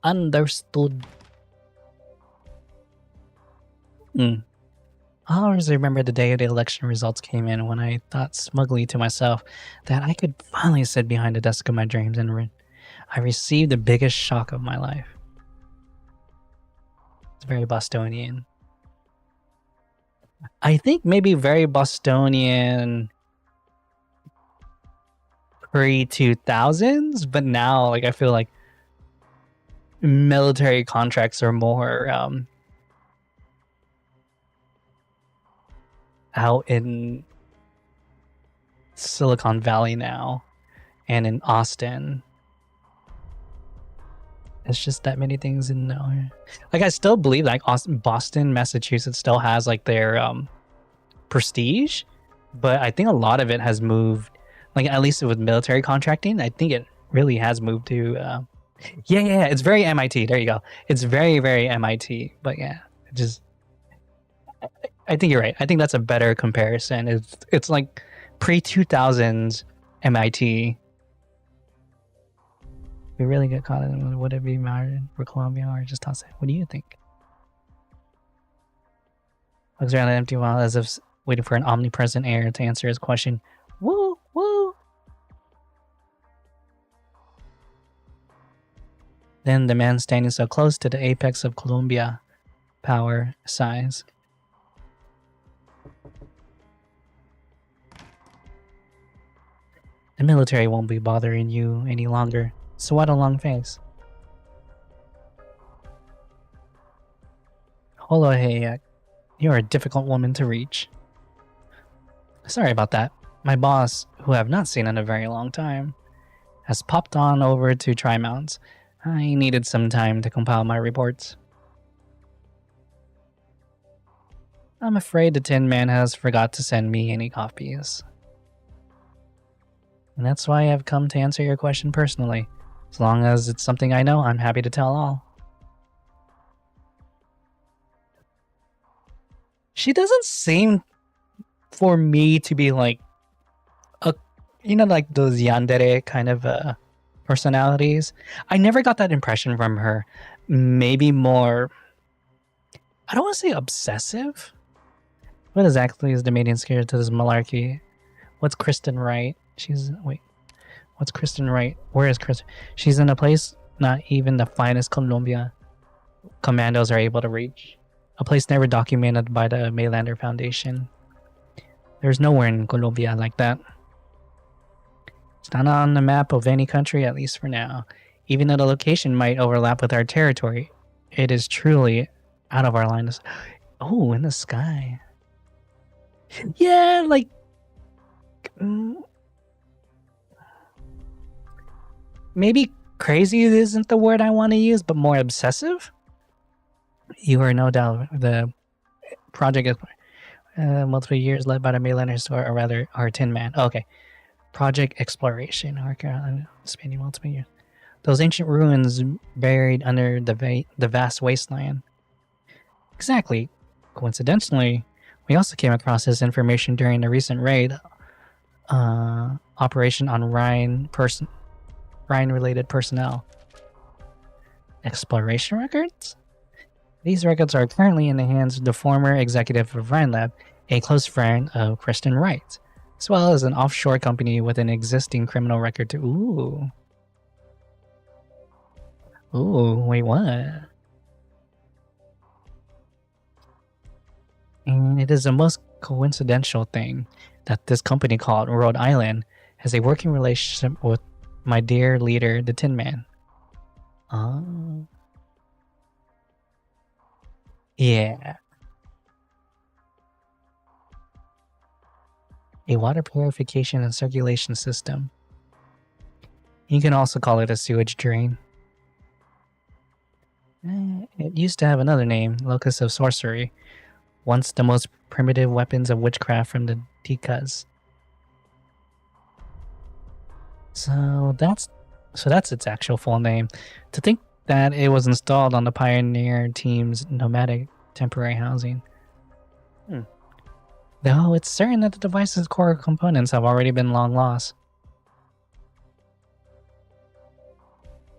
A: Understood. I always remember the day the election results came in when I thought smugly to myself that I could finally sit behind the desk of my dreams, and I received the biggest shock of my life. It's very Bostonian. I think maybe very Bostonian pre-2000s, but now like I feel like military contracts are more out in Silicon Valley now and in Austin. It's just that many things in there. Like, I still believe like Boston, Massachusetts still has like their prestige, but I think a lot of it has moved, like at least with military contracting, I think it really has moved to yeah, it's very MIT. There you go. It's very, very MIT. But yeah, it just I think you're right. I think that's a better comparison. It's like pre-2000s MIT. We really get caught in it. Would it be married for Columbia or just toss it? What do you think? Looks around an empty wall as if waiting for an omnipresent heir to answer his question. Woo, woo. Then the man standing so close to the apex of Columbia power sighs. The military won't be bothering you any longer, so what a long face. Holohayek, you're a difficult woman to reach. Sorry about that. My boss, who I have not seen in a very long time, has popped on over to Tri-Mounts. I needed some time to compile my reports. I'm afraid the Tin Man has forgot to send me any copies. And that's why I've come to answer your question personally. As long as it's something I know, I'm happy to tell all. She doesn't seem for me to be like a, you know, like those yandere kind of personalities. I never got that impression from her. Maybe more, I don't want to say obsessive. What exactly is the mating scared to this malarkey? What's Kristen right? She's, wait, What's Kristen Wright? Where is Kristen? She's in a place not even the finest Colombia commandos are able to reach. A place never documented by the Maylander Foundation. There's nowhere in Colombia like that. It's not on the map of any country, at least for now. Even though the location might overlap with our territory, it is truly out of our line of sight. Oh, in the sky. Yeah, like... maybe crazy isn't the word I want to use, but more obsessive? You are no doubt the project is multiple years led by the Maylanders, or rather, our Tin Man. Oh, okay. Project Exploration. Spanning multiple years. Those ancient ruins buried under the vast wasteland. Exactly. Coincidentally, we also came across this information during the recent raid operation on Rhine-related personnel. Exploration records? These records are currently in the hands of the former executive of Rhine Lab, a close friend of Kristen Wright, as well as an offshore company with an existing criminal record to... Ooh. Ooh, wait, what? And it is the most coincidental thing that this company called Rhode Island has a working relationship with my dear leader, the Tin Man. Oh. Yeah. A water purification and circulation system. You can also call it a sewage drain. It used to have another name, Locus of Sorcery. Once the most primitive weapons of witchcraft from the Ticas. So that's its actual full name. To think that it was installed on the Pioneer team's nomadic temporary housing. Though it's certain that the device's core components have already been long lost.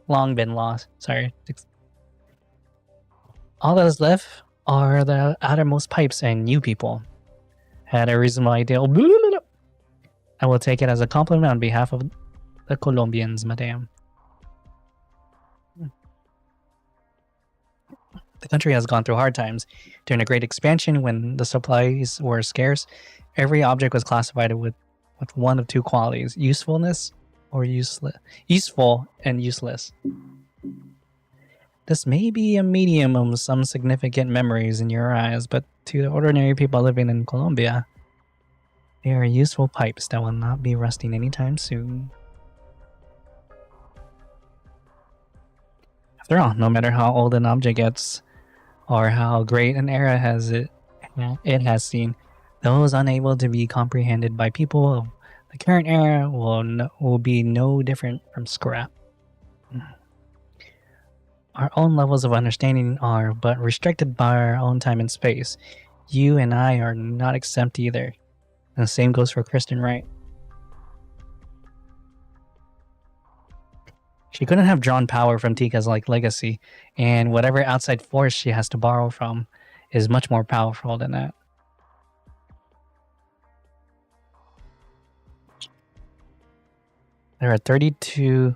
A: Long been lost. Sorry. All that is left are the outermost pipes and you people. Had a reasonable idea. I will take it as a compliment on behalf of the Colombians, madame. The country has gone through hard times. During the Great Expansion, when the supplies were scarce, every object was classified with one of two qualities: usefulness or useless. Useful and useless. This may be a medium of some significant memories in your eyes, but to the ordinary people living in Colombia, they are useful pipes that will not be rusting anytime soon. After all, no matter how old an object gets, or how great an era it has seen, those unable to be comprehended by people of the current era will be no different from scrap. Our own levels of understanding are but restricted by our own time and space. You and I are not exempt either. And the same goes for Kristen Wright. She couldn't have drawn power from Tika's legacy, and whatever outside force she has to borrow from is much more powerful than that. There are 32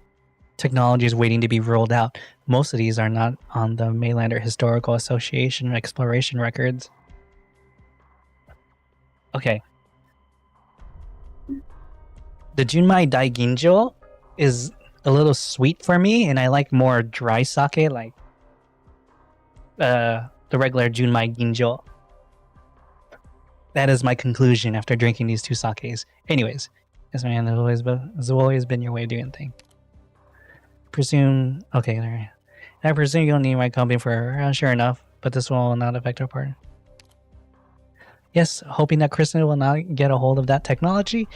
A: technologies waiting to be rolled out. Most of these are not on the Maylander Historical Association exploration records. Okay. The Junmai Daiginjo is a little sweet for me, and I like more dry sake, like the regular Junmai Ginjo. That is my conclusion after drinking these two sakes. Anyways, yes, man, it's always been your way of doing things. Presume, okay, there. I presume you'll need my company for sure enough, but this will not affect our part. Yes, hoping that Kristen will not get a hold of that technology,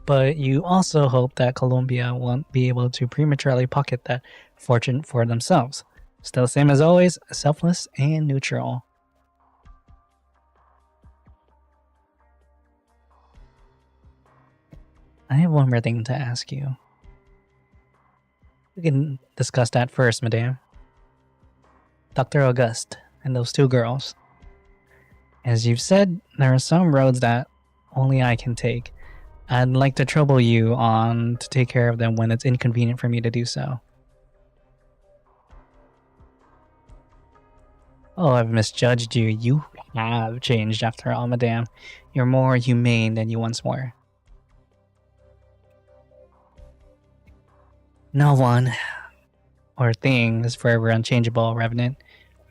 A: but you also hope that Colombia won't be able to prematurely pocket that fortune for themselves. Still the same as always, selfless and neutral. I have one more thing to ask you. We can discuss that first, madame. Dr. Auguste and those two girls. As you've said, there are some roads that only I can take. I'd like to trouble you on to take care of them when it's inconvenient for me to do so. Oh, I've misjudged you. You have changed after all, madame. You're more humane than you once were. No one or thing is forever unchangeable, Revenant,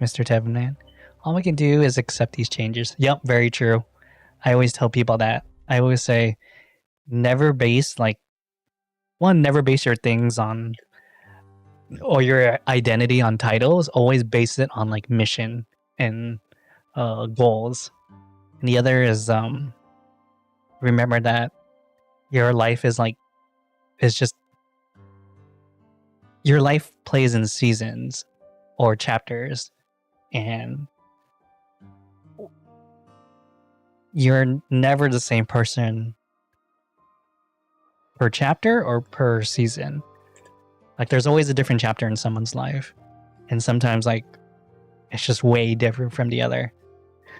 A: Mr. Tevenant. All we can do is accept these changes. Yep, very true. I always tell people that. I always say, never base your things on, or your identity on titles. Always base it on like mission and goals. And the other is remember that your life is just your life plays in seasons or chapters, and you're never the same person per chapter or per season. Like there's always a different chapter in someone's life, and sometimes like it's just way different from the other.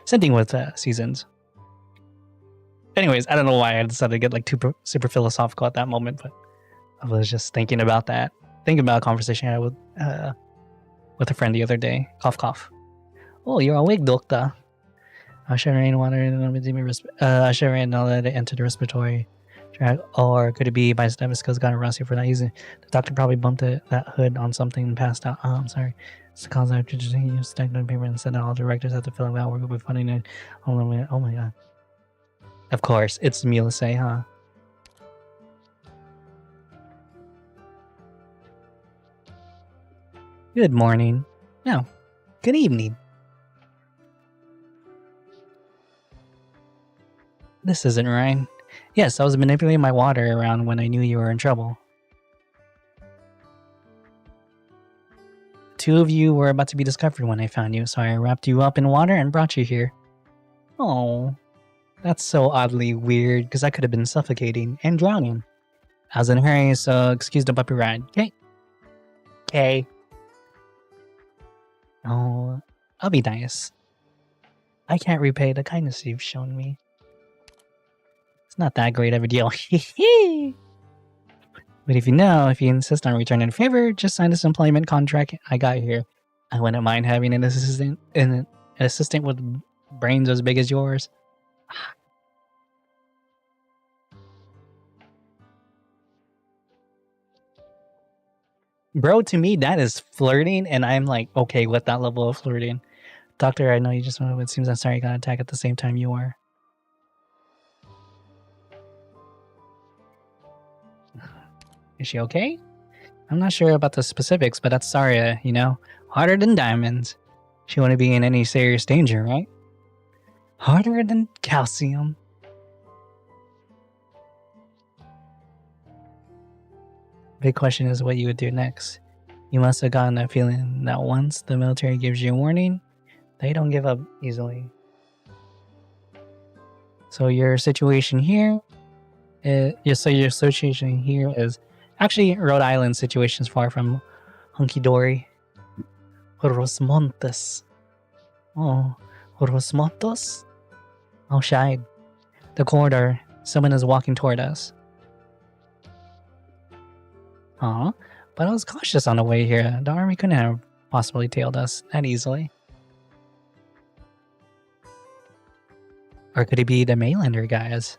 A: Same thing with seasons. Anyways, I don't know why I decided to get like super philosophical at that moment, but I was just thinking about that. Thinking about a conversation I had with a friend the other day. Cough, cough. Oh, you're awake, doctor. I should rain water I should rain all that enter the respiratory tract. Or could it be my stethoscope got rusty for that reason? The doctor probably bumped that hood on something and passed out. Oh, I'm sorry. It's the cause I just used stacked on paper and said that all directors have to fill it out. We're going to be funding it. Oh my god. Of course, it's maliciously, huh? Good morning. No, good evening. This isn't right. Yes, I was manipulating my water around when I knew you were in trouble. Two of you were about to be discovered when I found you, so I wrapped you up in water and brought you here. Oh, that's so oddly weird, because I could have been suffocating and drowning. I was in a hurry, so excuse the puppy ride. Okay. Okay. Oh, I'll be nice. I can't repay the kindness you've shown me. It's not that great of a deal. But if you insist on returning the favor, just sign this employment contract I got here. I wouldn't mind having an assistant with brains as big as yours. Bro, to me, that is flirting, and I'm like, okay with that level of flirting. Doctor, I know you just it seems I'm sorry you got attacked at the same time you were. Is she okay? I'm not sure about the specifics, but that's Saria, you know? Harder than diamonds. She wouldn't be in any serious danger, right? Harder than calcium. Big question is what you would do next. You must have gotten a feeling that once the military gives you a warning, they don't give up easily. So your situation here is actually Rhode Island situation's far from hunky dory. Rosmontes. Oh, Rosmontos? Outside the corridor, someone is walking toward us. Aw, but I was cautious on the way here. The army couldn't have possibly tailed us that easily. Or could it be the Mainlander guys?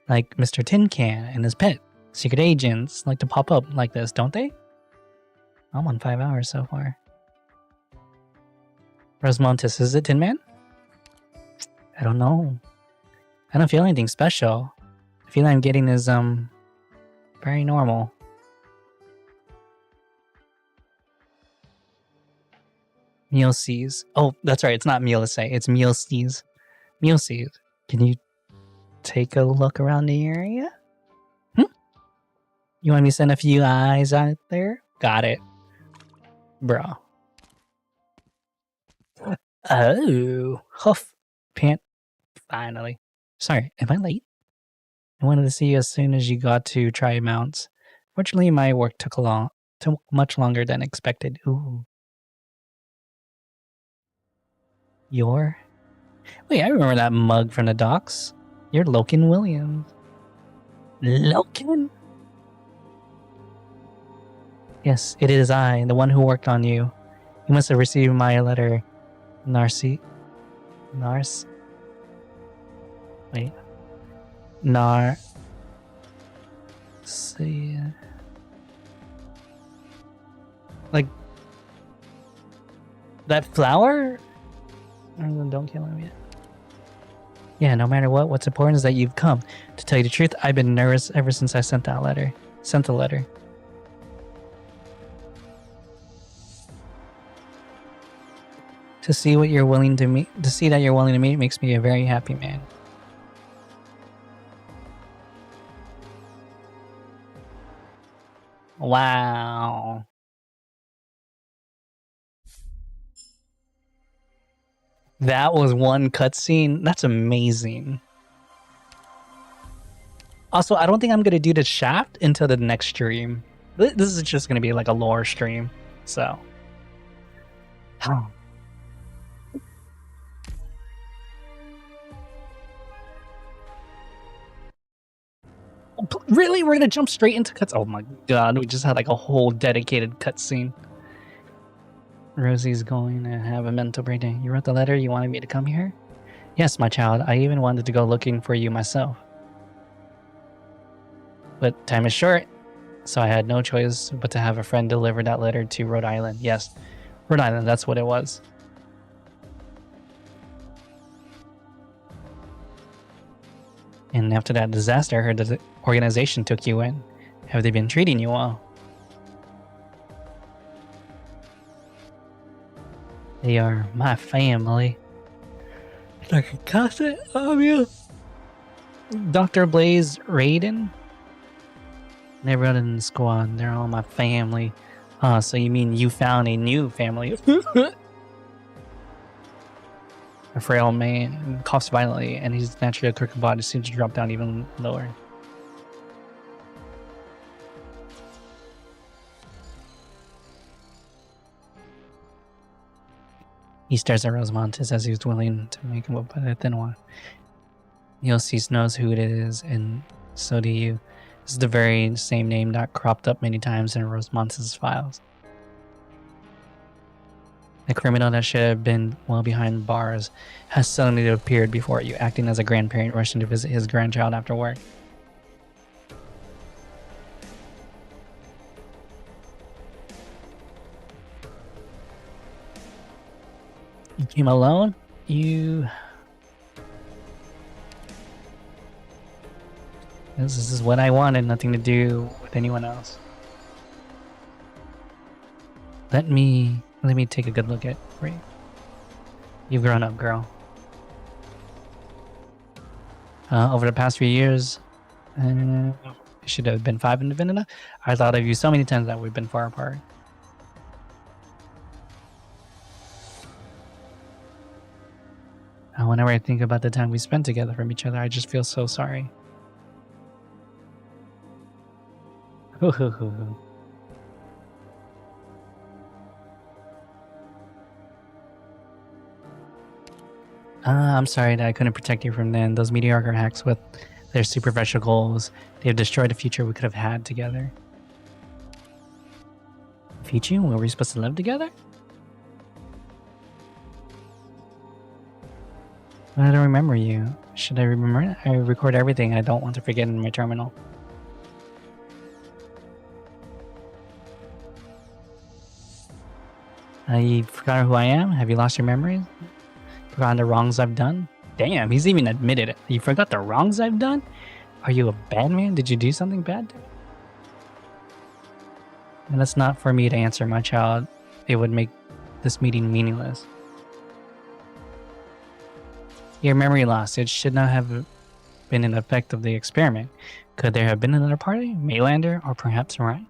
A: Like Mr. Tin Can and his pet. Secret agents like to pop up like this, don't they? I'm on 5 hours so far. Rosmontes, is it Tin Man? I don't know. I don't feel anything special. The feeling I'm getting is, very normal. Mealsees. Oh, that's right. It's not Mealsay. It's Mealsees. Mealsees. Can you take a look around the area? You want me to send a few eyes out there? Got it. Bro. Oh. Huff. Pant. Finally. Sorry, am I late? I wanted to see you as soon as you got to try mounts. Fortunately, my work took much longer than expected. Ooh. Wait, I remember that mug from the docks. You're Logan Williams. Loken? Yes, it is I, the one who worked on you. You must have received my letter, Narcy. Nars? Wait. See. Like that flower? Don't kill him yet. Yeah, no matter what, what's important is that you've come. To tell you the truth, I've been nervous ever since I sent the letter. To see what you're willing to meet, to see that you're willing to meet makes me a very happy man. Wow. That was one cutscene. That's amazing. Also, I don't think I'm going to do the shaft until the next stream. This is just going to be like a lore stream. So. Really? We're going to jump straight into cuts? Oh my god, we just had like a whole dedicated cutscene. Rosie's going to have a mental breakdown. You wrote the letter? You wanted me to come here? Yes, my child. I even wanted to go looking for you myself. But time is short, so I had no choice but to have a friend deliver that letter to Rhode Island. Yes, Rhode Island, that's what it was. And after that disaster, I heard that the organization took you in. Have they been treating you well? They are my family. I can cast it on you. Dr. Blaze Raiden? Everyone in the squad, they're all my family. So you mean you found a new family? A frail man coughs violently, and his naturally crooked body seems to drop down even lower. He stares at Rosamontes as he's willing to make him up by the thin one. Ulysses knows who it is, and so do you. This is the very same name that cropped up many times in Rosamontes' files. The criminal that should have been well behind bars has suddenly appeared before you, acting as a grandparent rushing to visit his grandchild after work. You came alone? This is what I wanted, nothing to do with anyone else. Let me take a good look at you. You've grown up, girl. Over the past few years, it should have been 5 and been enough. I thought of you so many times that we've been far apart. Whenever I think about the time we spent together from each other, I just feel so sorry. I'm sorry that I couldn't protect you from them. Those mediocre hacks with their superficial goals, they have destroyed the future we could have had together. Future? Were we supposed to live together? I don't remember you. Should I remember it? I record everything I don't want to forget in my terminal. You forgot who I am? Have you lost your memory? Forgotten the wrongs I've done? Damn, he's even admitted it. You forgot the wrongs I've done? Are you a bad man? Did you do something bad? And that's not for me to answer, my child. It would make this meeting meaningless. Your memory loss. It should not have been an effect of the experiment. Could there have been another party? Maylander? Or perhaps Ryan?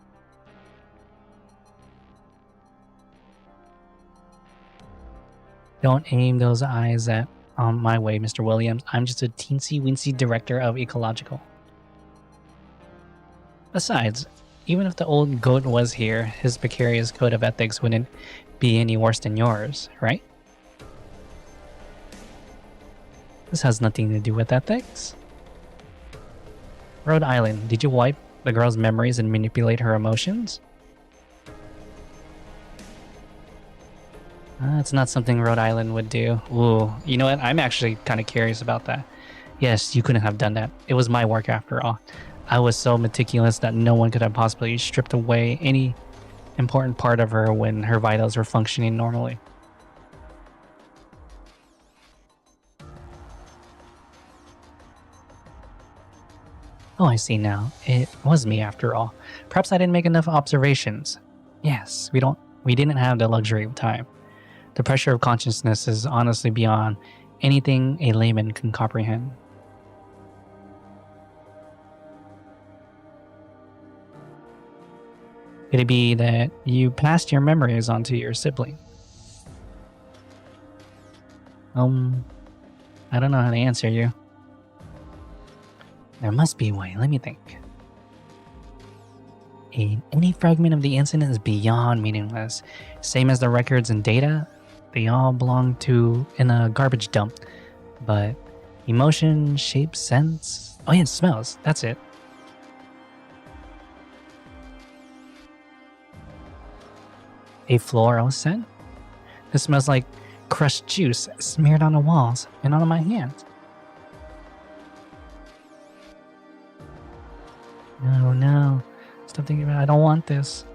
A: Don't aim those eyes at my way, Mr. Williams. I'm just a teensy-weensy director of ecological. Besides, even if the old goat was here, his precarious code of ethics wouldn't be any worse than yours, right? This has nothing to do with ethics. Rhode Island, did you wipe the girl's memories and manipulate her emotions? It's not something Rhode Island would do. Ooh, you know what? I'm actually kind of curious about that. Yes, you couldn't have done that. It was my work after all. I was so meticulous that no one could have possibly stripped away any important part of her when her vitals were functioning normally. Oh, I see now. It was me after all. Perhaps I didn't make enough observations. Yes, we didn't have the luxury of time. The pressure of consciousness is honestly beyond anything a layman can comprehend. Could it be that you passed your memories on to your sibling? I don't know how to answer you. There must be a way. Let me think. Any fragment of the incident is beyond meaningless. Same as the records and data, they all belong in a garbage dump. But emotion, shape, sense... Oh yeah, smells. That's it. A floral scent? This smells like crushed juice smeared on the walls and on my hands. No. Stop thinking about it. I don't want this.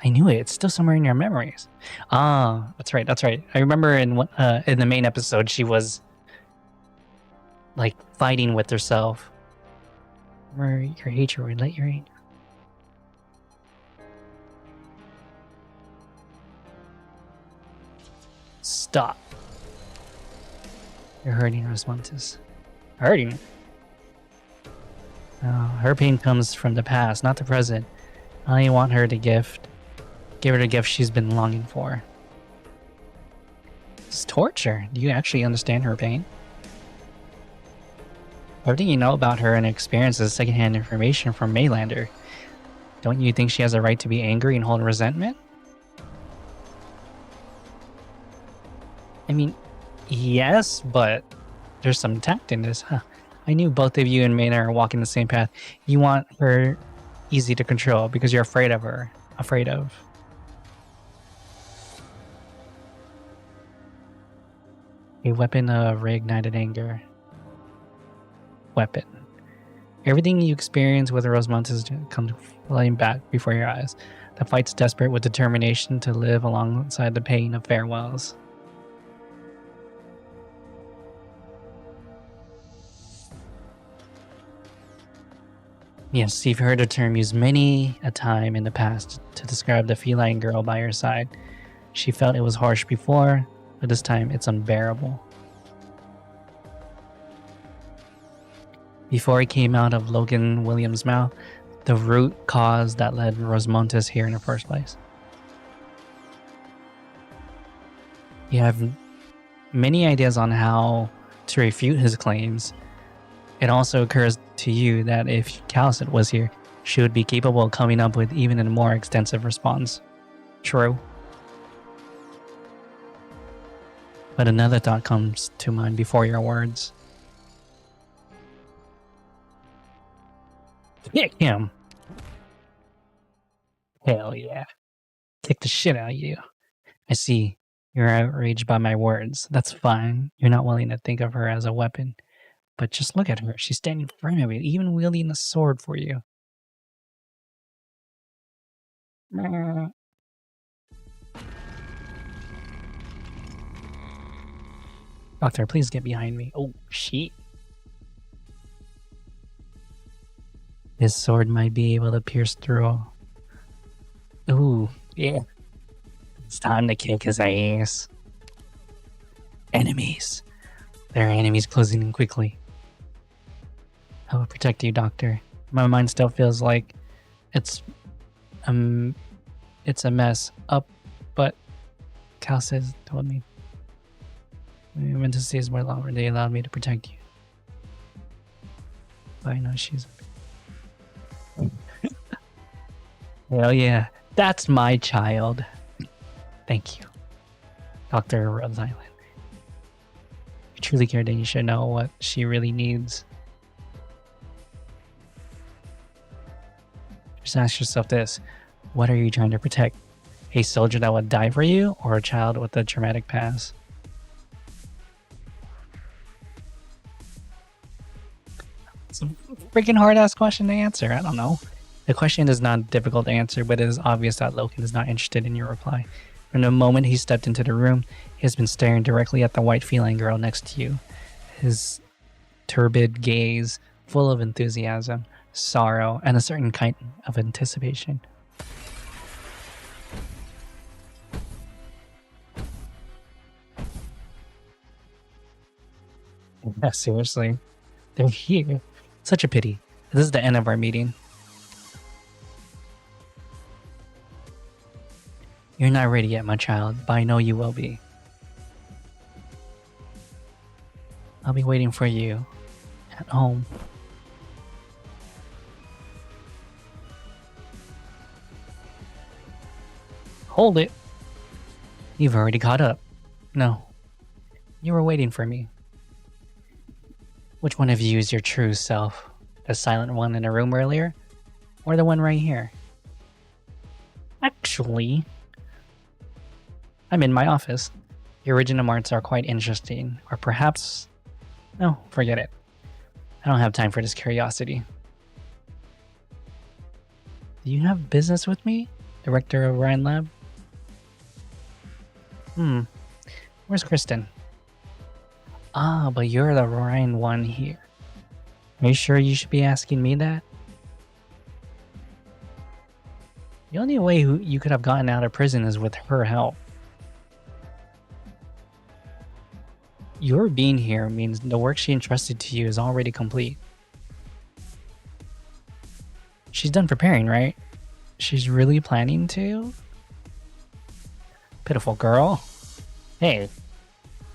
A: I knew it. It's still somewhere in your memories. Ah, that's right. I remember in the main episode, she was like fighting with herself. Remember your hatred would let your anger. Stop. You're hurting Rosmontis. Hurting? Her pain comes from the past, not the present. I only want her to give her the gift she's been longing for. It's torture. Do you actually understand her pain? Everything you know about her and experience is secondhand information from Maylander. Don't you think she has a right to be angry and hold resentment? I mean, yes, but there's some tact in this, huh? I knew both of you and Maynard are walking the same path. You want her easy to control because you're afraid of her. Afraid of. A weapon of reignited anger. Weapon. Everything you experience with Rosmontis comes flying back before your eyes. The fight's desperate with determination to live alongside the pain of farewells. Yes, you've heard the term used many a time in the past to describe the feline girl by her side. She felt it was harsh before, but this time it's unbearable. Before it came out of Logan Williams' mouth, the root cause that led Rosmontis here in the first place. You have many ideas on how to refute his claims. It also occurs to you that if Calcit was here, she would be capable of coming up with even a more extensive response. True. But another thought comes to mind before your words. Kick him! Hell yeah. Kick the shit out of you. I see. You're outraged by my words. That's fine. You're not willing to think of her as a weapon. But just look at her. She's standing in front of you, even wielding a sword for you. Doctor, please get behind me. Oh, shit. This sword might be able to pierce through. Ooh, yeah. It's time to kick his ass. Enemies. There are enemies closing in quickly. I will protect you, Doctor. My mind still feels like it's a mess up, but Cal says told me. We went to stay more longer. They allowed me to protect you. But I know she's. Hell yeah, that's my child. Thank you, Dr. Rose Island. You truly care, then you should know what she really needs. Just ask yourself this. What are you trying to protect? A soldier that would die for you, or a child with a traumatic past? It's a freaking hard-ass question to answer. I don't know. The question is not difficult to answer, but it is obvious that Loken is not interested in your reply. From the moment he stepped into the room, he has been staring directly at the white feline girl next to you. His turbid gaze, full of enthusiasm, sorrow, and a certain kind of anticipation. Yeah, seriously. They're here. Such a pity. This is the end of our meeting. You're not ready yet, my child, but I know you will be. I'll be waiting for you at home. Hold it. You've already caught up. No. You were waiting for me. Which one of you is your true self? The silent one in the room earlier? Or the one right here? Actually, I'm in my office. The original arts are quite interesting. Or perhaps... No, forget it. I don't have time for this curiosity. Do you have business with me? Director of Ryan Lab? Where's Kristen? Ah, but you're the Ryan one here. Are you sure you should be asking me that? The only way you could have gotten out of prison is with her help. Your being here means the work she entrusted to you is already complete. She's done preparing, right? She's really planning to? Pitiful girl. Hey,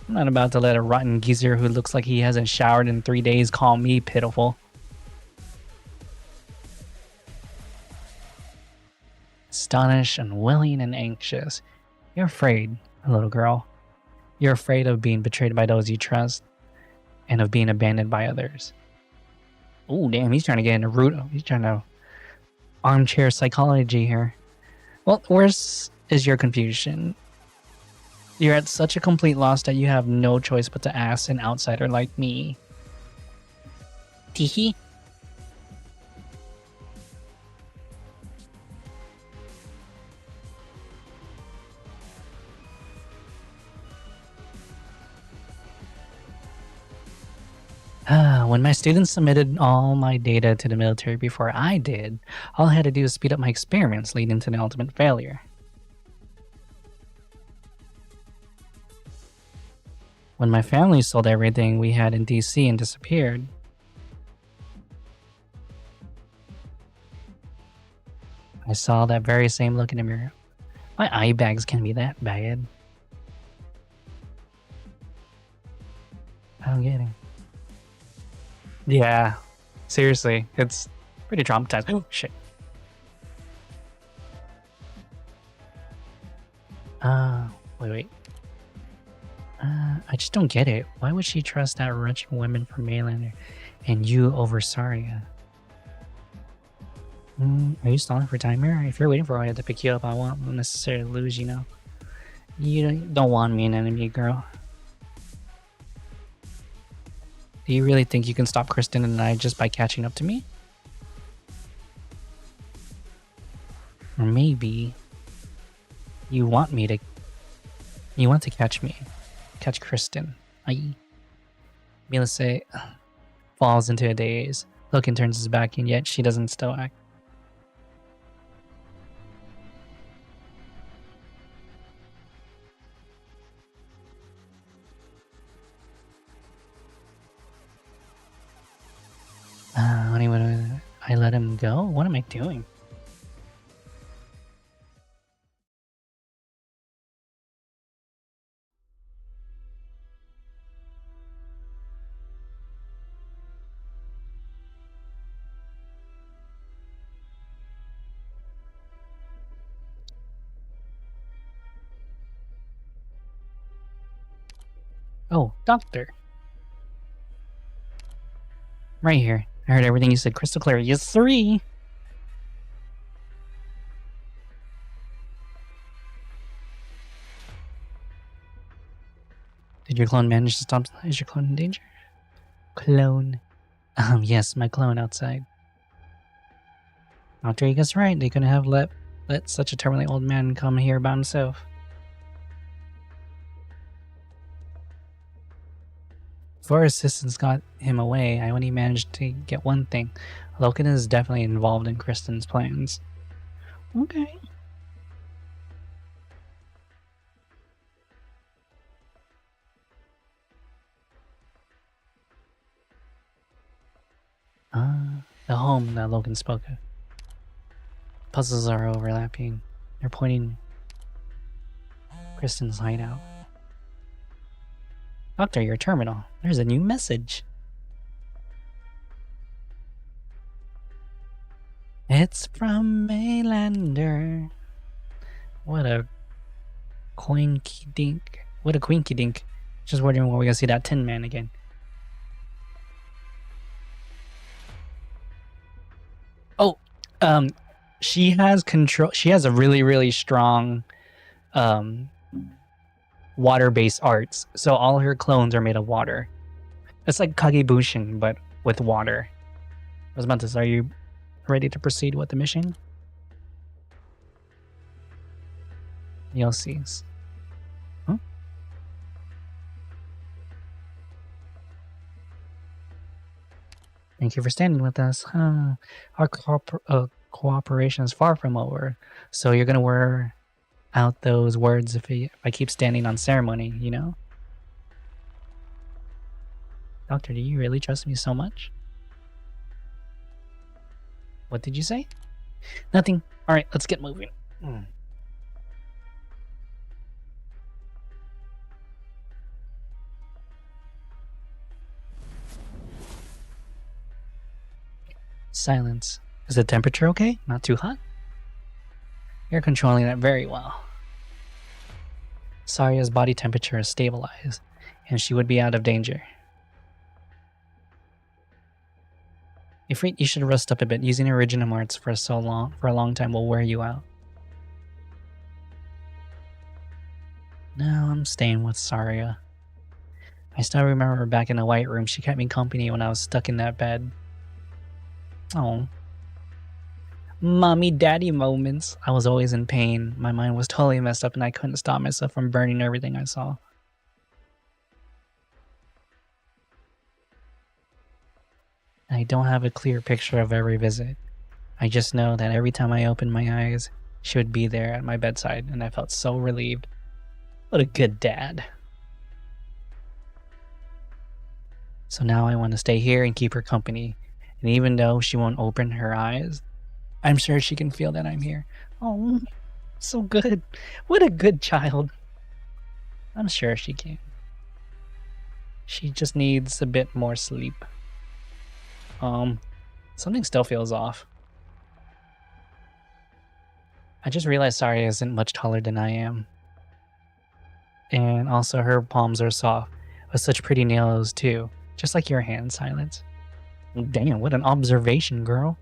A: I'm not about to let a rotten geezer who looks like he hasn't showered in 3 days call me pitiful. Astonished, unwilling, and anxious. You're afraid, little girl. You're afraid of being betrayed by those you trust, and of being abandoned by others. Oh, damn, he's trying to get in the root. He's trying to armchair psychology here. Well, worse is your confusion. You're at such a complete loss that you have no choice but to ask an outsider like me. Teehee? When my students submitted all my data to the military before I did, all I had to do was speed up my experiments, leading to the ultimate failure. When my family sold everything we had in DC and disappeared, I saw that very same look in the mirror. My eye bags can be that bad. I don't get it. Yeah, seriously, it's pretty traumatizing. Oh, shit. Wait. I just don't get it. Why would she trust that wretched woman from Mainlander and you over Saria? Are you stalling for time here? If you're waiting for me to pick you up, I won't necessarily lose, you know. You don't want me an enemy, girl. Do you really think you can stop Kristen and I just by catching up to me? Or maybe you want to catch me. Catch Kristen. Millicent falls into a daze. Loken turns his back and yet she doesn't still act. I let him go? What am I doing? Oh, doctor. Right here. I heard everything you said crystal clear. Yes, sirree. Did your clone manage to stop? Is your clone in danger? Clone. Yes, my clone outside. Doctor, you guess right. They couldn't have let such a terminally old man come here by himself. Before our assistants got him away, I only managed to get one thing. Loken is definitely involved in Kristen's plans. Okay. The home that Logan spoke of. Puzzles are overlapping. They're pointing Kristen's hideout. Doctor, your terminal. There's a new message. It's from Maylander. What a coinky dink. What a quinky dink. Just wondering when we're gonna see that Tin Man again. Oh, she has control. She has a really, really strong water-based arts. So all her clones are made of water. It's like Kagebushin, but with water. Osmanthus, are you ready to proceed with the mission? You'll see. Huh? Thank you for standing with us. Our cooperation is far from over. So you're going to wear out those words if I keep standing on ceremony, you know? Doctor, do you really trust me so much? What did you say? Nothing. Alright, let's get moving. Silence. Is the temperature okay? Not too hot? You're controlling it very well. Saria's body temperature is stabilized, and she would be out of danger. Ifrit, you should rest up a bit. Using original arts for a long time will wear you out. No, I'm staying with Saria. I still remember back in the White Room, she kept me company when I was stuck in that bed. Oh. Mommy daddy moments. I was always in pain. My mind was totally messed up and I couldn't stop myself from burning everything I saw. I don't have a clear picture of every visit. I just know that every time I opened my eyes, she would be there at my bedside and I felt so relieved. What a good dad. So now I want to stay here and keep her company. And even though she won't open her eyes, I'm sure she can feel that I'm here. Oh, so good. What a good child. I'm sure she can. She just needs a bit more sleep. Something still feels off. I just realized Saria isn't much taller than I am. And also her palms are soft, with such pretty nails too. Just like your hand, Silence. Damn, what an observation, girl.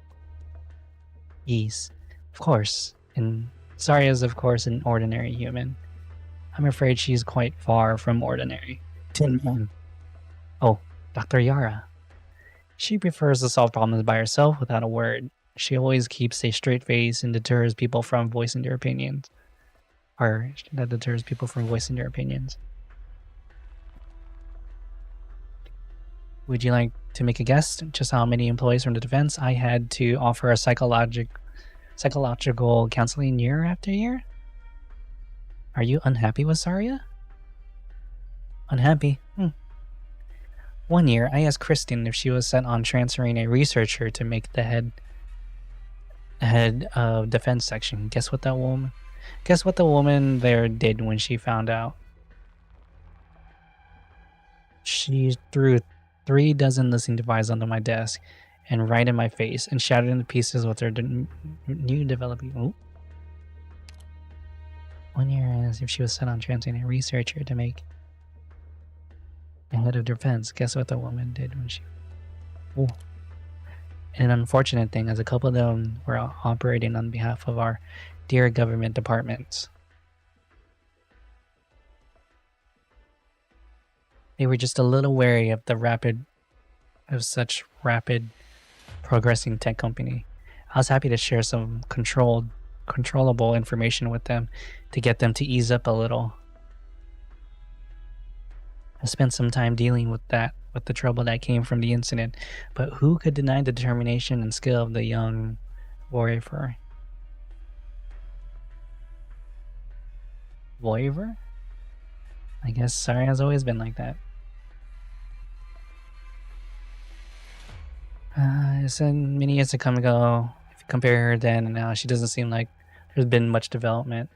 A: Yes, of course. And Saria is, of course, an ordinary human. I'm afraid she's quite far from ordinary. Tin Man. Oh, Dr. Yara. She prefers to solve problems by herself without a word. She always keeps a straight face and deters people from voicing their opinions. Or that deters people from voicing their opinions. Would you like to make a guess just how many employees from the defense I had to offer a psychological counseling year after year? Are you unhappy with Saria? Unhappy? 1 year, I asked Kristen if she was set on transferring a researcher to make the head of defense section. Guess what the woman there did when she found out? She threw 3 dozen listening devices onto my desk and right in my face and shattered into pieces with her new developing. Oh. 1 year, I asked if she was set on transferring a researcher to make the head of defense. Guess what the woman did when she... Oh, an unfortunate thing, as a couple of them were operating on behalf of our dear government departments. They were just a little wary of such rapid progressing tech company. I was happy to share some controllable information with them to get them to ease up a little. I spent some time dealing with the trouble that came from the incident, but who could deny the determination and skill of the young voyeur? Voyeur? I guess Sari has always been like that. It's been many years to come and go. If you compare her then and now, she doesn't seem like there's been much development.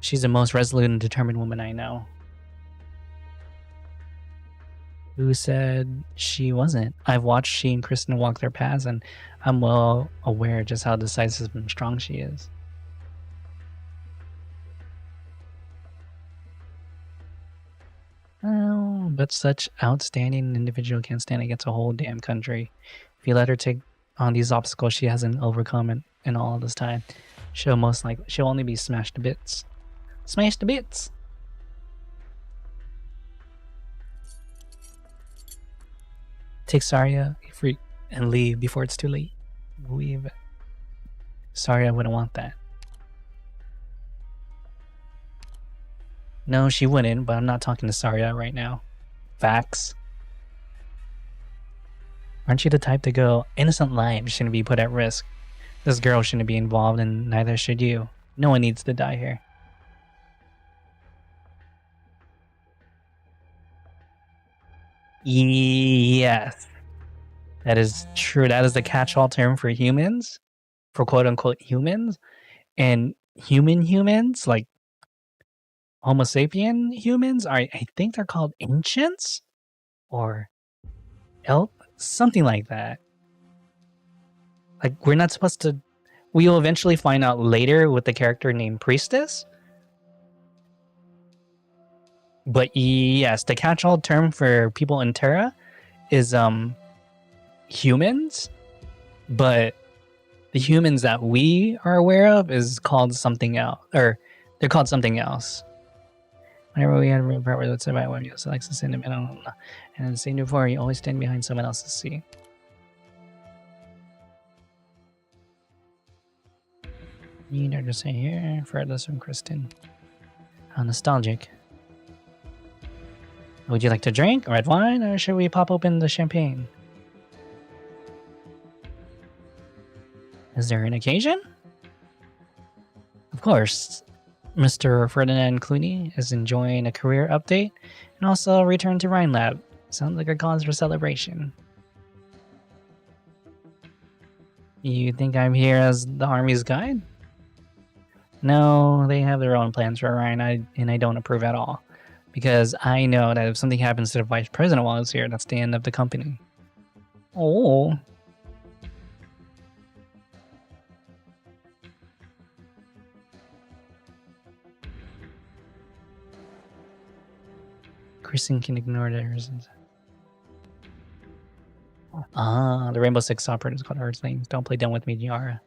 A: She's the most resolute and determined woman I know. Who said she wasn't? I've watched she and Kristen walk their paths, and I'm well aware just how decisive and strong she is. Oh, but such outstanding individual can't stand against a whole damn country. If you let her take on these obstacles she hasn't overcome in all this time, she'll only be smashed to bits. Smashed to bits! Take Saria, freak, and leave before it's too late. Leave. Saria wouldn't want that. No, she wouldn't, but I'm not talking to Saria right now. Facts. Aren't you the type to go, innocent lives shouldn't be put at risk. This girl shouldn't be involved, and neither should you. No one needs to die here. Yes. That is true. That is the catch-all term for humans. For quote-unquote humans. And humans, like Homo sapien humans, I think they're called ancients? Or elf? Something like that. Like, we're not supposed to... We'll eventually find out later with the character named Priestess. But yes, the catch-all term for people in Terra is humans. But the humans that we are aware of is called something else. Or they're called something else. Whenever we had a part where it's about one, you select the sentiment, and in the same before, you always stand behind someone else's seat. You know to say here, furthest from Kristen. How nostalgic. Would you like to drink red wine, or should we pop open the champagne? Is there an occasion? Of course. Mr. Ferdinand Clooney is enjoying a career update and also a return to Rhine Lab. Sounds like a cause for celebration. You think I'm here as the Army's guide? No, they have their own plans for Rhine, and I don't approve at all. Because I know that if something happens to the Vice President while he's here, that's the end of the company. Oh. Kristen can ignore their reasons. Ah, the Rainbow Six operator is called Earthlings. Don't play dumb with me, Yara.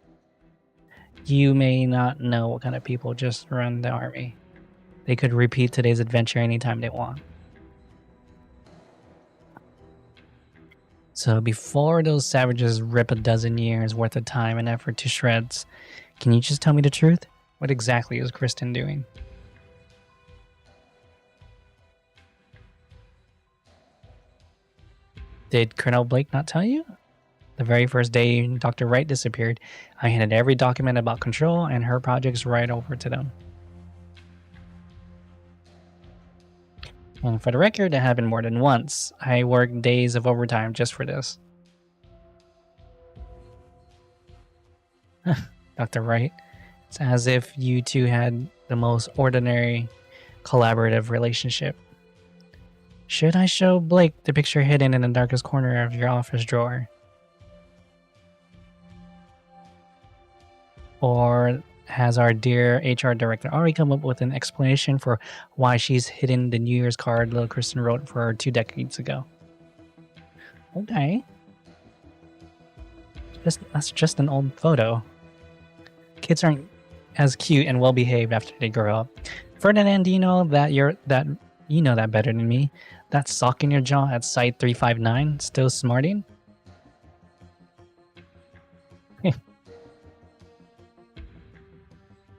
A: You may not know what kind of people just run the army. They could repeat today's adventure anytime they want. So before those savages rip a dozen years worth of time and effort to shreds, can you just tell me the truth? What exactly is Kristen doing? Did Colonel Blake not tell you? The very first day Dr. Wright disappeared, I handed every document about Control and her projects right over to them. And for the record, it happened more than once. I worked days of overtime just for this. Dr. Wright, it's as if you two had the most ordinary collaborative relationship. Should I show Blake the picture hidden in the darkest corner of your office drawer? Or has our dear HR director already come up with an explanation for why she's hidden the New Year's card little Kristen wrote for her 2 decades ago? Okay. That's just an old photo. Kids aren't as cute and well behaved after they grow up. Ferdinand, do you know that you know that better than me? That sock in your jaw at site 359 still smarting?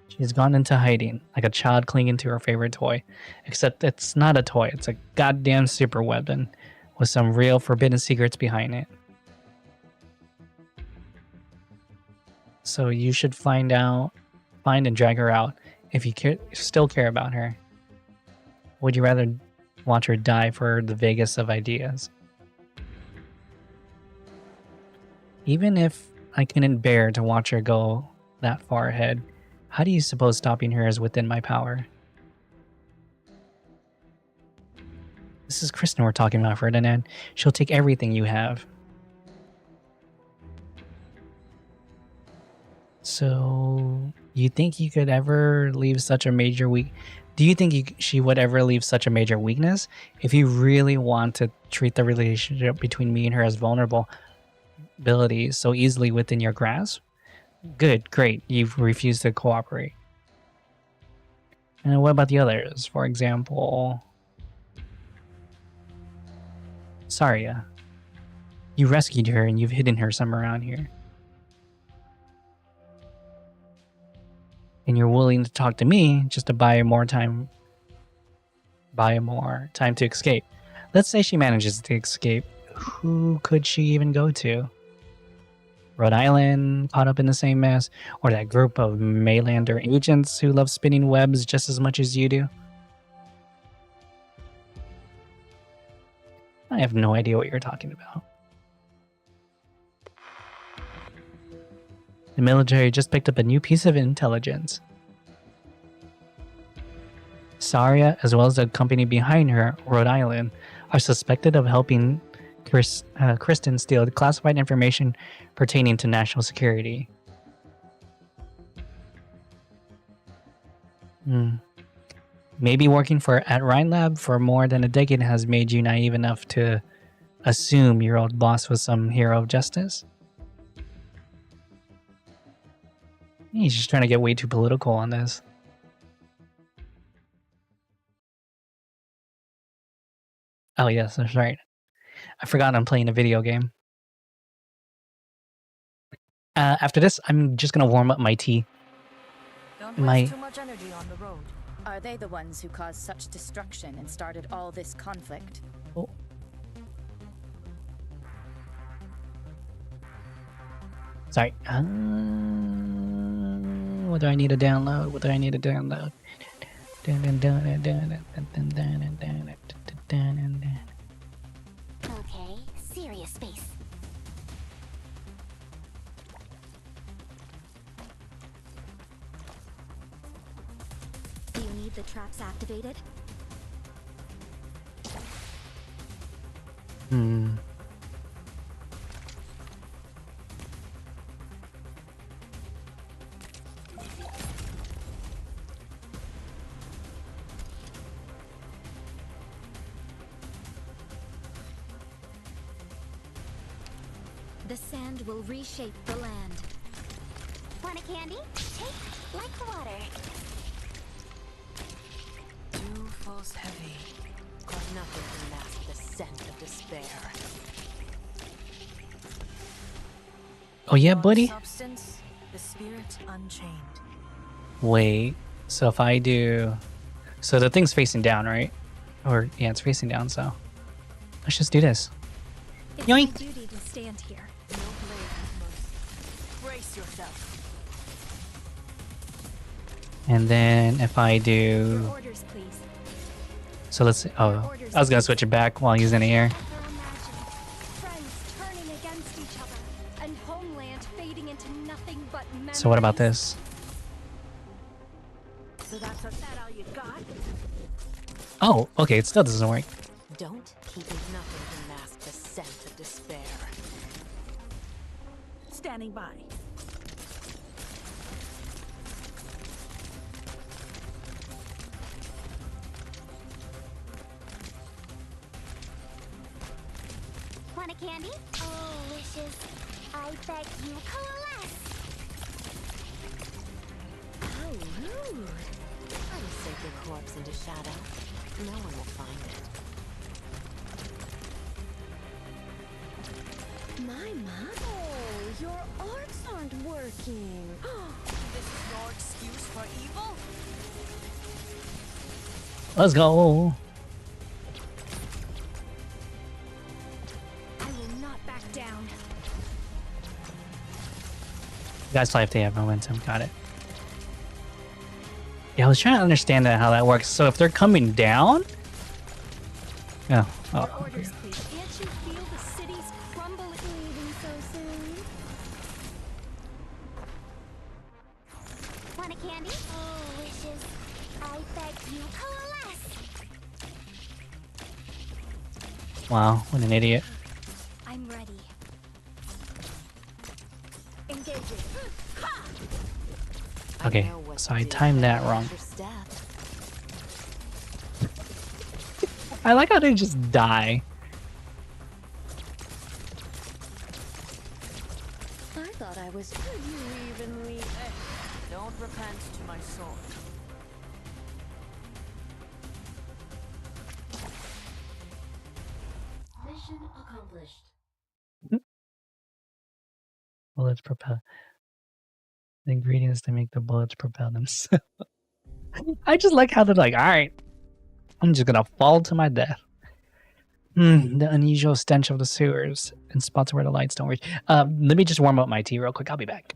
A: She's gone into hiding, like a child clinging to her favorite toy. Except it's not a toy, it's a goddamn super weapon with some real forbidden secrets behind it. So you should find and drag her out if you still care about her. Would you rather watch her die for the vaguest of ideas? Even if I couldn't bear to watch her go that far ahead, how do you suppose stopping her is within my power? This is Kristen we're talking about, Ferdinand. She'll take everything you have. So, you think you could ever leave such a major Do you think she would ever leave such a major weakness? If you really want to treat the relationship between me and her as vulnerability so easily within your grasp? Good, great. You've refused to cooperate. And what about the others? For example, Saria. You rescued her and you've hidden her somewhere around here. And you're willing to talk to me just to buy more time to escape. Let's say she manages to escape. Who could she even go to? Rhode Island, caught up in the same mess? Or that group of Maylander agents who love spinning webs just as much as you do? I have no idea what you're talking about. The military just picked up a new piece of intelligence. Saria, as well as the company behind her, Rhode Island, are suspected of helping Kristen steal classified information pertaining to national security. Maybe working at Rhine Lab for more than a decade has made you naive enough to assume your old boss was some hero of justice? He's just trying to get way too political on this. Oh yes, that's right. I forgot I'm playing a video game. After this, I'm just gonna warm up my tea.
F: Don't waste too much energy on the road.
G: Are they the ones who caused such destruction and started all this conflict?
A: Oh. Sorry. What do I need to download? What do I need to download?
E: Okay, serious space.
C: Do you need the traps activated? The sand will reshape the land.
E: Want a candy? Take like water.
F: Dew falls heavy.
D: But nothing can mask the scent of despair.
A: Oh yeah,
F: One
A: buddy?
F: substance, the spirit unchained.
A: Wait, so if I do... So the thing's facing down, right? Or, yeah, it's facing down, so... Let's just do this.
C: It's
A: Yoink.
C: my duty to stand here.
F: No blame, brace yourself.
A: And then if I
C: Your
A: do...
C: orders, please.
A: So let's... Oh, I was gonna switch it back while he's in the air.
C: Ever imagine friends turning against each other and homeland fading into nothing but memories?
A: So what about this?
F: So that's all you got?
A: Oh, okay, it still doesn't work.
D: Don't keep it. Nothing can mask the scent of despair.
F: Standing by.
E: Want a candy? Oh, wishes. I beg you, coalesce.
D: How rude. Try to sink your corpse into shadow. No one will find it.
C: My mom? Oh, your arts aren't working.
F: This is your excuse for evil?
A: Let's go.
C: I will not back down.
A: You guys play if they have momentum. Got it. Yeah, I was trying to understand how that works. So if they're coming down... Yeah. Oh, okay.
C: Orders, please. Can't you feel the city's crumbling? Leaving so soon?
E: Want a candy? Oh, wishes. I beg you, coalesce.
A: Wow, what an idiot.
C: I'm ready. Engaging.
A: Okay,
D: know what
A: so
D: to
A: I
D: do.
A: timed that wrong.
D: Your step.
A: I like how they just die.
C: I thought I was. Could you even leave?
F: Hey, don't repent to my sword.
C: Mission accomplished.
A: Bullets propel. The ingredients to make the bullets propel themselves. I just like how they're like, alright, I'm just gonna fall to my death. The unusual stench of the sewers and spots where the lights don't reach. Let me just warm up my tea real quick. I'll be back.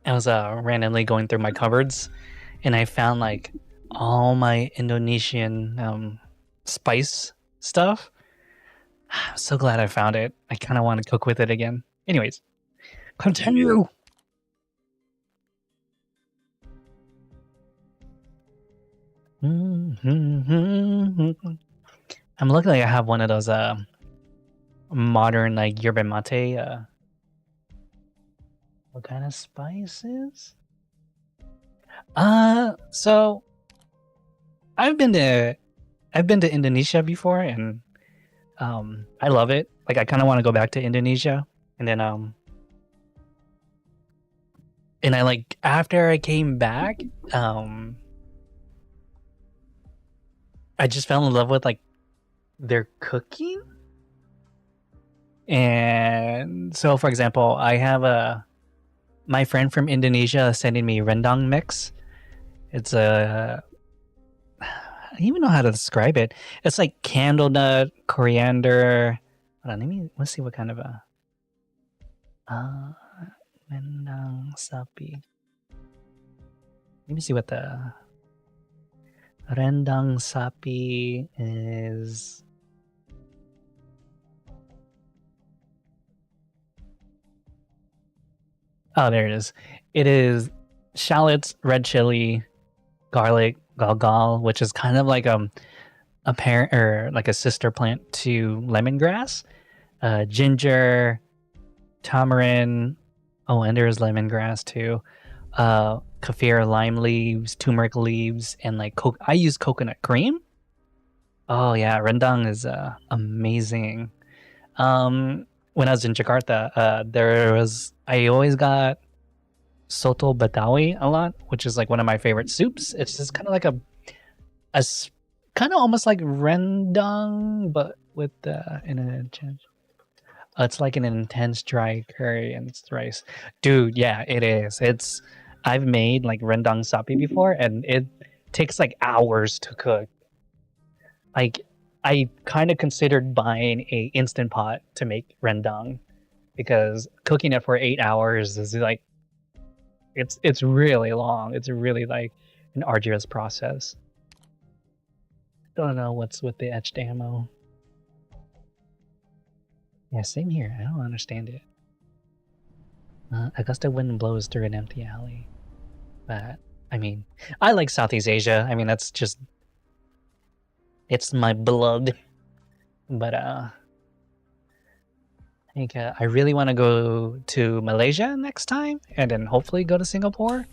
A: I was randomly going through my cupboards and I found like all my Indonesian spice stuff. I'm so glad I found it. I kind of want to cook with it again. Anyways, continue. I'm lucky I have one of those modern like yerba mate. What kind of spices? So I've been to Indonesia before, and I love it. Like I kind of want to go back to Indonesia, and then and I like after I came back, I just fell in love with like their cooking. And so, for example, I have my friend from Indonesia sending me rendang mix. It's I don't even know how to describe it. It's like candle nut, coriander, Hold on, let's see what kind of a rendang sapi. Let me see what the rendang sapi is. Oh, there it is. It is shallots, red chili, garlic, galgal, which is kind of like a parent or like a sister plant to lemongrass, ginger, tamarind. Oh, and there's lemongrass too. Kaffir lime leaves, turmeric leaves, and like I use coconut cream. Oh yeah, rendang is amazing. When I was in Jakarta, I always got soto betawi a lot, which is like one of my favorite soups. It's just kind of like a kind of almost like rendang, but with it's like an intense dry curry and it's rice. Dude, yeah, it is. I've made like rendang sapi before and it takes like hours to cook. Like I kind of considered buying a instant pot to make rendang because cooking it for 8 hours is like it's really long. It's really like an arduous process. Don't know what's with the etched ammo. Yeah, same here. I don't understand it. A gust of wind blows through an empty alley. But, I mean, I like Southeast Asia. I mean, that's just... It's my blood. But, I think I really want to go to Malaysia next time. And then hopefully go to Singapore.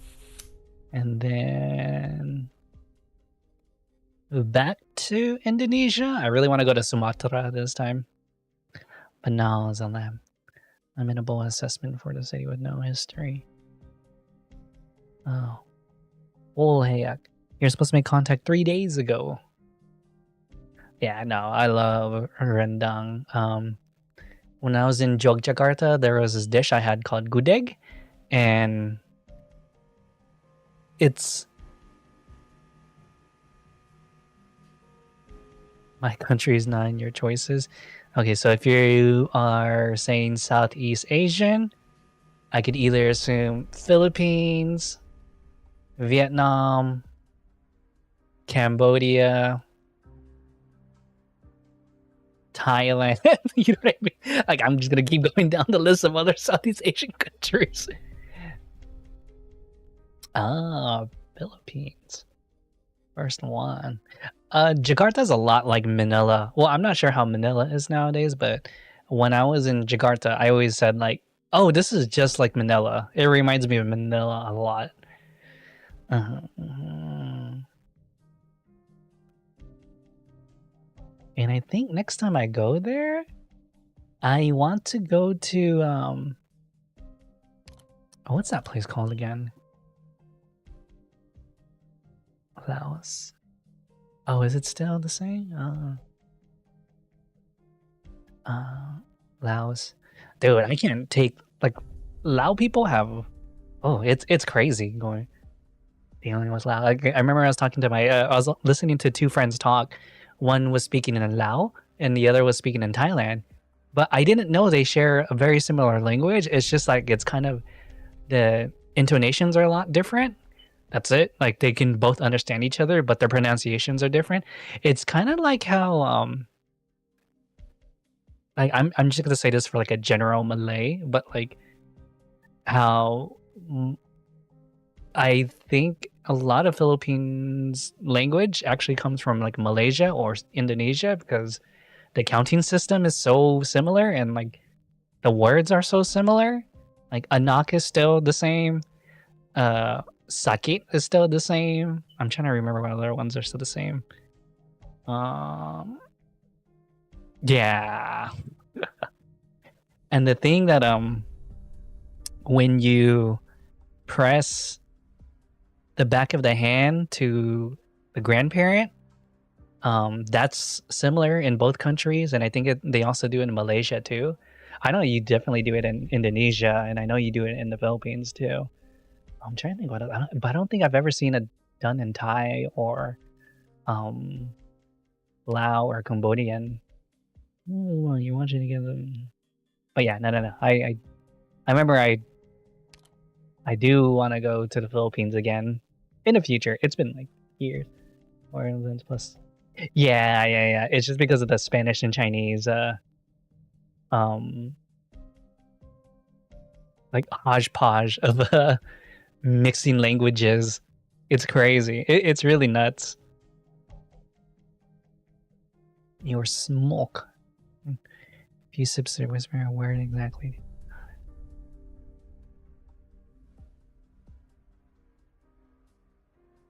A: And then... back to Indonesia. I really want to go to Sumatra this time. But now I'm in a boa assessment for the city with no history. Oh. Oh, hey, you're supposed to make contact 3 days ago. Yeah, no, I love rendang. When I was in Yogyakarta, there was this dish I had called gudeg. And it's... My country is not in your choices. Okay, so if you are saying Southeast Asian, I could either assume Philippines, Vietnam, Cambodia, Thailand. You know what I mean? Like, I'm just gonna keep going down the list of other Southeast Asian countries. Philippines. First one. Jakarta's a lot like Manila. Well, I'm not sure how Manila is nowadays, but when I was in Jakarta, I always said like, oh, this is just like Manila. It reminds me of Manila a lot. And I think next time I go there, I want to go to what's that place called again? Laos. Oh, is it still the same? Laos. Dude, I can't take like Lao people have. Oh, it's crazy going. Dealing with Lao. Like, I remember I was talking to I was listening to two friends talk. One was speaking in Lao, and the other was speaking in Thailand. But I didn't know they share a very similar language. It's just like it's kind of the intonations are a lot different. That's it. Like they can both understand each other, but their pronunciations are different. It's kind of like how like I'm just gonna say this for like a general Malay, but like how I think a lot of Philippines language actually comes from like Malaysia or Indonesia because the counting system is so similar and like the words are so similar. Like anak is still the same. Sakit is still the same. I'm trying to remember what other ones are still the same. Yeah. And the thing that when you press the back of the hand to the grandparent, that's similar in both countries, and I think they also do it in Malaysia too. I know you definitely do it in Indonesia, and I know you do it in the Philippines too. I'm trying to think but I don't think I've ever seen it done in Thai or Lao or Cambodian. Well, you're watching again. But yeah, no. I remember I do want to go to the Philippines again in the future. It's been like years. Or plus. Yeah. It's just because of the Spanish and Chinese like hodgepodge of mixing languages. It's crazy. It's really nuts. Your smoke. Few sips of whisper where exactly.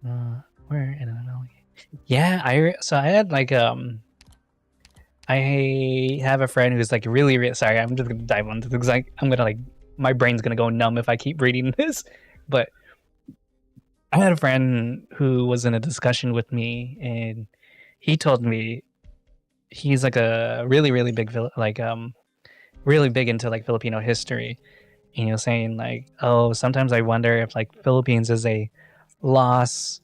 A: Where in an alley? Yeah, I had like I have a friend who's like really sorry, I'm just gonna dive into this because I'm gonna like my brain's gonna go numb if I keep reading this. But I had a friend who was in a discussion with me, and he told me he's like a really big really big into like Filipino history. And he was saying like, oh, sometimes I wonder if like Philippines is a lost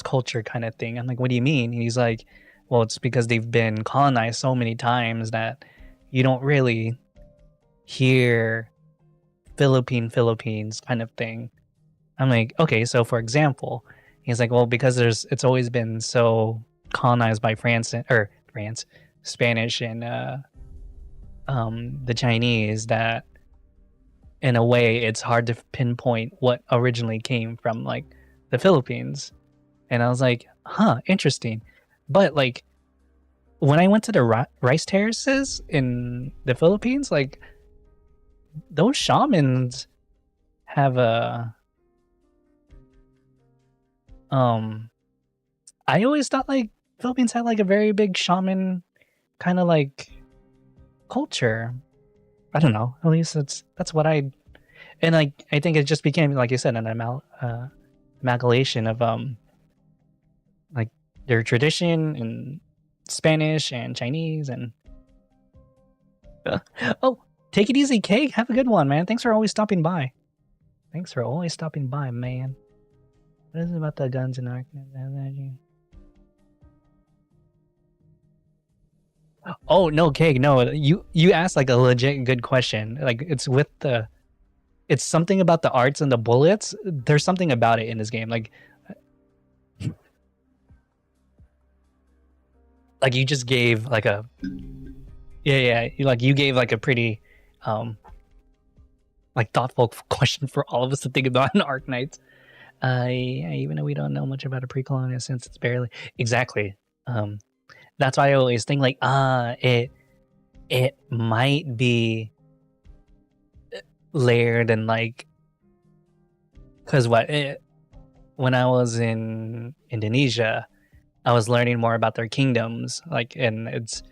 A: culture kind of thing. I'm like, what do you mean? And he's like, well, it's because they've been colonized so many times that you don't really hear Philippines kind of thing. I'm like, okay, so for example, he's like, well, because it's always been so colonized by Spanish and the Chinese that in a way it's hard to pinpoint what originally came from like the Philippines. And I was like, huh, interesting. But like when I went to the rice terraces in the Philippines, like those shamans have a I always thought like Philippines had like a very big shaman kind of like culture. I don't know. At least that's what I think it just became, like you said, an amalgamation of like their tradition in Spanish and Chinese and oh, take it easy, Kay. Have a good one, man. Thanks for always stopping by. Man. What is it about the guns in Arknights? Oh no, Kay, no. You asked like a legit good question. Like it's something about the arts and the bullets. There's something about it in this game. Like you just gave like a you gave like a pretty like thoughtful question for all of us to think about in Arknights. Even though we don't know much about a pre-colonial since it's barely exactly. That's why I always think like it might be layered and like because when I was in Indonesia, I was learning more about their kingdoms, like, and it's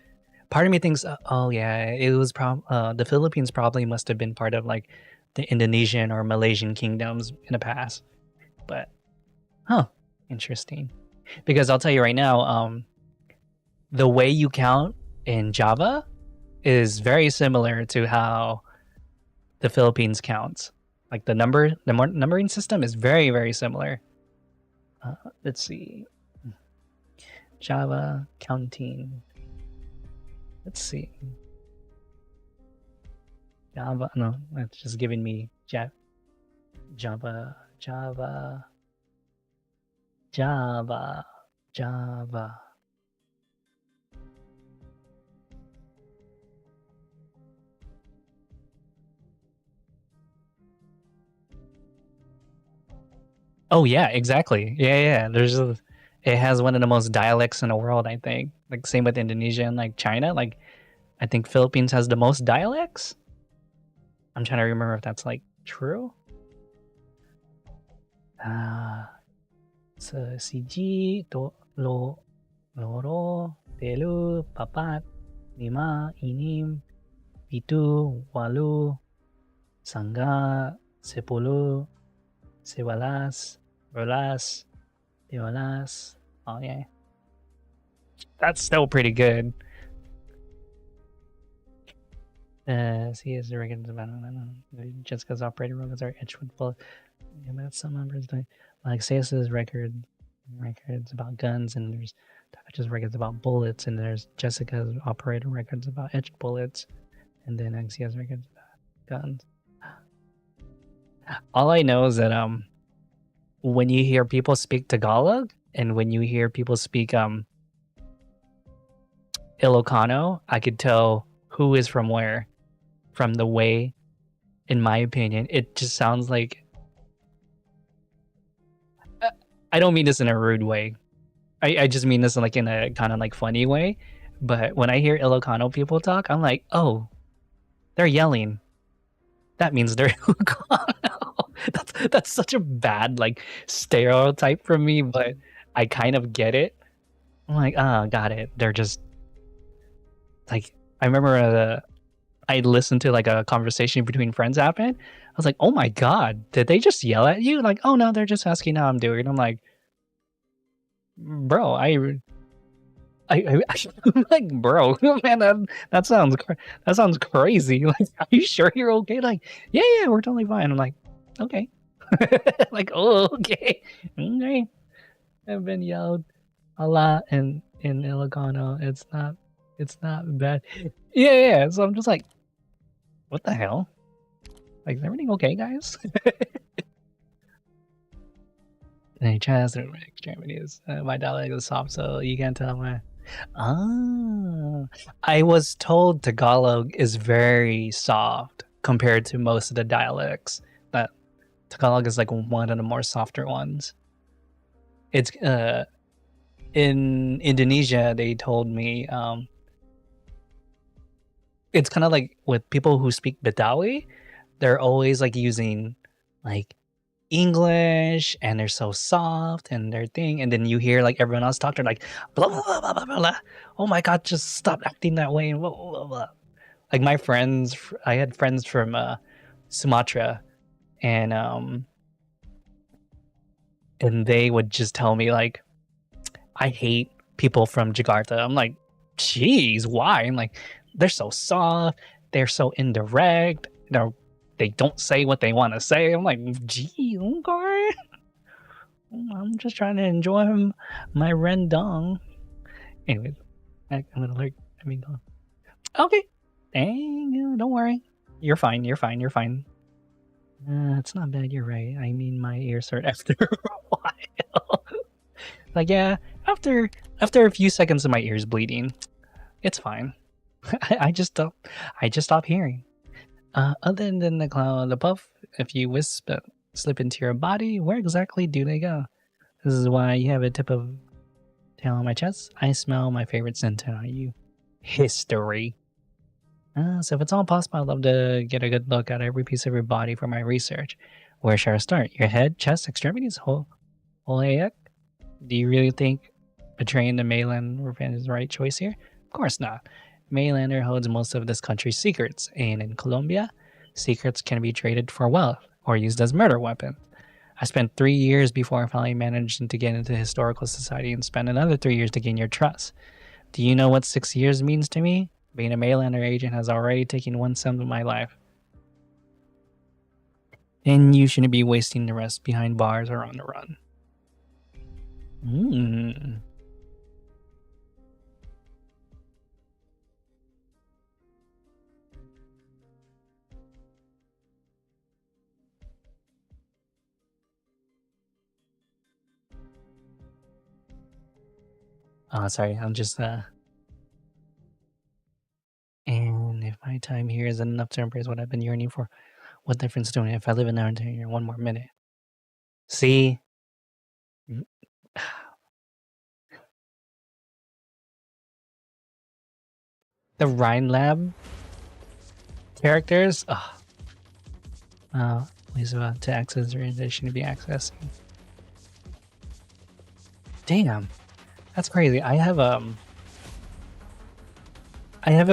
A: part of me thinks, oh yeah, it was the Philippines probably must have been part of like the Indonesian or Malaysian kingdoms in the past, but interesting, because I'll tell you right now, the way you count in Java is very similar to how the Philippines counts. Like the numbering system is very similar. Let's see. Java counting. Let's see. Java, no, that's just giving me Java. Oh yeah, exactly. Yeah. It has one of the most dialects in the world, I think. Like same with Indonesia and like China. Like I think Philippines has the most dialects. I'm trying to remember if that's like true. Siji, loro, telu, papat, lima, inim, pitu, walu, sangga, sepuluh, sebelas, rolas, diolas. Oh yeah, that's still pretty good. See, is the record Jessica's operating robots are etched with bullet. Yeah, but some numbers like Sayas's record records about guns, and there's just records about bullets, and there's Jessica's operator records about etched bullets, and then Axia's records about guns. All I know is that when you hear people speak Tagalog and when you hear people speak Ilocano, I could tell who is from where, from the way. In my opinion, it just sounds like. I don't mean this in a rude way. I just mean this in a kind of like funny way. But when I hear Ilocano people talk, I'm like, oh, they're yelling. That means they're Ilocano. That's such a bad like stereotype from me, but I kind of get it. I'm like, got it. They're just like, I remember I listened to like a conversation between friends happen. I was like, oh my god, did they just yell at you? Like, oh no, they're just asking how I'm doing. I'm like, bro, I'm like, bro, man, that sounds crazy. Like, are you sure you're okay? Like, yeah, we're totally fine. I'm like, okay. Like, oh, okay. I've been yelled a lot in Ilocano. It's not bad. Yeah. So I'm just like, what the hell? Like, is everything okay, guys? Hey, chest or extremities. My dialect is soft, so you can't tell my. I was told Tagalog is very soft compared to most of the dialects. That Tagalog is like one of the more softer ones. It's in Indonesia. They told me it's kind of like with people who speak Betawi. They're always like using like English, and they're so soft and their thing, and then you hear like everyone else talk, they're like blah blah blah blah blah blah. Oh my god, just stop acting that way, and blah blah blah blah. Like my friends, I had friends from Sumatra, and they would just tell me like, I hate people from Jakarta. I'm like, geez, why? I'm like, they're so soft, they're so indirect, they don't say what they want to say. I'm like, gee, okay. I'm just trying to enjoy my rendang. Anyways, I'm gonna learn. Okay. Dang, don't worry. You're fine. It's not bad. You're right. I mean, my ears hurt after a while. Like, yeah, after a few seconds of my ears bleeding, it's fine. I just stop hearing. Other than the cloud above, if you slip into your body, where exactly do they go? This is why you have a tip of tail on my chest. I smell my favorite scent on you. History. So if it's all possible, I'd love to get a good look at every piece of your body for my research. Where should I start? Your head, chest, extremities, whole ayak? Do you really think betraying the mainland is the right choice here? Of course not. Mainlander holds most of this country's secrets, and in Colombia, secrets can be traded for wealth or used as murder weapons. I spent 3 years before I finally managed to get into historical society and spent another 3 years to gain your trust. Do you know what 6 years means to me? Being a Mainlander agent has already taken 1/7 of my life. And you shouldn't be wasting the rest behind bars or on the run. Sorry, I'm just and if my time here isn't enough to embrace what I've been yearning for, what difference doing it if I live in there here 1 more minute? See? The Rhine Lab characters? Please about to access or they shouldn't be accessing. Damn. That's crazy. I have a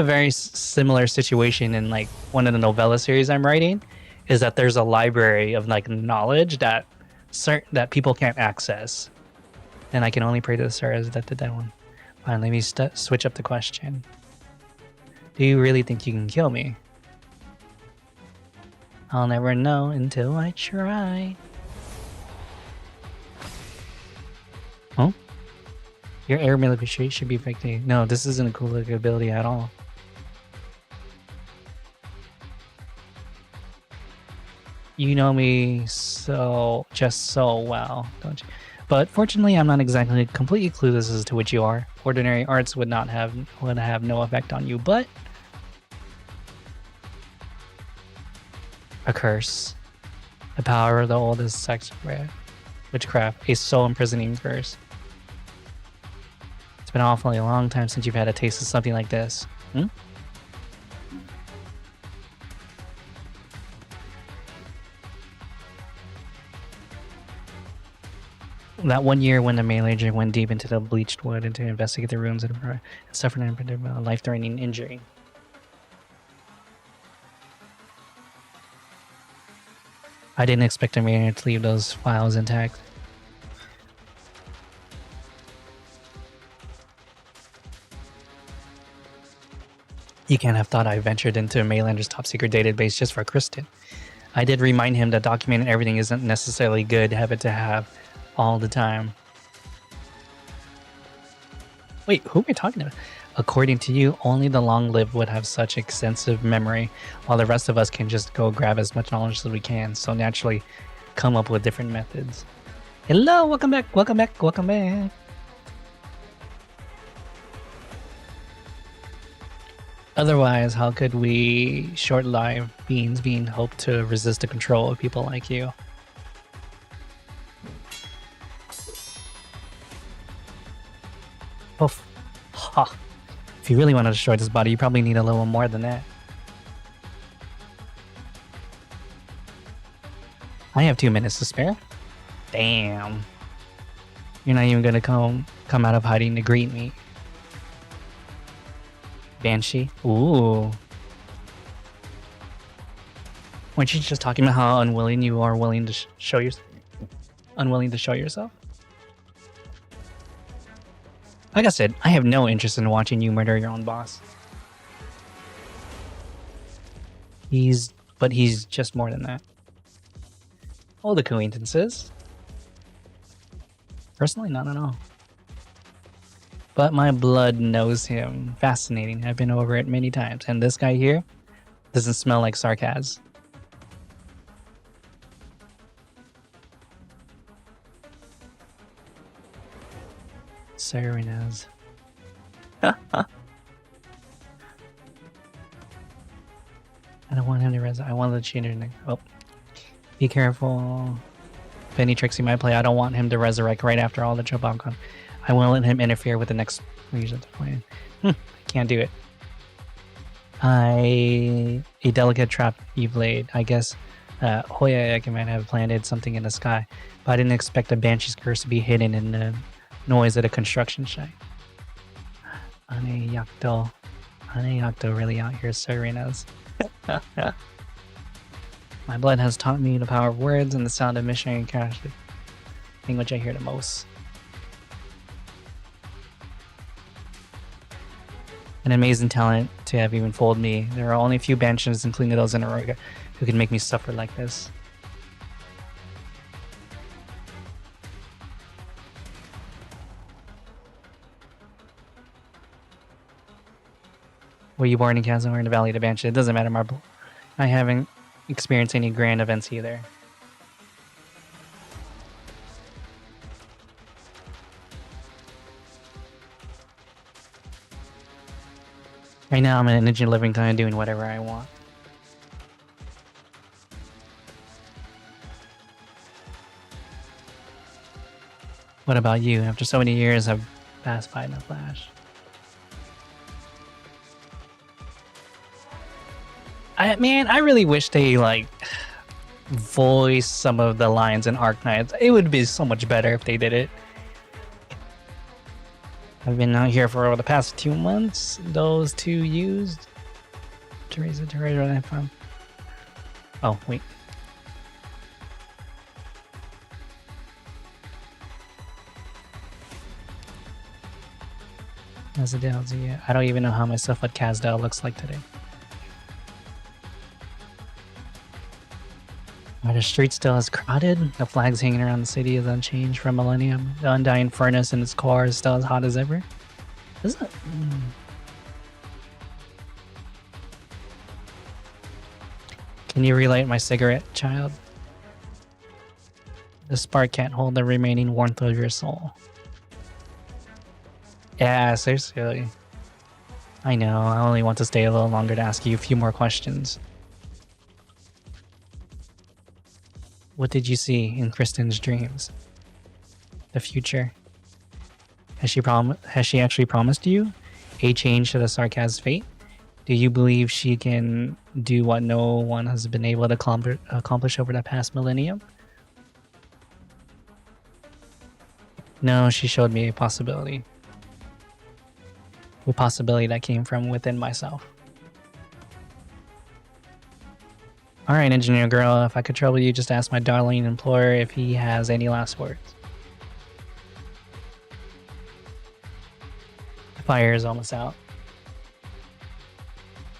A: very similar situation in like one of the novella series I'm writing, is that there's a library of like knowledge that people can't access, and I can only pray to the stars that did that one. Fine, let me switch up the question. Do you really think you can kill me? I'll never know until I try. Your air military should be affected. No, this isn't a cool looking ability at all. You know me just so well, don't you? But fortunately, I'm not exactly completely clueless as to what you are. Ordinary arts would have no effect on you, but a curse, the power of the oldest sex witchcraft, a soul imprisoning curse. It's been awfully a long time since you've had a taste of something like this. Hmm? That one year when the Malaysian went deep into the bleached wood and to investigate the ruins and suffered a life-threatening injury. I didn't expect a man to leave those files intact. You can't have thought I ventured into Maylander's top-secret database just for Kristen. I did remind him that documenting everything isn't necessarily good habit to have all the time. Wait, who am I talking about? According to you, only the long-lived would have such extensive memory, while the rest of us can just go grab as much knowledge as we can, so naturally come up with different methods. Hello, welcome back, welcome back, welcome back. Otherwise, how could we short-lived beings being hoped to resist the control of people like you? Oof. Ha. If you really want to destroy this body, you probably need a little more than that. I have 2 minutes to spare. Damn. You're not even gonna come out of hiding to greet me. Banshee? Ooh. Weren't you just talking about how unwilling you are willing to show yourself? Unwilling to show yourself? Like I said, I have no interest in watching you murder your own boss. But he's just more than that. All the acquaintances. Personally, not at all. But my blood knows him. Fascinating. I've been over it many times. And this guy here doesn't smell like sarcasm. Serenaz. I don't want him to resurrect. I want to change his name. Oh. Be careful. If any tricks he might play, I don't want him to resurrect right after all the Chobabcon. I won't let him interfere with the next region of the plan. Can't do it. A delicate trap you've laid. I guess Hoya might have planted something in the sky, but I didn't expect a Banshee's curse to be hidden in the noise at a construction site. Ane Yakto really out here serving us. My blood has taught me the power of words and the sound of missionary casualty, thing which I hear the most. An amazing talent to have even fooled me. There are only a few banshees, including those in Aurora, who can make me suffer like this. Were you born in Chasm or in the Valley of the Banshee? It doesn't matter, Marble. I haven't experienced any grand events either. Right now, I'm in an energy living time doing whatever I want. What about you? After so many years, I've passed by in a flash. I really wish they, like, voice some of the lines in Arknights. It would be so much better if they did it. I've been out here for the past 2 months. Those 2 used. Teresa, I found. Oh, wait. As a DLC, I don't even know how my stuff at Kazdal looks like today. Are the streets still as crowded? The flags hanging around the city is unchanged from millennium. The undying furnace in its core is still as hot as ever. Is it? Can you relight my cigarette, child? The spark can't hold the remaining warmth of your soul. Yeah, seriously. I know, I only want to stay a little longer to ask you a few more questions. What did you see in Kristen's dreams? The future. Has she actually promised you a change to the Sarkaz's fate? Do you believe she can do what no one has been able to accomplish over the past millennium? No, she showed me a possibility. A possibility that came from within myself. Alright, engineer girl, if I could trouble you, just ask my darling employer if he has any last words. The fire is almost out.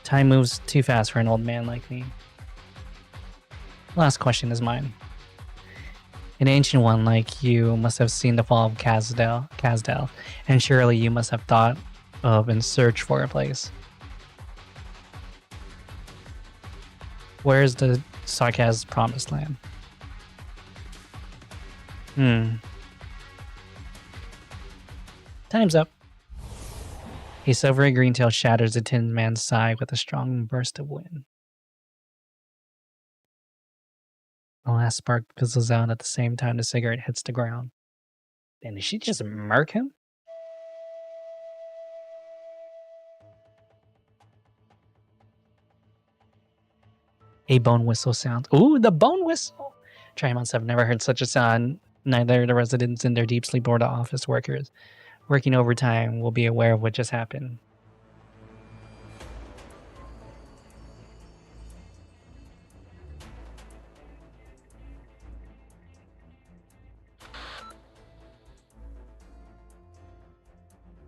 A: Time moves too fast for an old man like me. Last question is mine. An ancient one like you must have seen the fall of Kazdel, and surely you must have thought of and searched for a place. Where is the Sarkaz's promised land? Time's up. A silvery green tail shatters the tin man's side with a strong burst of wind. The last spark fizzles out at the same time the cigarette hits the ground. Then did she just murk him? A bone whistle sounds. Ooh, the bone whistle! Trimonts have never heard such a sound. Neither the residents and their deep sleep or the office workers working overtime will be aware of what just happened.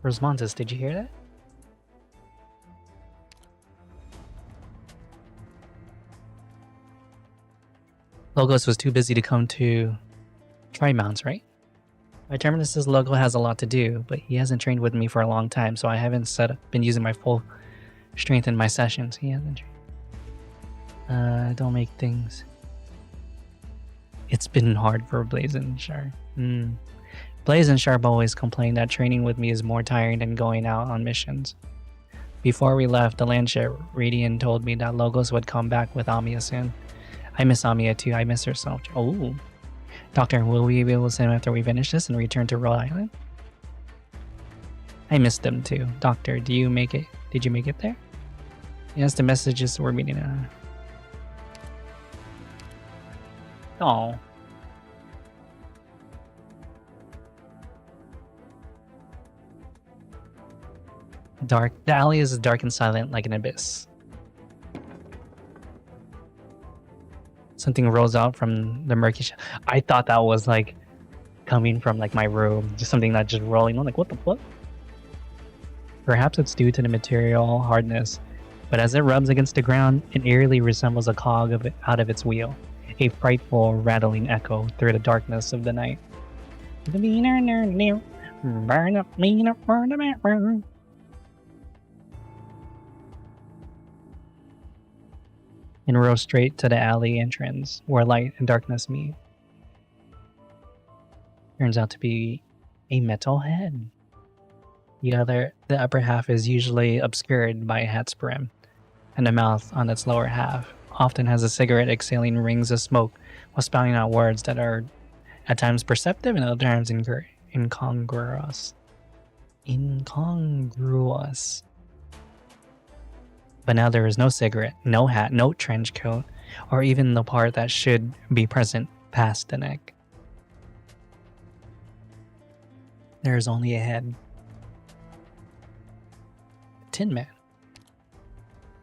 A: Rosmontes, did you hear that? Logos was too busy to come to Trimonts, right? My Terminus's logo has a lot to do, but he hasn't trained with me for a long time, so I haven't been using my full strength in my sessions. He hasn't trained. Don't make things. It's been hard for Blaze and Sharp. Blaze and Sharp always complain that training with me is more tiring than going out on missions. Before we left the landship, Radian told me that Logos would come back with Amia soon. I miss Amia too. I miss her so much. Oh. Doctor, will we be able to send him after we finish this and return to Rhode Island? I missed them too. Doctor, did you make it there? Yes, the messages were meeting. Oh. Dark. The alley is dark and silent like an abyss. Something rolls out from the murky I thought that was like coming from like my room. Just something that's just rolling on. Like, what the fuck? Perhaps it's due to the material hardness, but as it rubs against the ground, it eerily resembles a cog out of its wheel. A frightful rattling echo through the darkness of the night. Burn up, mean up, burn up, and row straight to the alley entrance where light and darkness meet. Turns out to be a metal head. The upper half is usually obscured by a hat's brim, and the mouth on its lower half often has a cigarette exhaling rings of smoke while spouting out words that are at times perceptive and at other times incongruous. But now there is no cigarette, no hat, no trench coat, or even the part that should be present past the neck. There is only a head. Tin Man.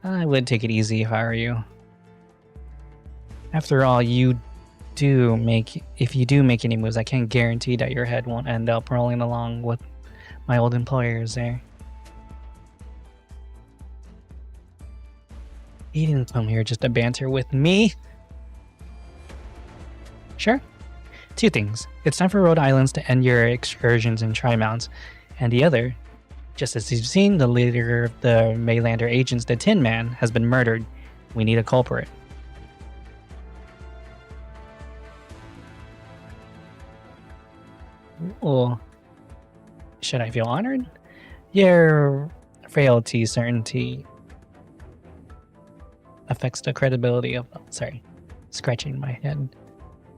A: I would take it easy if I were you. After all, if you do make any moves, I can't guarantee that your head won't end up rolling along with my old employers there. He didn't come here just to banter with me. Sure. Two things. It's time for Rhode Islands to end your excursions and tri-mounts. And the other, just as you've seen, the leader of the Maylander agents, the Tin Man, has been murdered. We need a culprit. Ooh. Should I feel honored? Your frailty, certainty affects the credibility of... Oh, sorry. Scratching my head.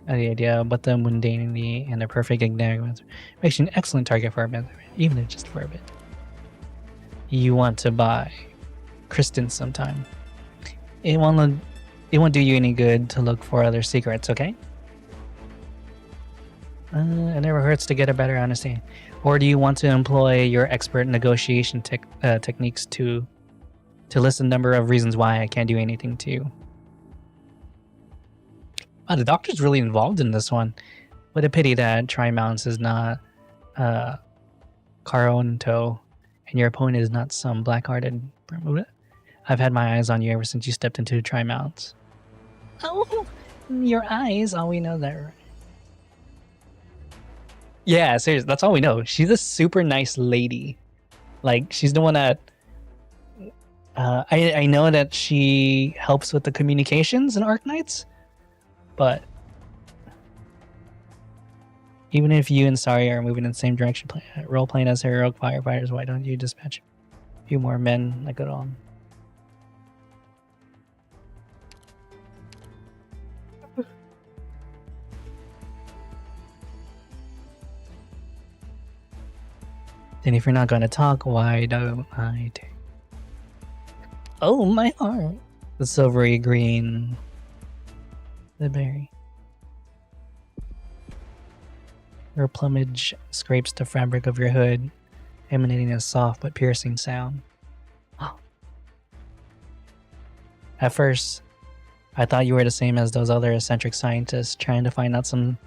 A: The idea, but the mundanity and the perfect ignorance makes you an excellent target for a bit, even if just for a bit. You want to buy Kristen sometime. It won't do you any good to look for other secrets, okay? It never hurts to get a better understanding. Or do you want to employ your expert negotiation techniques to list a number of reasons why I can't do anything to you? Wow, the doctor's really involved in this one. What a pity that Tri-Mounts is not Caronto, and your opponent is not some black-hearted Bermuda. I've had my eyes on you ever since you stepped into Tri-Mounts. Oh, your eyes? Oh, we know that, right? Yeah, seriously, that's all we know. She's a super nice lady. Like, she's the one that... I know that she helps with the communications in Arknights. But even if you and Sari are moving in the same direction, role-playing as heroic firefighters, why don't you dispatch a few more men like it on? Then if you're not going to talk, why don't I take... Oh, my heart! The silvery green... The berry. Her plumage scrapes the fabric of your hood, emanating a soft but piercing sound. At first, I thought you were the same as those other eccentric scientists trying to find out some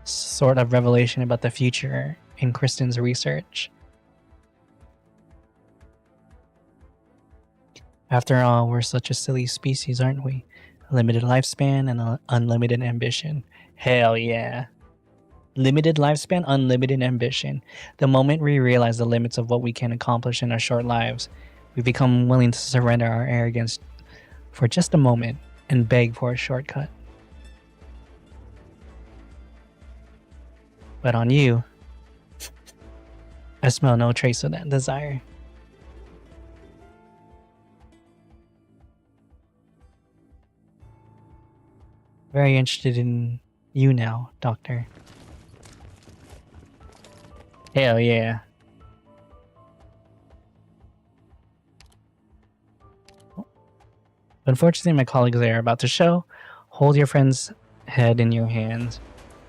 A: sort of revelation about the future in Kristen's research. After all, we're such a silly species, aren't we? Limited lifespan and unlimited ambition. Hell yeah. Limited lifespan, unlimited ambition. The moment we realize the limits of what we can accomplish in our short lives, we become willing to surrender our arrogance for just a moment and beg for a shortcut. But on you, I smell no trace of that desire. Very interested in you now, Doctor. Hell yeah. Unfortunately, my colleagues are about to show. Hold your friend's head in your hands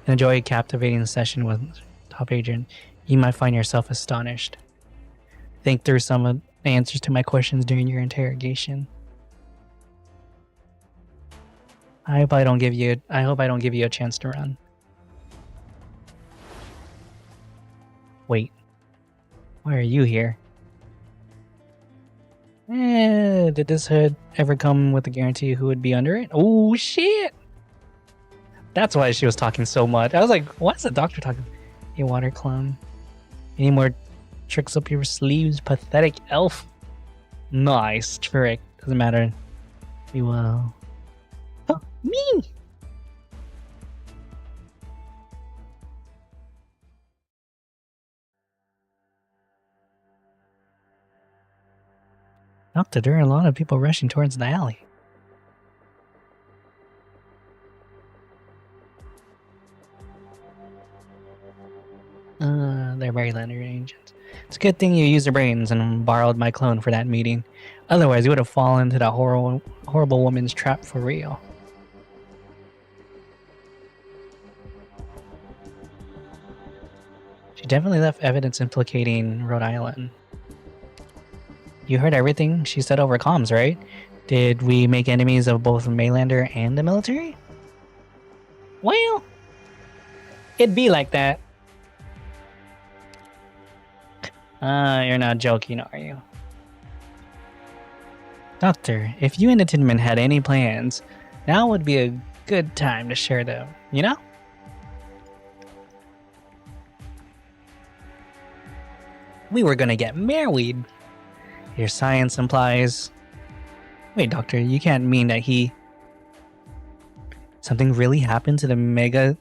A: and enjoy a captivating session with top agent. You might find yourself astonished. Think through some of the answers to my questions during your interrogation. I hope I don't give you a chance to run. Wait. Why are you here? Did this hood ever come with a guarantee who would be under it? Oh shit! That's why she was talking so much. I was like, why is the doctor talking? Hey, water clone. Any more tricks up your sleeves, pathetic elf? Nice trick. Doesn't matter. We will. Oh, me! Doctor, there are a lot of people rushing towards the alley. They're Marylander agents. It's a good thing you used your brains and borrowed my clone for that meeting. Otherwise, you would have fallen into that horrible woman's trap for real. She definitely left evidence implicating Rhode Island. You heard everything she said over comms, right? Did we make enemies of both Maylander and the military? Well, it'd be like that. You're not joking, are you? Doctor, if you and the Tin Man had any plans, now would be a good time to share them, you know? We were gonna get married. Your science implies... Wait, Doctor, you can't mean that he... Something really happened to the mega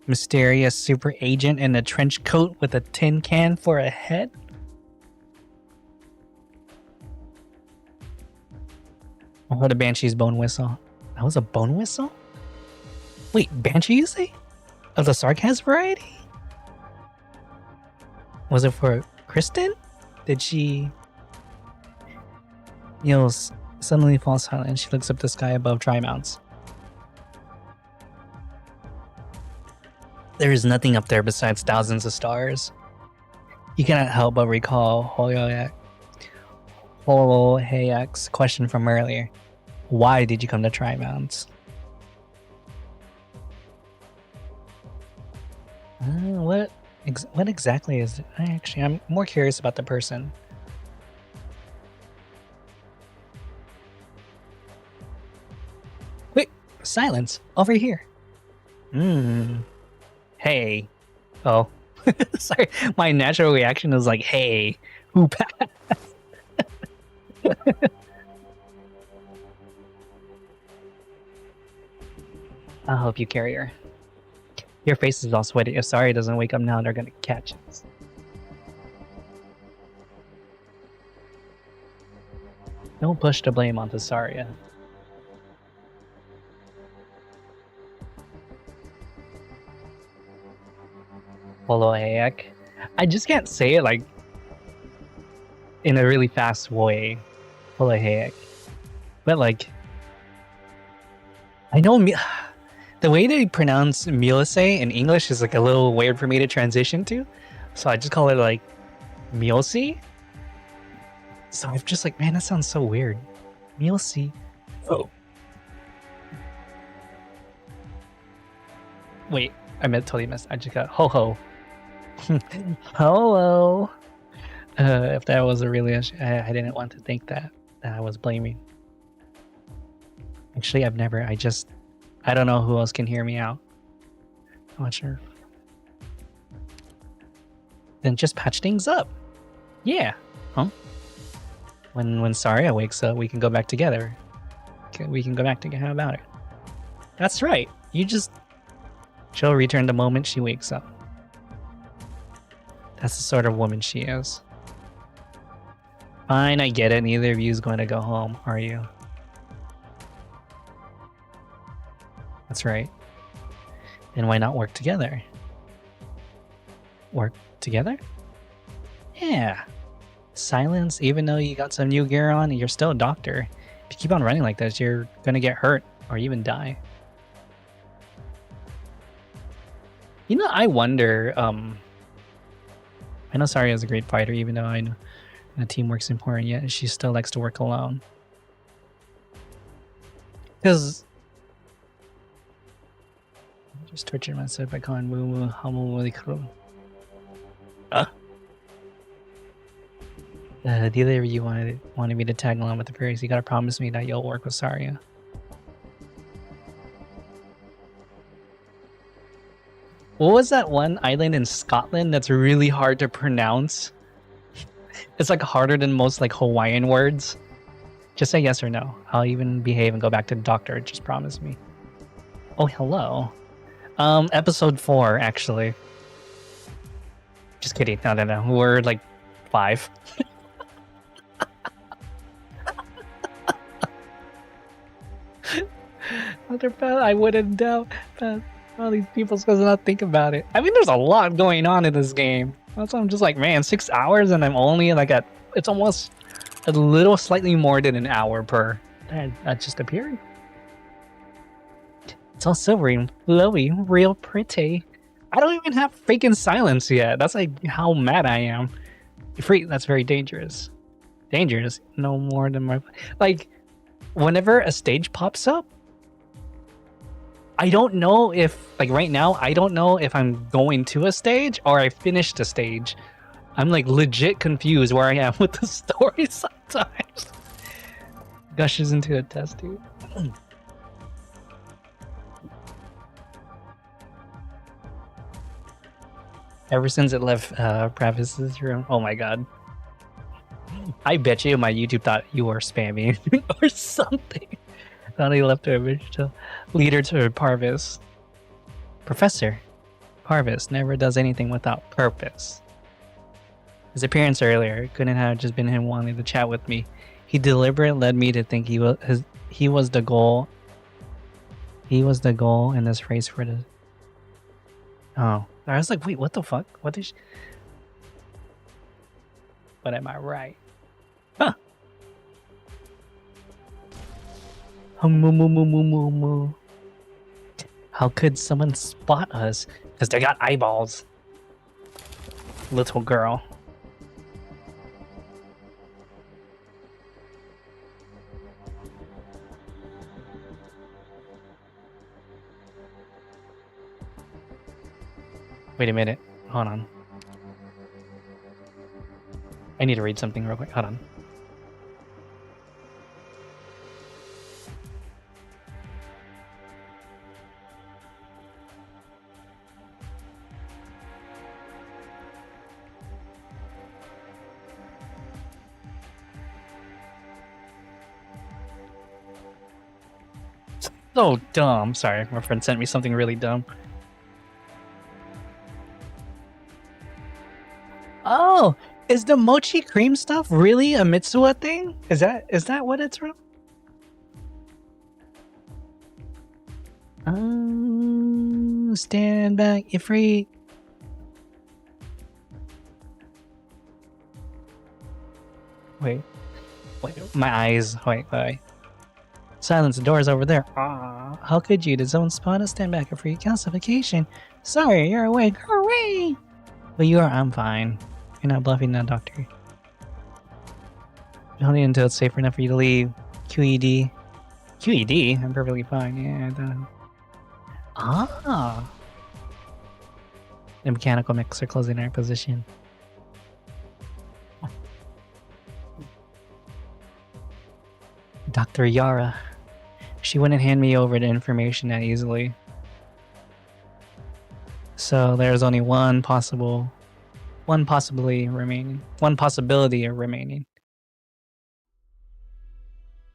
A: mysterious super agent in a trench coat with a tin can for a head? I heard a Banshee's bone whistle. That was a bone whistle? Wait, Banshee you say? Of the sarcasm variety? Was it for Kristen? Did she... Niels suddenly falls silent. She looks up the sky above Tri-Mounts. There is nothing up there besides thousands of stars. You cannot help but recall Holohayek's question from earlier. Why did you come to Tri-Mounts? What exactly is it? I'm more curious about the person. Wait, silence over here. Hey. Oh. Sorry, my natural reaction is like, hey, who passed? I'll help you carry her. Your face is all sweaty. If Saria doesn't wake up now, they're gonna catch us. Don't push the blame onto Saria. Holohayek. I just can't say it like in a really fast way. Holohayek. But like, I know the way they pronounce Mielse in English is like a little weird for me to transition to. So I just call it like Mielse. So I'm just like, man, that sounds so weird. Mielse. Oh. Wait, I totally missed. I just got ho-ho. Hello. If that was a really issue, I didn't want to think that I was blaming. Actually, I don't know who else can hear me out. I'm not sure. Then just patch things up. Yeah. Huh? When Saria wakes up, we can go back together. We can go back together. How about it? That's right. She'll return the moment she wakes up. That's the sort of woman she is. Fine, I get it. Neither of you is going to go home, are you? That's right. Then why not work together? Work together? Yeah. Silence, even though you got some new gear on, you're still a doctor. If you keep on running like this, you're gonna get hurt or even die. You know, I wonder, I know Saria is a great fighter, even though I know teamwork's important, yet she still likes to work alone. Because just torture myself by calling Moo Hamu Crew. The other of you wanted me to tag along with the fairies. You gotta promise me that you'll work with Saria. What was that one island in Scotland that's really hard to pronounce? It's like harder than most like Hawaiian words. Just say yes or no. I'll even behave and go back to the doctor. Just promise me. Oh, hello. Episode 4, actually. Just kidding. No. We're like 5. I wouldn't doubt that all these people's supposed to not think about it. I mean, there's a lot going on in this game. That's why I'm just like, man, 6 hours and I'm only like at, it's almost a little slightly more than an hour per. That just appeared. It's all silvery and flowy, real pretty. I don't even have freaking silence yet. That's like how mad I am. That's very dangerous. Dangerous, no more than my... Like, whenever a stage pops up, I don't know if, like right now, I don't know if I'm going to a stage or I finished a stage. I'm like legit confused where I am with the story sometimes. Gushes into a test tube. Ever since it left Travis's room. Oh my god. I bet you my YouTube thought you were spamming or something. Thought he left a image to leader to Parvis. Professor Parvis never does anything without purpose. His appearance earlier couldn't have just been him wanting to chat with me. He deliberately led me to think he was the goal. He was the goal in this race for the. Oh, I was like, wait, what the fuck? What is? But am I right? Huh. How could someone spot us? Because they got eyeballs. Little girl. Wait a minute. Hold on. I need to read something real quick. Hold on. So dumb. Sorry, my friend sent me something really dumb. Oh, is the mochi cream stuff really a Mitsuha thing? Is that what it's from? Stand back, you're free. Wait, my eyes. Wait. Silence, the door's over there. How could you? Did someone spot us? Stand back, a free calcification. Sorry, you're awake. Hooray! But you are. I'm fine. You're not bluffing that, doctor. Only until it's safe enough for you to leave. QED. QED? I'm perfectly fine. Yeah. The mechanical mixer closing our position. Dr. Yara. She wouldn't hand me over the information that easily. So there's only one possibility remaining.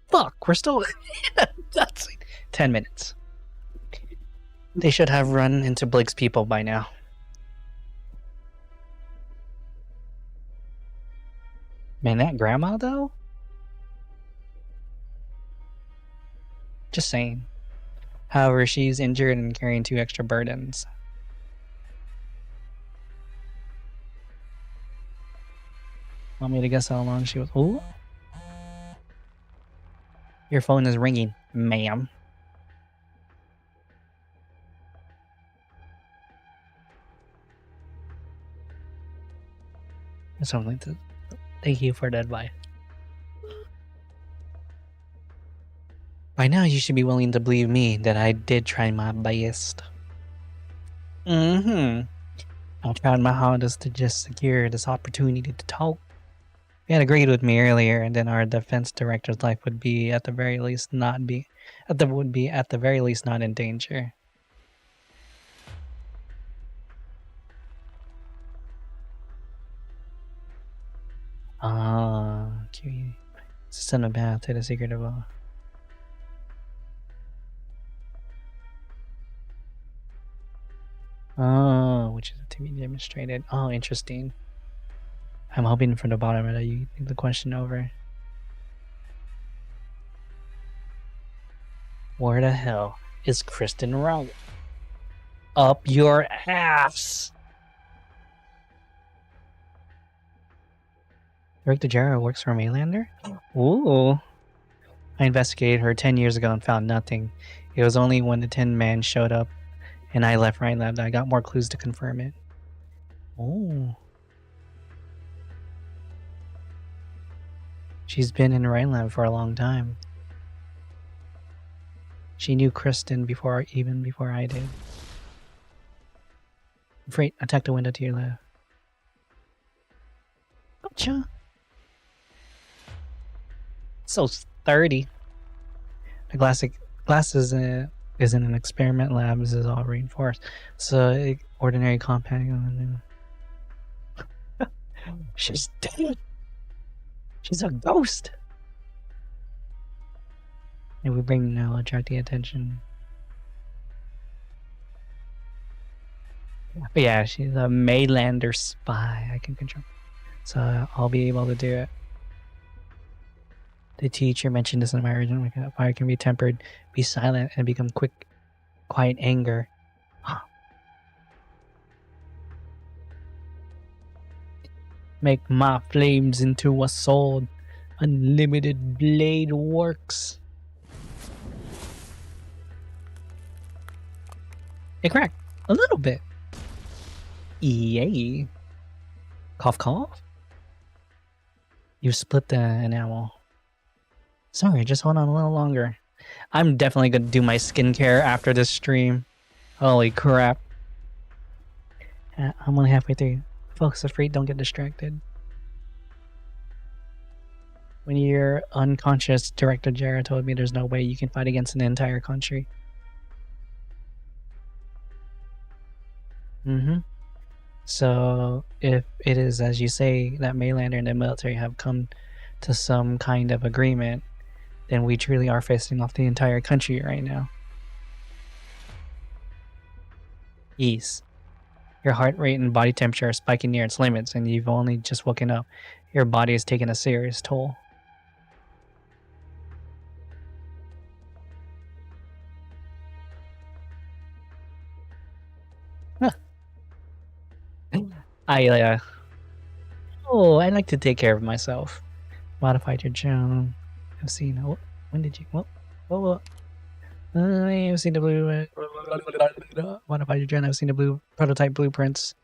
A: Fuck, we're still that's 10 minutes. They should have run into Blake's people by now. Man, that grandma though? Just saying. However, she's injured and carrying 2 extra burdens. Want me to guess how long she was? Ooh. Your phone is ringing, ma'am. Something to thank you for the advice. By now, you should be willing to believe me that I did try my best. I tried my hardest to just secure this opportunity to talk. You had agreed with me earlier, and then our defense director's life would be at the very least not in danger. QE. Send a path to the secret of all. Which is to be demonstrated. Oh, interesting. I'm hoping for the bottom of that you think the question over. Where the hell is Kristen Rowley? Up your ass! Director Jara works for a Mainlander? Ooh. I investigated her 10 years ago and found nothing. It was only when the Tin Man showed up and I left Rhineland that I got more clues to confirm it. Oh. She's been in Rhineland for a long time. She knew Kristen even before I did. Freight, attack the window to your left. Gotcha. So sturdy. The glasses is in an experiment lab. This is all reinforced. So ordinary compact. She's dead. She's a ghost. And we bring now attract the attention. But yeah, she's a Maylander spy I can control. So I'll be able to do it. The teacher mentioned this in my original. Fire can be tempered, be silent, and become quiet anger. Make my flames into a sword. Unlimited blade works. It cracked a little bit. Yay. Cough, cough. You split the enamel. Sorry, just hold on a little longer. I'm definitely gonna do my skincare after this stream. Holy crap. I'm only halfway through. Focus, afraid, don't get distracted. When you're unconscious, Director Jarrah told me there's no way you can fight against an entire country. So, if it is as you say that Maylander and the military have come to some kind of agreement, then we truly are facing off the entire country right now. Ease. Your heart rate and body temperature are spiking near its limits, and you've only just woken up. Your body is taking a serious toll. I like to take care of myself. Modified your journal. I've seen. When did you? I've seen the blue. Modified your journal. I've seen the blue prototype blueprints.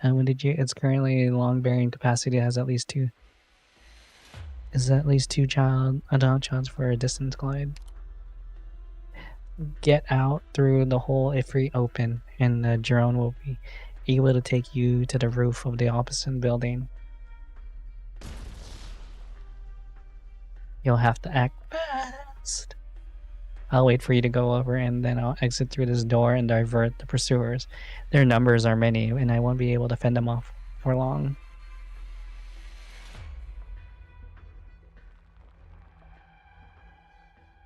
A: And when did you? It's currently long bearing capacity. It has at least two. Is at least two adult childs for a distance glide. Get out through the hole if we open, and the drone will be able to take you to the roof of the opposite building. You'll have to act fast. I'll wait for you to go over, and then I'll exit through this door and divert the pursuers. Their numbers are many, and I won't be able to fend them off for long.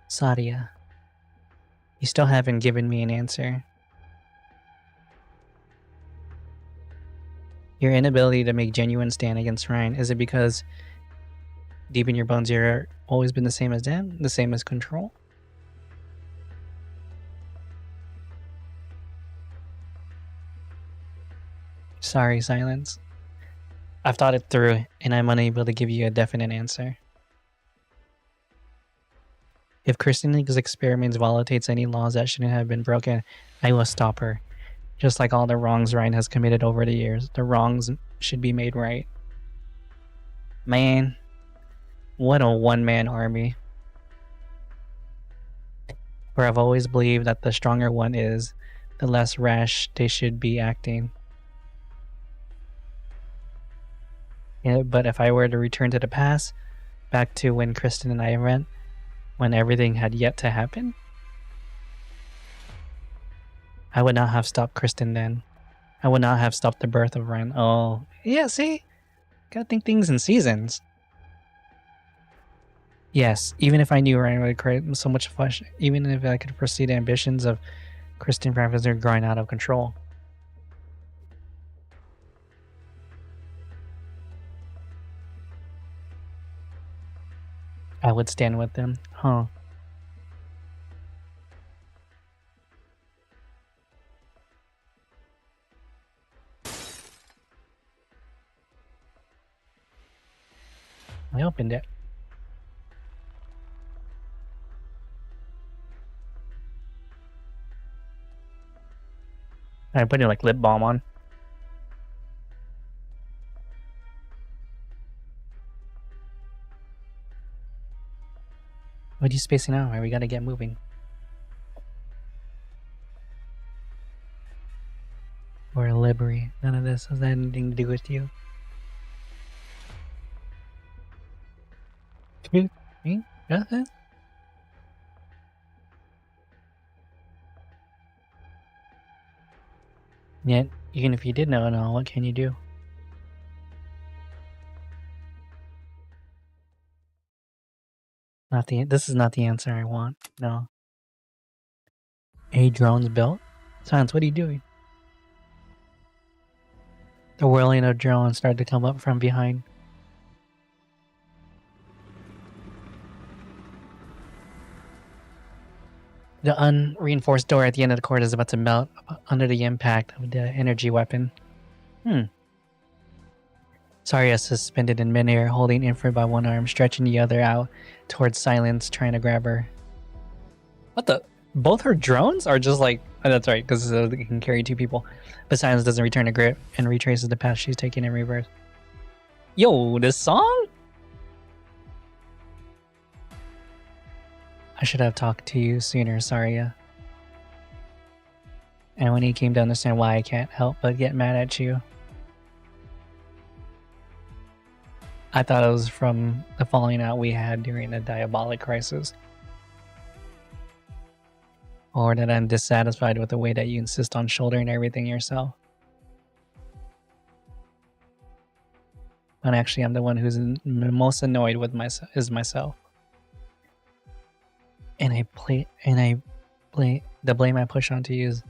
A: Sadia, you still haven't given me an answer. Your inability to make genuine stand against Ryan, is it because deep in your bones you're always been the same as them? The same as Control? Sorry, Silence. I've thought it through, and I'm unable to give you a definite answer. If Christine's experiments violates any laws that shouldn't have been broken, I will stop her. Just like all the wrongs Ryan has committed over the years, the wrongs should be made right. Man, what a one-man army. For I've always believed that the stronger one is, the less rash they should be acting. Yeah, but if I were to return to the past, back to when Kristen and I went, when everything had yet to happen, I would not have stopped Kristen then. I would not have stopped the birth of Ryan. Oh, yeah, see? Gotta think things in seasons. Yes, even if I knew Ryan would create so much fuss, even if I could foresee the ambitions of Kristen Professor growing out of control. I would stand with them, huh? I opened it. I put like lip balm on. What are you spacing out? We gotta get moving. Or a library. None of this has anything to do with you. Me? Nothing? Yet, even if you did know it all, what can you do? This is not the answer I want. No. A drone's built? Silence, what are you doing? The whirling of drones started to come up from behind. The unreinforced door at the end of the corridor is about to melt under the impact of the energy weapon. Saria suspended in midair, holding Infrared by one arm, stretching the other out towards Silence, trying to grab her. What the? Both her drones are just like... Oh, that's right, because it can carry 2 people. But Silence doesn't return the grip and retraces the path she's taking in reverse. Yo, this song? I should have talked to you sooner, Saria. And when he came to understand why I can't help but get mad at you. I thought it was from the falling out we had during the diabolic crisis. Or that I'm dissatisfied with the way that you insist on shouldering everything yourself. But actually, I'm the one who's most annoyed with myself. And the blame I push onto you is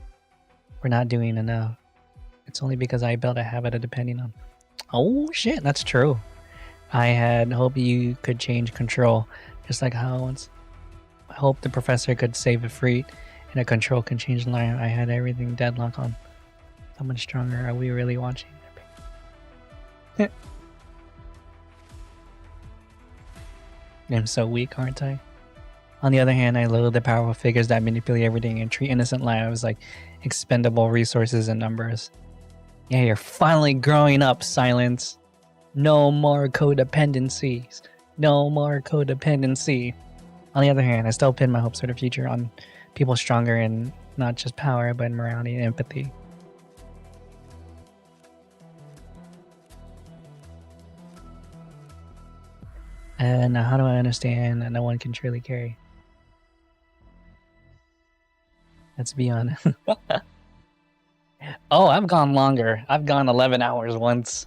A: for not doing enough. It's only because I built a habit of depending on... Oh shit, that's true. I had hoped you could change control, just like how once I hoped the professor could save a freak and a control can change the line. I had everything deadlock on. How much stronger are we really watching? I'm so weak, aren't I? On the other hand, I loathe the powerful figures that manipulate everything and treat innocent lives like expendable resources and numbers. Yeah, you're finally growing up, Silence. No more codependencies. No more codependency. On the other hand, I still pin my hopes for the future on people stronger in not just power, but in morality and empathy. And how do I understand that no one can truly carry? Let's be honest. Oh, I've gone longer. I've gone 11 hours once.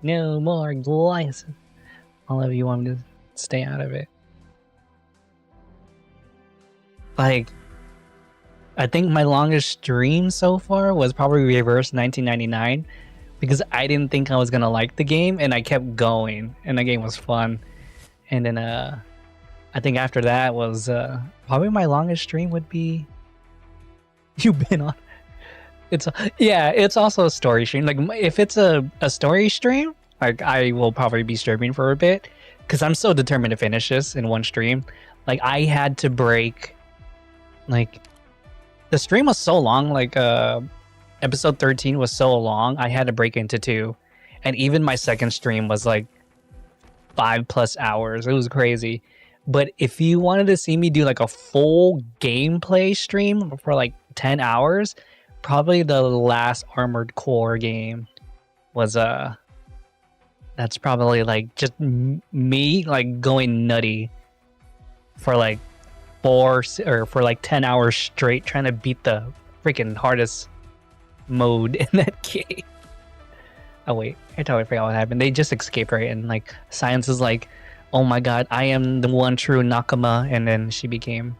A: No more glycine. All of you want me to stay out of it. Like, I think my longest stream so far was probably Reverse 1999 because I didn't think I was gonna like the game and I kept going and the game was fun. And then I think after that was probably my longest stream would be You've Been On. It's also a story stream. Like if it's a story stream, like I will probably be streaming for a bit because I'm so determined to finish this in one stream. Like I had to break, like the stream was so long, like episode 13 was so long, I had to break into 2. And even my second stream was like 5+ hours. It was crazy. But if you wanted to see me do like a full gameplay stream for like 10 hours, probably the last Armored Core game was that's probably like just me like going nutty for like 10 hours straight trying to beat the freaking hardest mode in that game. Oh wait, I totally forgot what happened. They just escaped, right? And like Science is like, oh my god, I am the one true Nakama, and then she became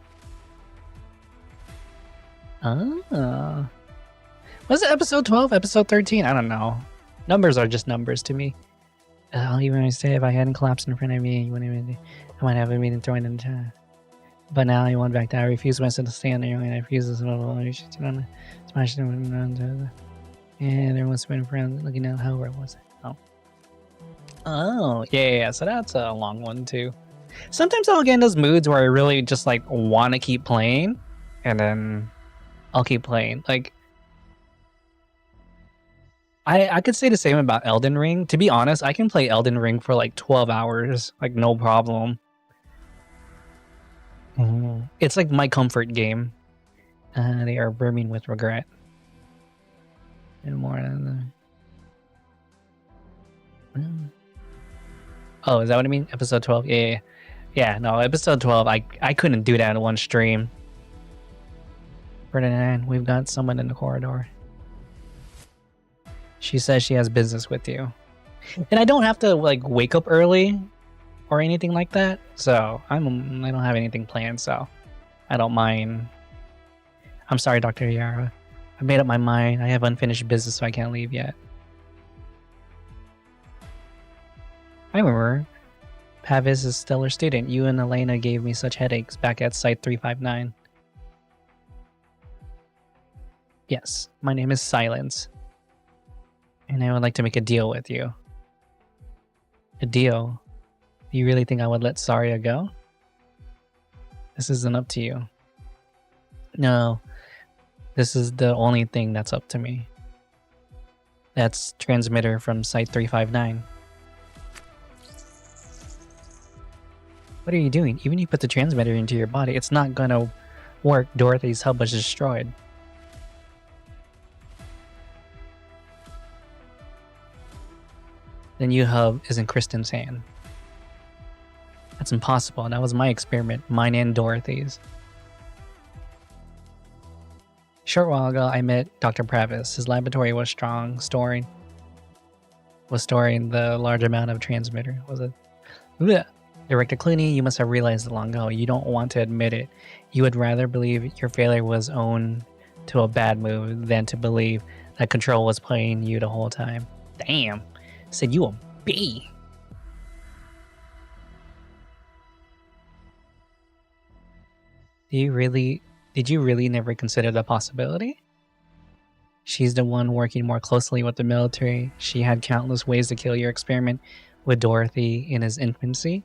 A: was it episode 12? Episode 13? I don't know. Numbers are just numbers to me. I'll even say if I hadn't collapsed in front of me, you wouldn't even, I might have been thrown in the chat. But now you want back down. I refuse myself to stand there, and I refuse this little smash them. And everyone's spinning around looking at how it was. Oh, yeah. So that's a long one too. Sometimes I'll get in those moods where I really just like want to keep playing, and then I'll keep playing. Like I could say the same about Elden Ring. To be honest, I can play Elden Ring for like 12 hours, like no problem. It's like my comfort game. They are brimming with regret. And more than oh, is that what I mean? Episode 12? Yeah, no, episode 12, I couldn't do that in one stream. Ferdinand, we've got someone in the corridor. She says she has business with you. And I don't have to like wake up early or anything like that. So I don't have anything planned, so I don't mind. I'm sorry, Dr. Yara. I made up my mind. I have unfinished business, so I can't leave yet. I remember. Pavis is a stellar student. You and Elena gave me such headaches back at Site 359. Yes, my name is Silence. And I would like to make a deal with you. A deal? Do you really think I would let Saria go? This isn't up to you. No. This is the only thing that's up to me. That's transmitter from Site 359. What are you doing? Even if you put the transmitter into your body, it's not gonna work. Dorothy's hub was destroyed. The new hub is in Kristen's hand. That's impossible. That was my experiment, mine and Dorothy's. Short while ago, I met Dr. Pravis. His laboratory was storing the large amount of transmitter. Was it? Blech. Director Clooney, you must have realized it long ago. You don't want to admit it. You would rather believe your failure was owed to a bad move than to believe that Control was playing you the whole time. Damn. Said you a bee. Did you really never consider the possibility? She's the one working more closely with the military. She had countless ways to kill your experiment with Dorothy in his infancy.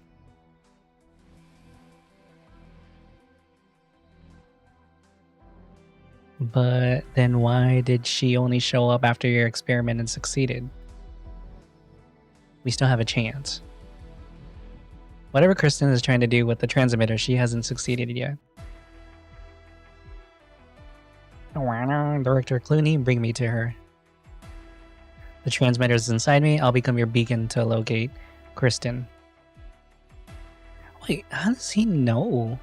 A: But then why did she only show up after your experiment and succeeded? We still have a chance. Whatever Kristen is trying to do with the transmitter, she hasn't succeeded yet. Director Clooney, bring me to her. The transmitter is inside me. I'll become your beacon to locate Kristen. Wait, how does he know?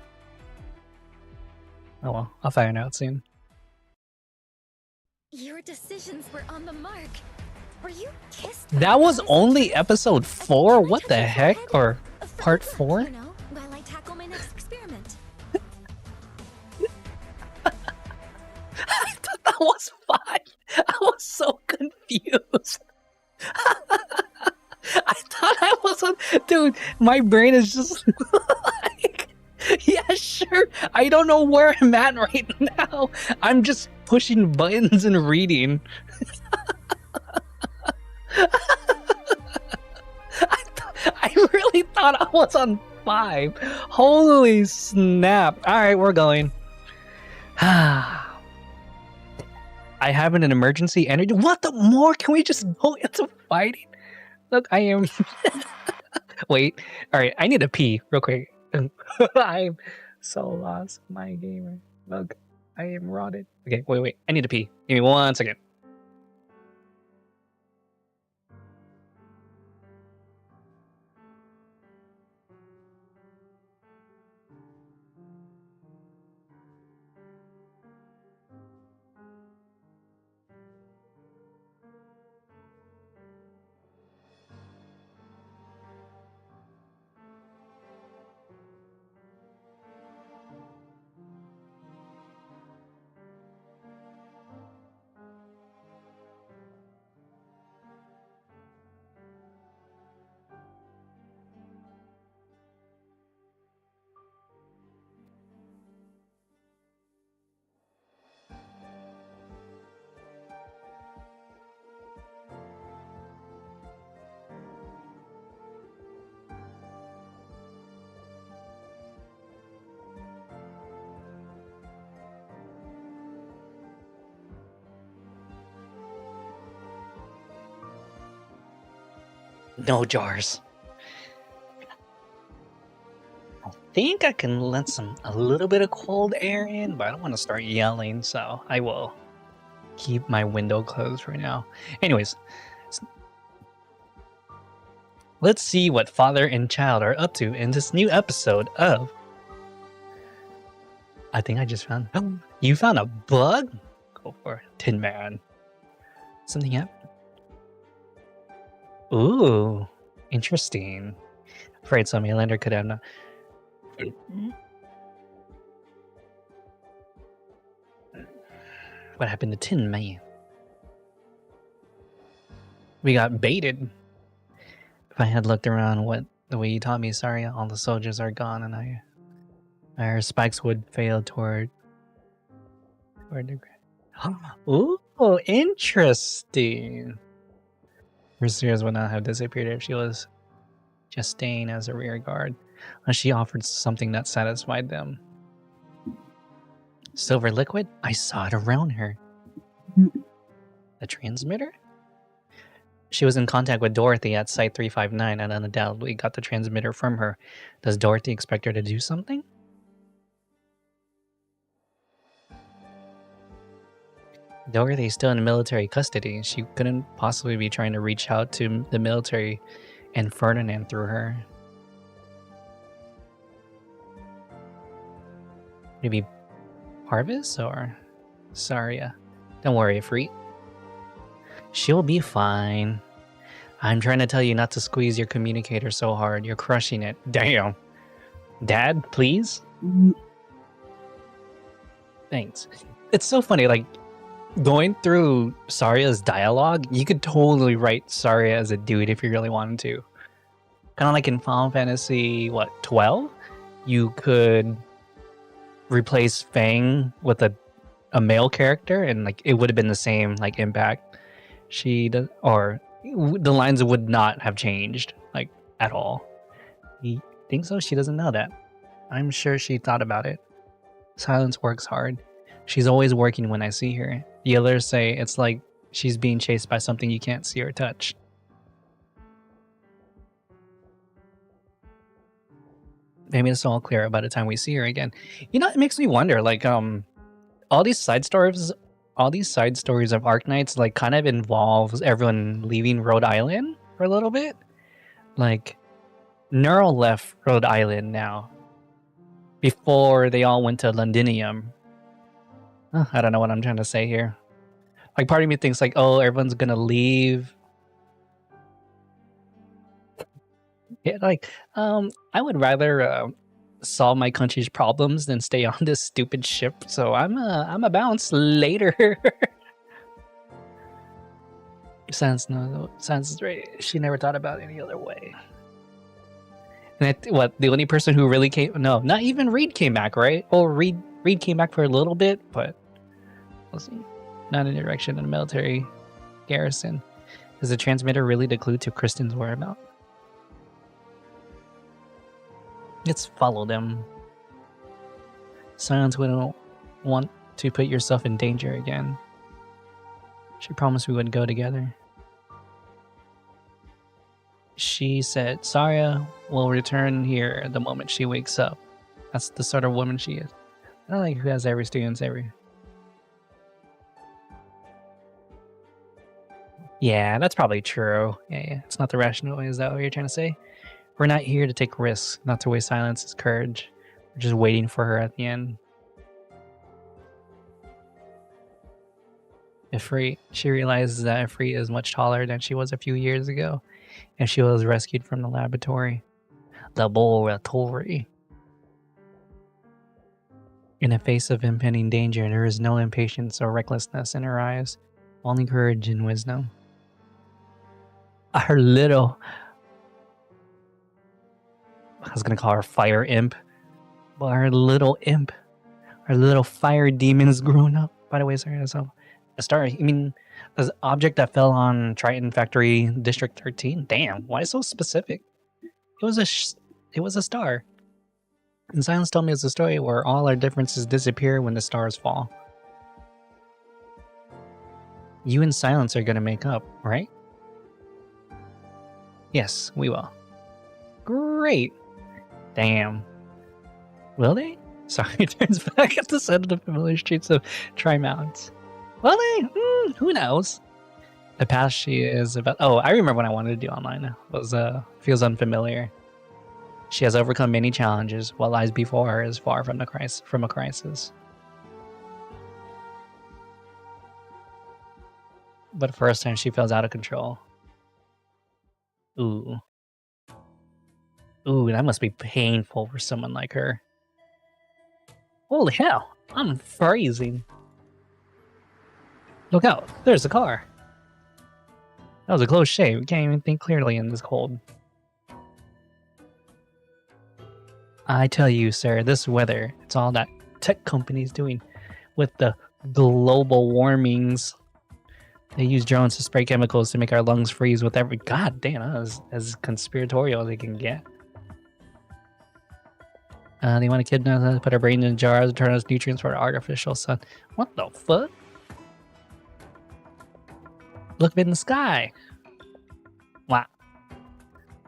A: Oh well, I'll find out soon.
C: Your decisions were on the mark. Were you kissed?
A: That was only episode 4? What the heck? Or part 4?
C: You know, while I tackle my next experiment.
A: I thought that was 5. I was so confused. I thought I was on... Dude, my brain is just like... Yeah, sure. I don't know where I'm at right now. I'm just pushing buttons and reading. I really thought I was on 5. Holy snap. Alright, we're going. I have an emergency energy. What the more? Can we just go into fighting? Look, I am... Wait. Alright, I need to pee real quick. I'm so lost, my gamer. Look, I am rotted. Okay, wait. I need to pee. Give me 1 second. No jars. I think I can let a little bit of cold air in, but I don't want to start yelling, so I will keep my window closed right now. Anyways, let's see what father and child are up to in this new episode of... I think I just found... Oh, you found a bug? Go for it. Tin Man. Something happened. Ooh, interesting. Afraid some Highlander could have. What happened to Tin Man? We got baited. If I had looked around the way you taught me, sorry, all the soldiers are gone, and our spikes would fail toward the ground. Ooh, interesting. Pursuers would not have disappeared if she was just staying as a rear guard, unless she offered something that satisfied them. Silver liquid? I saw it around her. The transmitter? She was in contact with Dorothy at Site 359 and undoubtedly got the transmitter from her. Does Dorothy expect her to do something? Dorothy's still in military custody. She couldn't possibly be trying to reach out to the military and Ferdinand through her. Maybe Parvis or Saria? Don't worry, Freet. She'll be fine. I'm trying to tell you not to squeeze your communicator so hard. You're crushing it. Damn. Dad, please? Thanks. It's so funny, like, going through Saria's dialogue, you could totally write Saria as a dude if you really wanted to. Kind of like in Final Fantasy, 12? You could replace Fang with a male character, and like it would have been the same like impact. The lines would not have changed like at all. You think so? She doesn't know that. I'm sure she thought about it. Silence works hard. She's always working when I see her. The others say it's like she's being chased by something you can't see or touch. Maybe it's all clear by the time we see her again. You know, it makes me wonder, like, all these side stories of Arknights, like, kind of involves everyone leaving Rhode Island for a little bit. Like, Neural left Rhode Island now. Before they all went to Londinium. I don't know what I'm trying to say here. Like, part of me thinks, like, oh, everyone's gonna leave. Yeah, like, I would rather solve my country's problems than stay on this stupid ship. So I'm a bounce later. Sounds right. She never thought about any other way. And the only person who really came? No, not even Reed came back, right? Well, Reed came back for a little bit, but we'll see. Not in direction of the military garrison. Is the transmitter really the clue to Kristen's whereabouts? Let's follow them. Silence, we don't want to put yourself in danger again. She promised we would go together. She said, Saria will return here the moment she wakes up. That's the sort of woman she is. I don't like who has every student's every. Yeah, that's probably true. Yeah. It's not the rational way. Is that what you're trying to say? We're not here to take risks, not to waste Silence's courage. We're just waiting for her at the end. Ifrit, she realizes that Ifrit is much taller than she was a few years ago, and she was rescued from the laboratory. In the face of impending danger, there is no impatience or recklessness in her eyes, only courage and wisdom. Her little... I was gonna call her fire imp, but our little imp, our little fire demon is grown up. By the way, sorry, that's a star. I mean, the object that fell on Triton Factory District 13. Damn, why so specific? It was a star. And Silence told me it's a story where all our differences disappear when the stars fall. You and Silence are gonna make up, right? Yes, we will. Great. Damn. Will they? Sorry, turns back at the set of the familiar streets of Tri-Mountains. Will they? Who knows? The path she is about... Oh, I remember when I wanted to do online. It was, feels unfamiliar. She has overcome many challenges. What lies before her is far from a crisis. But first time she feels out of control. Ooh. Ooh, that must be painful for someone like her. Holy hell, I'm freezing. Look out, there's a car. That was a close shave. We can't even think clearly in this cold. I tell you, sir, this weather, it's all that tech companies doing with the global warmings. They use drones to spray chemicals to make our lungs freeze with every... God damn, as conspiratorial as they can get. They want to kidnap us, put our brain in jars, and turn us nutrients for our artificial sun. What the fuck? Look up in the sky. Wow.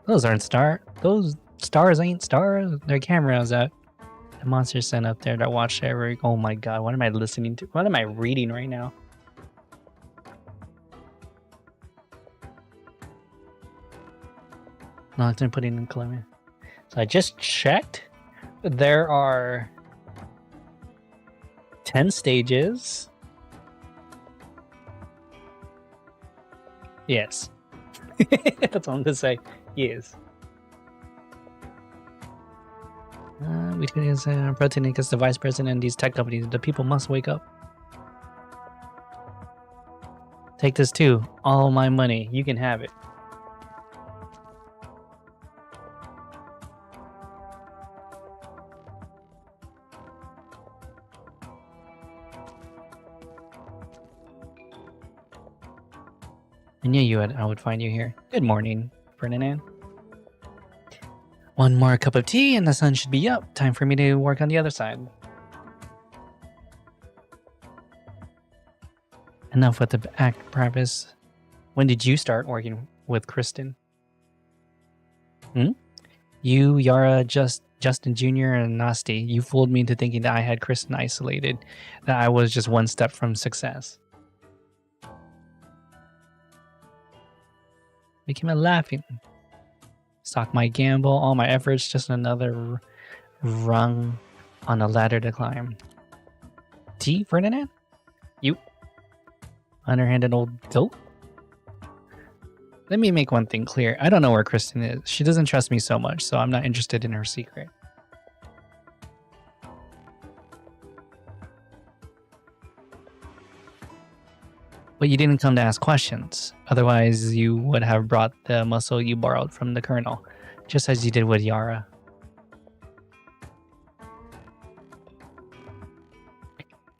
A: Those aren't stars. Those stars ain't stars. They're cameras that the monsters sent up there that watch every... Oh my god, what am I listening to? What am I reading right now? No, it's been putting in Columbia. So I just checked. There are 10 stages. Yes. That's all I'm gonna say. Yes. We can use protein against the vice president and these tech companies. The people must wake up. Take this too. All my money. You can have it. I knew I would find you here. Good morning, Ferdinand. One more cup of tea and the sun should be up. Time for me to work on the other side. Enough with the act practice. When did you start working with Kristen? You, Yara, Justin Jr., and Nasty. You fooled me into thinking that I had Kristen isolated. That I was just one step from success. Making me laughing. Stock my gamble, all my efforts, just another rung on a ladder to climb. T, Ferdinand? You underhanded old dope? Let me make one thing clear. I don't know where Kristen is. She doesn't trust me so much, so I'm not interested in her secret. But you didn't come to ask questions. Otherwise, you would have brought the muscle you borrowed from the Colonel, just as you did with Yara.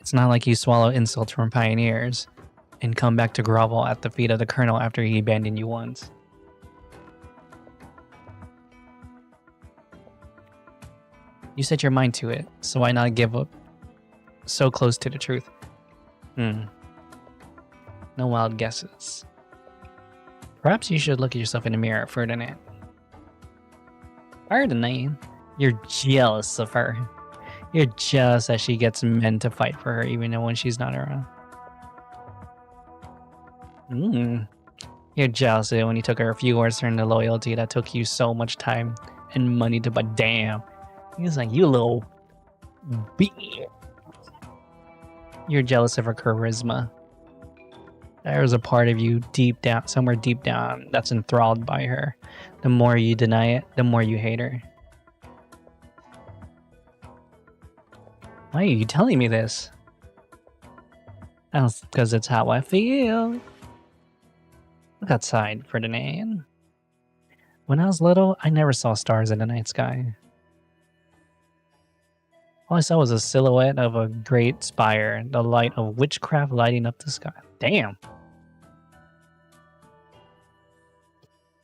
A: It's not like you swallow insults from pioneers and come back to grovel at the feet of the Colonel after he abandoned you once. You set your mind to it, so why not give up so close to the truth? No wild guesses. Perhaps you should look at yourself in the mirror, Ferdinand. Ferdinand, you're jealous of her. You're jealous that she gets men to fight for her even when she's not around. You're jealous of it when you took her a few words to earn the loyalty that took you so much time and money to buy. Damn. He's like, you little bitch. You're jealous of her charisma. There's a part of you deep down, somewhere deep down, that's enthralled by her. The more you deny it, the more you hate her. Why are you telling me this? That's because it's how I feel. Look outside, Ferdinand. When I was little, I never saw stars in the night sky. All I saw was a silhouette of a great spire, the light of witchcraft lighting up the sky. Damn.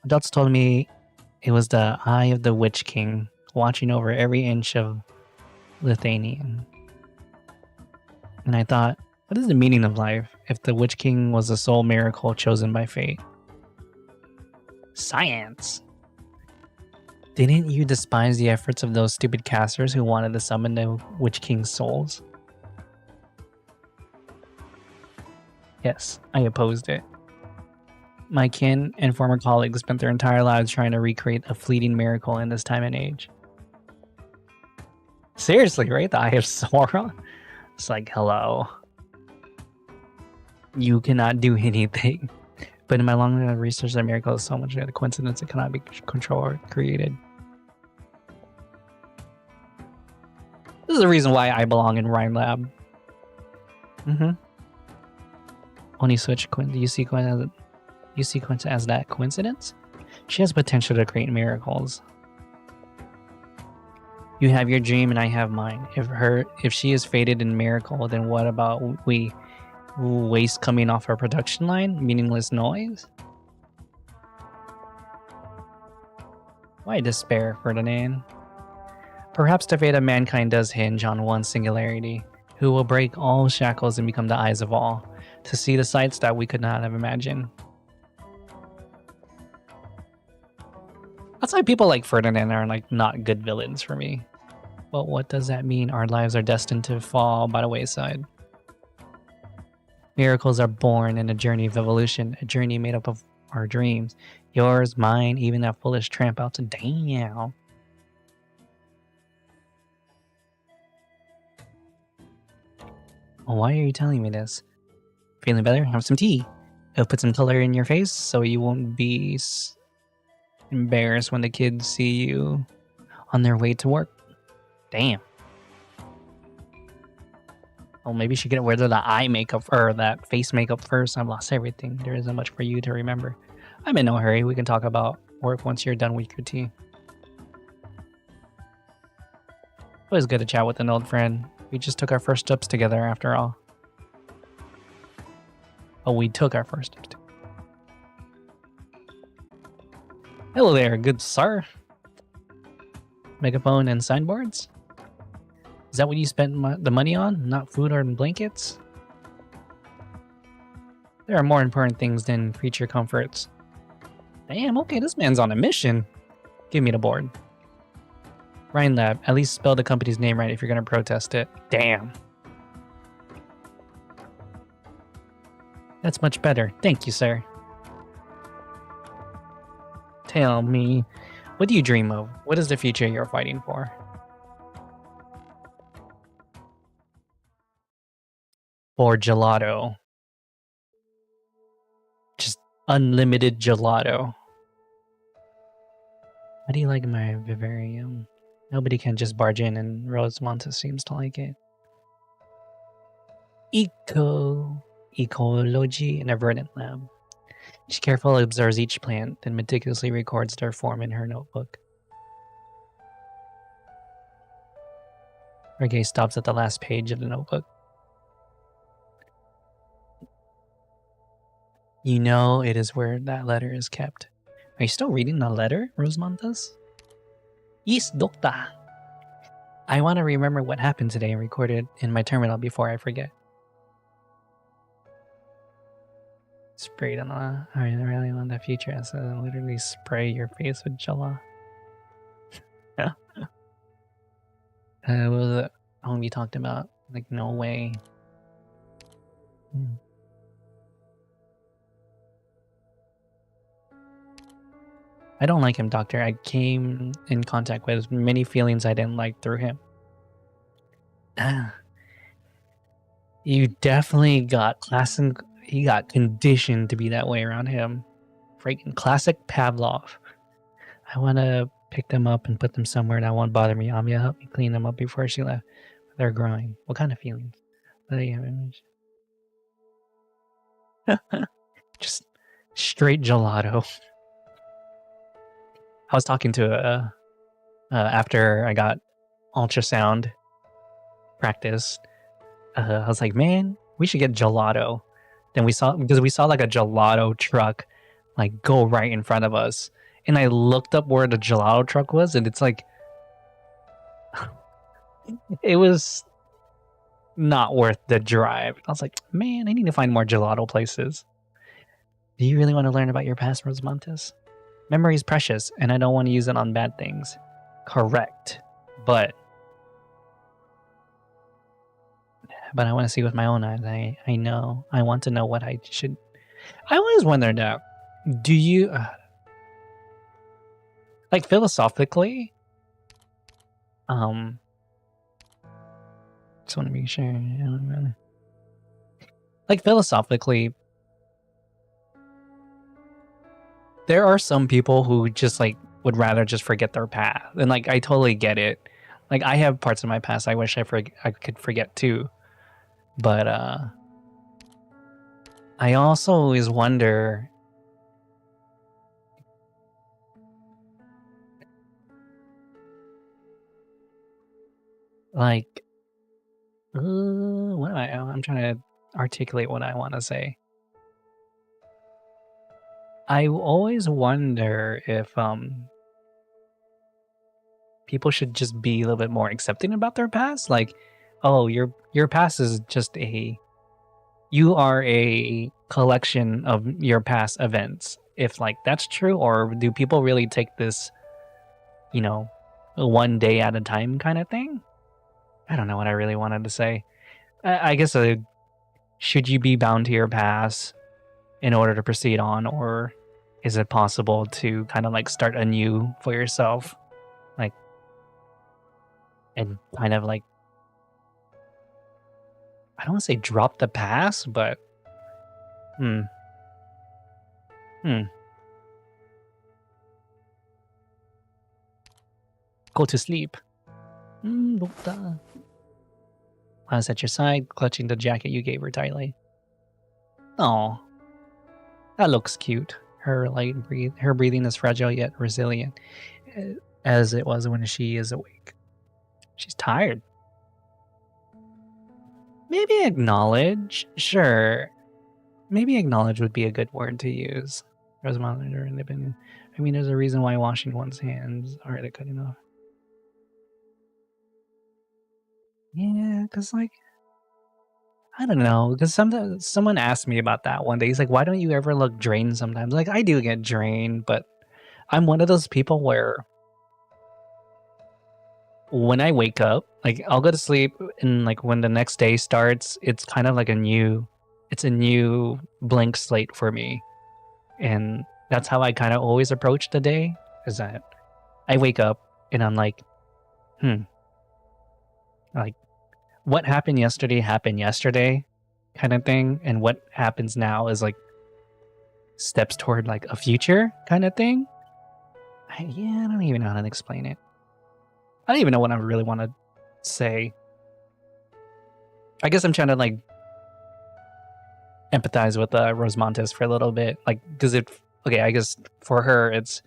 A: Adults told me it was the eye of the Witch King watching over every inch of Lithuanian. And I thought, what is the meaning of life if the Witch King was the sole miracle chosen by fate? Science! Didn't you despise the efforts of those stupid casters who wanted to summon the Witch King's souls? Yes, I opposed it. My kin and former colleagues spent their entire lives trying to recreate a fleeting miracle in this time and age. Seriously, right? The Eye of Sauron? It's like, hello. You cannot do anything But in my long research, a miracle is so much a coincidence it cannot be controlled or created. This is the reason why I belong in Rhyme Lab. Only switch you sequence as that coincidence? She has potential to create miracles. You have your dream and I have mine. If she is fated in miracle, then what about we? Waste coming off our production line? Meaningless noise? Why despair, Ferdinand? Perhaps the fate of mankind does hinge on one singularity, who will break all shackles and become the eyes of all, to see the sights that we could not have imagined. That's why people like Ferdinand are like not good villains for me. But what does that mean? Our lives are destined to fall by the wayside. Miracles are born in a journey of evolution, a journey made up of our dreams. Yours, mine, even that foolish tramp out to damn. Why are you telling me this? Feeling better? Have some tea. It'll put some color in your face so you won't be embarrassed when the kids see you on their way to work. Damn. Oh, maybe she could wear the eye makeup or that face makeup first. I've lost everything. There isn't much for you to remember. I'm in no hurry. We can talk about work once you're done with your tea. Always good to chat with an old friend. We just took our first steps together after all. Oh, we took our first steps together. Hello there, good sir. Megaphone and signboards? Is that what you spent the money on? Not food or blankets? There are more important things than creature comforts. Damn, okay, this man's on a mission. Give me the board. Rhine Lab, at least spell the company's name right if you're going to protest it. Damn. That's much better. Thank you, sir. Tell me, what do you dream of? What is the future you're fighting for? For gelato. Just unlimited gelato. How do you like my vivarium? Nobody can just barge in, and Rosemonte seems to like it. Ecology in a verdant lab. She carefully observes each plant, then meticulously records their form in her notebook. Her gaze stops at the last page of the notebook. You know it is where that letter is kept. Are you still reading the letter, Rosemontes? Yes, doctor. I want to remember what happened today and record it in my terminal before I forget. Sprayed on the... I really want the future. So literally spray your face with gelato. What was it? We talked about? Like, no way. I don't like him, Doctor. I came in contact with many feelings I didn't like through him. You definitely got he got conditioned to be that way around him. Freaking classic Pavlov. I want to pick them up and put them somewhere that won't bother me. Amia helped me clean them up before she left. They're growing. What kind of feelings? Just straight gelato. I was talking to after I got ultrasound practice. I was like, man, we should get gelato. Then we saw like a gelato truck like go right in front of us, and I looked up where the gelato truck was, and it's like it was not worth the drive. I was like, man, I need to find more gelato places. Do you really want to learn about your past, Rosemontes? Memory is precious, and I don't want to use it on bad things. Correct. But I want to see with my own eyes. I know. I want to know what I should... I always wondered that. Do you... like, philosophically... just want to be sure. Like, philosophically... there are some people who just like would rather just forget their past, and like I totally get it. Like I have parts of my past I wish I could forget too, but I also always wonder. Like, what am I'm trying to articulate what I want to say. I always wonder if people should just be a little bit more accepting about their past. Like, oh, your past is just you are a collection of your past events. If like that's true, or do people really take this, you know, one day at a time kind of thing? I don't know what I really wanted to say. I guess should you be bound to your past in order to proceed on, or is it possible to kind of like start anew for yourself, like, and kind of like, I don't want to say drop the past, but go to sleep. I was at your side, clutching the jacket you gave her tightly. Oh, that looks cute. Her breathing is fragile yet resilient, as it was when she is awake. She's tired. Maybe acknowledge? Sure. Maybe acknowledge would be a good word to use. Rosamond, I mean, there's a reason why washing one's hands aren't good enough. Yeah, because, like, I don't know. Because sometimes someone asked me about that one day. He's like, why don't you ever look drained sometimes? Like, I do get drained, but I'm one of those people where when I wake up, like, I'll go to sleep, and, like, when the next day starts, it's kind of like a new blank slate for me. And that's how I kind of always approach the day, is that I wake up, and I'm like, like, what happened yesterday kind of thing, and what happens now is like steps toward like a future kind of thing. I don't even know how to explain it. I don't even know what I really want to say. I guess I'm trying to like empathize with Rosemontes for a little bit, like, because I guess for her it's,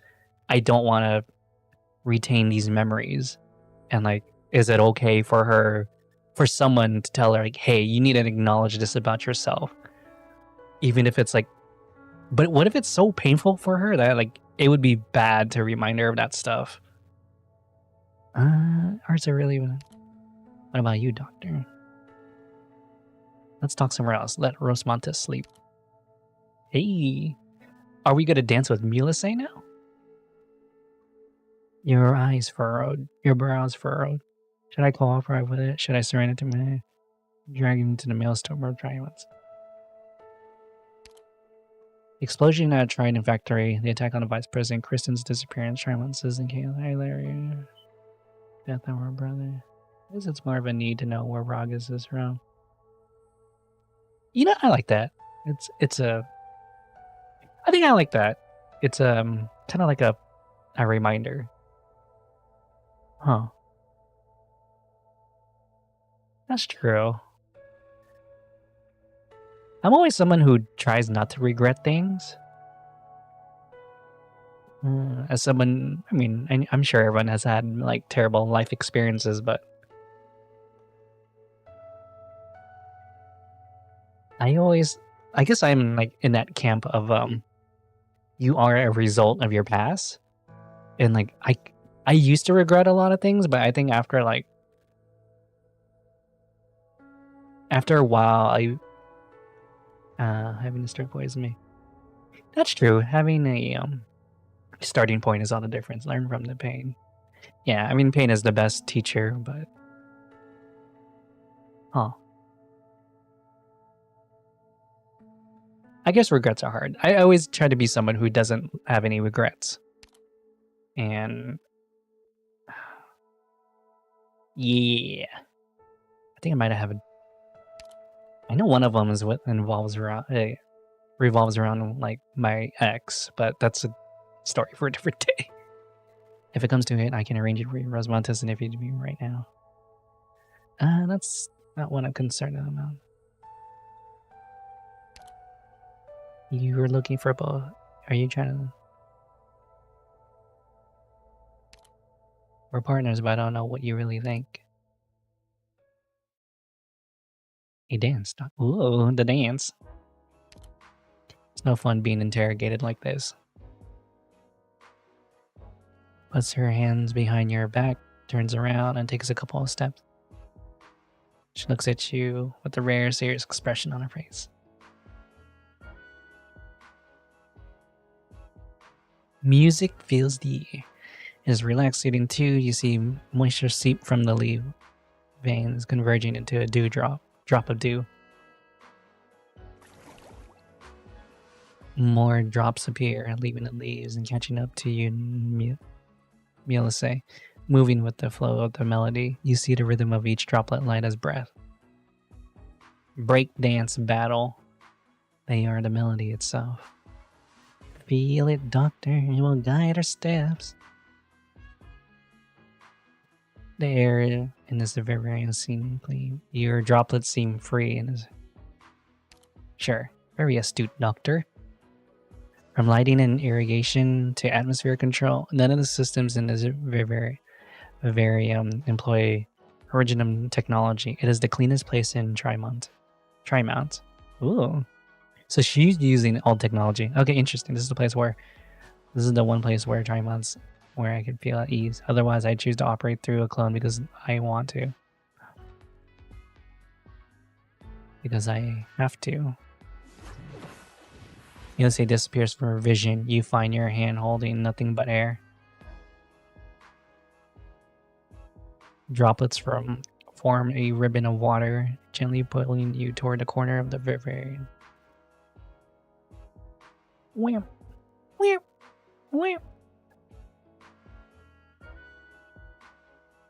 A: I don't want to retain these memories, and like, is it okay for someone to tell her like, hey, you need to acknowledge this about yourself, even if it's like, but what if it's so painful for her that like it would be bad to remind her of that stuff? Or is it really? What about you, doctor? Let's talk somewhere else. Let Rosemontes sleep. Hey, are we gonna dance with Mulise now? Your eyes furrowed, your brows furrowed. Should I cooperate with it? Should I surrender to my drag him to the maelstrom of violence? The explosion at a Trident factory, the attack on the vice president, Kristen's disappearance, silences and chaos, Larry, death of her brother. I guess it's more of a need to know where Ragas is from. You know, I like that. I think I like that. It's kind of like a reminder. Huh. That's true. I'm always someone who tries not to regret things. As someone, I mean, I'm sure everyone has had like terrible life experiences, but I guess I'm like in that camp of you are a result of your past, and like I used to regret a lot of things, but I think after a while, having to start poison me. That's true. Having a starting point is all the difference. Learn from the pain. Yeah, I mean, pain is the best teacher, but I guess regrets are hard. I always try to be someone who doesn't have any regrets, and yeah, I think I might have I know one of them is what revolves around like my ex, but that's story for a different day. If it comes to it, I can arrange it for you, Rosmontes, and if you do me right now. That's not what I'm concerned about. You were looking for both. Are you trying to... We're partners, but I don't know what you really think. A dance. Ooh, the dance. It's no fun being interrogated like this. Puts her hands behind your back, turns around, and takes a couple of steps. She looks at you with a rare, serious expression on her face. Music fills the air. It is relaxed, soothing too. You see moisture seep from the leaf veins, converging into a drop of dew. More drops appear, leaving the leaves and catching up to you, maliciously, moving with the flow of the melody. You see the rhythm of each droplet light as breath. Break dance battle. They are the melody itself. Feel it, doctor, it will guide our steps. The air in this vivarium seem clean. Your droplets seem free and is... Sure, very astute, doctor. From lighting and irrigation to atmosphere control, none of the systems in this vivarium employ original technology. It is the cleanest place in Trimount. Ooh. So she's using old technology. Okay, interesting. This is the one place where Trimount's where I can feel at ease. Otherwise, I choose to operate through a clone because I want to. Because I have to. Maliciously disappears from vision. You find your hand holding nothing but air. Droplets form a ribbon of water, gently pulling you toward the corner of the vivarium. Wham! Wham! Wham!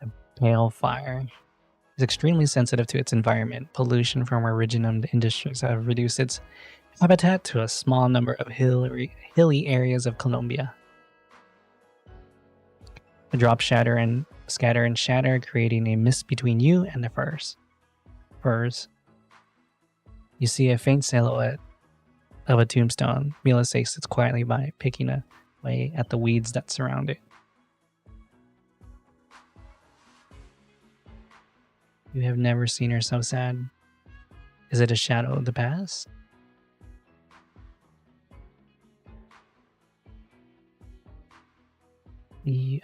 A: A pale fire is extremely sensitive to its environment. Pollution from originum industries have reduced its habitat to a small number of hilly areas of Colombia. The drops scatter and shatter, creating a mist between you and the firs. You see a faint silhouette of a tombstone. Maliciously sits quietly by, picking away at the weeds that surround it. You have never seen her so sad. Is it a shadow of the past?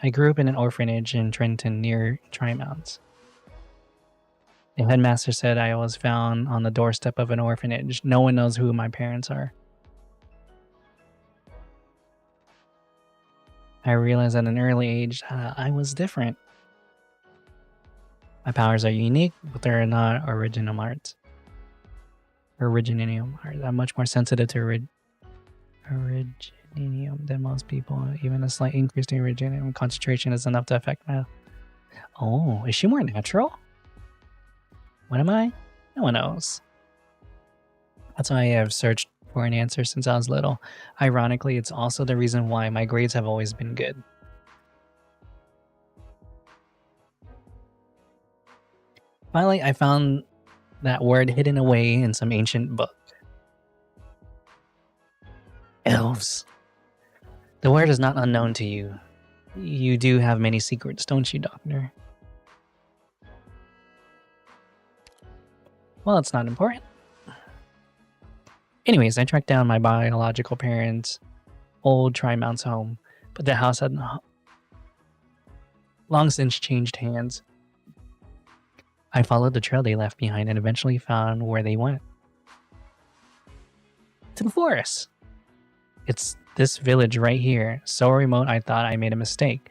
A: I grew up in an orphanage in Trenton near Trimount. The headmaster said I was found on the doorstep of an orphanage. No one knows who my parents are. I realized at an early age I was different. My powers are unique, but they're not originum arts. Origininium art. I'm much more sensitive to origininium than most people. Even a slight increase in origininium concentration is enough to affect my... Oh, is she more natural? What am I? No one knows. That's why I have searched for an answer since I was little. Ironically, it's also the reason why my grades have always been good. Finally, I found that word hidden away in some ancient book. Elves. The word is not unknown to you. You do have many secrets, don't you, Doctor? Well, it's not important. Anyways, I tracked down my biological parents' old Trimount's home, but the house had long since changed hands. I followed the trail they left behind and eventually found where they went. To the forest. It's this village right here, so remote I thought I made a mistake.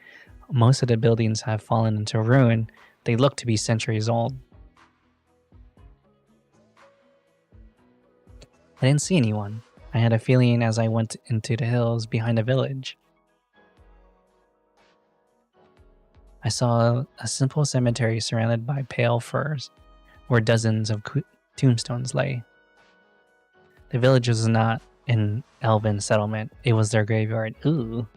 A: Most of the buildings have fallen into ruin. They look to be centuries old. I didn't see anyone. I had a feeling as I went into the hills behind the village. I saw a simple cemetery surrounded by pale firs, where dozens of tombstones lay. The village was not an elven settlement. It was their graveyard. Ooh.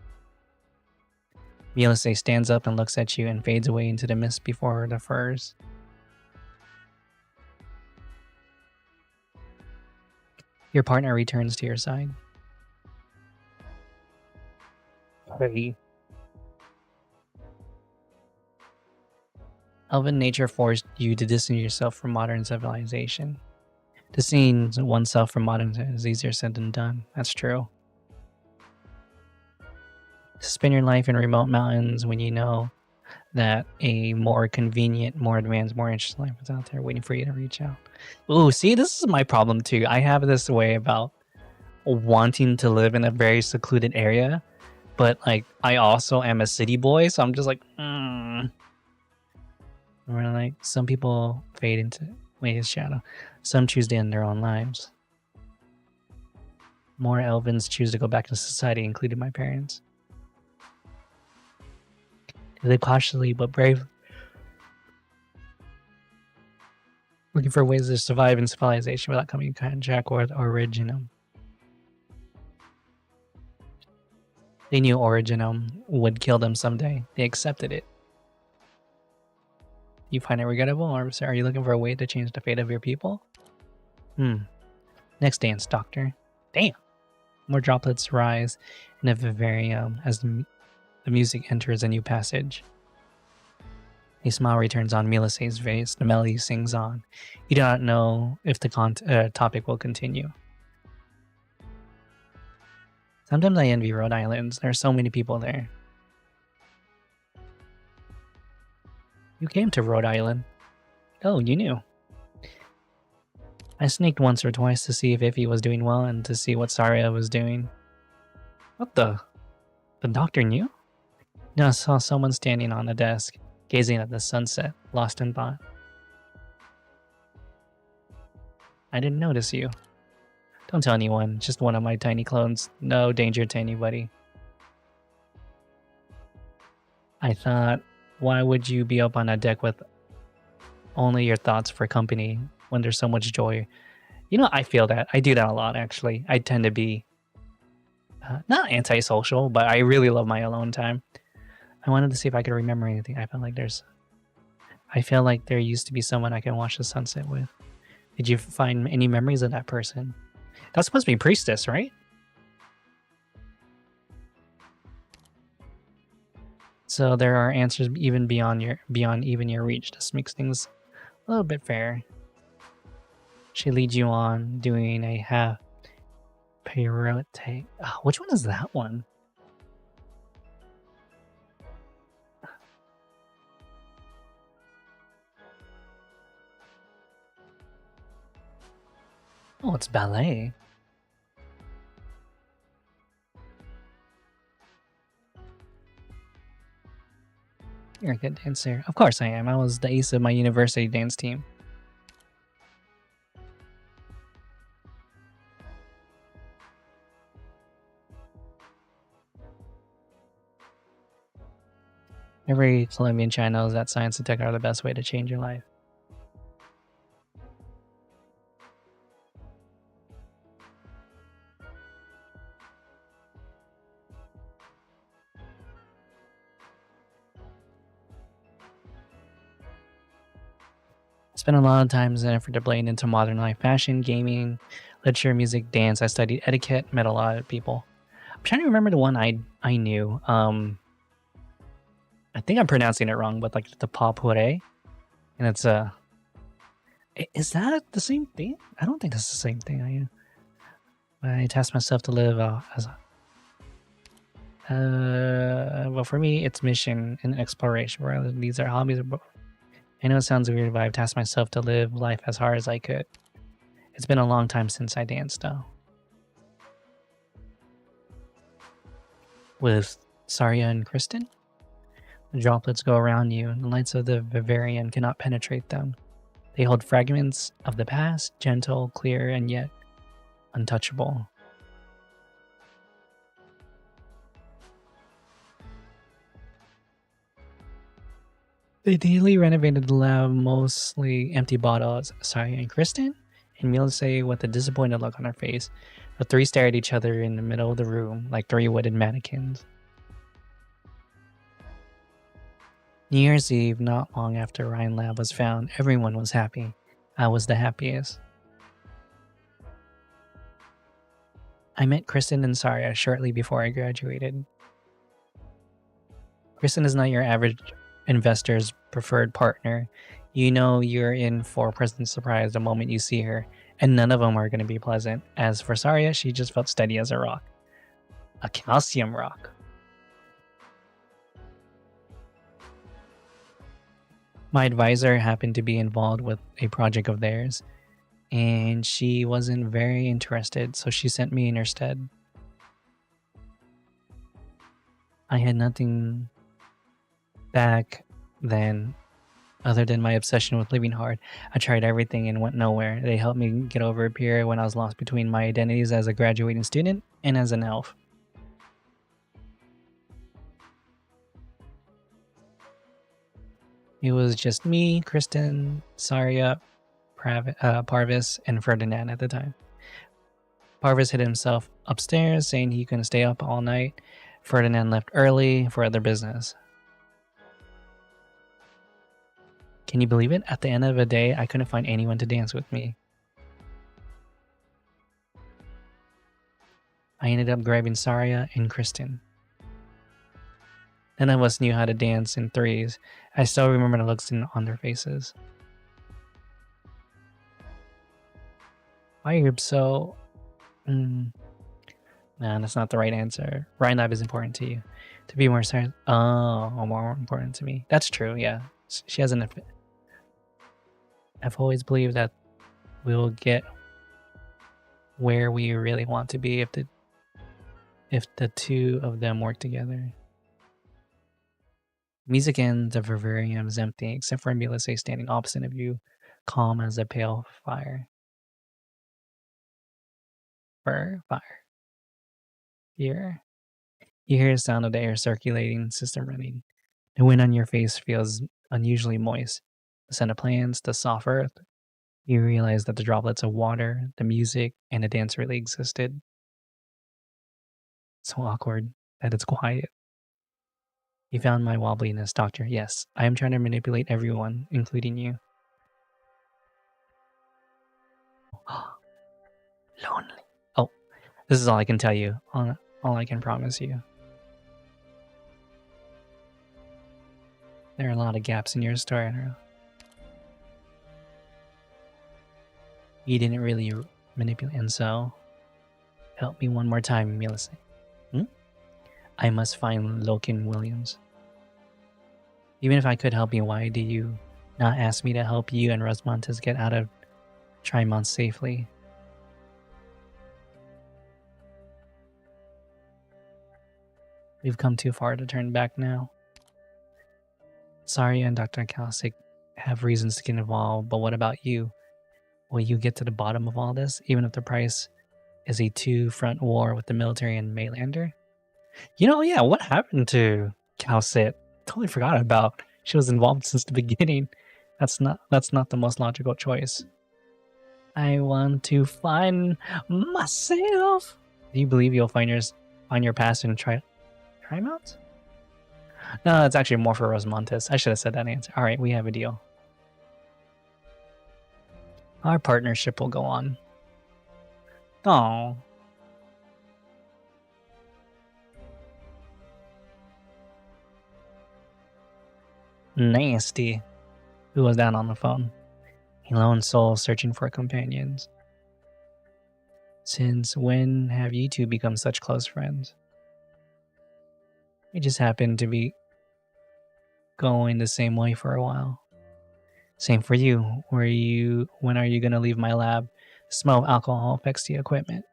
A: Milicé stands up and looks at you and fades away into the mist before the firs. Your partner returns to your side. Hey. Elven nature forced you to distance yourself from modern civilization. Distancing oneself from modern is easier said than done. That's true. To spend your life in remote mountains when you know that a more convenient, more advanced, more interesting life is out there waiting for you to reach out. Ooh, see, this is my problem too. I have this way about wanting to live in a very secluded area, but like I also am a city boy, so I'm just like, Or like some people fade into his shadow. Some choose to end their own lives. More Elvins choose to go back into society, including my parents. They live cautiously but brave, looking for ways to survive in civilization without coming in contact with Originum. They knew Originum would kill them someday. They accepted it. You find it regrettable, or are you looking for a way to change the fate of your people? Next dance, Doctor. Damn! More droplets rise in a vivarium as the music enters a new passage. A smile returns on Milicé's face. The melody sings on. You do not know if the topic will continue. Sometimes I envy Rhode Island. There are so many people there. You came to Rhode Island. Oh, you knew. I sneaked once or twice to see if Iffy was doing well and to see what Saria was doing. What the? The doctor knew? No, I saw someone standing on a desk, gazing at the sunset, lost in thought. I didn't notice you. Don't tell anyone, just one of my tiny clones. No danger to anybody. I thought, why would you be up on a deck with only your thoughts for company when there's so much joy? You know, I feel that. I do that a lot, actually. I tend to be not antisocial, but I really love my alone time. I wanted to see if I could remember anything. I feel like there used to be someone I can watch the sunset with. Did you find any memories of that person? That's supposed to be Priestess, right? So there are answers even beyond even your reach. This makes things a little bit fair. She leads you on, doing a half pirouette. Oh, which one is that one? Oh, it's ballet. You're a good dancer. Of course I am. I was the ace of my university dance team. Every Colombian child knows that science and tech are the best way to change your life. Spent a lot of time and effort to blend into modern life, fashion, gaming, literature, music, dance. I studied etiquette, met a lot of people. I'm trying to remember the one I knew. I think I'm pronouncing it wrong, but like the pure, and it's is that the same thing? I don't think that's the same thing. I tasked myself to live as well, for me, it's mission and exploration. Where these are hobbies. I know it sounds weird, but I've tasked myself to live life as hard as I could. It's been a long time since I danced, though. With Saria and Kristen, the droplets go around you, and the lights of the Vivarium cannot penetrate them. They hold fragments of the past, gentle, clear, and yet untouchable. They daily renovated the lab, mostly empty bottles. Saria and Kristen, and Milicé with a disappointed look on her face. The three stare at each other in the middle of the room like three wooden mannequins. New Year's Eve, not long after Ryan Lab was found, everyone was happy. I was the happiest. I met Kristen and Saria shortly before I graduated. Kristen is not your average investor's preferred partner. You know you're in for a pleasant surprise the moment you see her, and none of them are going to be pleasant. As for Saria, she just felt steady as a rock. A calcium rock. My advisor happened to be involved with a project of theirs, and she wasn't very interested, so she sent me in her stead. I had nothing back then other than my obsession with living hard. I tried everything and went nowhere. They helped me get over a period when I was lost between my identities as a graduating student and as an elf. It was just me, Kristen, Saria, Parvis, and Ferdinand at the time. Parvis hid himself upstairs, saying he couldn't stay up all night. Ferdinand left early for other business. Can you believe it? At the end of the day, I couldn't find anyone to dance with me. I ended up grabbing Saria and Kristen. None of us knew how to dance in threes. I still remember the looks on their faces. Why are you so... No, that's not the right answer. Ryan Lab is important to you. To be more serious... Oh, more important to me. That's true, yeah. She has an... I've always believed that we'll get where we really want to be if the two of them work together. Music ends, the vivarium is empty, except for Maliciously standing opposite of you, calm as a pale fire. Fire. Here. You hear the sound of the air circulating, system running. The wind on your face feels unusually moist. The scent of plants, the soft earth. You realize that the droplets of water, the music, and the dance really existed. So awkward that it's quiet. You found my wobbliness, Doctor. Yes, I am trying to manipulate everyone, including you. Lonely. Oh, this is all I can tell you. All I can promise you. There are a lot of gaps in your story. You didn't really manipulate, and so help me one more time, Maliciously. I must find Logan Williams. Even if I could help you, why do you not ask me to help you and Rosmontes get out of Trimont safely? We've come too far to turn back now. Saria and Dr. Kalsic have reasons to get involved, but what about you? Will you get to the bottom of all this, even if the price is a two-front war with the military and Maylander? You know, yeah, what happened to Kalsic? Totally forgot about. She was involved since the beginning. That's not the most logical choice. I want to find myself. Do you believe you'll find your past and Trimount? No, it's actually more for Rosmontes. I should have said that answer. All right, we have a deal. Our partnership will go on. Oh. Nasty. Who was that on the phone? A lone soul searching for companions. Since when have you two become such close friends? We just happened to be going the same way for a while. Same for you. When are you gonna leave my lab? The smell of alcohol affects the equipment.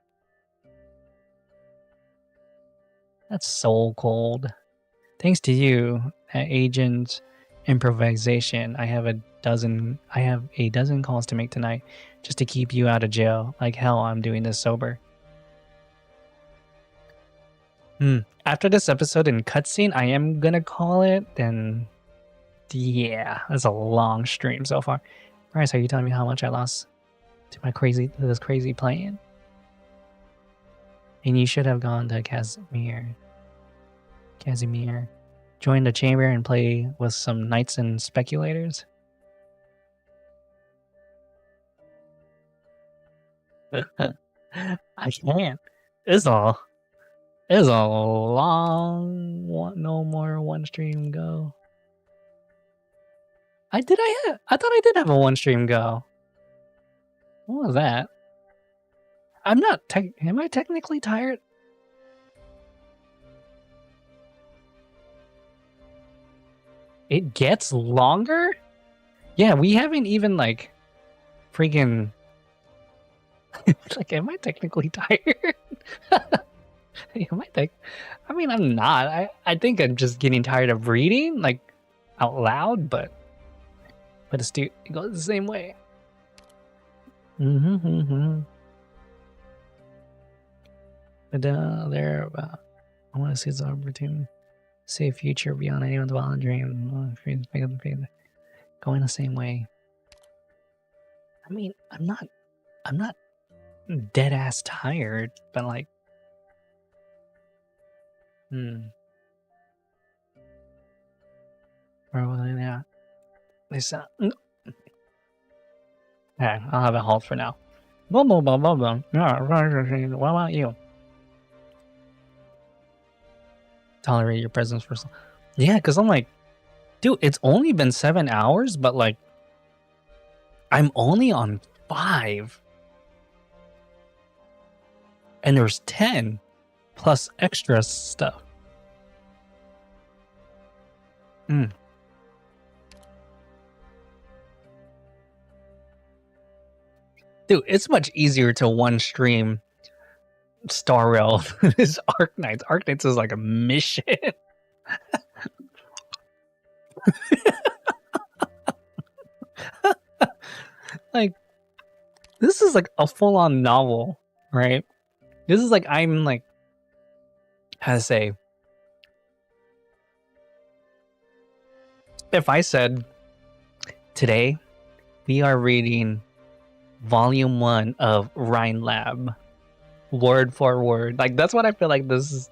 A: That's so cold. Thanks to you, Agent Improvisation, I have a dozen calls to make tonight just to keep you out of jail. Like hell, I'm doing this sober. After this episode and cutscene, I am gonna call it. Then, yeah, that's a long stream so far. Bryce, are you telling me how much I lost to this crazy plan? And you should have gone to Casimir. join the chamber and play with some knights and speculators? I can't. It's a long one. No more one stream go. I thought I did have a one stream go. What was that? I'm not. Am I technically tired? It gets longer? Yeah, we haven't even like freaking like, am I technically tired? Am I mean, I'm not. I think I'm just getting tired of reading like out loud, but it goes the same way. But they're about. I want to see this opportunity. See a future beyond anyone's wildest dream. Going the same way. I mean, I'm not dead ass tired, but like, probably not. They sound. Okay, I'll have a halt for now. Blah blah blah blah blah. What about you? Tolerate your presence for some. Yeah, because I'm like, dude, it's only been 7 hours, but like, I'm only on 5. And there's 10 plus extra stuff. Dude, it's much easier to one stream Star Rail than this Arknights. Arknights is like a mission. Like, this is like a full-on novel, right? This is like, I'm like, how to say, if I said, today, we are reading Volume 1 of Rhine Lab, word for word. Like, that's what I feel like this is.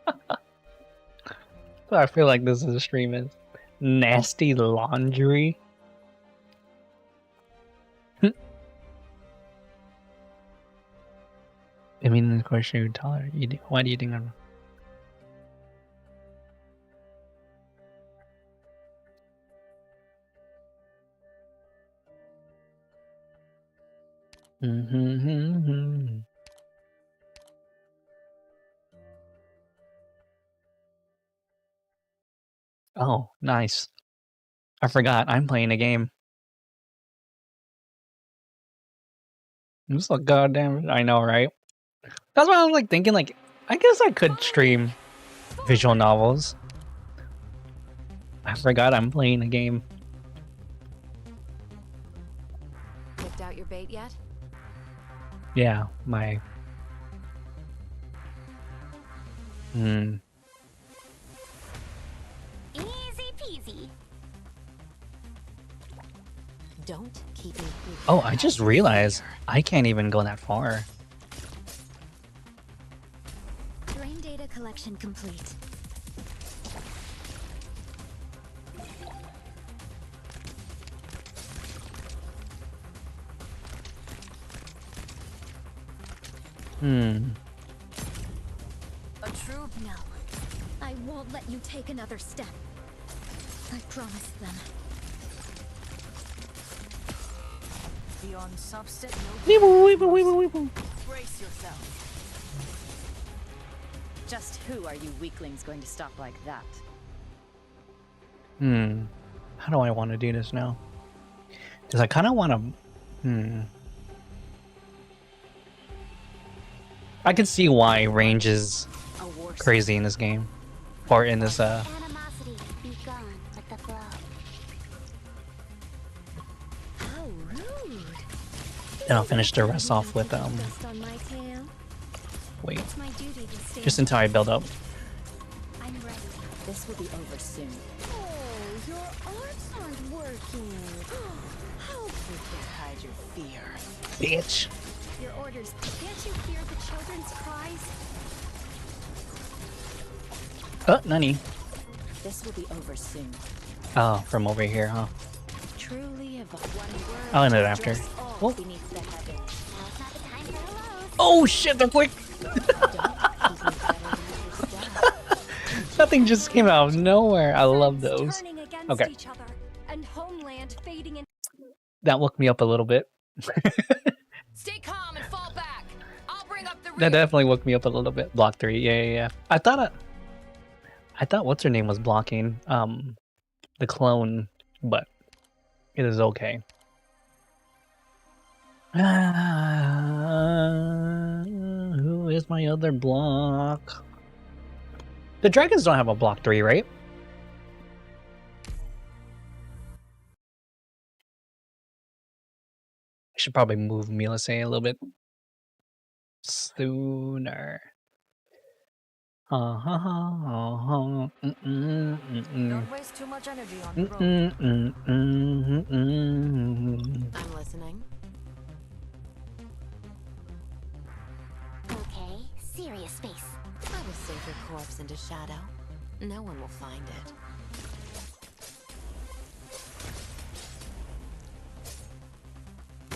A: That's what I feel like this is a stream is. Nasty laundry. I mean, of course, you would tolerate. Why do you think I'm? Oh, nice. I forgot. I'm playing a game. This is goddamn. I know, right? That's why I was like thinking, like, I guess I could stream visual novels. I forgot I'm playing a game.
D: Picked out your bait yet?
A: Yeah, my.
E: Easy peasy.
D: Don't keep me.
A: Oh, I just realized I can't even go that far.
C: Drain data collection complete.
F: A true.
C: No, I won't let you take another step. I promised them.
F: Beyond substance, brace yourself.
G: Just who are you weaklings going to stop like that?
A: How do I want to do this now? Because I kind of want to. I can see why range is crazy in this game, or in this
E: Animosity be gone with the flow.
C: How rude.
A: Then I'll finish the rest off with
C: Dust on my tail.
A: wait,
C: It's my duty to stay.
A: just until I build up.
C: I'm ready.
G: This will be over soon.
C: Oh, your arms aren't working. How
D: You can't hide your fear.
A: Bitch.
C: your orders? Can't you hear the children's cries?
A: Nani?
G: This will be over soon.
A: Oh, from over here, huh?
G: Truly evocative.
A: I'll end it after. Oh,
G: Beneath the heavens.
E: Now's not the time for hellos.
A: oh shit, they're quick! Nothing just came out of nowhere. I love those.
C: Turning against
A: Okay.
C: each other, and homeland fading in.
A: That woke me up a little bit.
D: Stay calm and fall back. I'll bring up the rear.
A: That definitely woke me up a little bit. Block 3, yeah. I thought what's her name was blocking the clone, but it is okay. Who is my other block? The dragons don't have a block 3, right? I should probably move maliciously a little bit sooner.
F: Don't waste too much energy on the road.
D: I'm listening.
E: Okay, serious space.
D: I will sink your corpse into shadow. No one will find it.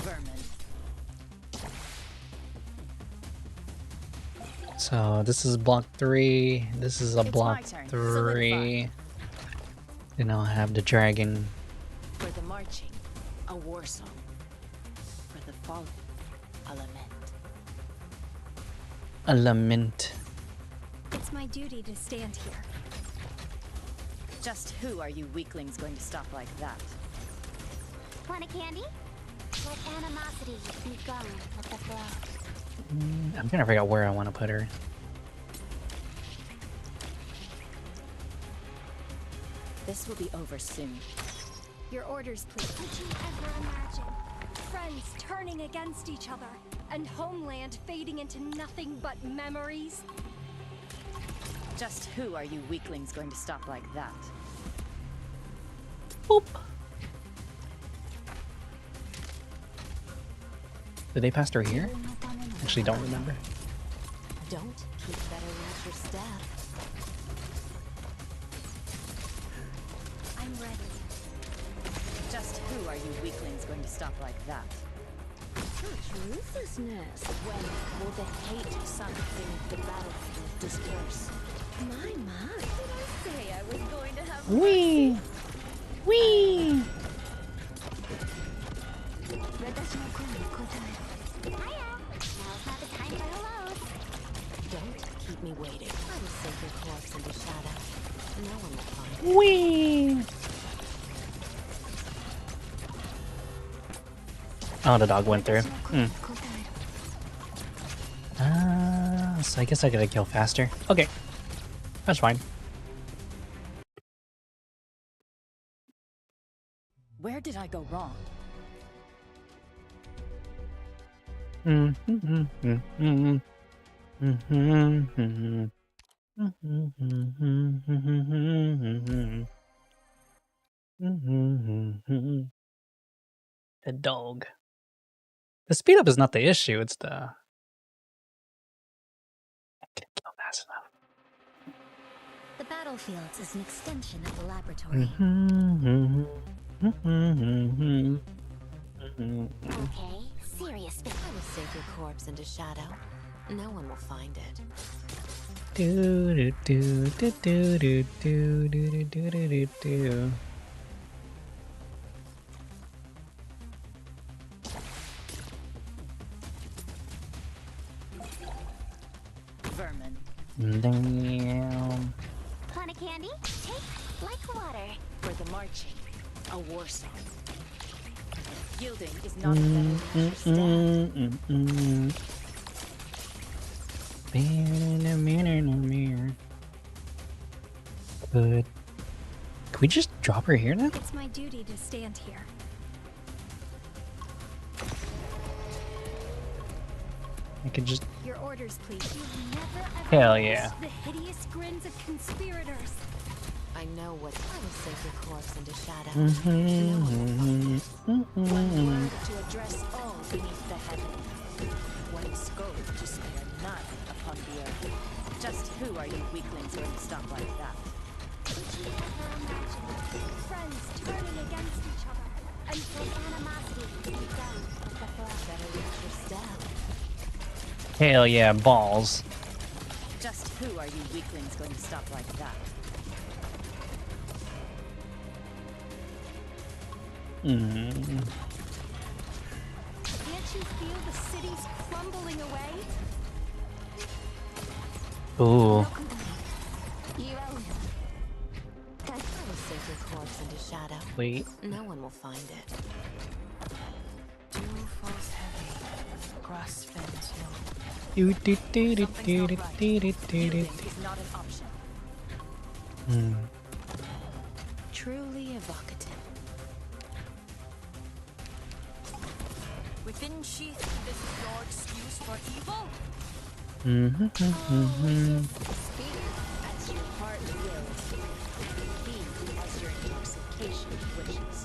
G: Vermin.
A: So this is block 3. This is a
G: It's
A: block
G: my turn.
A: 3. Then I'll have the dragon.
G: For the marching, a war song. For the fallen, a lament.
A: A lament.
C: It's my duty to stand here.
G: Just who are you weaklings going to stop like that?
E: Want a candy? Let animosity be gone with the flow.
A: I'm trying to figure out where I want to put her.
G: This will be over soon.
C: Your orders, please.
E: Could you ever imagine?
C: Friends turning against each other, and homeland fading into nothing but memories.
G: Just who are you weaklings going to stop like that?
A: Boop. Did they pass through here? Actually, don't remember.
D: Don't keep better watch your step.
C: I'm ready.
G: Just who are you weaklings going to stop like that?
C: Such ruthlessness.
G: When will the hate sunk beneath the battlefield disperse?
C: My. Did I say I was going to have
A: Wee! Wee!
E: Hiya! Now's not the time for hellos.
D: Don't keep me waiting. I will sink your corpse into shadow. No one will find it.
A: Wee! Oh, the dog went through. So I guess I gotta kill faster. Okay. That's fine.
G: Where did I go wrong?
A: The dog. The speed up is not the issue, it's the... I can't kill fast enough.
C: The battlefield is an extension of the laboratory.
E: Okay, serious space.
D: I will sink your corpse into shadow. No one will find it.
A: Do do do do do do do do do do do.
G: Vermin.
A: Damn.
E: Want a candy? Take like water.
G: For the marching, a war song. Yielding is not better than your stand.
A: Good. Can we just drop her here now?
C: It's my duty to stand here.
A: I could just...
C: Your orders, please. You've never ever
A: Hell
C: noticed
A: yeah.
C: the hideous grins of conspirators.
D: I know what. I will sink your corpse into shadow. No one will find it.
G: One word to address all beneath the heaven. One scope to spare none upon the earth. Just who are you weaklings going to stop like that?
A: Hell yeah, balls.
G: Just who are you weaklings going to stop like that?
A: Mm.
C: Can't you feel the cities crumbling away?
A: Ooh.
D: I will sink your corpse into shadow.
A: Wait.
D: No one will find it.
F: Dew falls heavy, grass fends low.
G: Yielding is not an option.
D: Truly evocative.
F: Within sheath, this is your excuse for evil?
G: Speak as your heart wills. Be as your intoxication wishes.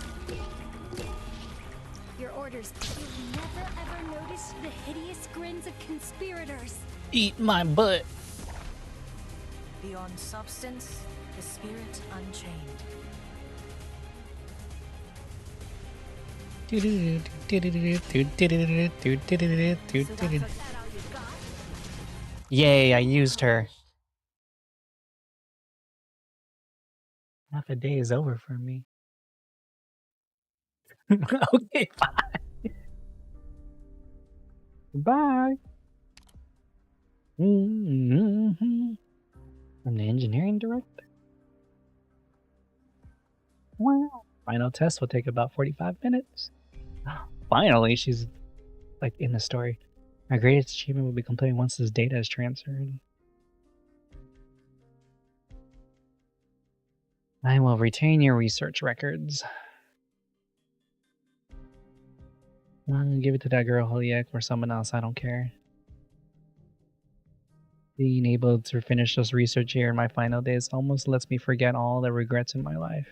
C: Your orders. You've never ever noticed the hideous grins of conspirators.
A: Eat my butt.
F: Beyond substance, the spirit unchained.
A: Yay, I used her. Half a day is over for me. Okay, bye. Bye. I'm the engineering director. Wow. Final test will take about 45 minutes. Finally, she's like in the story. My greatest achievement will be completed once this data is transferred. I will retain your research records. I'm gonna give it to that girl Holiek or someone else, I don't care. Being able to finish this research here in my final days almost lets me forget all the regrets in my life.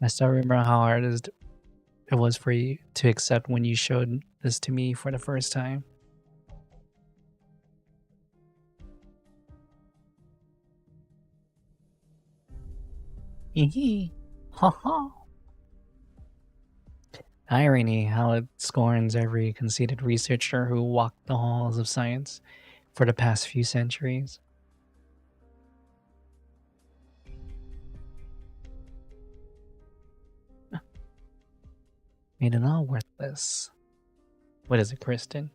A: I still remember how hard it was for you to accept when you showed this to me for the first time. Hee ha ha. Irony, how it scorns every conceited researcher who walked the halls of science for the past few centuries. Made it all worthless. What is it, Kristen?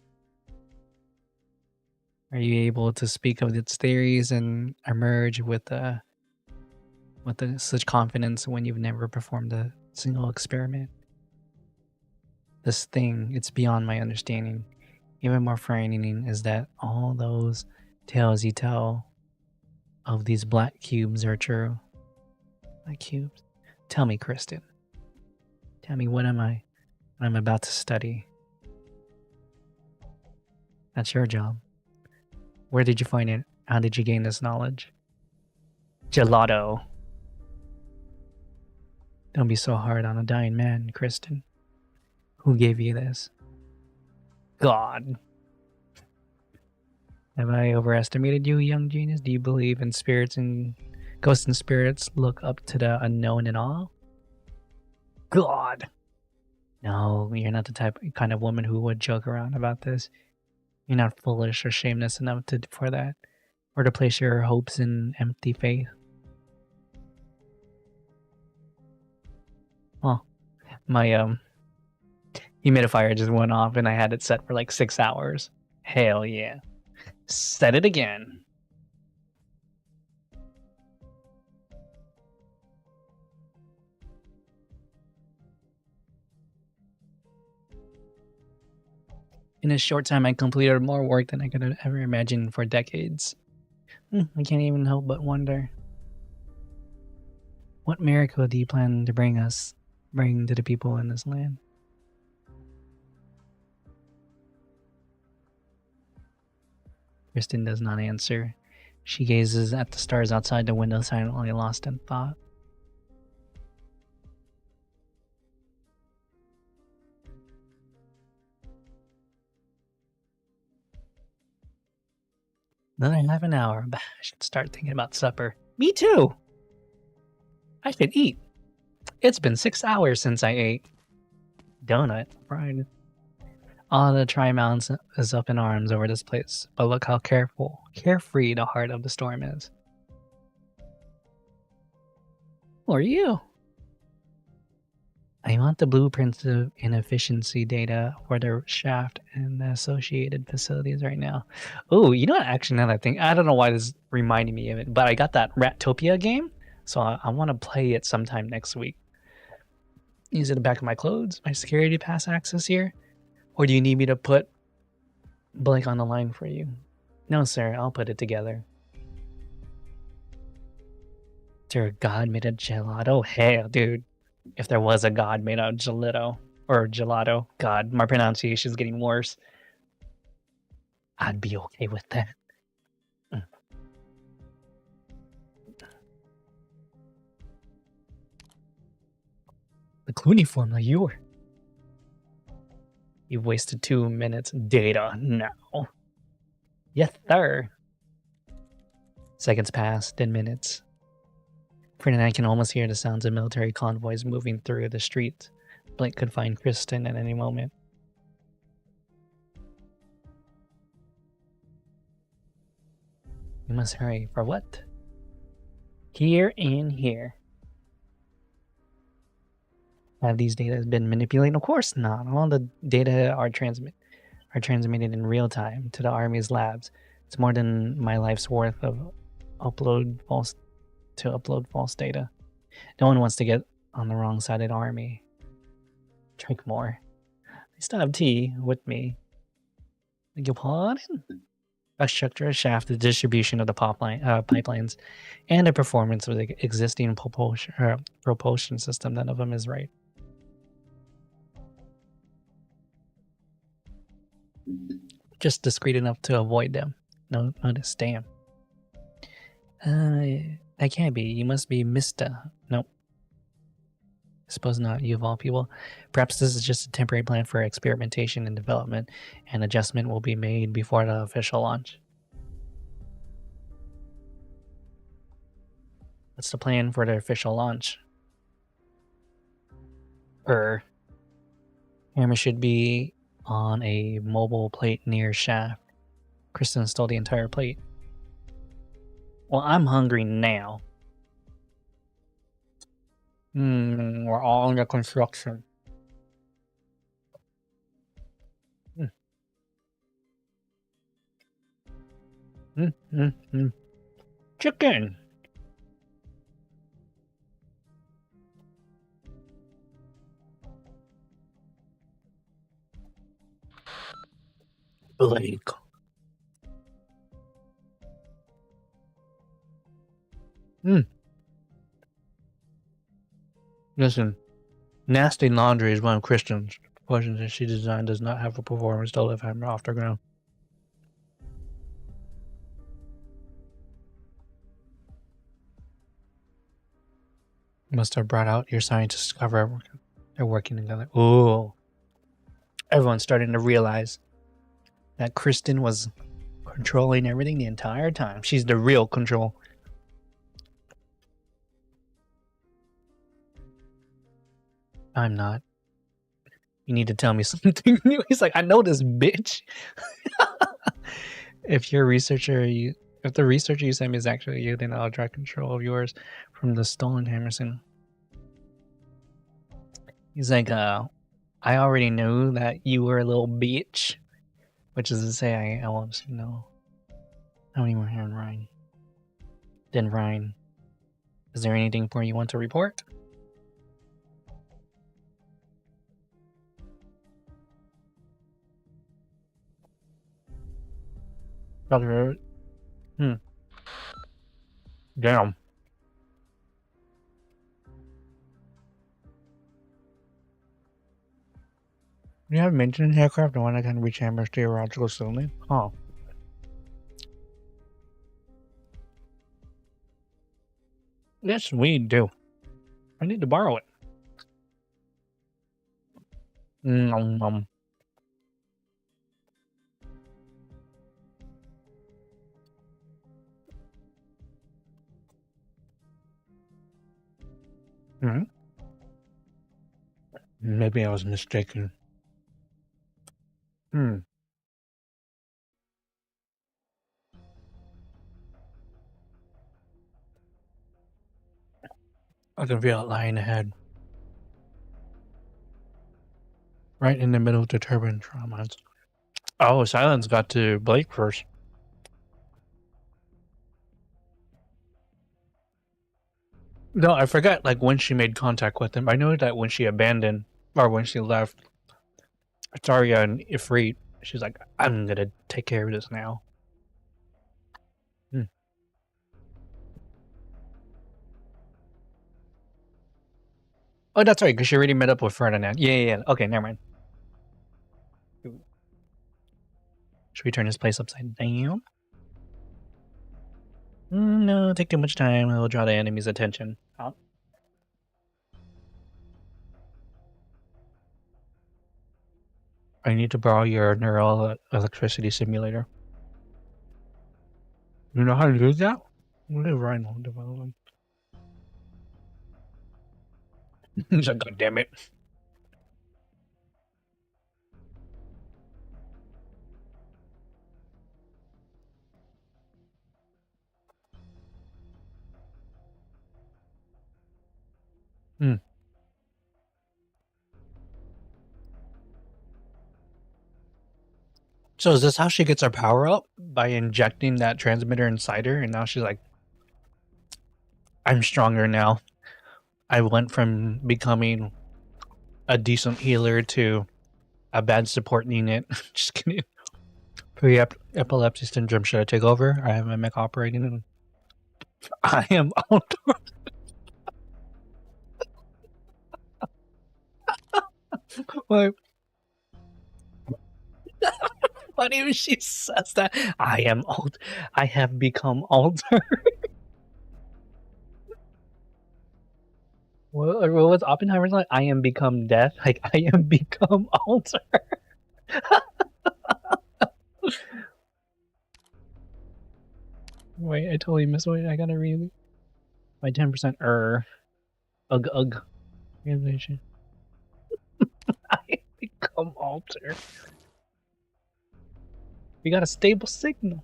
A: Are you able to speak of its theories and emerge with such confidence when you've never performed a single experiment? This thing, it's beyond my understanding. Even more frightening is that all those tales you tell of these black cubes are true. Black cubes? Tell me, Kristen. Tell me, what I'm about to study. That's your job. Where did you find it? How did you gain this knowledge? Gelato. Don't be so hard on a dying man, Kristen. Who gave you this? God. Have I overestimated you, young genius? Do you believe in spirits and ghosts and spirits look up to the unknown and all? God. No, you're not the kind of woman who would joke around about this. You're not foolish or shameless enough for that, or to place your hopes in empty faith. Oh, my humidifier just went off and I had it set for like 6 hours. Hell yeah. Set it again. In a short time, I completed more work than I could have ever imagined for decades. I can't even help but wonder. What miracle do you plan to bring to the people in this land? Kristen does not answer. She gazes at the stars outside the window, silently lost in thought. Another half an hour. I should start thinking about supper. Me too! I should eat. It's been 6 hours since I ate. donut. Right. All the Tri-Mountains is up in arms over this place, but look how carefree the heart of the storm is. Who are you? I want the blueprints of inefficiency data for the shaft and the associated facilities right now. Oh, you know what? Actually, now that I think, I don't know why this is reminding me of it, but I got that Rattopia game, so I want to play it sometime next week. Use it in the back of my clothes, my security pass access here, or do you need me to put blank on the line for you? No, sir, I'll put it together. Is there a god made of gelato? Hell, dude. If there was a god made out of gelato, or gelato, God, my pronunciation's getting worse. I'd be okay with that. The Clooney formula, you've wasted 2 minutes. Data now. Yes, sir. Seconds pass, 10 minutes. Fred and I can almost hear the sounds of military convoys moving through the streets. Blake could find Kristen at any moment. We must hurry. For what? Here and here. Have these data been manipulated? Of course not. All the data are transmitted in real time to the Army's labs. It's more than my life's worth of upload false data. No one wants to get on the wrong side of the Army. Drink more. I still have tea with me. Beg your pardon? A structure, a shaft, the distribution of the pipelines, and the performance of the existing propulsion system. None of them is right. Just discreet enough to avoid them. No, notice. Damn. That can't be. You must be Mr. Nope. I suppose not, you of all people. Perhaps this is just a temporary plan for experimentation and development, and adjustment will be made before the official launch. What's the plan for the official launch? Hammer should be on a mobile plate near shaft. Kristen stole the entire plate. Well, I'm hungry now. We're all under construction. Chicken! Blake. Listen, nasty laundry is one of Kristen's portions that she designed does not have a performance to lift Hammer off the ground. You must have brought out your scientists to cover they're working together. Ooh. Everyone's starting to realize that Kristen was controlling everything the entire time. She's the real control. I'm not. You need to tell me something new. He's like, I know this bitch. If the researcher you sent me is actually you, then I'll try control of yours from the stolen Hammerson. He's like, I already knew that you were a little bitch. Which is to say, I won't know. How many more here in Ryan? Then Ryan. Is there anything more you want to report? Damn. You have mentioned aircraft, the one that can reach Hammer's theoretical ceiling? Oh. Yes, we do. I need to borrow it. Maybe I was mistaken. I can feel it lying ahead. Right in the middle of the turbine traumas. Oh, Silence got to Blake first. No, I forgot like when she made contact with him. I know that when she abandoned or when she left Ataria and Ifrit, she's like, I'm gonna take care of this now. Oh, that's right, because she already met up with Ferdinand. Yeah. Okay, never mind. Should we turn this place upside down? No, take too much time. It'll draw the enemy's attention. Oh. I need to borrow your neural electricity simulator. You know how to use that? Rhino development. He's like, God damn it. So is this how she gets her power up? By injecting that transmitter inside her, and now she's like, I'm stronger now. I went from becoming a decent healer to a bad support unit. Just kidding. Pre-epilepsy syndrome, should I take over? I have my mech operating. I am outdoor. Like, funny when she says that. I am old. I have become older. What was Oppenheimer's like? I am become death. Like, I am become older. Wait, I totally missed it. I gotta read it. My 10% Ugh. Realization. I become alter. We got a stable signal.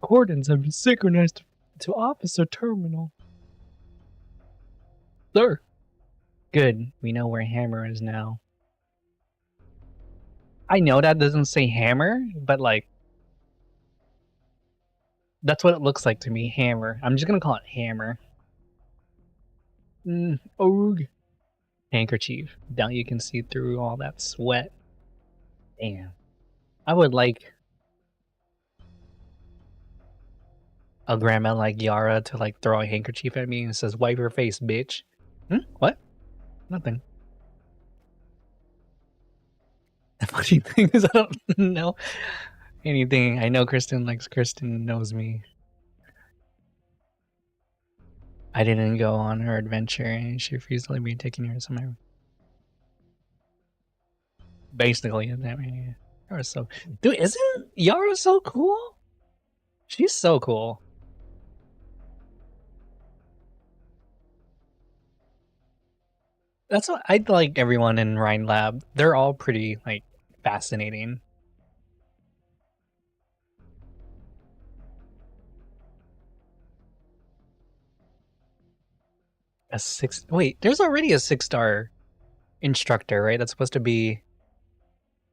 A: Coordinates have been synchronized to officer terminal. Sir. Good. We know where Hammer is now. I know that doesn't say Hammer, but like, that's what it looks like to me, Hammer. I'm just gonna call it Hammer. Handkerchief. Now you can see through all that sweat. Damn. I would like a grandma like Yara to like throw a handkerchief at me and says, wipe your face, bitch. What? Nothing. The funny thing is I don't know anything. I know Kristen likes Kristen knows me. I didn't go on her adventure and she refused to let me taking her somewhere. Basically, I mean, Yara's so dude, isn't Yara so cool? She's so cool. That's what I like everyone in Rhine Lab. They're all pretty like fascinating. A 6 wait, there's already a 6-star instructor, right? That's supposed to be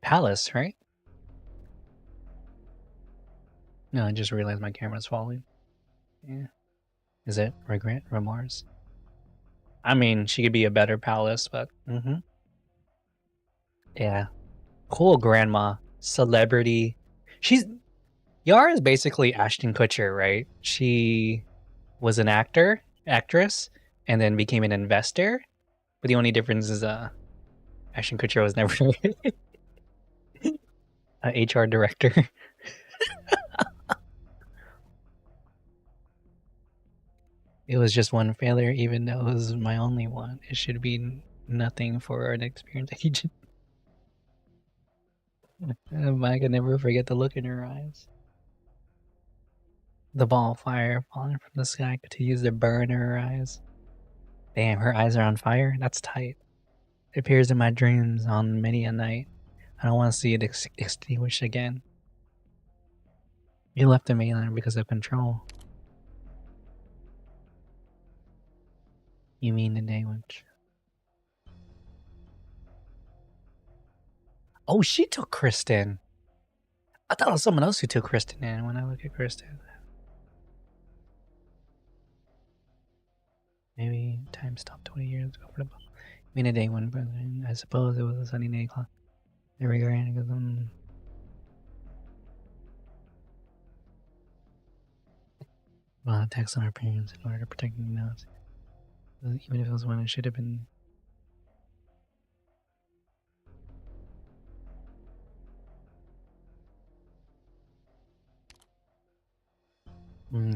A: Palace, right? No, I just realized my camera's falling. Yeah. Is it regret? Remorse? I mean, she could be a better Palace, but yeah. Cool grandma. Celebrity. Yara is basically Ashton Kutcher, right? She was an actress, and then became an investor. But the only difference is Ashton Kutcher was never an HR director. It was just one failure, even though it was my only one. It should be nothing for an experienced agent. I can never forget the look in her eyes. The ball of fire falling from the sky continues to burn her eyes. Damn, her eyes are on fire? That's tight. It appears in my dreams on many a night. I don't want to see it extinguished again. You left the mainland because of control. You mean the day which... Oh, she took Kristen. I thought it was someone else who took Kristen in when I look at Kristen. Maybe time stopped 20 years ago for the book. You mean a day when I suppose it was a sunny day clock. There we go. Well, attacks on our parents in order to protect them now. Even if it was when it should have been.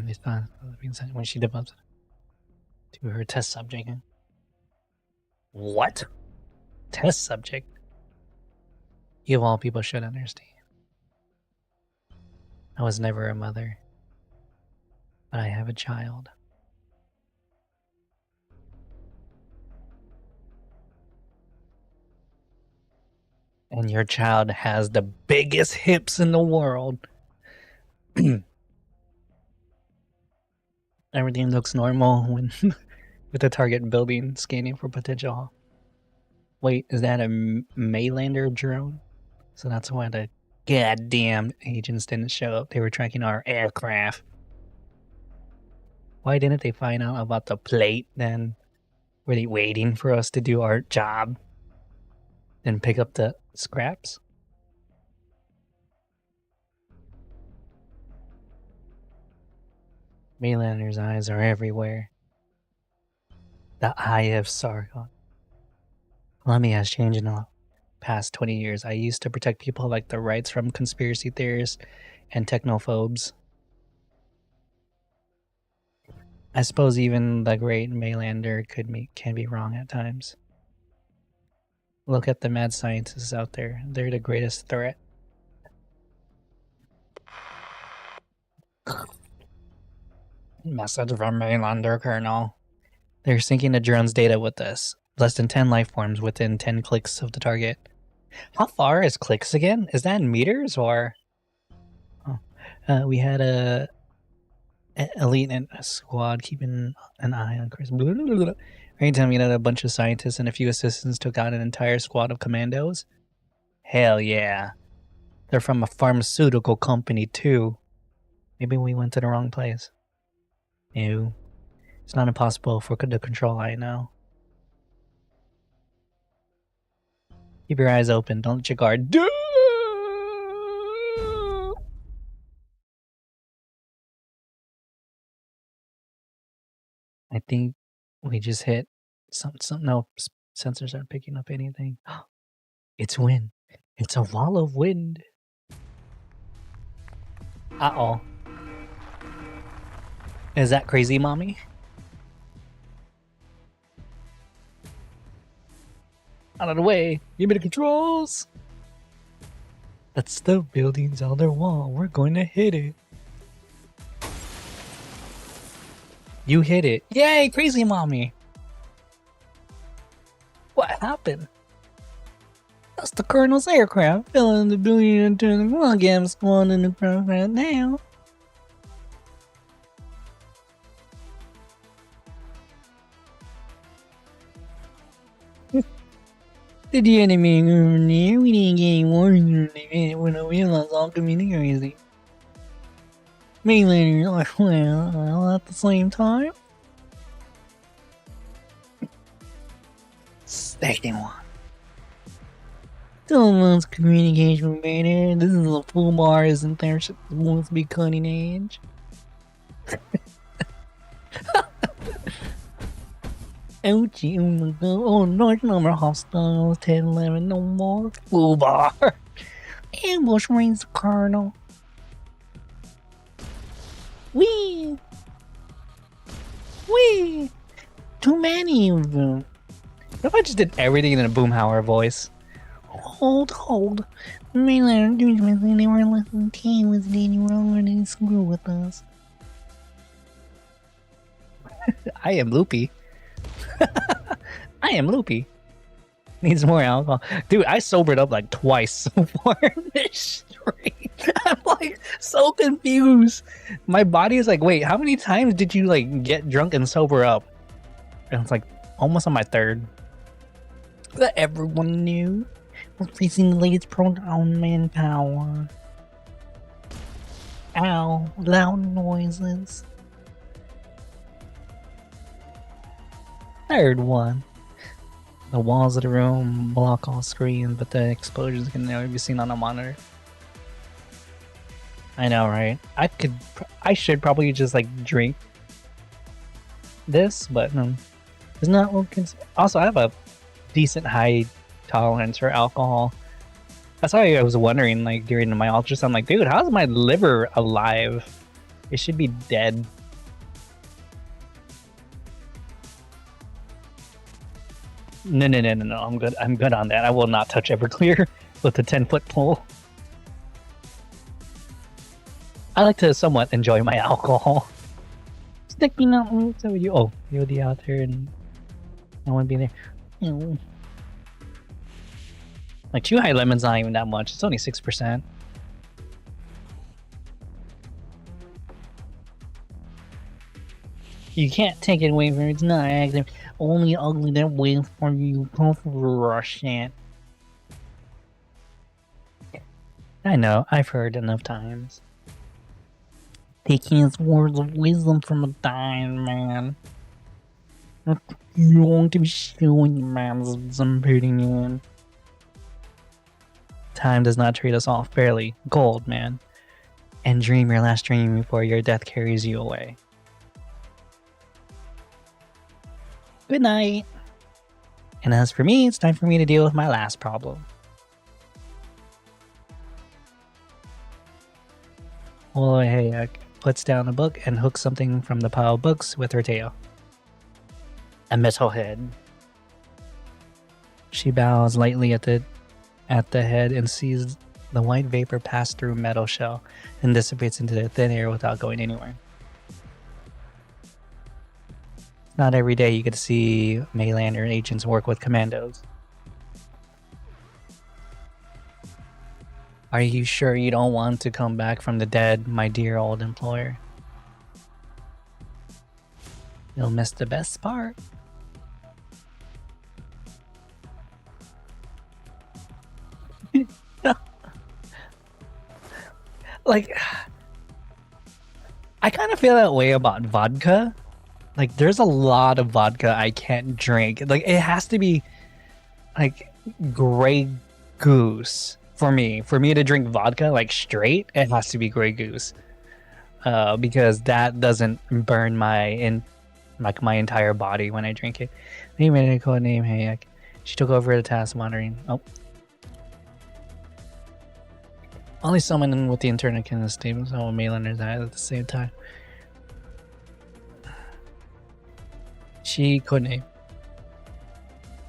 A: It's not when she develops it to her test subject. What? Test subject? You of all people should understand. I was never a mother, but I have a child. And your child has the biggest hips in the world. Everything looks normal when with the target building scanning for potential. Wait, is that a Maylander drone? So that's why the goddamn agents didn't show up. They were tracking our aircraft. Why didn't they find out about the plate then? Were they waiting for us to do our job? Then pick up the scraps? Maylander's eyes are everywhere. The eye of Sargon. Columbia has changed in the past 20 years. I used to protect people like the rights from conspiracy theorists and technophobes. I suppose even the great Maylander can be wrong at times. Look at the mad scientists out there. They're the greatest threat. Message from Maylander, Colonel. They're syncing the drone's data with us. Less than 10 life forms within 10 clicks of the target. How far is clicks again? Is that in meters or? Oh. We had a elite and a squad keeping an eye on Chris. Are you telling me that a bunch of scientists and a few assistants took out an entire squad of commandos? Hell yeah. They're from a pharmaceutical company too. Maybe we went to the wrong place. No. It's not impossible for the control eye now. Keep your eyes open. Don't let your guard. I think we just hit something. No, sensors aren't picking up anything. It's wind. It's a wall of wind. Uh-oh. Is that crazy, mommy? Out of the way. Give me the controls. That's the building's outer wall. We're going to hit it. You hit it. Yay, crazy mommy. What happened? That's the Colonel's aircraft. Fell in the building and turned the augib squad in the front right now. Did the enemy over there? We didn't get any warning when I realized all communicating. Mainlanders are well at the same time. Second one. Someone's communication better. This is a full bar, isn't there? Shit wants to be cutting edge. Ouchie, oh my god. Oh, large number of hostiles. 10, 11, no more. Full bar. Ambush rings the Colonel. Wee! Wee! Too many of them. What if I just did everything in a Boomhauer voice? Hold. Mainland dudes when they were less than 10 was any wrong or they screw with us. I am Loopy. I am Loopy. Needs more alcohol. Dude, I sobered up like twice so far in this stream. I'm like so confused. My body is like, wait, how many times did you like get drunk and sober up? And it's like almost on my third. That everyone knew. We're facing the latest proton manpower. Ow, loud noises. Third one. The walls of the room block all screens, but the explosions can never be seen on a monitor. I know, right? I should probably just like drink this, but it's not what also I have a decent high tolerance for alcohol. That's why I was wondering, like during my ultrasound, like, dude, how's my liver alive? It should be dead. No, I'm good. I'm good on that. I will not touch Everclear with the 10-foot pole. I like to somewhat enjoy my alcohol. Sticking out so you. Oh, you'll be out there and I won't be there. Ew. Like 2 high lemons, not even that much. It's only 6%. You can't take it away from it. It's not active. Only ugly that waits for you. Rush it. I know. I've heard enough times. Taking his words of wisdom from a dying man. You want to be showing man some putting in. Time does not treat us all fairly. Gold, man. And dream your last dream before your death carries you away. Good night. And as for me, it's time for me to deal with my last problem. Well, hey, puts down a book and hooks something from the pile of books with her tail. A metalhead. She bows lightly at the head and sees the white vapor pass through metal shell and dissipates into the thin air without going anywhere. Not every day you get to see Maylander agents work with commandos. Are you sure you don't want to come back from the dead, my dear old employer? You'll miss the best part. Like, I kind of feel that way about vodka. Like, there's a lot of vodka I can't drink. Like, it has to be, like, Grey Goose for me. For me to drink vodka, like, straight, it has to be Grey Goose. Because that doesn't burn my entire body when I drink it. Name a code name, Hayek. She took over the task monitoring. Oh. Only someone with the internet can stay with all Maylanders at the same time. She couldn't.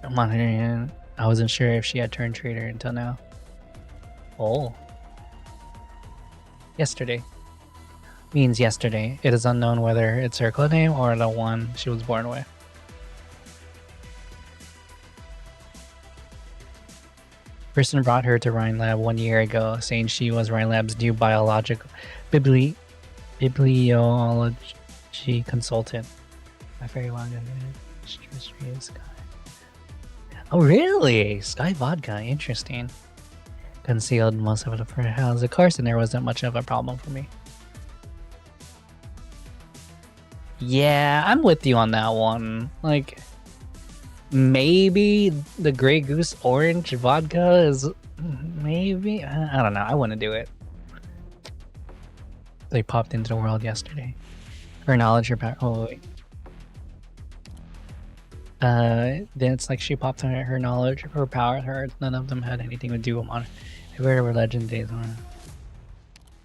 A: Monitoring. I wasn't sure if she had turned traitor until now. Oh. Yesterday. Means yesterday. It is unknown whether it's her code name or the one she was born with. Person brought her to Rhine Lab 1 year ago, saying she was Rhine Lab's new biological bibliology consultant. My very long Sky. Oh really? Sky vodka, interesting. Concealed most of it for her house. Of course, and there wasn't much of a problem for me. Yeah, I'm with you on that one. Like, maybe the Grey Goose orange vodka is maybe. I don't know. I want to do it. They popped into the world yesterday. Her knowledge, her power. Oh wait. Then it's like she popped on her knowledge, her power, her. None of them had anything to do with on. They were legend days on.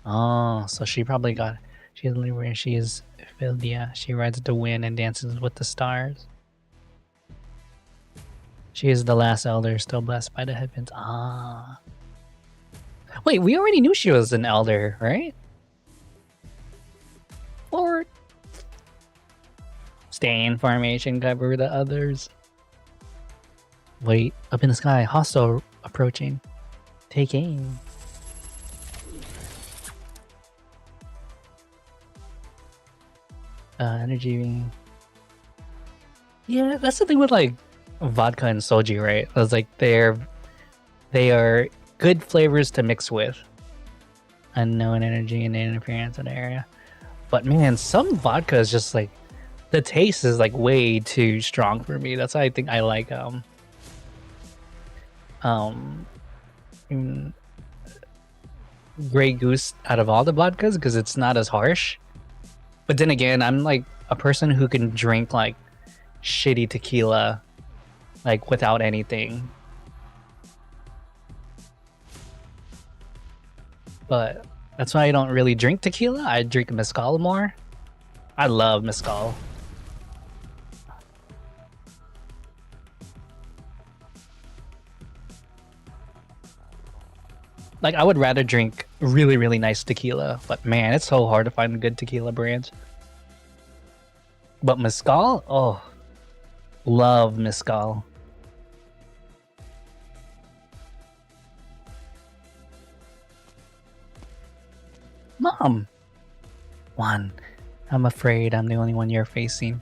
A: Oh, so she probably got. She's literally where she is. Philia. She rides the wind and dances with the stars. She is the last elder, still blessed by the heavens. Ah. Wait, we already knew she was an elder, right? Forward. Stay in formation, cover the others. Wait, up in the sky, hostile approaching. Take aim. Energy. Yeah, that's the thing with like vodka and soju, right? It's like they are good flavors to mix with. Unknown energy and interference in the area. But man, some vodka is just like the taste is like way too strong for me. That's why I think I like Grey Goose out of all the vodkas because it's not as harsh. But then again, I'm like a person who can drink like shitty tequila like without anything. But that's why I don't really drink tequila. I drink mezcal more. I love mezcal. Like, I would rather drink really, really nice tequila. But man, it's so hard to find good tequila brands. But mezcal? Oh, love mezcal. Mom! Juan, I'm afraid I'm the only one you're facing.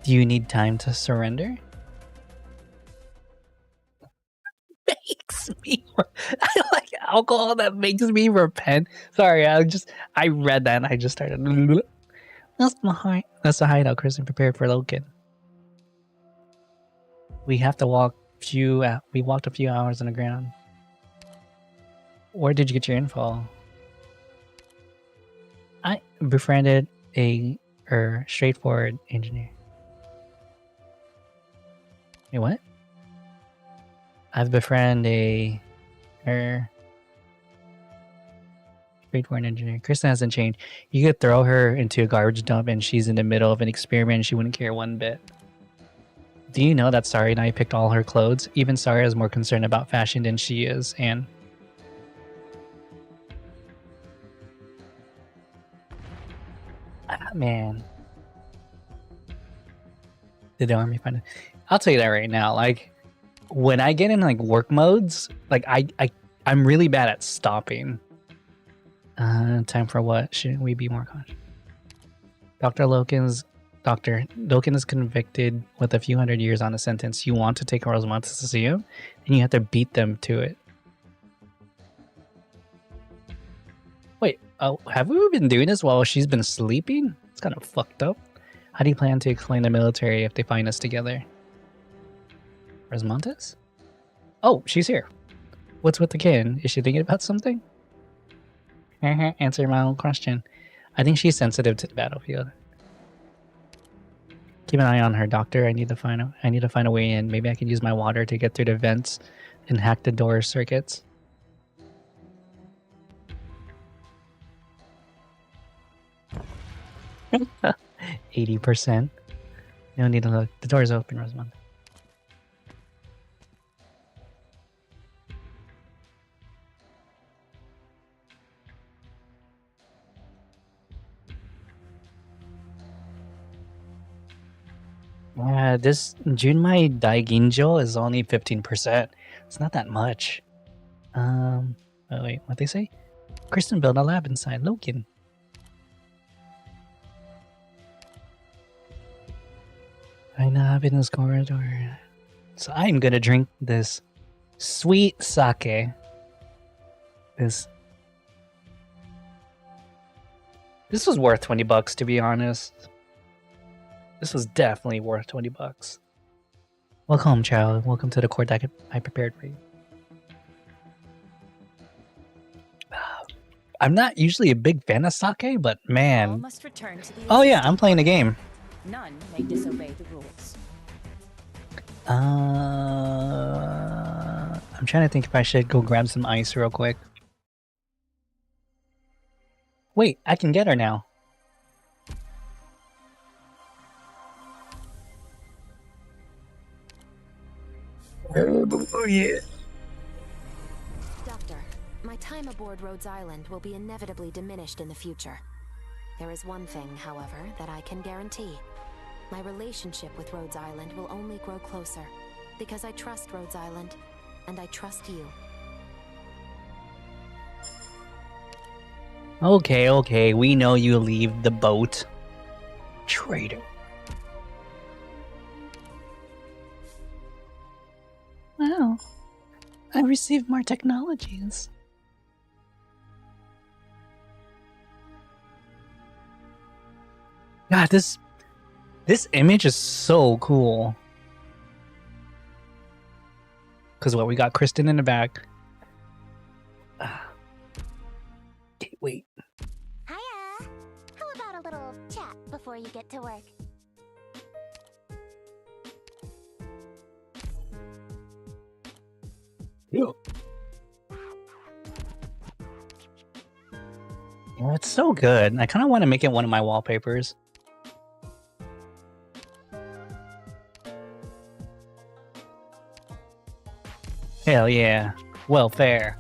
A: Do you need time to surrender? Makes me... I like alcohol that makes me repent. Sorry, I read that and I just started... That's the hideout Kristen prepared for Loken. We have to walk we walked a few hours on the ground. Where did you get your info? I befriended a straightforward engineer. Wait, what? I've befriended a straightforward engineer. Kristen hasn't changed. You could throw her into a garbage dump and she's in the middle of an experiment and she wouldn't care one bit. Do you know that Sari and I picked all her clothes? Even Sari is more concerned about fashion than she is, and man, did the army find it? I'll tell you that right now. Like, when I get in like work modes, like I'm really bad at stopping. Time for what? Shouldn't we be more conscious? Dr. Loken is convicted with a few hundred years on a sentence. You want to take Rosmontes to see him, and you have to beat them to it. Wait, have we been doing this while she's been sleeping? It's kind of fucked up. How do you plan to explain the military if they find us together? Rosmontes? Oh, she's here. What's with the kid? Is she thinking about something? Answer my own question. I think she's sensitive to the battlefield. Keep an eye on her, Doctor. I need to find a way in. Maybe I can use my water to get through the vents and hack the door circuits. %. No need to look. The door's open, Rosamund. Yeah, this Junmai Daiginjo is only 15%. It's not that much. Oh wait, what they say? Kristen built a lab inside Loken. I know in this corridor. So I'm gonna drink this sweet sake. This was worth $20 to be honest. This was definitely worth $20. Welcome, child. Welcome to the court that I prepared for you. I'm not usually a big fan of sake, but man.
G: Must return to the
A: oh yeah, I'm playing a game.
G: None may disobey the rules.
A: I'm trying to think if I should go grab some ice real quick. Wait, I can get her now. Oh yeah.
D: Doctor, my time aboard Rhodes Island will be inevitably diminished in the future. There is one thing, however, that I can guarantee. My relationship with Rhodes Island will only grow closer. Because I trust Rhodes Island, and I trust you.
A: Okay, okay, we know you leave the boat. Traitor. Wow. I received more technologies. God, this image is so cool. Because what, we got Kristen in the back. Wait.
E: Hiya! How about a little chat before you get to work?
A: Yeah, it's so good. I kind of want to make it one of my wallpapers. Hell yeah. Welfare.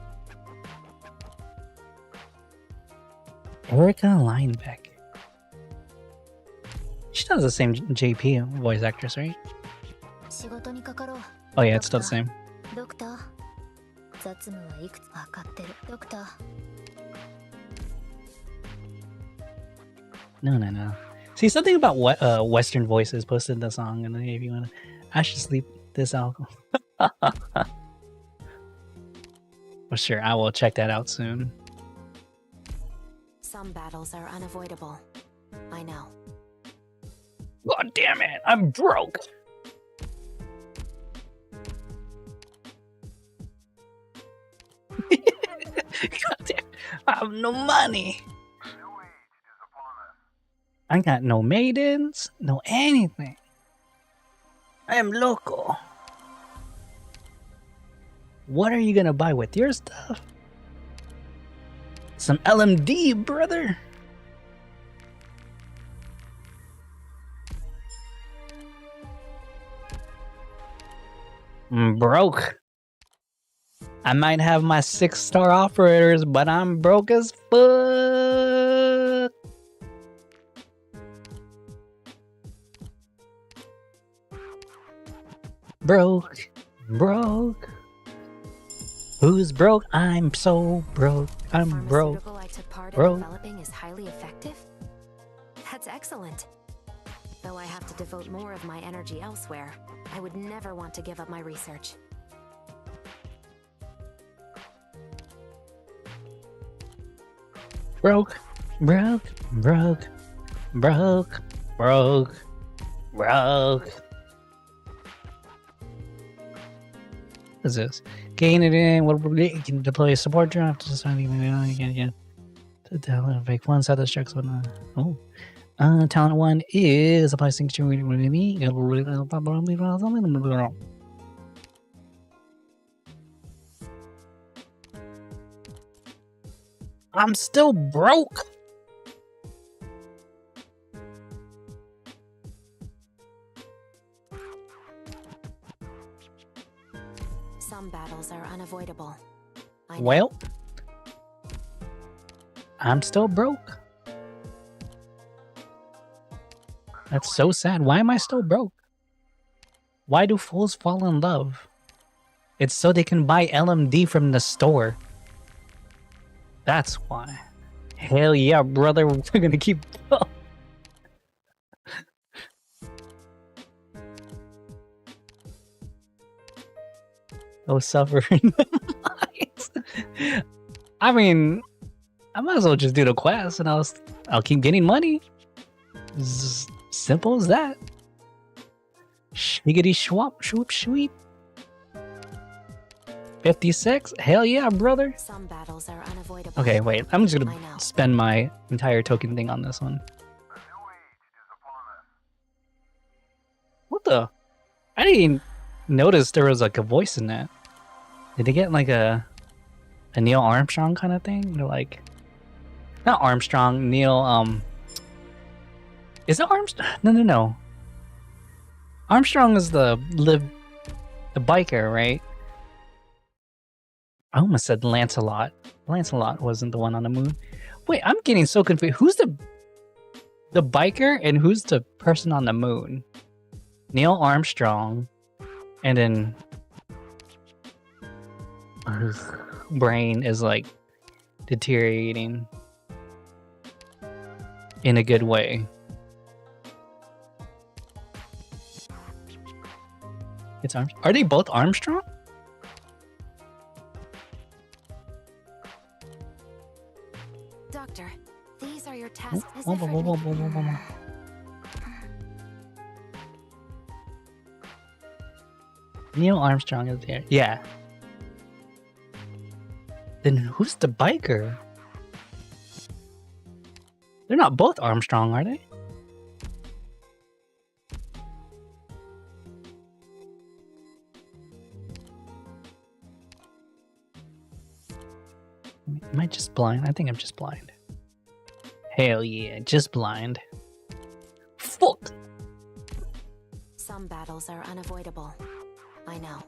A: Erica Linebeck. She does the same JP voice actress, right? Oh yeah, it's still the same. No. See, something about what Western voices posted the song, and then if you want to, I should sleep this out. Well, sure, I will check that out soon.
D: Some battles are unavoidable. I know.
A: God damn it, I'm broke. God damn, I have no money. I got no maidens, no anything. I am local. What are you gonna buy with your stuff? Some LMD, brother. I'm broke. I might have my 6-star operators, but I'm broke as fuck. Broke. Who's broke? I'm so broke. I'm broke.
D: Pharmaceutical I took part in developing is highly effective? That's excellent. Though I have to devote more of my energy elsewhere, I would never want to give up my research.
A: Broke. What is this? Gain it in. What you can deploy a support drone after deciding again. To talent fake one side that checks on talent 1 is apply signature. I'm still broke.
D: Some battles are unavoidable. I know.
A: Well, I'm still broke. That's so sad. Why am I still broke? Why do fools fall in love? It's so they can buy LMD from the store. That's why. Hell yeah, brother. We're gonna keep... Oh, suffering. I mean, I might as well just do the quest and I'll keep getting money. It's simple as that. Shiggity swap, swoop, sweep. 56? Hell yeah, brother.
D: Some battles are unavoidable.
A: Okay, wait. I'm just gonna spend my entire token thing on this one. What the? I didn't even notice there was like a voice in that. Did they get like a Neil Armstrong kind of thing? They're like, not Armstrong, Neil, is it Armstrong? No. Armstrong is the biker, right? I almost said Lancelot. Lancelot wasn't the one on the moon. Wait, I'm getting so confused. Who's the biker and who's the person on the moon? Neil Armstrong And then her brain is like deteriorating in a good way. It's Are they both Armstrong?
D: Doctor, these are your tasks.
A: Neil Armstrong is there. Yeah. Then who's the biker? They're not both Armstrong, are they? Am I just blind? I think I'm just blind. Hell yeah, just blind. Fuck!
D: Some battles are unavoidable. I know.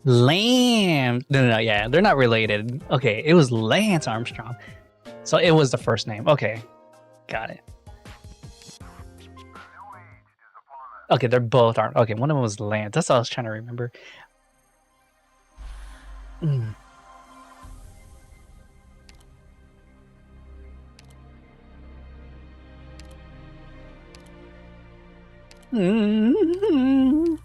A: Lamb! No, yeah, they're not related. Okay, it was Lance Armstrong. So it was the first name. Okay, got it. Okay, they're both Arm. Okay, one of them was Lance. That's all I was trying to remember. Mm. Mm-hmm.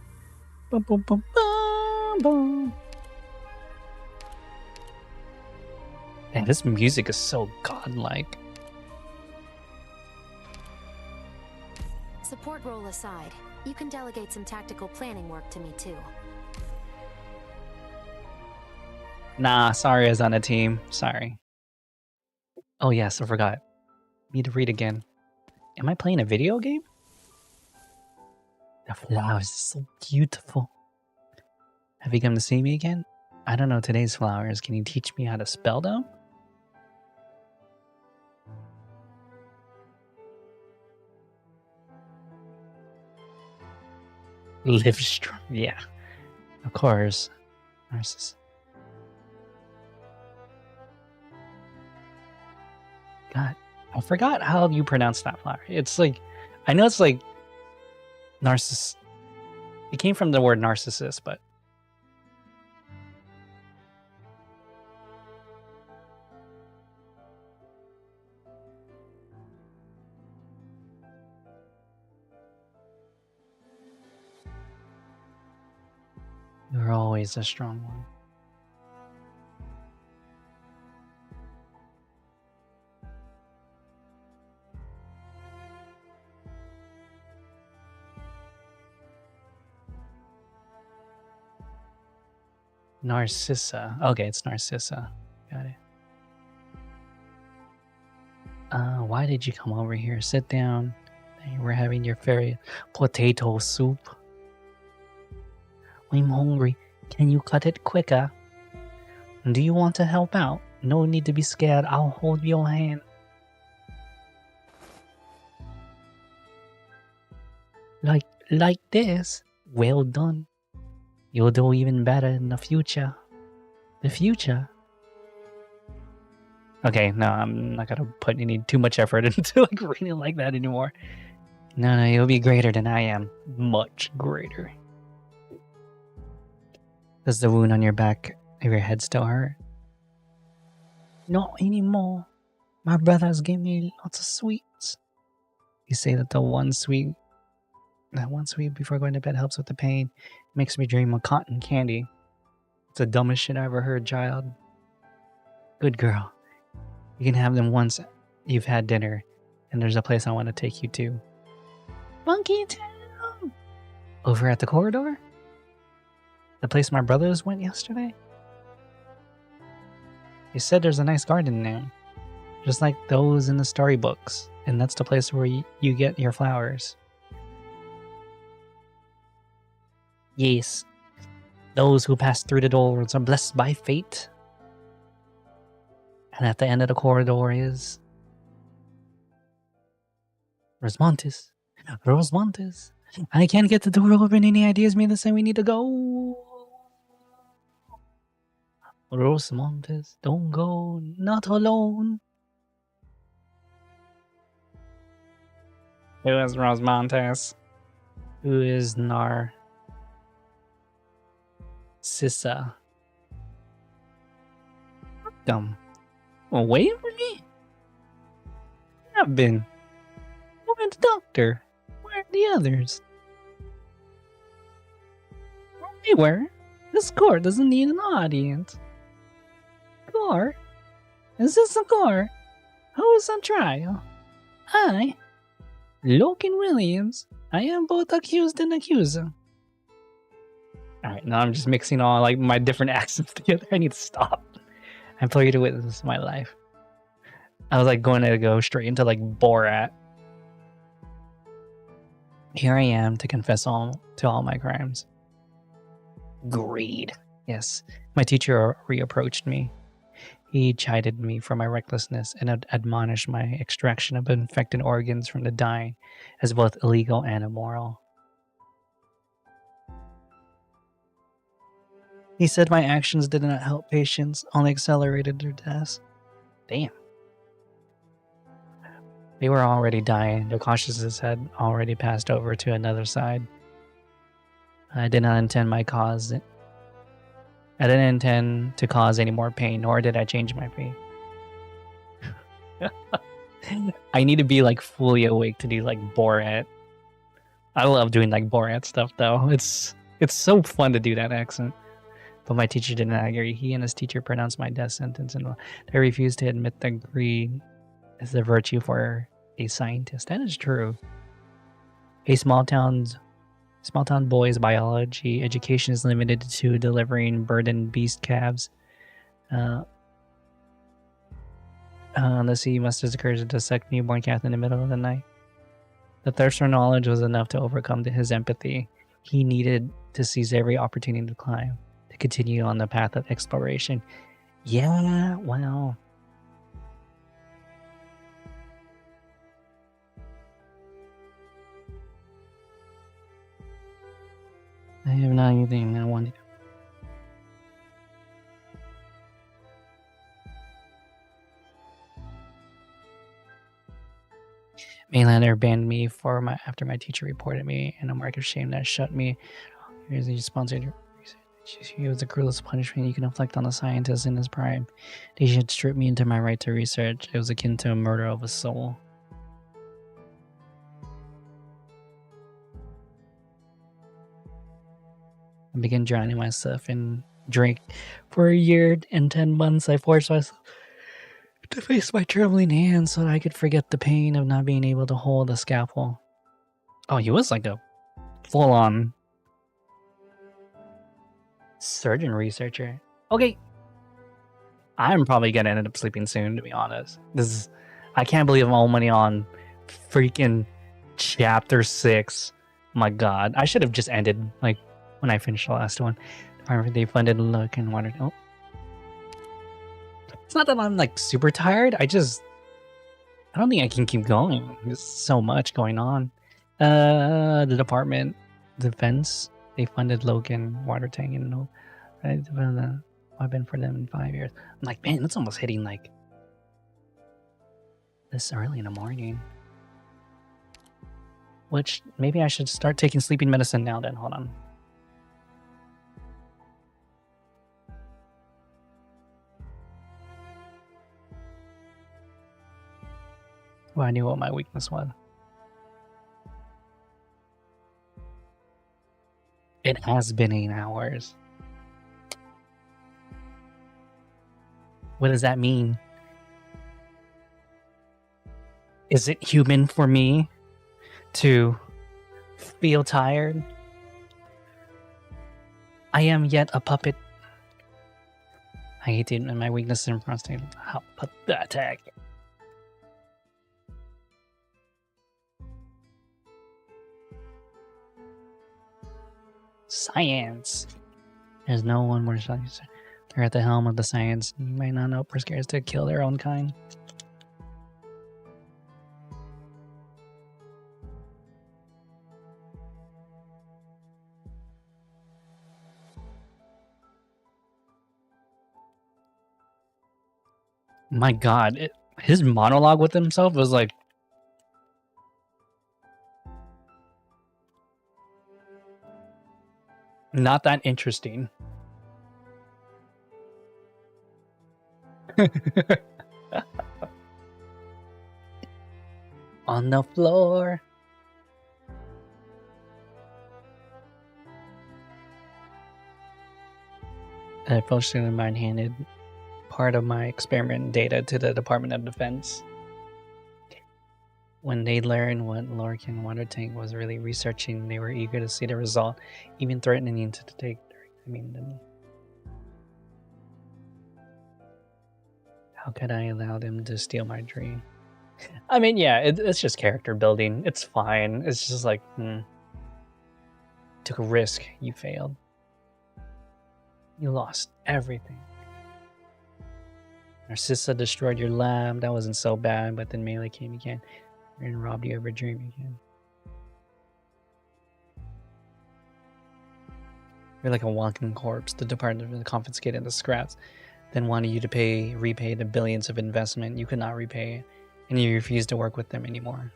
A: Bum, bum, bum, bum, bum. And this music is so godlike.
D: Support role aside, you can delegate some tactical planning work to me too.
A: Nah, sorry, is on a team. Sorry. Oh yes, I forgot. Need to read again. Am I playing a video game? The flowers are so beautiful. Have you come to see me again? I don't know today's flowers. Can you teach me how to spell them? Live strong. Yeah. Of course. Narcissus. God, I forgot how you pronounce that flower. It's like, I know it's like narciss. It came from the word narcissus, but you're always a strong one. Narcissa. Okay, it's Narcissa. Got it. Why did you come over here? Sit down. We're having your fairy potato soup. I'm hungry. Can you cut it quicker? Do you want to help out? No need to be scared. I'll hold your hand. Like this. Well done. You'll do even better in the future. The future? Okay, no, I'm not gonna put too much effort into like reading like that anymore. No, you'll be greater than I am. Much greater. Does the wound on your back of your head still hurt? Not anymore. My brothers gave me lots of sweets. You say that one sweet before going to bed helps with the pain. Makes me dream of cotton candy. It's the dumbest shit I ever heard, child. Good girl. You can have them once you've had dinner, and there's a place I want to take you to. Monkey Town! Over at the corridor? The place my brothers went yesterday? You said there's a nice garden there. Just like those in the storybooks. And that's the place where you get your flowers. Yes, those who pass through the doors are blessed by fate. And at the end of the corridor is Rosmontes. Rosmontes. I can't get the door open. Any ideas me the same? We need to go. Rosmontes, don't go, not alone. Who is Rosmontes? Who is Narcissa? Dumb. Well, wait for me? I've been. Where's the doctor? Where are the others? Anywhere. This court doesn't need an audience. Court? Is this a court? Who is on trial? I, Logan Williams. I am both accused and accuser. Alright, now I'm just mixing all like my different accents together. I need to stop. I'm playing to witness my life. I was like going to go straight into like Borat. Here I am to confess to all my crimes. Greed. Yes, my teacher reapproached me. He chided me for my recklessness and admonished my extraction of infected organs from the dying as both illegal and immoral. He said my actions did not help patients, only accelerated their deaths. Damn. They were already dying. Their consciousness had already passed over to another side. I did not intend to cause any more pain, nor did I change my fate. I need to be like fully awake to do like Borat. I love doing like Borat stuff though. It's so fun to do that accent. But my teacher did not agree. He and his teacher pronounced my death sentence, and they refused to admit that greed is the virtue for a scientist. That is true. A small town boy's biology education is limited to delivering burdened beast calves. Unless he musters the courage to dissect newborn calf in the middle of the night. The thirst for knowledge was enough to overcome his empathy. He needed to seize every opportunity to climb, to continue on the path of exploration. Yeah, well. I have not anything I wanted. Mainlander banned me after my teacher reported me in a mark of shame that shut me. Here's a sponsored research. It was the cruelest punishment you can inflict on a scientist in his prime. They should strip me into my right to research. It was akin to a murder of a soul. I began drowning myself in drink. For a year and 10 months, I forced myself to face my trembling hands so that I could forget the pain of not being able to hold a scalpel. Oh, he was like a full-on surgeon researcher. Okay. I'm probably gonna end up sleeping soon, to be honest. I can't believe I'm all money on freaking chapter 6. My god. I should have just ended, like, when I finished the last one. They funded Look and Water. Oh. It's not that I'm like super tired. I don't think I can keep going. There's so much going on. The department, defense, they funded Logan, Water Tank, and no. Right? I've been for them in 5 years. I'm like, man, that's almost hitting like this early in the morning. Which maybe I should start taking sleeping medicine now. Then hold on. Well, I knew what my weakness was. It has been 8 hours. What does that mean? Is it human for me to feel tired? I am yet a puppet. I hate it when my weakness in prostate. How pathetic. Science. There's no one more science. They're at the helm of the science. You might not know scares to kill their own kind. My god, his monologue with himself was like... Not that interesting. On the floor. I fortunately mind-handed part of my experiment data to the Department of Defense. When they learned what Lorcan Water Tank was really researching, they were eager to see the result, even threatening to take them. How could I allow them to steal my dream? I mean, yeah, it's just character building. It's fine. It's just like, took a risk. You failed. You lost everything. Narcissa destroyed your lab. That wasn't so bad, but then Melee came again and robbed you of your dream again. You're like a walking corpse. The department confiscated the scraps, then wanted you to repay the billions of investment you could not repay, and you refused to work with them anymore.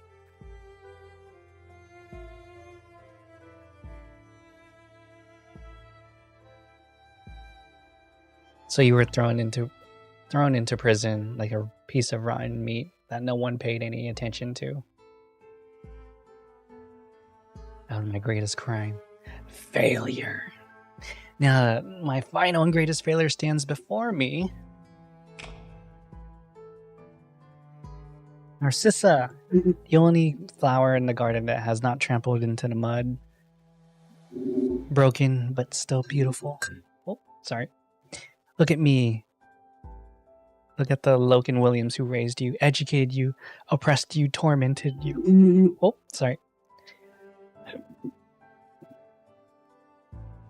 A: So you were thrown into prison like a piece of rotten meat that no one paid any attention to. That was my greatest crime. Failure. Now, my final and greatest failure stands before me. Narcissa, the only flower in the garden that has not trampled into the mud. Broken, but still beautiful. Oh, sorry. Look at me. Look at the Logan Williams who raised you, educated you, oppressed you, tormented you. Oh, sorry.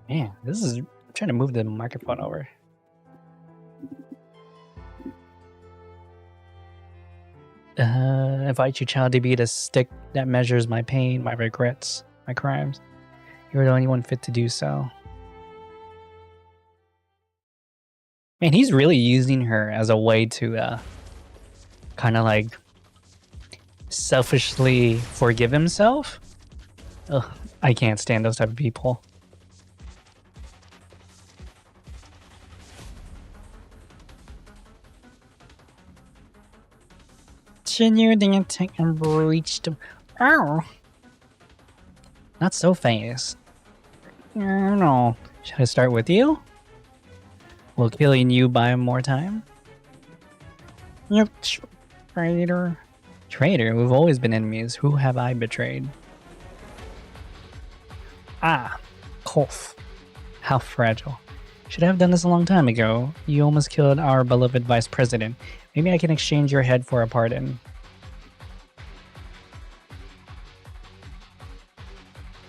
A: Man, I'm trying to move the microphone over. Invite your child to be the stick that measures my pain, my regrets, my crimes. You're the only one fit to do so. Man, he's really using her as a way to kind of like selfishly forgive himself. Ugh, I can't stand those type of people. Continue the attack and breached. Ow! Not so fast. No. Should I start with you? Will killing you buy more time? Yep, traitor. Traitor? We've always been enemies. Who have I betrayed? Ah, cough. How fragile. Should I have done this a long time ago? You almost killed our beloved vice president. Maybe I can exchange your head for a pardon.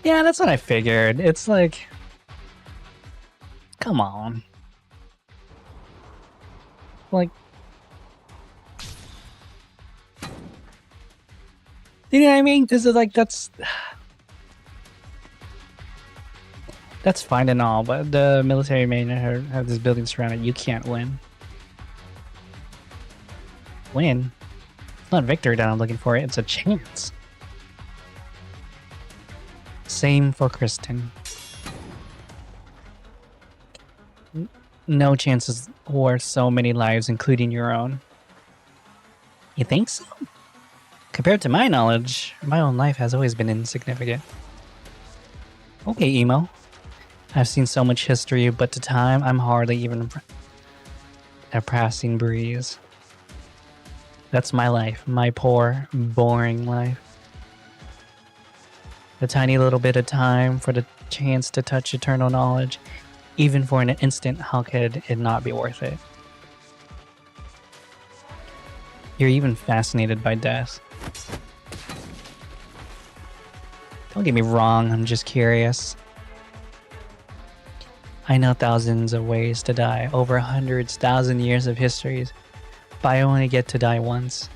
A: Yeah, that's what I figured. It's like, come on. Like, you know what I mean? This is like, that's fine and all, but the military may have this building surrounded. You can't win. Win? It's not victory that I'm looking for. It's a chance. Same for Kristen. No chances worth so many lives, including your own. You think so? Compared to my knowledge, my own life has always been insignificant. Okay, Emo. I've seen so much history, but to time, I'm hardly even a passing breeze. That's my life, my poor, boring life. A tiny little bit of time for the chance to touch eternal knowledge. Even for an instant, how could it not be worth it? You're even fascinated by death. Don't get me wrong, I'm just curious. I know thousands of ways to die, over hundreds, thousand years of histories, but I only get to die once.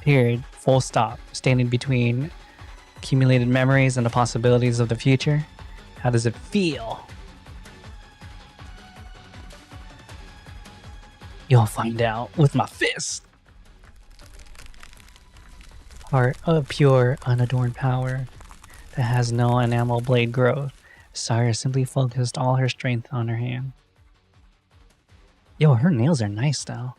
A: Period. Full stop. Standing between accumulated memories and the possibilities of the future. How does it feel? You'll find out with my fist. Heart of pure, unadorned power that has no enamel blade growth. Sara simply focused all her strength on her hand. Yo, her nails are nice though.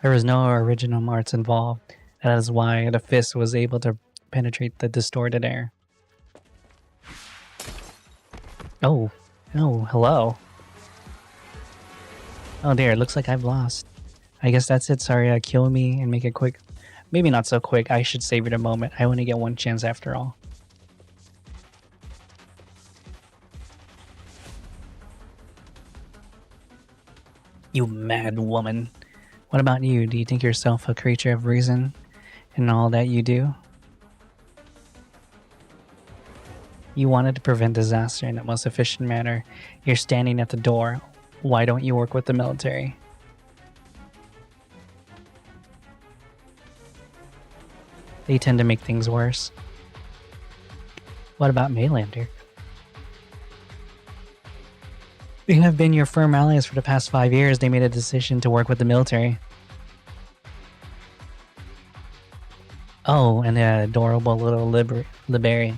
A: There was no original marks involved. That is why the fist was able to penetrate the distorted air. Oh, hello. Oh dear, looks like I've lost. I guess that's it, sorry, kill me and make it quick. Maybe not so quick, I should savor the moment. I only get one chance after all. You mad woman. What about you? Do you think yourself a creature of reason in all that you do? You wanted to prevent disaster in the most efficient manner. You're standing at the door. Why don't you work with the military? They tend to make things worse. What about Maylander? They have been your firm allies for the past 5 years. They made a decision to work with the military. Oh, and the adorable little Liberi.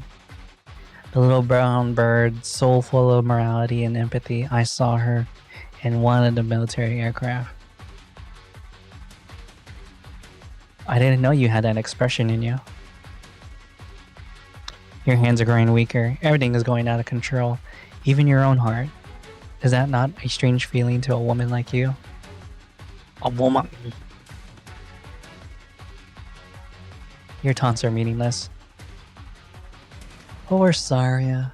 A: The little brown bird, soul full of morality and empathy. I saw her in one of the military aircraft. I didn't know you had that expression in you. Your hands are growing weaker. Everything is going out of control. Even your own heart. Is that not a strange feeling to a woman like you? A woman. Your taunts are meaningless. Poor Saria.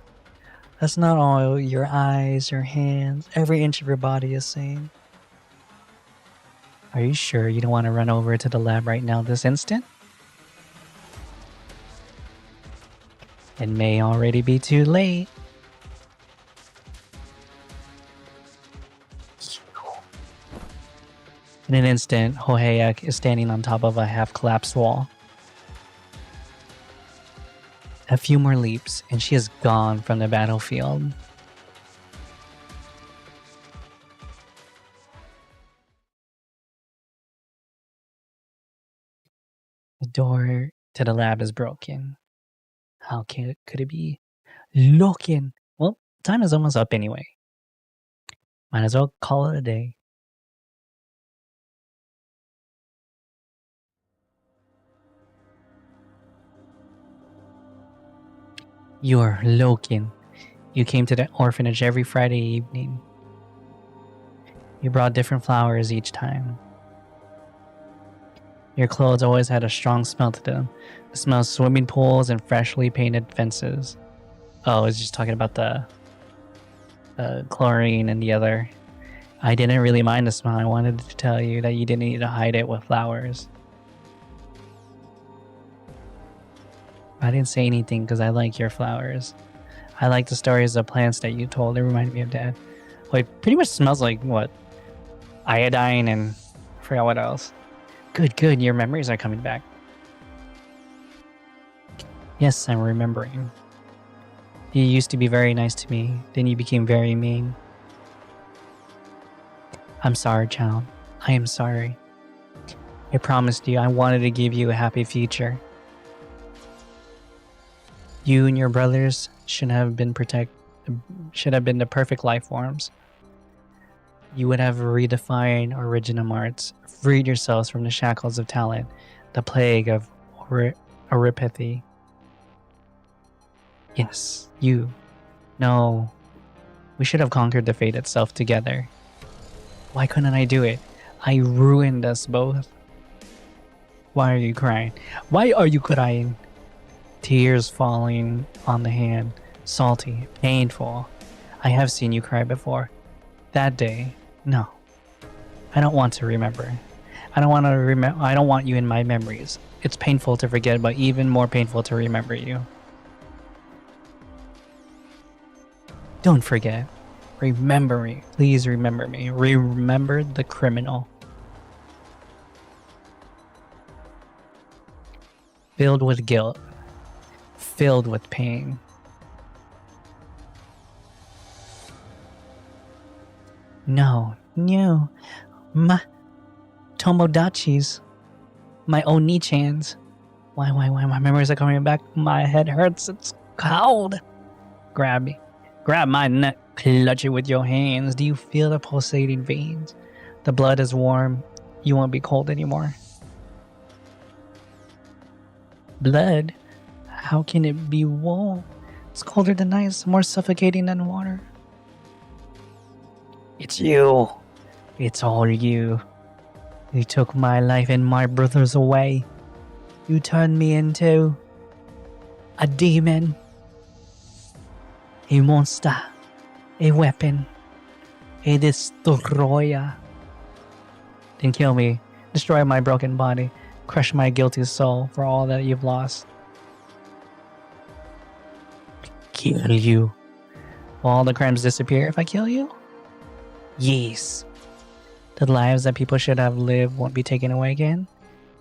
A: That's not all your eyes, your hands, every inch of your body is saying. Are you sure you don't want to run over to the lab right now this instant? It may already be too late. In an instant, Hoheyak is standing on top of a half-collapsed wall. A few more leaps, and she is gone from the battlefield. The door to the lab is broken. How could it be? Loken! Well, time is almost up anyway. Might as well call it a day. You're Loken. You came to the orphanage every Friday evening. You brought different flowers each time. Your clothes always had a strong smell to them. The smell of swimming pools and freshly painted fences. Oh, I was just talking about the chlorine and the other. I didn't really mind the smell. I wanted to tell you that you didn't need to hide it with flowers. I didn't say anything because I like your flowers. I like the stories of plants that you told. They remind me of Dad. Well, it pretty much smells like, what? Iodine and I forgot what else. Good. Your memories are coming back. Yes, I'm remembering. You used to be very nice to me. Then you became very mean. I'm sorry, child. I am sorry. I promised you I wanted to give you a happy future. You and your brothers should have been the perfect life forms. You would have redefined original arts, freed yourselves from the shackles of talent, the plague of oripathy. Yes, you. No. We should have conquered the fate itself together. Why couldn't I do it? I ruined us both. Why are you crying? Why are you crying? Tears falling on the hand, salty, painful. I have seen you cry before. That day, no. I don't want to remember. I don't want you in my memories. It's painful to forget, but even more painful to remember you. Don't forget. Remember me. Please remember me. Remember the criminal. Filled with guilt. Filled with pain. No. My Tomodachis. My Oni-chans. Why my memories are coming back? My head hurts. It's cold. Grab me. Grab my neck. Clutch it with your hands. Do you feel the pulsating veins? The blood is warm. You won't be cold anymore. Blood? How can it be warm? It's colder than ice, more suffocating than water. It's you. It's all you. You took my life and my brothers away. You turned me into a demon, a monster, a weapon, a destroyer. Then kill me, destroy my broken body, crush my guilty soul for all that you've lost. Kill you. Will all the crimes disappear if I kill you? Yes. The lives that people should have lived won't be taken away again.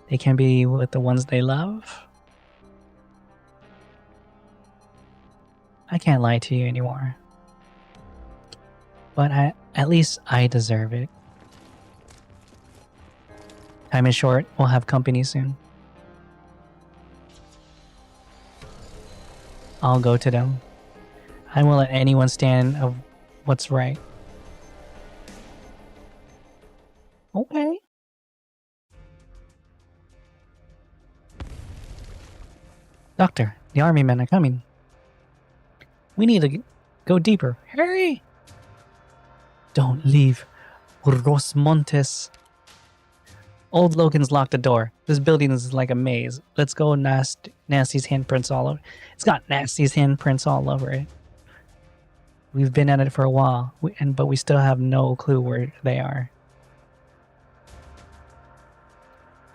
A: They can be with the ones they love. I can't lie to you anymore. But at least I deserve it. Time is short. We'll have company soon. I'll go to them. I won't let anyone stand of what's right. Okay. Doctor, the army men are coming. We need to go deeper. Hurry! Don't leave. Rosmontes. Old Logan's locked the door. This building is like a maze. Let's go. Nasty's handprints all over. It's got Nasty's handprints all over it. We've been at it for a while, but we still have no clue where they are.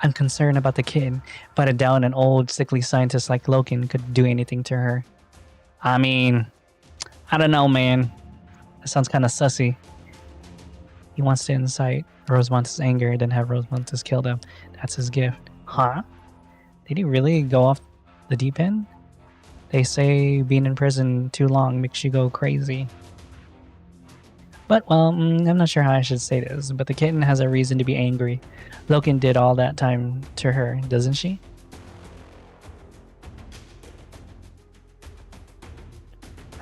A: I'm concerned about the kid, but I doubt an old, sickly scientist like Logan could do anything to her. I mean, I don't know, man. That sounds kind of sussy. He wants to incite Rosemonte's anger, then have Rosemonte kill them. That's his gift. Huh? Did he really go off the deep end? They say being in prison too long makes you go crazy. But, well, I'm not sure how I should say this, but the kitten has a reason to be angry. Logan did all that time to her, doesn't she?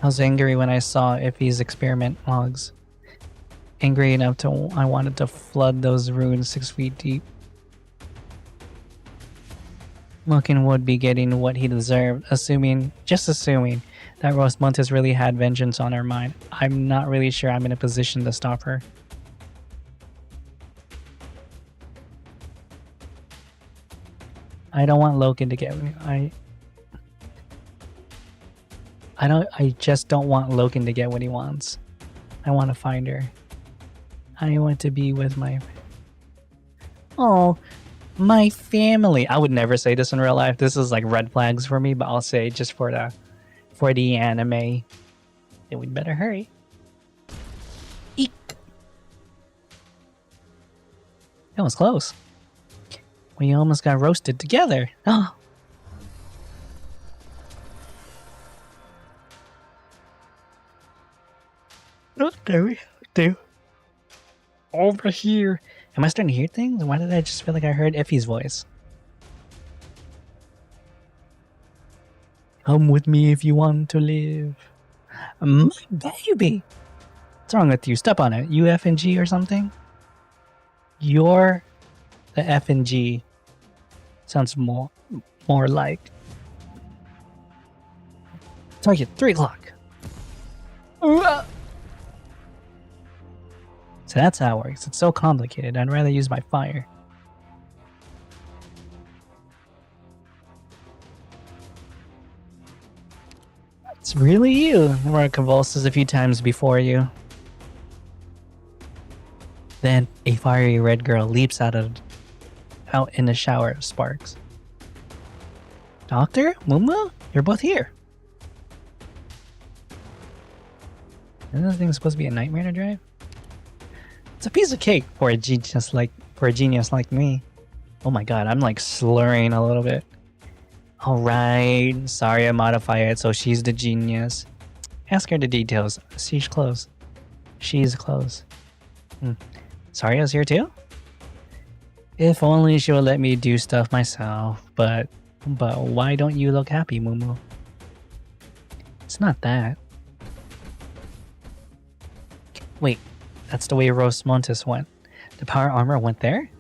A: I was angry when I saw Iffy's experiment logs. Angry enough to I wanted to flood those ruins 6 feet deep. Logan would be getting what he deserved, just assuming that Rosmontes really had vengeance on her mind. I'm not really sure I'm in a position to stop her. I don't want Logan to get me. I just don't want Logan to get what he wants. I want to find her. I want to be with my family. I would never say this in real life. This is like red flags for me, but I'll say just for the anime. Then we'd better hurry. Eek. That was close. We almost got roasted together. Oh. What do we do? Over here. Am I starting to hear things? Why did I just feel like I heard Effie's voice? Come with me if you want to live. My baby! What's wrong with you? Step on it. You F and G or something? You're the F and G. Sounds more like. Target 3 o'clock. So that's how it works. It's so complicated. I'd rather use my fire. It's really you. The word convulses a few times before you. Then a fiery red girl leaps out in a shower of sparks. Doctor? Mumu? You're both here. Isn't this thing supposed to be a nightmare to drive? It's a piece of cake for a genius like me. Oh my god, I'm like slurring a little bit. Alright, sorry I modify it so she's the genius. Ask her the details. She's close. She's close. Sorry I was here too? If only she would let me do stuff myself, but why don't you look happy, Mumu? It's not that. Wait, that's the way Rose Montes went. The power armor went there?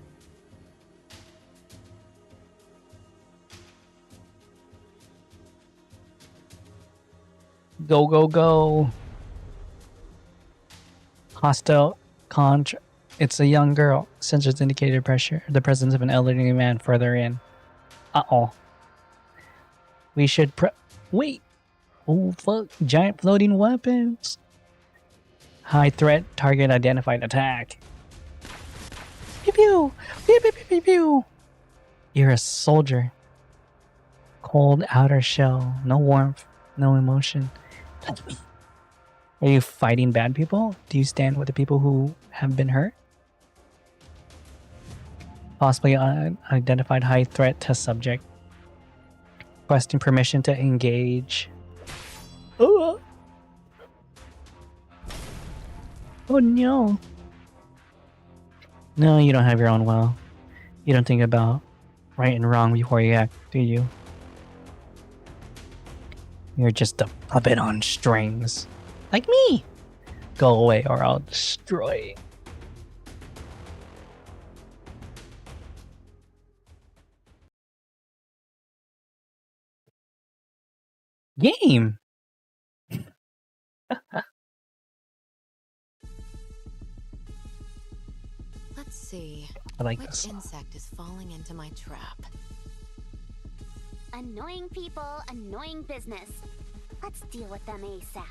A: Go, go, go. Hostile contra. It's a young girl. Sensors indicated pressure. The presence of an elderly man further in. Uh-oh. We should wait. Oh, fuck. Giant floating weapons. High threat. Target identified. Attack. Pew pew. Pew pew pew pew pew. You're a soldier. Cold outer shell. No warmth. No emotion. Are you fighting bad people? Do you stand with the people who have been hurt? Possibly unidentified high threat test subject. Requesting permission to engage. Oh no. No, you don't have your own will. You don't think about right and wrong before you act, do you? You're just a puppet on strings. Like me! Go away or I'll destroy you. Game!
D: Let's see.
A: I like
D: Which
A: this.
D: insect is falling into my trap?
E: Annoying people, annoying business. Let's deal with them ASAP.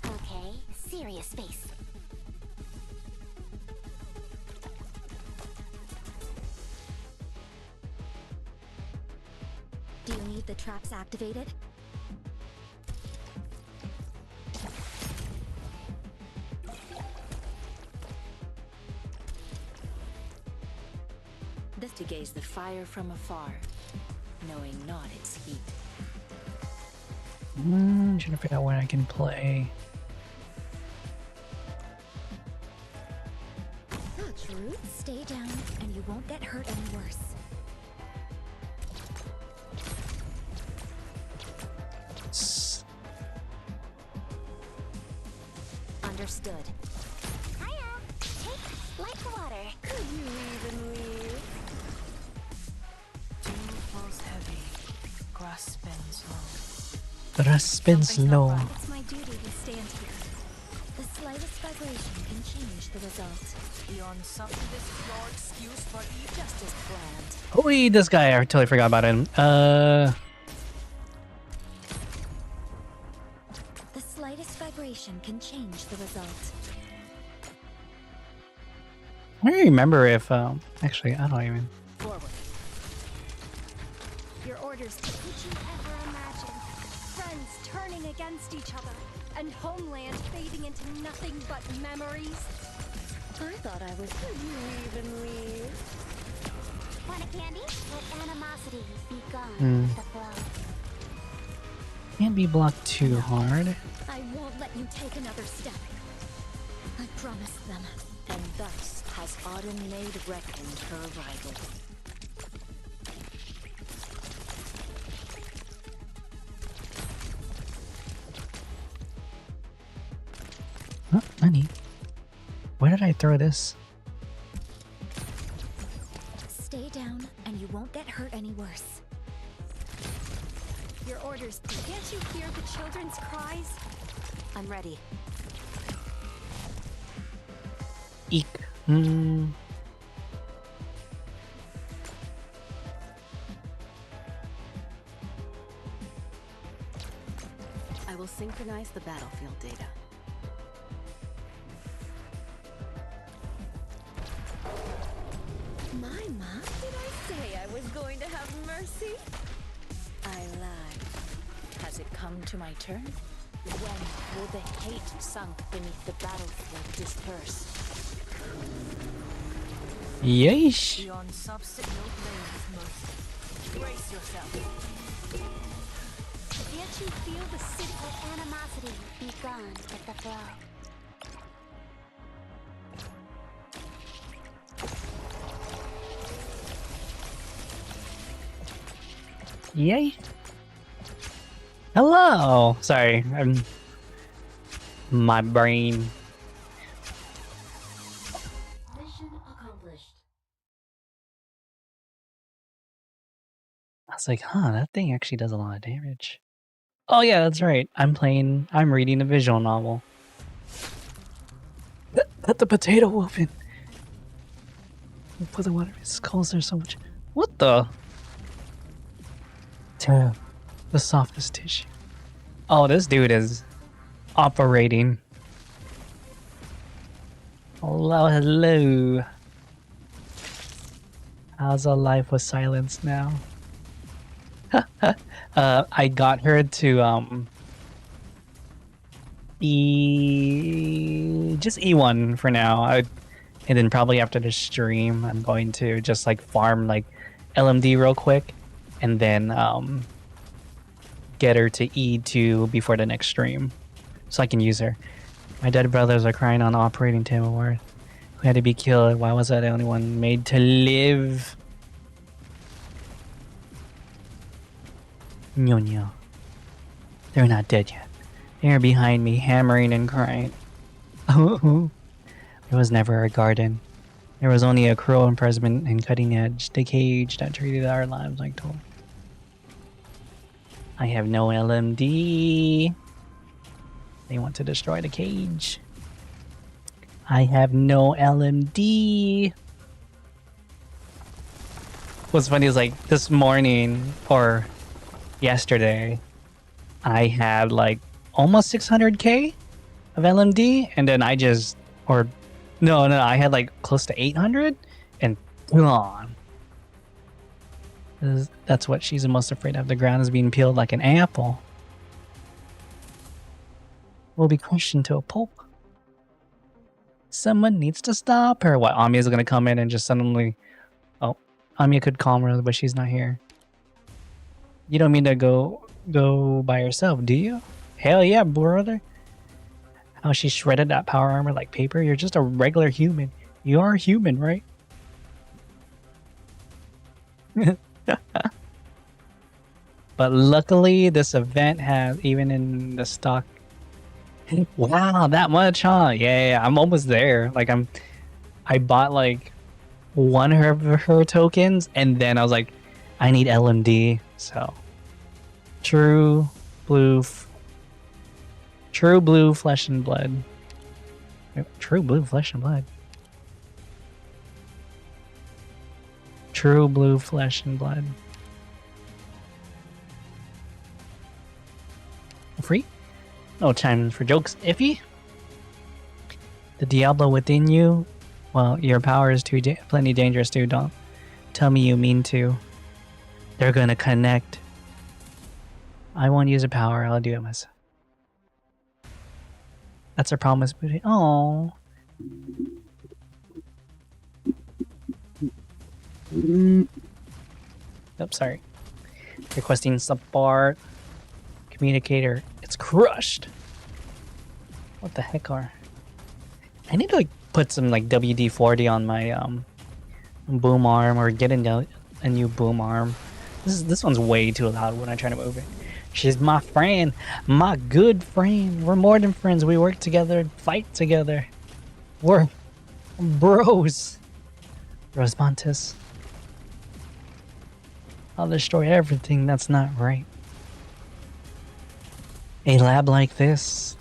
E: Okay, serious face.
C: Do you need the traps activated?
G: This to gaze the fire from afar, knowing not its heat.
A: Trying to figure out when I can play.
C: That's rude. Stay down, and you won't get hurt any worse.
D: Understood.
E: Hiya! Take like water.
F: Could you even leave? Dew falls heavy. Grass spins low.
A: Grass spins low.
C: It's my duty to stand here. The slightest vibration can change the result.
F: Beyond something, this is your excuse for evil.
G: Just as planned.
A: Oh wait, this guy, I totally forgot about him.
C: The slightest vibration can change the result.
A: I don't remember if, actually, I don't even.
G: Forward.
C: Your orders to
E: Did you ever imagine?
C: friends turning against each other, and homeland fading into nothing but memories. I thought I was.
F: Could you even leave?
E: Want a candy? Let animosity be gone
A: Hmm.
E: with the flow.
A: Can't be blocked too hard.
C: I won't let you take another step. I promised them.
G: And thus has autumn made reckoned her arrival.
A: Oh, money. Where did I throw this?
C: Stay down, and you won't get hurt any worse. Your orders. Can't you hear the children's cries?
D: I'm ready.
A: Eek.
G: I will synchronize the battlefield data.
C: My mom?
F: Did I say I was going to have mercy?
G: I lied. Has it come to my turn? When will the hate sunk beneath the battlefield disperse?
A: Yeesh.
F: Beyond subsidial blaze mercy. Brace yourself.
E: Can't you feel the city? Let animosity be gone with the flow.
A: Yay. Hello. Sorry, my brain.
C: Mission accomplished.
A: I was like, huh, that thing actually does a lot of damage. Oh yeah, that's right. I'm reading a visual novel. Cut the potato open. Put the water. It calls there so much. What the? Damn. The softest tissue. Oh, this dude is operating. Hello, hello. How's a life with silence now? I got her to just E1 for now. And then probably after the stream, I'm going to just like farm like LMD real quick, and then get her to E2 before the next stream, so I can use her. My dead brothers are crying on the operating table where we had to be killed. Why was I the only one made to live? No. They're not dead yet. They're behind me, hammering and crying. There was never a garden. There was only a cruel imprisonment and cutting edge, the cage that treated our lives like toys. I have no LMD. They want to destroy the cage. I have no LMD. What's funny is like this morning or yesterday, I had like almost 600k of LMD, and then I had like close to 800 and gone. That's what she's the most afraid of. The ground is being peeled like an apple. We'll be crushed into a pulp. Someone needs to stop her. What, Amiya's gonna come in and just suddenly... Oh, Amiya could calm her, but she's not here. You don't mean to go by yourself, do you? Hell yeah, brother. How she shredded that power armor like paper. You're just a regular human. You are human, right? But luckily, this event has, even in the stock... Wow, that much, huh? Yeah, I'm almost there. Like, I bought like one of her tokens, and then I was like, I need LMD. So, true blue flesh and blood. True blue flesh and blood. True blue flesh and blood. Free? No time for jokes, iffy. The Diablo within you? Well, your power is plenty dangerous too. Don't tell me you mean to. They're gonna connect. I won't use a power. I'll do it myself. That's a promise, booty. Oh. Oops, sorry. Requesting support. Communicator. It's crushed. What the heck are? I need to like put some like WD-40 on my boom arm, or get a new boom arm. This one's way too loud when I try to move it. She's my friend, my good friend. We're more than friends. We work together, fight together. We're bros. Rosmantis. I'll destroy everything that's not right. A lab like this,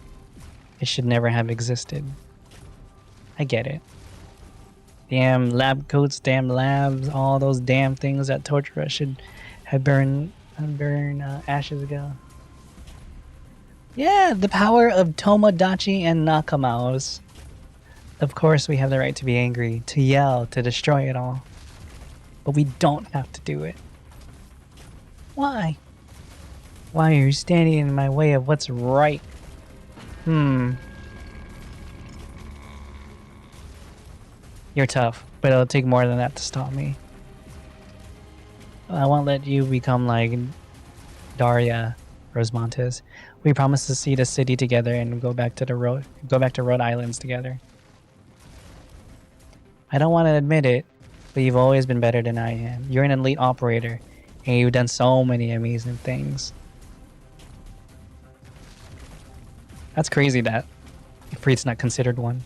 A: it should never have existed. I get it. Damn lab coats, damn labs, all those damn things that torture us should have burned ashes ago. Yeah, the power of Tomodachi and Nakamaos. Of course we have the right to be angry, to yell, to destroy it all. But we don't have to do it. Why? Why are you standing in my way of what's right? You're tough, but it'll take more than that to stop me. I won't let you become like Daria Rosmontes. We promise to see the city together and go back to Rhode Islands together. I don't want to admit it, but you've always been better than I am. You're an elite operator, and you've done so many amazing things. That's crazy that Ifrit's not considered one.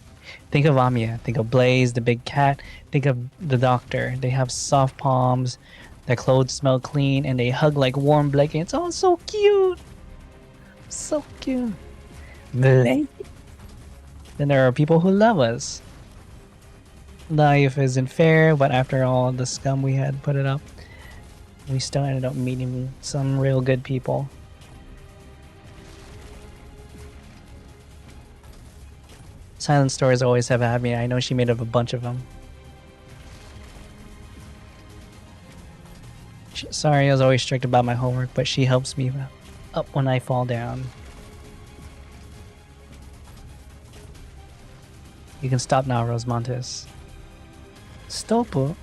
A: Think of Amia. Think of Blaze, the big cat. Think of the doctor. They have soft palms. Their clothes smell clean, and they hug like warm blankets. Oh, so cute! So cute. Then there are people who love us. Life isn't fair, but after all the scum we had put it up, we still ended up meeting some real good people. Silent Stories always have had me. I know she made up a bunch of them. Sorry, I was always strict about my homework, but she helps me up when I fall down. You can stop now, Rosemontes. Stop. The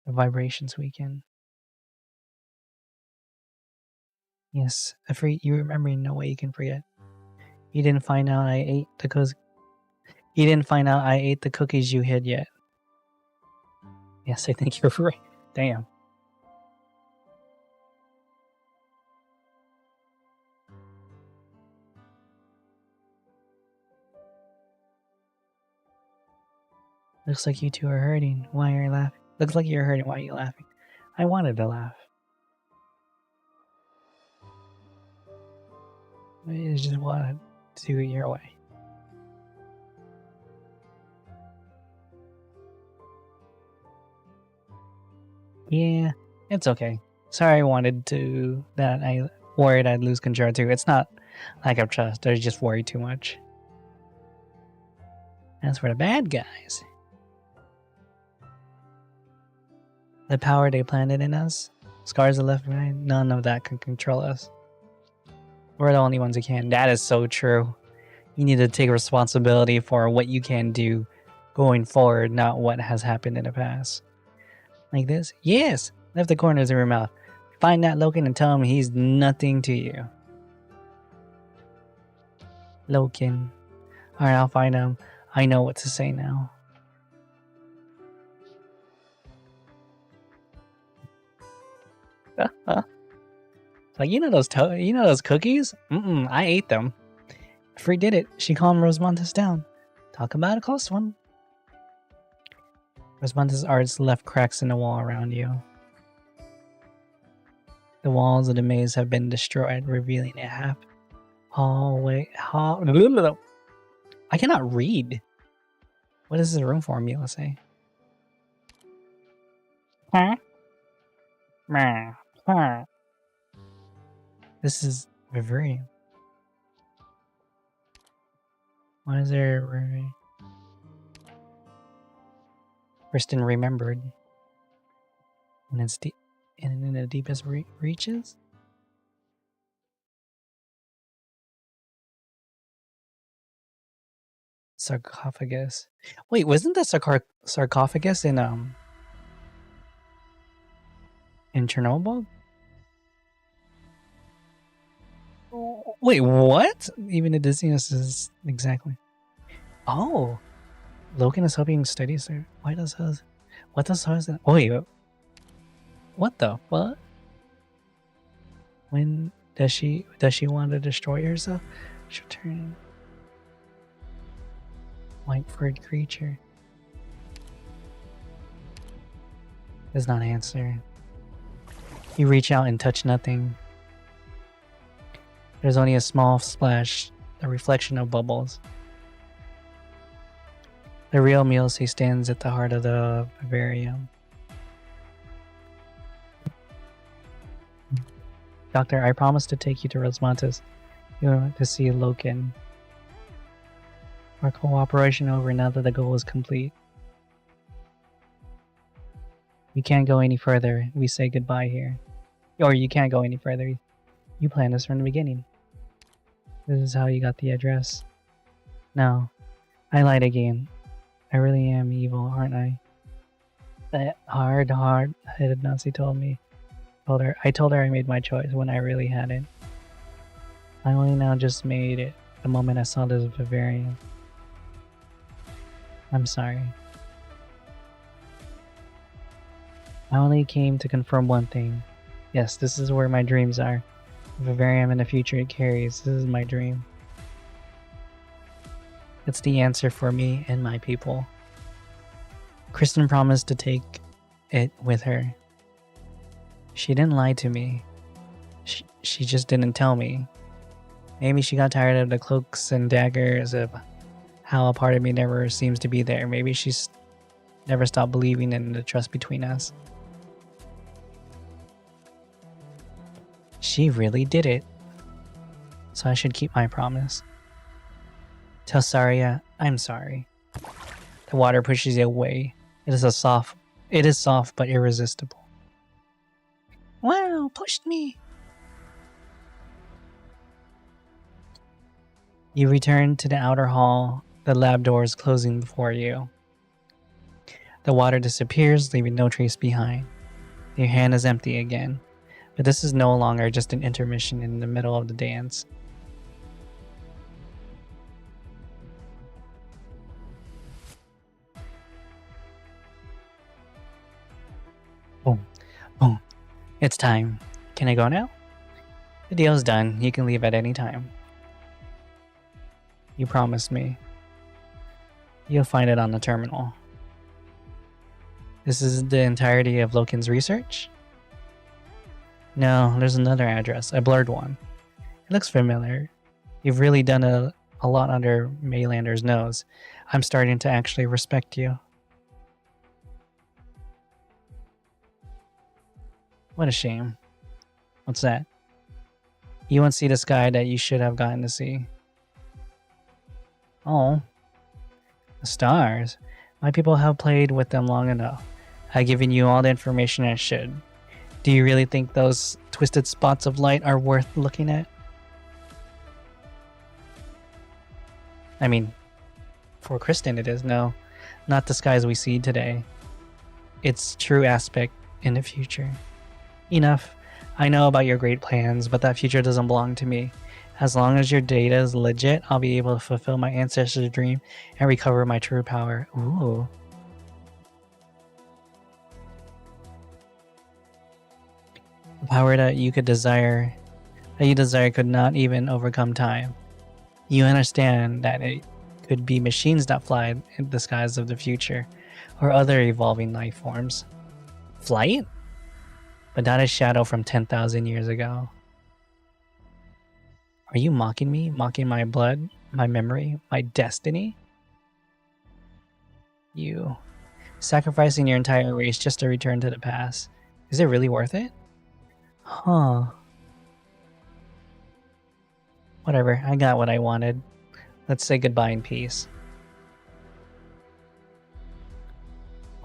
A: vibrations weaken. Yes, you remember in no way you can forget. You didn't find out I ate the cookies you hid yet. Yes, I think you're right. Damn. Looks like you two are hurting. Why are you laughing? Looks like you're hurting. Why are you laughing? I wanted to laugh. I just wanted to do it your way. Yeah, it's okay. Sorry I wanted to... that I worried I'd lose control too. It's not lack of trust. I just worried too much. As for the bad guys... the power they planted in us, scars are left behind, none of that can control us. We're the only ones who can. That is so true. You need to take responsibility for what you can do going forward, not what has happened in the past. Like this? Yes! Lift the corners of your mouth. Find that Loken and tell him he's nothing to you. Loken. Alright, I'll find him. I know what to say now. Like, you know those cookies? I ate them. Free did it. She calmed Rosemontes down. Talk about a close one. Rosemontes' arts left cracks in the wall around you. The walls of the maze have been destroyed, revealing a half hallway. I cannot read. What is this room for, Mila say? Huh? This is Vivarium. Why is there Kristen remembered and it's deep and in the deepest reaches? Sarcophagus. Wait, wasn't that sarcophagus in Chernobyl? Wait, what? Even the dizziness is exactly. Oh, Loken is helping studies there. Why does hers? What does hers? Oh, wait, what the fuck? When does she want to destroy herself? She'll turn white-furred creature. Does not answer. You reach out and touch nothing. There's only a small splash, a reflection of bubbles. The real Milsey stands at the heart of the vivarium. Doctor, I promise to take you to Rosemontes. You want to see Loken. Our cooperation over now that the goal is complete. You can't go any further. We say goodbye here. Or you can't go any further. You planned this from the beginning. This is how you got the address. No, I lied again. I really am evil, aren't I? That hard-headed Nazi told me. I told her I made my choice when I really hadn't. I only now just made it the moment I saw this Bavarian. I'm sorry. I only came to confirm one thing. Yes, this is where my dreams are. Vivarium in the future it carries. This is my dream. It's the answer for me and my people. Kristen promised to take it with her. She didn't lie to me. She just didn't tell me. Maybe she got tired of the cloaks and daggers, of how a part of me never seems to be there. Maybe she's never stopped believing in the trust between us. She really did it. So I should keep my promise. Tell Saria I'm sorry. The water pushes you away. It is soft but irresistible. Wow, pushed me. You return to the outer hall, the lab doors closing before you. The water disappears, leaving no trace behind. Your hand is empty again, but this is no longer just an intermission in the middle of the dance. Boom, boom. It's time. Can I go now? The deal's done. You can leave at any time. You promised me. You'll find it on the terminal. This is the entirety of Loken's research? No, there's another address. I blurred one. It looks familiar. You've really done a lot under Maylander's nose. I'm starting to actually respect you. What a shame. What's that? You won't see the sky that you should have gotten to see. Oh. The stars. My people have played with them long enough. I've given you all the information I should. Do you really think those twisted spots of light are worth looking at? I mean, for Kristen it is. No, not the skies we see today. Its true aspect in the future. Enough. I know about your great plans, but that future doesn't belong to me. As long as your data is legit, I'll be able to fulfill my ancestors' dream and recover my true power. Ooh. The power that you desire could not even overcome time. You understand that it could be machines that fly in the skies of the future, or other evolving life forms. Flight? But not a shadow from 10,000 years ago. Are you mocking me? Mocking my blood? My memory? My destiny? You. Sacrificing your entire race just to return to the past. Is it really worth it? Huh. Whatever, I got what I wanted. Let's say goodbye in peace.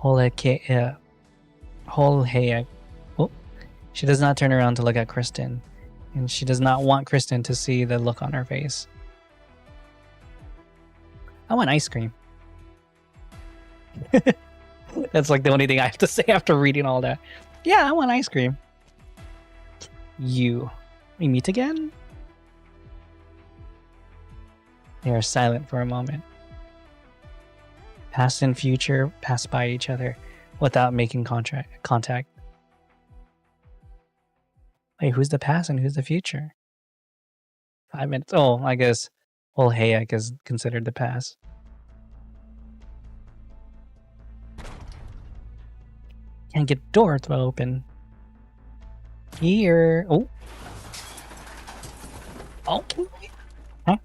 A: Oh, she does not turn around to look at Kristen. And she does not want Kristen to see the look on her face. I want ice cream. That's like the only thing I have to say after reading all that. Yeah, I want ice cream. We meet again? They are silent for a moment. Past and future pass by each other without making contact. Wait, who's the past and who's the future? 5 minutes. Oh, I guess Hayek is considered the past. Can't get the door to open. Here. Oh. Okay. Huh?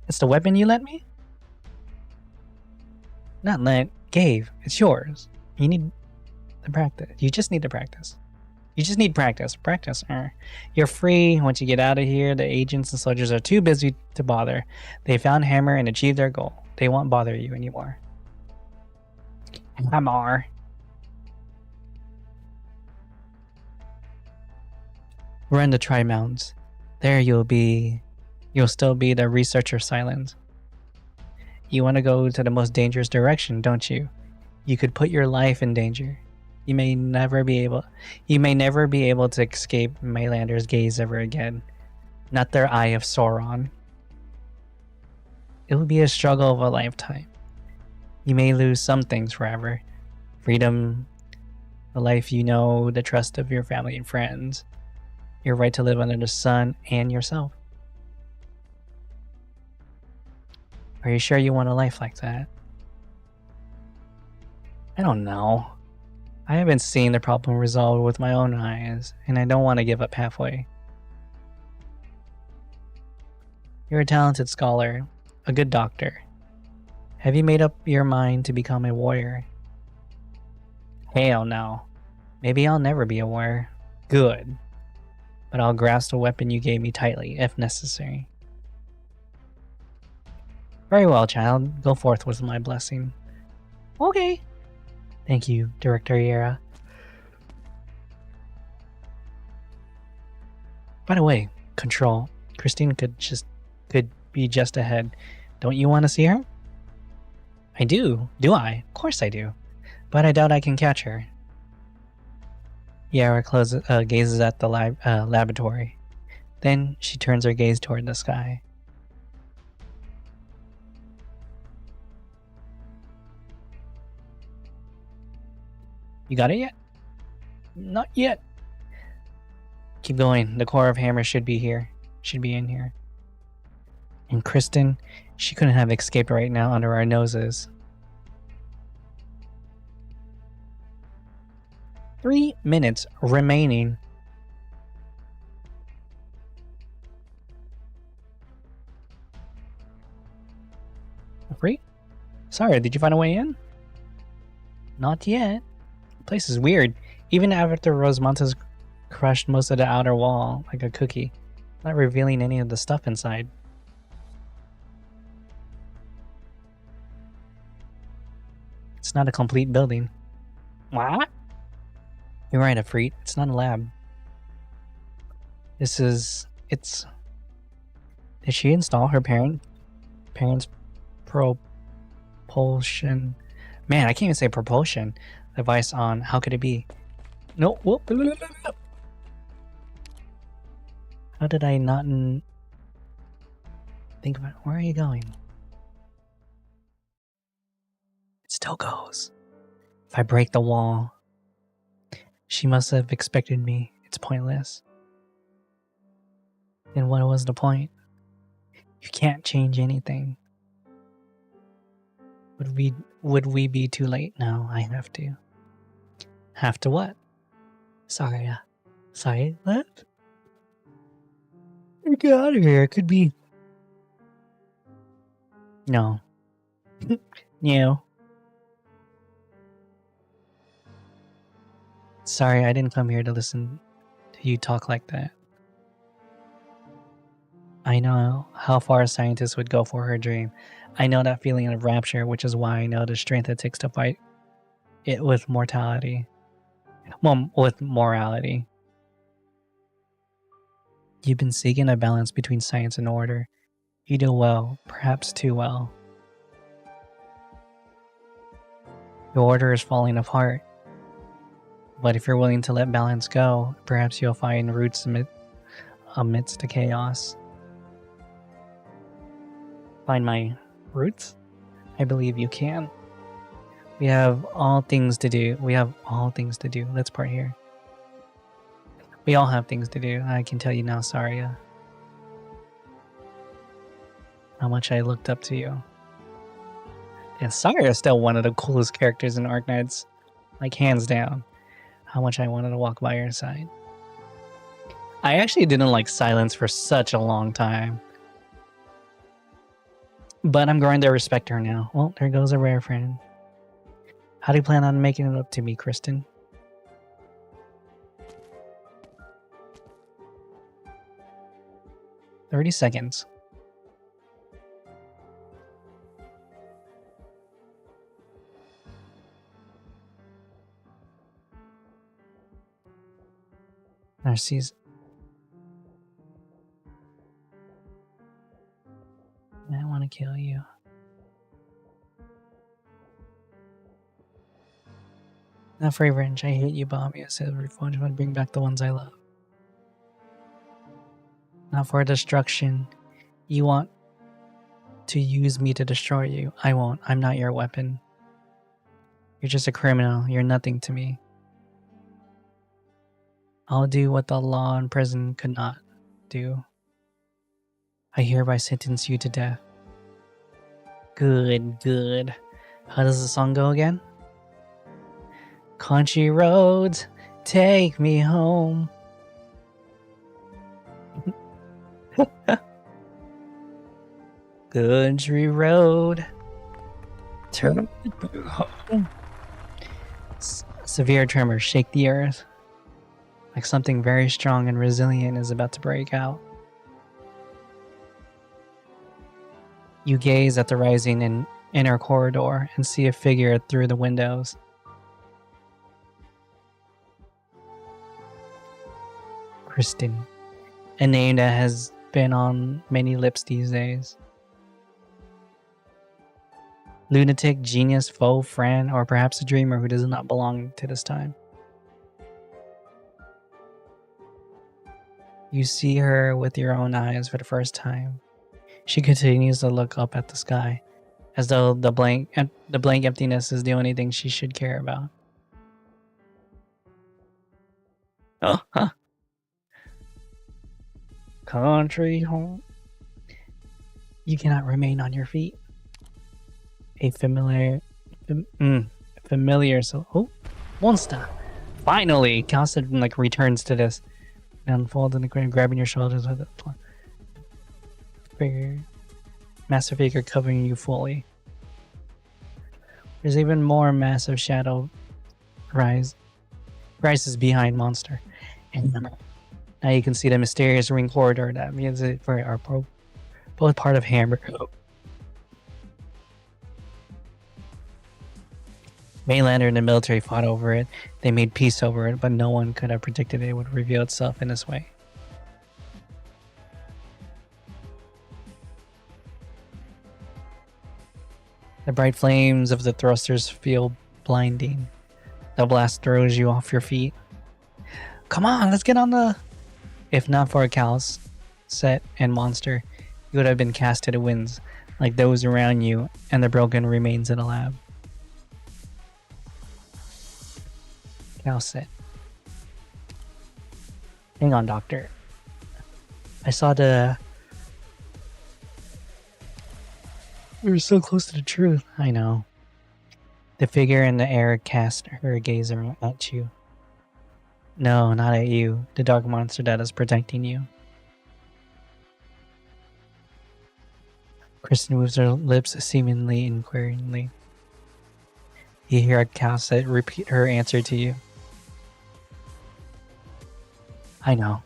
A: It's the weapon you lent me? Not lent. Gave. It's yours. You need the practice. You just need to practice. You just need practice. Practice. You're free. Once you get out of here, the agents and soldiers are too busy to bother. They found Hammer and achieved their goal. They won't bother you anymore. Hammer. We're in the Tri-Mountains. There you'll still be the researcher Silent. You want to go to the most dangerous direction, don't you? You could put your life in danger. You may never be able to escape Maylander's gaze ever again. Not their eye of Sauron. It will be a struggle of a lifetime. You may lose some things forever. Freedom, the life you know, the trust of your family and friends. your right to live under the sun and yourself. Are you sure you want a life like that? I don't know. I haven't seen the problem resolved with my own eyes, and I don't want to give up halfway. You're a talented scholar, a good doctor. Have you made up your mind to become a warrior? Hell no. Maybe I'll never be a warrior. Good. But I'll grasp the weapon you gave me tightly, if necessary. Very well, child. Go forth with my blessing. Okay. Thank you, Director Yera. By the way, Control. Christine could be just ahead. Don't you want to see her? I do. Do I? Of course I do. But I doubt I can catch her. Yara gazes at the laboratory. Then she turns her gaze toward the sky. You got it yet? Not yet. Keep going. The core of Hammer should be here. Should be in here. And Kristen, she couldn't have escaped right now under our noses. 3 minutes remaining. Free? Sorry, did you find a way in? Not yet. The place is weird. Even after Rosemonta's crushed most of the outer wall like a cookie, not revealing any of the stuff inside. It's not a complete building. What? You're right, Afreet. It's not a lab. It's... Did she install her parents' propulsion... Man, I can't even say propulsion device on. How could it be? No. Whoop. How did I not think about it? Where are you going? It still goes. If I break the wall, she must have expected me. It's pointless. Then what was the point? You can't change anything. Would we be too late? No, I have to. Have to what? Sorry, what? Get out of here. It could be... No. No. Sorry, I didn't come here to listen to you talk like that. I know how far a scientist would go for her dream. I know that feeling of rapture, which is why I know the strength it takes to fight it with mortality. Well, with morality. You've been seeking a balance between science and order. You do well, perhaps too well. The order is falling apart. But if you're willing to let balance go, perhaps you'll find roots amidst the chaos. Find my roots? I believe you can. We have all things to do. Let's part here. We all have things to do. I can tell you now, Saria. How much I looked up to you. And Saria is still one of the coolest characters in Arknights. Like, hands down. How much I wanted to walk by your side. I actually didn't like Silence for such a long time. But I'm growing to respect her now. Well, there goes a rare friend. How do you plan on making it up to me, Kristen? "30 seconds. Narcisse. I want to kill you. Not for revenge. I hate you, Bobby. I said revenge would bring back the ones I love. Not for destruction. You want to use me to destroy you. I won't. I'm not your weapon. You're just a criminal. You're nothing to me. I'll do what the law in prison could not do. I hereby sentence you to death. Good, good. How does the song go again? Country roads, take me home. Country road, turn home. Severe tremors shake the earth, like something very strong and resilient is about to break out. You gaze at the rising inner corridor and see a figure through the windows. Kristen, a name that has been on many lips these days. Lunatic, genius, foe, friend, or perhaps a dreamer who does not belong to this time. You see her with your own eyes for the first time. She continues to look up at the sky, as though the blank emptiness is the only thing she should care about. Oh, huh. Country home. You cannot remain on your feet. A familiar, monster. Finally, Constant like returns to this, and unfolds in the ground, grabbing your shoulders with it. Figure, master figure covering you fully. There's even more massive shadow rises behind monster, and now you can see the mysterious ring corridor that means it for our both part of Hamburg. Mainlander and the military fought over it. They made peace over it, but no one could have predicted it would reveal itself in this way. The bright flames of the thrusters feel blinding. The blast throws you off your feet. Come on, let's get on the... If not for a callous set and monster, you would have been cast to the winds, like those around you and the broken remains in a lab. Set. Hang on, doctor. I saw the... We were so close to the truth. I know. The figure in the air cast her gaze at you. No, not at you. The dark monster that is protecting you. Kristen moves her lips seemingly inquiringly. You hear a Calcet repeat her answer to you. I know.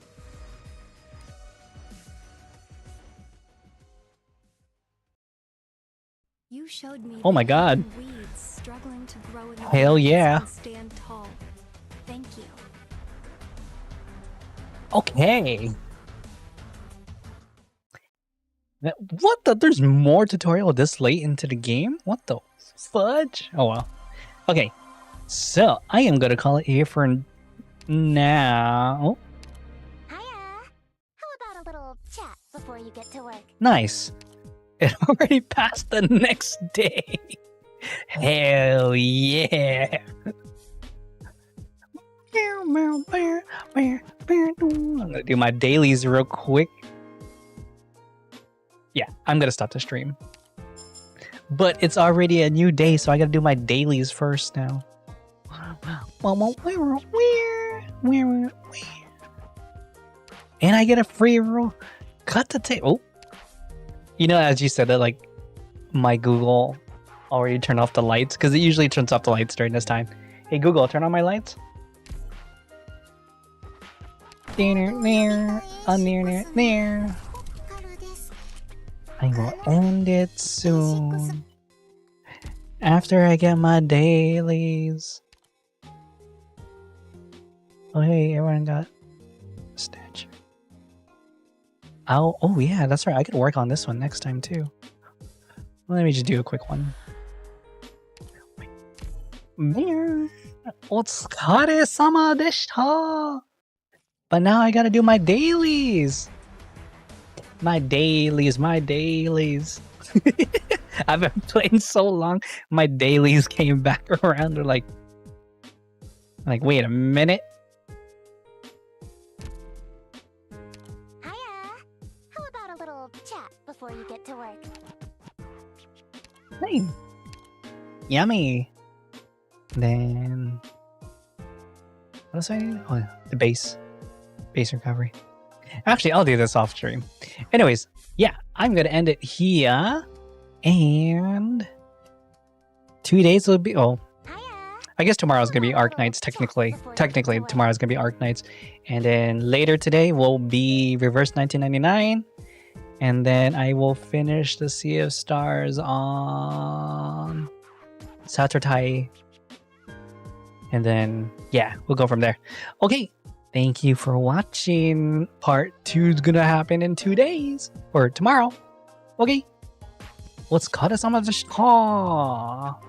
C: You showed me
A: Oh my god.
C: weeds struggling to grow in the
A: Hell
C: woods
A: yeah.
C: and stand tall. Thank you.
A: Okay. What the? There's more tutorial this late into the game? What the fudge? Oh well. Okay. So, I am going to call it here for now.
E: Hiya! How about a little chat before you get to work?
A: Nice. It already passed the next day. Hell yeah. I'm gonna do my dailies real quick. Yeah, I'm gonna stop the stream. But it's already a new day, so I gotta do my dailies first now. And I get a free roll. Cut the tape. Oh. You know, as you said that, like, my Google already turned off the lights, because it usually turns off the lights during this time. Hey, Google, turn on my lights. There. I will end it soon. After I get my dailies. Oh, hey, everyone got a statue. Oh yeah, that's right. I could work on this one next time too. Let me just do a quick one. Otsukare-sama deshita. But now I gotta do my dailies. My dailies. I've been playing so long, my dailies came back around. They're like, wait a minute. Hey. Yummy. Then what else do I need? Oh, the base recovery. Actually, I'll do this off stream. Anyways, yeah, I'm gonna end it here, and 2 days will be. Oh, I guess tomorrow's gonna be Arknights. Technically, tomorrow's gonna be Arknights, and then later today will be Reverse 1999, and then I will finish the Sea of Stars on Saturday, and then yeah, we'll go from there. Okay. Thank you for watching. Part 2 is gonna happen in 2 days. Or tomorrow. Okay. Let's cut us on the call.